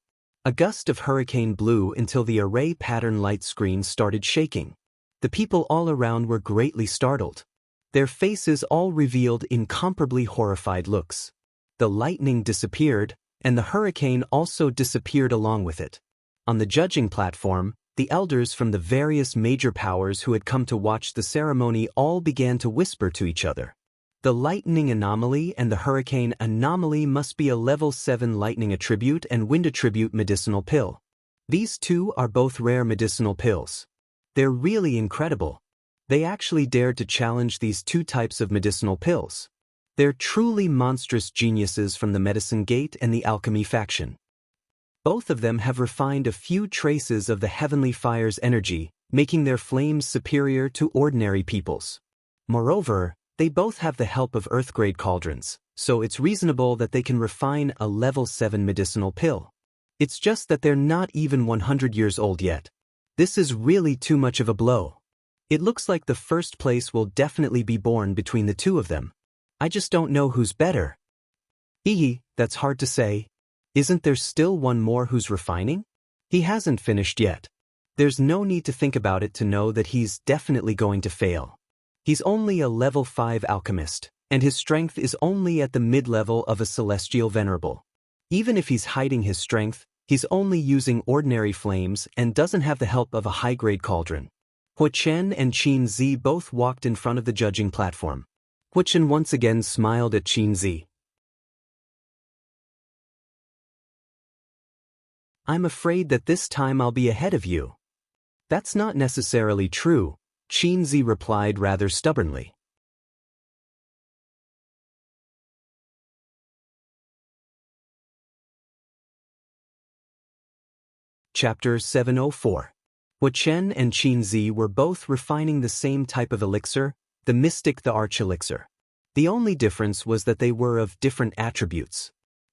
A gust of hurricane blew until the array pattern light screen started shaking. The people all around were greatly startled. Their faces all revealed incomparably horrified looks. The lightning disappeared, and the hurricane also disappeared along with it. On the judging platform, the elders from the various major powers who had come to watch the ceremony all began to whisper to each other. The lightning anomaly and the hurricane anomaly must be a level 7 lightning attribute and wind attribute medicinal pill. These 2 are both rare medicinal pills. They're really incredible. They actually dared to challenge these 2 types of medicinal pills. They're truly monstrous geniuses from the Medicine Gate and the Alchemy faction. Both of them have refined a few traces of the Heavenly Fire's energy, making their flames superior to ordinary people's. Moreover, they both have the help of earth-grade cauldrons, so it's reasonable that they can refine a level 7 medicinal pill. It's just that they're not even 100 years old yet. This is really too much of a blow. It looks like the first place will definitely be born between the two of them. I just don't know who's better. That's hard to say. Isn't there still one more who's refining? He hasn't finished yet. There's no need to think about it to know that he's definitely going to fail. He's only a level 5 alchemist, and his strength is only at the mid-level of a celestial venerable. Even if he's hiding his strength, he's only using ordinary flames and doesn't have the help of a high-grade cauldron. Huo Chen and Qin Zi both walked in front of the judging platform. Huo Chen once again smiled at Qin Zi. I'm afraid that this time I'll be ahead of you. That's not necessarily true, Qin Zi replied rather stubbornly. Chapter 704. Huo Chen and Qin Zi were both refining the same type of elixir, the Mystic the Arch elixir. The only difference was that they were of different attributes.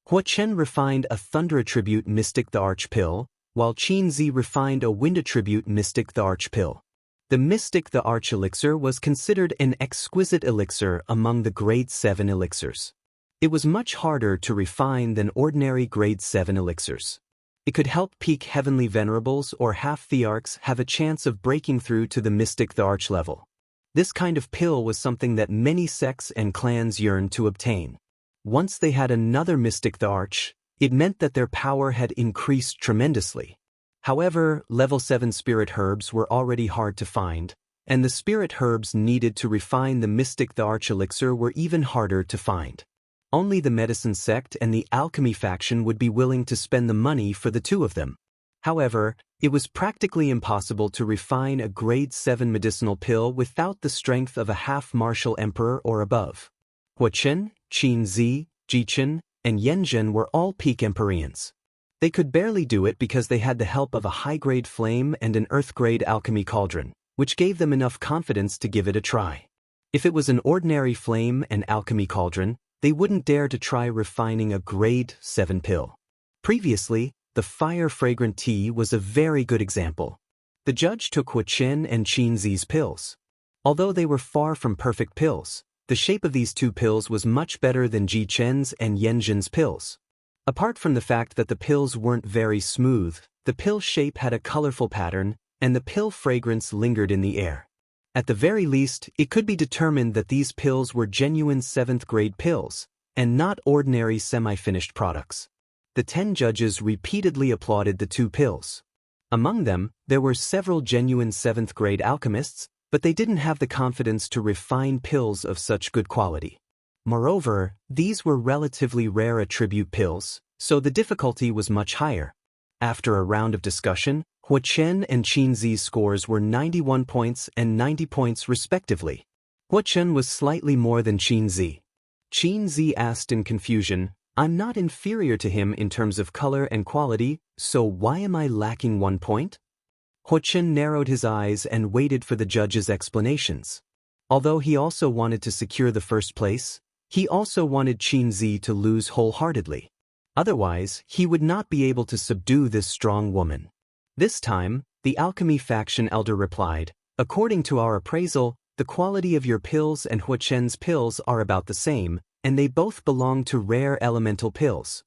Huo Chen refined a Thunder attribute Mystic the Arch pill, while Qin Zi refined a Wind attribute Mystic the Arch pill. The Mystic the Arch elixir was considered an exquisite elixir among the Grade 7 elixirs. It was much harder to refine than ordinary Grade 7 elixirs. It could help peak heavenly venerables or half-thearchs have a chance of breaking through to the Mystic the Arch level. This kind of pill was something that many sects and clans yearned to obtain. Once they had another Mystic the Arch, it meant that their power had increased tremendously. However, level 7 spirit herbs were already hard to find, and the spirit herbs needed to refine the Mystic the Arch elixir were even harder to find. Only the medicine sect and the alchemy faction would be willing to spend the money for the two of them. However, it was practically impossible to refine a Grade 7 medicinal pill without the strength of a half-martial emperor or above. Huo Chen, Qin Zi, Jichen, and Yanzhen were all peak Empyreans. They could barely do it because they had the help of a high-grade flame and an earth-grade alchemy cauldron, which gave them enough confidence to give it a try. If it was an ordinary flame and alchemy cauldron, they wouldn't dare to try refining a Grade 7 pill. Previously, the fire-fragrant tea was a very good example. The judge took Huo Chen and Qin Zi's pills. Although they were far from perfect pills, the shape of these two pills was much better than Ji Chen's and Yanzhen's pills. Apart from the fact that the pills weren't very smooth, the pill shape had a colorful pattern, and the pill fragrance lingered in the air. At the very least, it could be determined that these pills were genuine 7th-grade pills, and not ordinary semi-finished products. The 10 judges repeatedly applauded the two pills. Among them, there were several genuine 7th-grade alchemists, but they didn't have the confidence to refine pills of such good quality. Moreover, these were relatively rare attribute pills, so the difficulty was much higher. After a round of discussion, Huo Chen and Qin Zi's scores were 91 points and 90 points respectively. Huo Chen was slightly more than Qin Zi. Qin Zi asked in confusion, "I'm not inferior to him in terms of color and quality, so why am I lacking 1 point?" Huo Chen narrowed his eyes and waited for the judge's explanations. Although he also wanted to secure the first place, he also wanted Qin Zi to lose wholeheartedly. Otherwise, he would not be able to subdue this strong woman. This time, the alchemy faction elder replied, "According to our appraisal, the quality of your pills and Huo Chen's pills are about the same, and they both belong to rare elemental pills.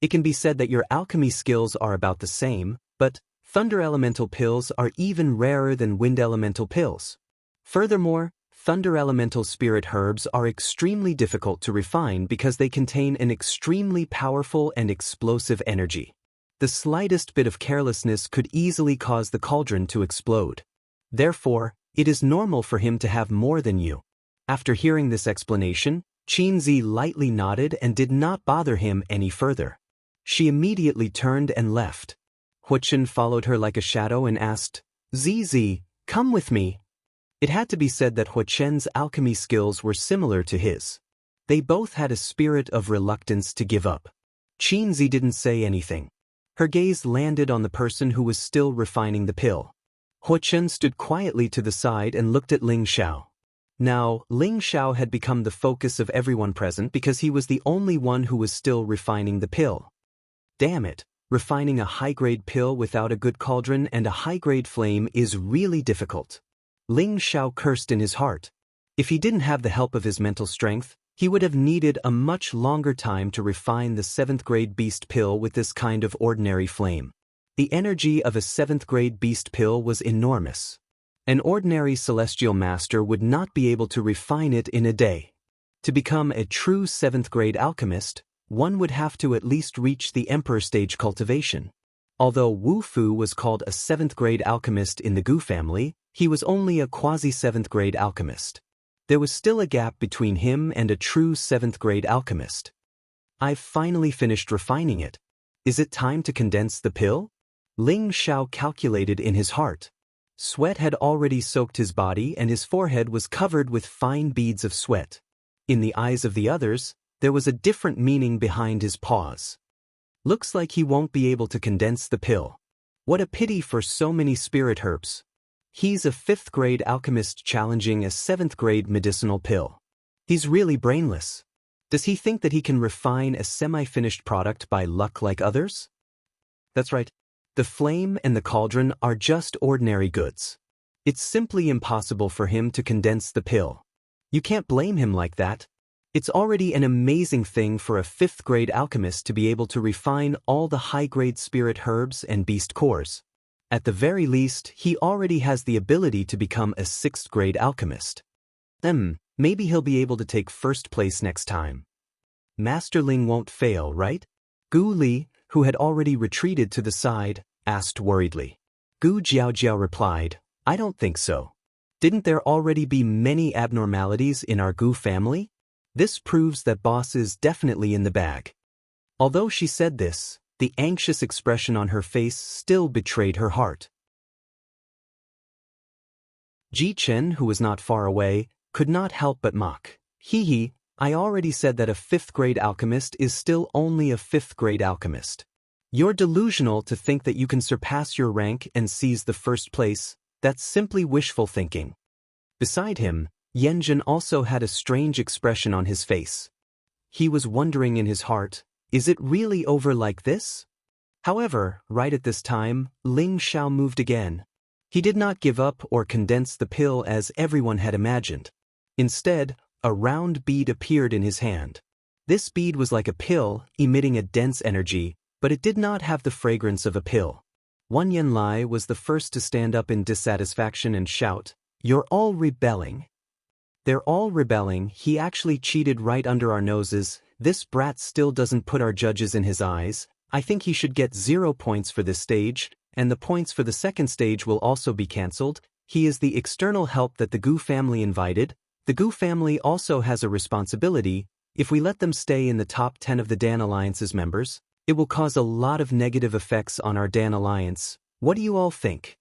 It can be said that your alchemy skills are about the same, but thunder elemental pills are even rarer than wind elemental pills. Furthermore, thunder elemental spirit herbs are extremely difficult to refine because they contain an extremely powerful and explosive energy. The slightest bit of carelessness could easily cause the cauldron to explode. Therefore, it is normal for him to have more than you." After hearing this explanation, Qin Zi lightly nodded and did not bother him any further. She immediately turned and left. Huo Chen followed her like a shadow and asked, "Zi, come with me." It had to be said that Huo Chen's alchemy skills were similar to his. They both had a spirit of reluctance to give up. Qin Zi didn't say anything. Her gaze landed on the person who was still refining the pill. Huochen stood quietly to the side and looked at Ling Xiao. Now, Ling Xiao had become the focus of everyone present because he was the only one who was still refining the pill. Damn it, refining a high-grade pill without a good cauldron and a high-grade flame is really difficult. Ling Xiao cursed in his heart. If he didn't have the help of his mental strength, he would have needed a much longer time to refine the 7th-grade beast pill with this kind of ordinary flame. The energy of a 7th-grade beast pill was enormous. An ordinary celestial master would not be able to refine it in a day. To become a true 7th-grade alchemist, one would have to at least reach the Emperor stage cultivation. Although Wu Fu was called a 7th-grade alchemist in the Gu family, he was only a quasi-7th-grade alchemist. There was still a gap between him and a true 7th-grade alchemist. I've finally finished refining it. Is it time to condense the pill? Ling Xiao calculated in his heart. Sweat had already soaked his body and his forehead was covered with fine beads of sweat. In the eyes of the others, there was a different meaning behind his pause. Looks like he won't be able to condense the pill. What a pity for so many spirit herbs. He's a 5th-grade alchemist challenging a 7th-grade medicinal pill. He's really brainless. Does he think that he can refine a semi-finished product by luck like others? That's right. The flame and the cauldron are just ordinary goods. It's simply impossible for him to condense the pill. You can't blame him like that. It's already an amazing thing for a 5th-grade alchemist to be able to refine all the high-grade spirit herbs and beast cores. At the very least, he already has the ability to become a 6th-grade alchemist. Maybe he'll be able to take first place next time. Master Ling won't fail, right? Gu Li, who had already retreated to the side, asked worriedly. Gu Jiaojiao replied, I don't think so. Didn't there already be many abnormalities in our Gu family? This proves that boss is definitely in the bag. Although she said this, the anxious expression on her face still betrayed her heart. Ji Chen, who was not far away, could not help but mock. Hee, I already said that a 5th-grade alchemist is still only a 5th-grade alchemist. You're delusional to think that you can surpass your rank and seize the first place. That's simply wishful thinking. Beside him, Yanjun also had a strange expression on his face. He was wondering in his heart, is it really over like this? However, right at this time, Ling Xiao moved again. He did not give up or condense the pill as everyone had imagined. Instead, a round bead appeared in his hand. This bead was like a pill, emitting a dense energy, but it did not have the fragrance of a pill. Wan Yanlai was the first to stand up in dissatisfaction and shout, You're all rebelling. They're all rebelling, he actually cheated right under our noses, this brat still doesn't put our judges in his eyes, I think he should get 0 points for this stage, and the points for the second stage will also be cancelled. He is the external help that the Gu family invited. The Gu family also has a responsibility. If we let them stay in the top 10 of the Dan Alliance's members, it will cause a lot of negative effects on our Dan Alliance. What do you all think?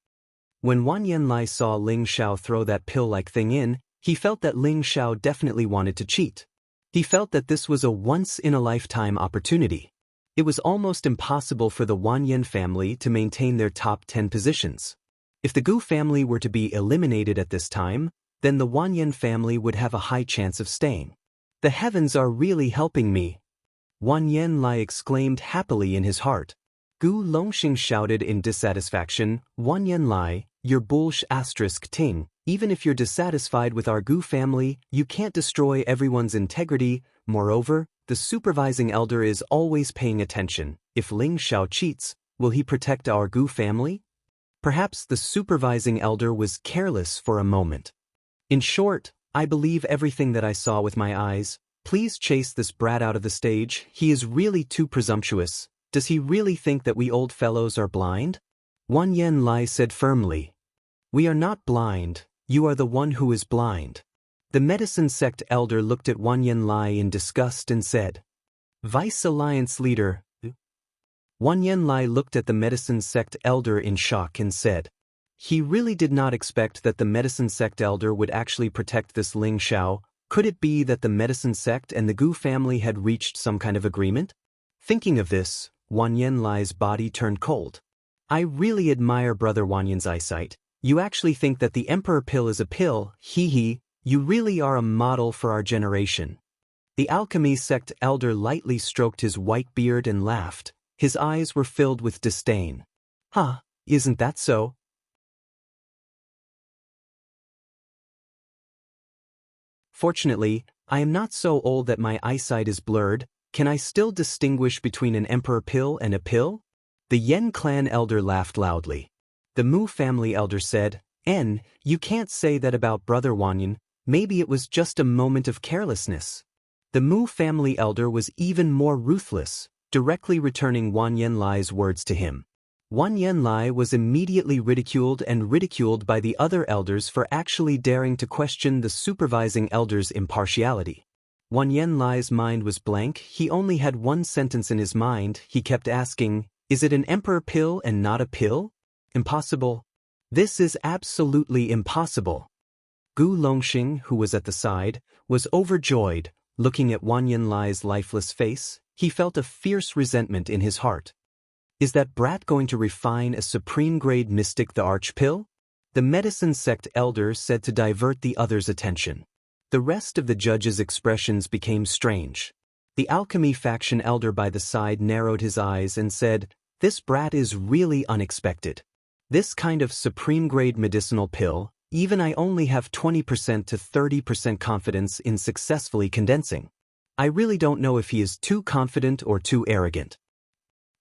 When Wan Yanlai saw Ling Xiao throw that pill-like thing in, he felt that Ling Xiao definitely wanted to cheat. He felt that this was a once-in-a-lifetime opportunity. It was almost impossible for the Wan Yan family to maintain their top 10 positions. If the Gu family were to be eliminated at this time, then the Wan Yan family would have a high chance of staying. The heavens are really helping me. Wan Yanlai exclaimed happily in his heart. Gu Longxing shouted in dissatisfaction, Wan Yanlai, you're bullsh** ting. Even if you're dissatisfied with our Gu family, you can't destroy everyone's integrity. Moreover, the supervising elder is always paying attention. If Ling Xiao cheats, will he protect our Gu family? Perhaps the supervising elder was careless for a moment. In short, I believe everything that I saw with my eyes. Please chase this brat out of the stage. He is really too presumptuous. Does he really think that we old fellows are blind? Wan Yanlai said firmly. We are not blind. You are the one who is blind. The medicine sect elder looked at Wan Yanlai in disgust and said, Vice Alliance leader. Wan Yanlai looked at the medicine sect elder in shock and said, he really did not expect that the medicine sect elder would actually protect this Ling Xiao. Could it be that the medicine sect and the Gu family had reached some kind of agreement? Thinking of this, Wan Yanlai's body turned cold. I really admire Brother Wan Yan's eyesight. You actually think that the Emperor pill is a pill, hee. You really are a model for our generation. The alchemy sect elder lightly stroked his white beard and laughed. His eyes were filled with disdain. Huh, isn't that so? Fortunately, I am not so old that my eyesight is blurred. Can I still distinguish between an emperor pill and a pill? The Yen clan elder laughed loudly. The Mu family elder said, You can't say that about Brother Wanyan. Maybe it was just a moment of carelessness. The Mu family elder was even more ruthless, directly returning Wan Yanlai's words to him. Wan Yanlai was immediately ridiculed by the other elders for actually daring to question the supervising elder's impartiality. Wan Yanlai's mind was blank. He only had one sentence in his mind. He kept asking, Is it an emperor pill and not a pill? Impossible. This is absolutely impossible. Gu Longxing, who was at the side, was overjoyed. Looking at Wan Yanlai's lifeless face, he felt a fierce resentment in his heart. Is that brat going to refine a supreme-grade mystic the arch-pill? The medicine sect elder said to divert the others' attention. The rest of the judge's expressions became strange. The alchemy faction elder by the side narrowed his eyes and said, This brat is really unexpected. This kind of supreme-grade medicinal pill, even I only have 20% to 30% confidence in successfully condensing. I really don't know if he is too confident or too arrogant.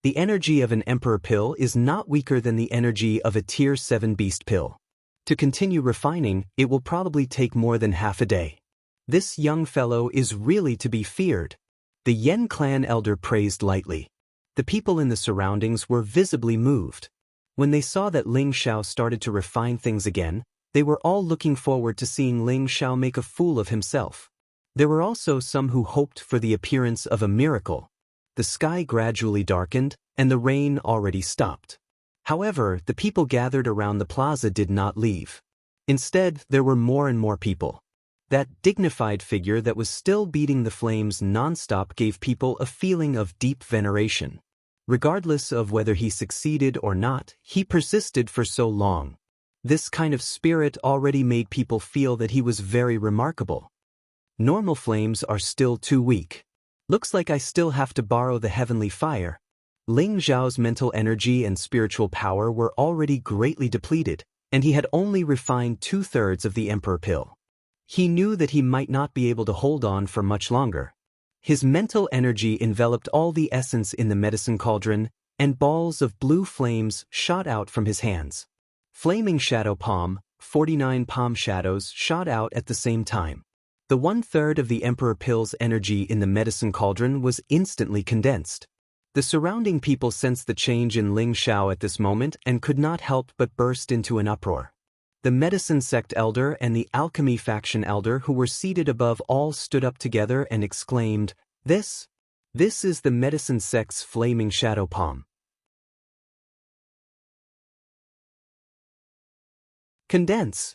The energy of an emperor pill is not weaker than the energy of a tier 7 beast pill. To continue refining, it will probably take more than half a day. This young fellow is really to be feared. The Yen clan elder praised lightly. The people in the surroundings were visibly moved. When they saw that Ling Xiao started to refine things again, they were all looking forward to seeing Ling Xiao make a fool of himself. There were also some who hoped for the appearance of a miracle. The sky gradually darkened, and the rain already stopped. However, the people gathered around the plaza did not leave. Instead, there were more and more people. That dignified figure that was still beating the flames non-stop gave people a feeling of deep veneration. Regardless of whether he succeeded or not, he persisted for so long. This kind of spirit already made people feel that he was very remarkable. Normal flames are still too weak. Looks like I still have to borrow the heavenly fire. Ling Zhao's mental energy and spiritual power were already greatly depleted, and he had only refined 2/3 of the emperor pill. He knew that he might not be able to hold on for much longer. His mental energy enveloped all the essence in the medicine cauldron, and balls of blue flames shot out from his hands. Flaming shadow palm, 49 palm shadows shot out at the same time. The 1/3 of the emperor pill's energy in the medicine cauldron was instantly condensed. The surrounding people sensed the change in Ling Xiao at this moment and could not help but burst into an uproar. The medicine sect elder and the alchemy faction elder who were seated above all stood up together and exclaimed, This is the medicine sect's flaming shadow palm. Condense.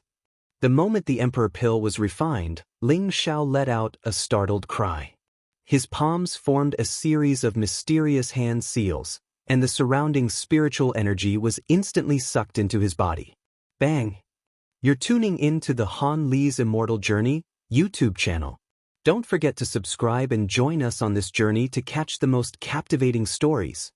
The moment the emperor pill was refined, Ling Xiao let out a startled cry. His palms formed a series of mysterious hand seals, and the surrounding spiritual energy was instantly sucked into his body. Bang! You're tuning in to the Han Li's Immortal Journey YouTube channel. Don't forget to subscribe and join us on this journey to catch the most captivating stories.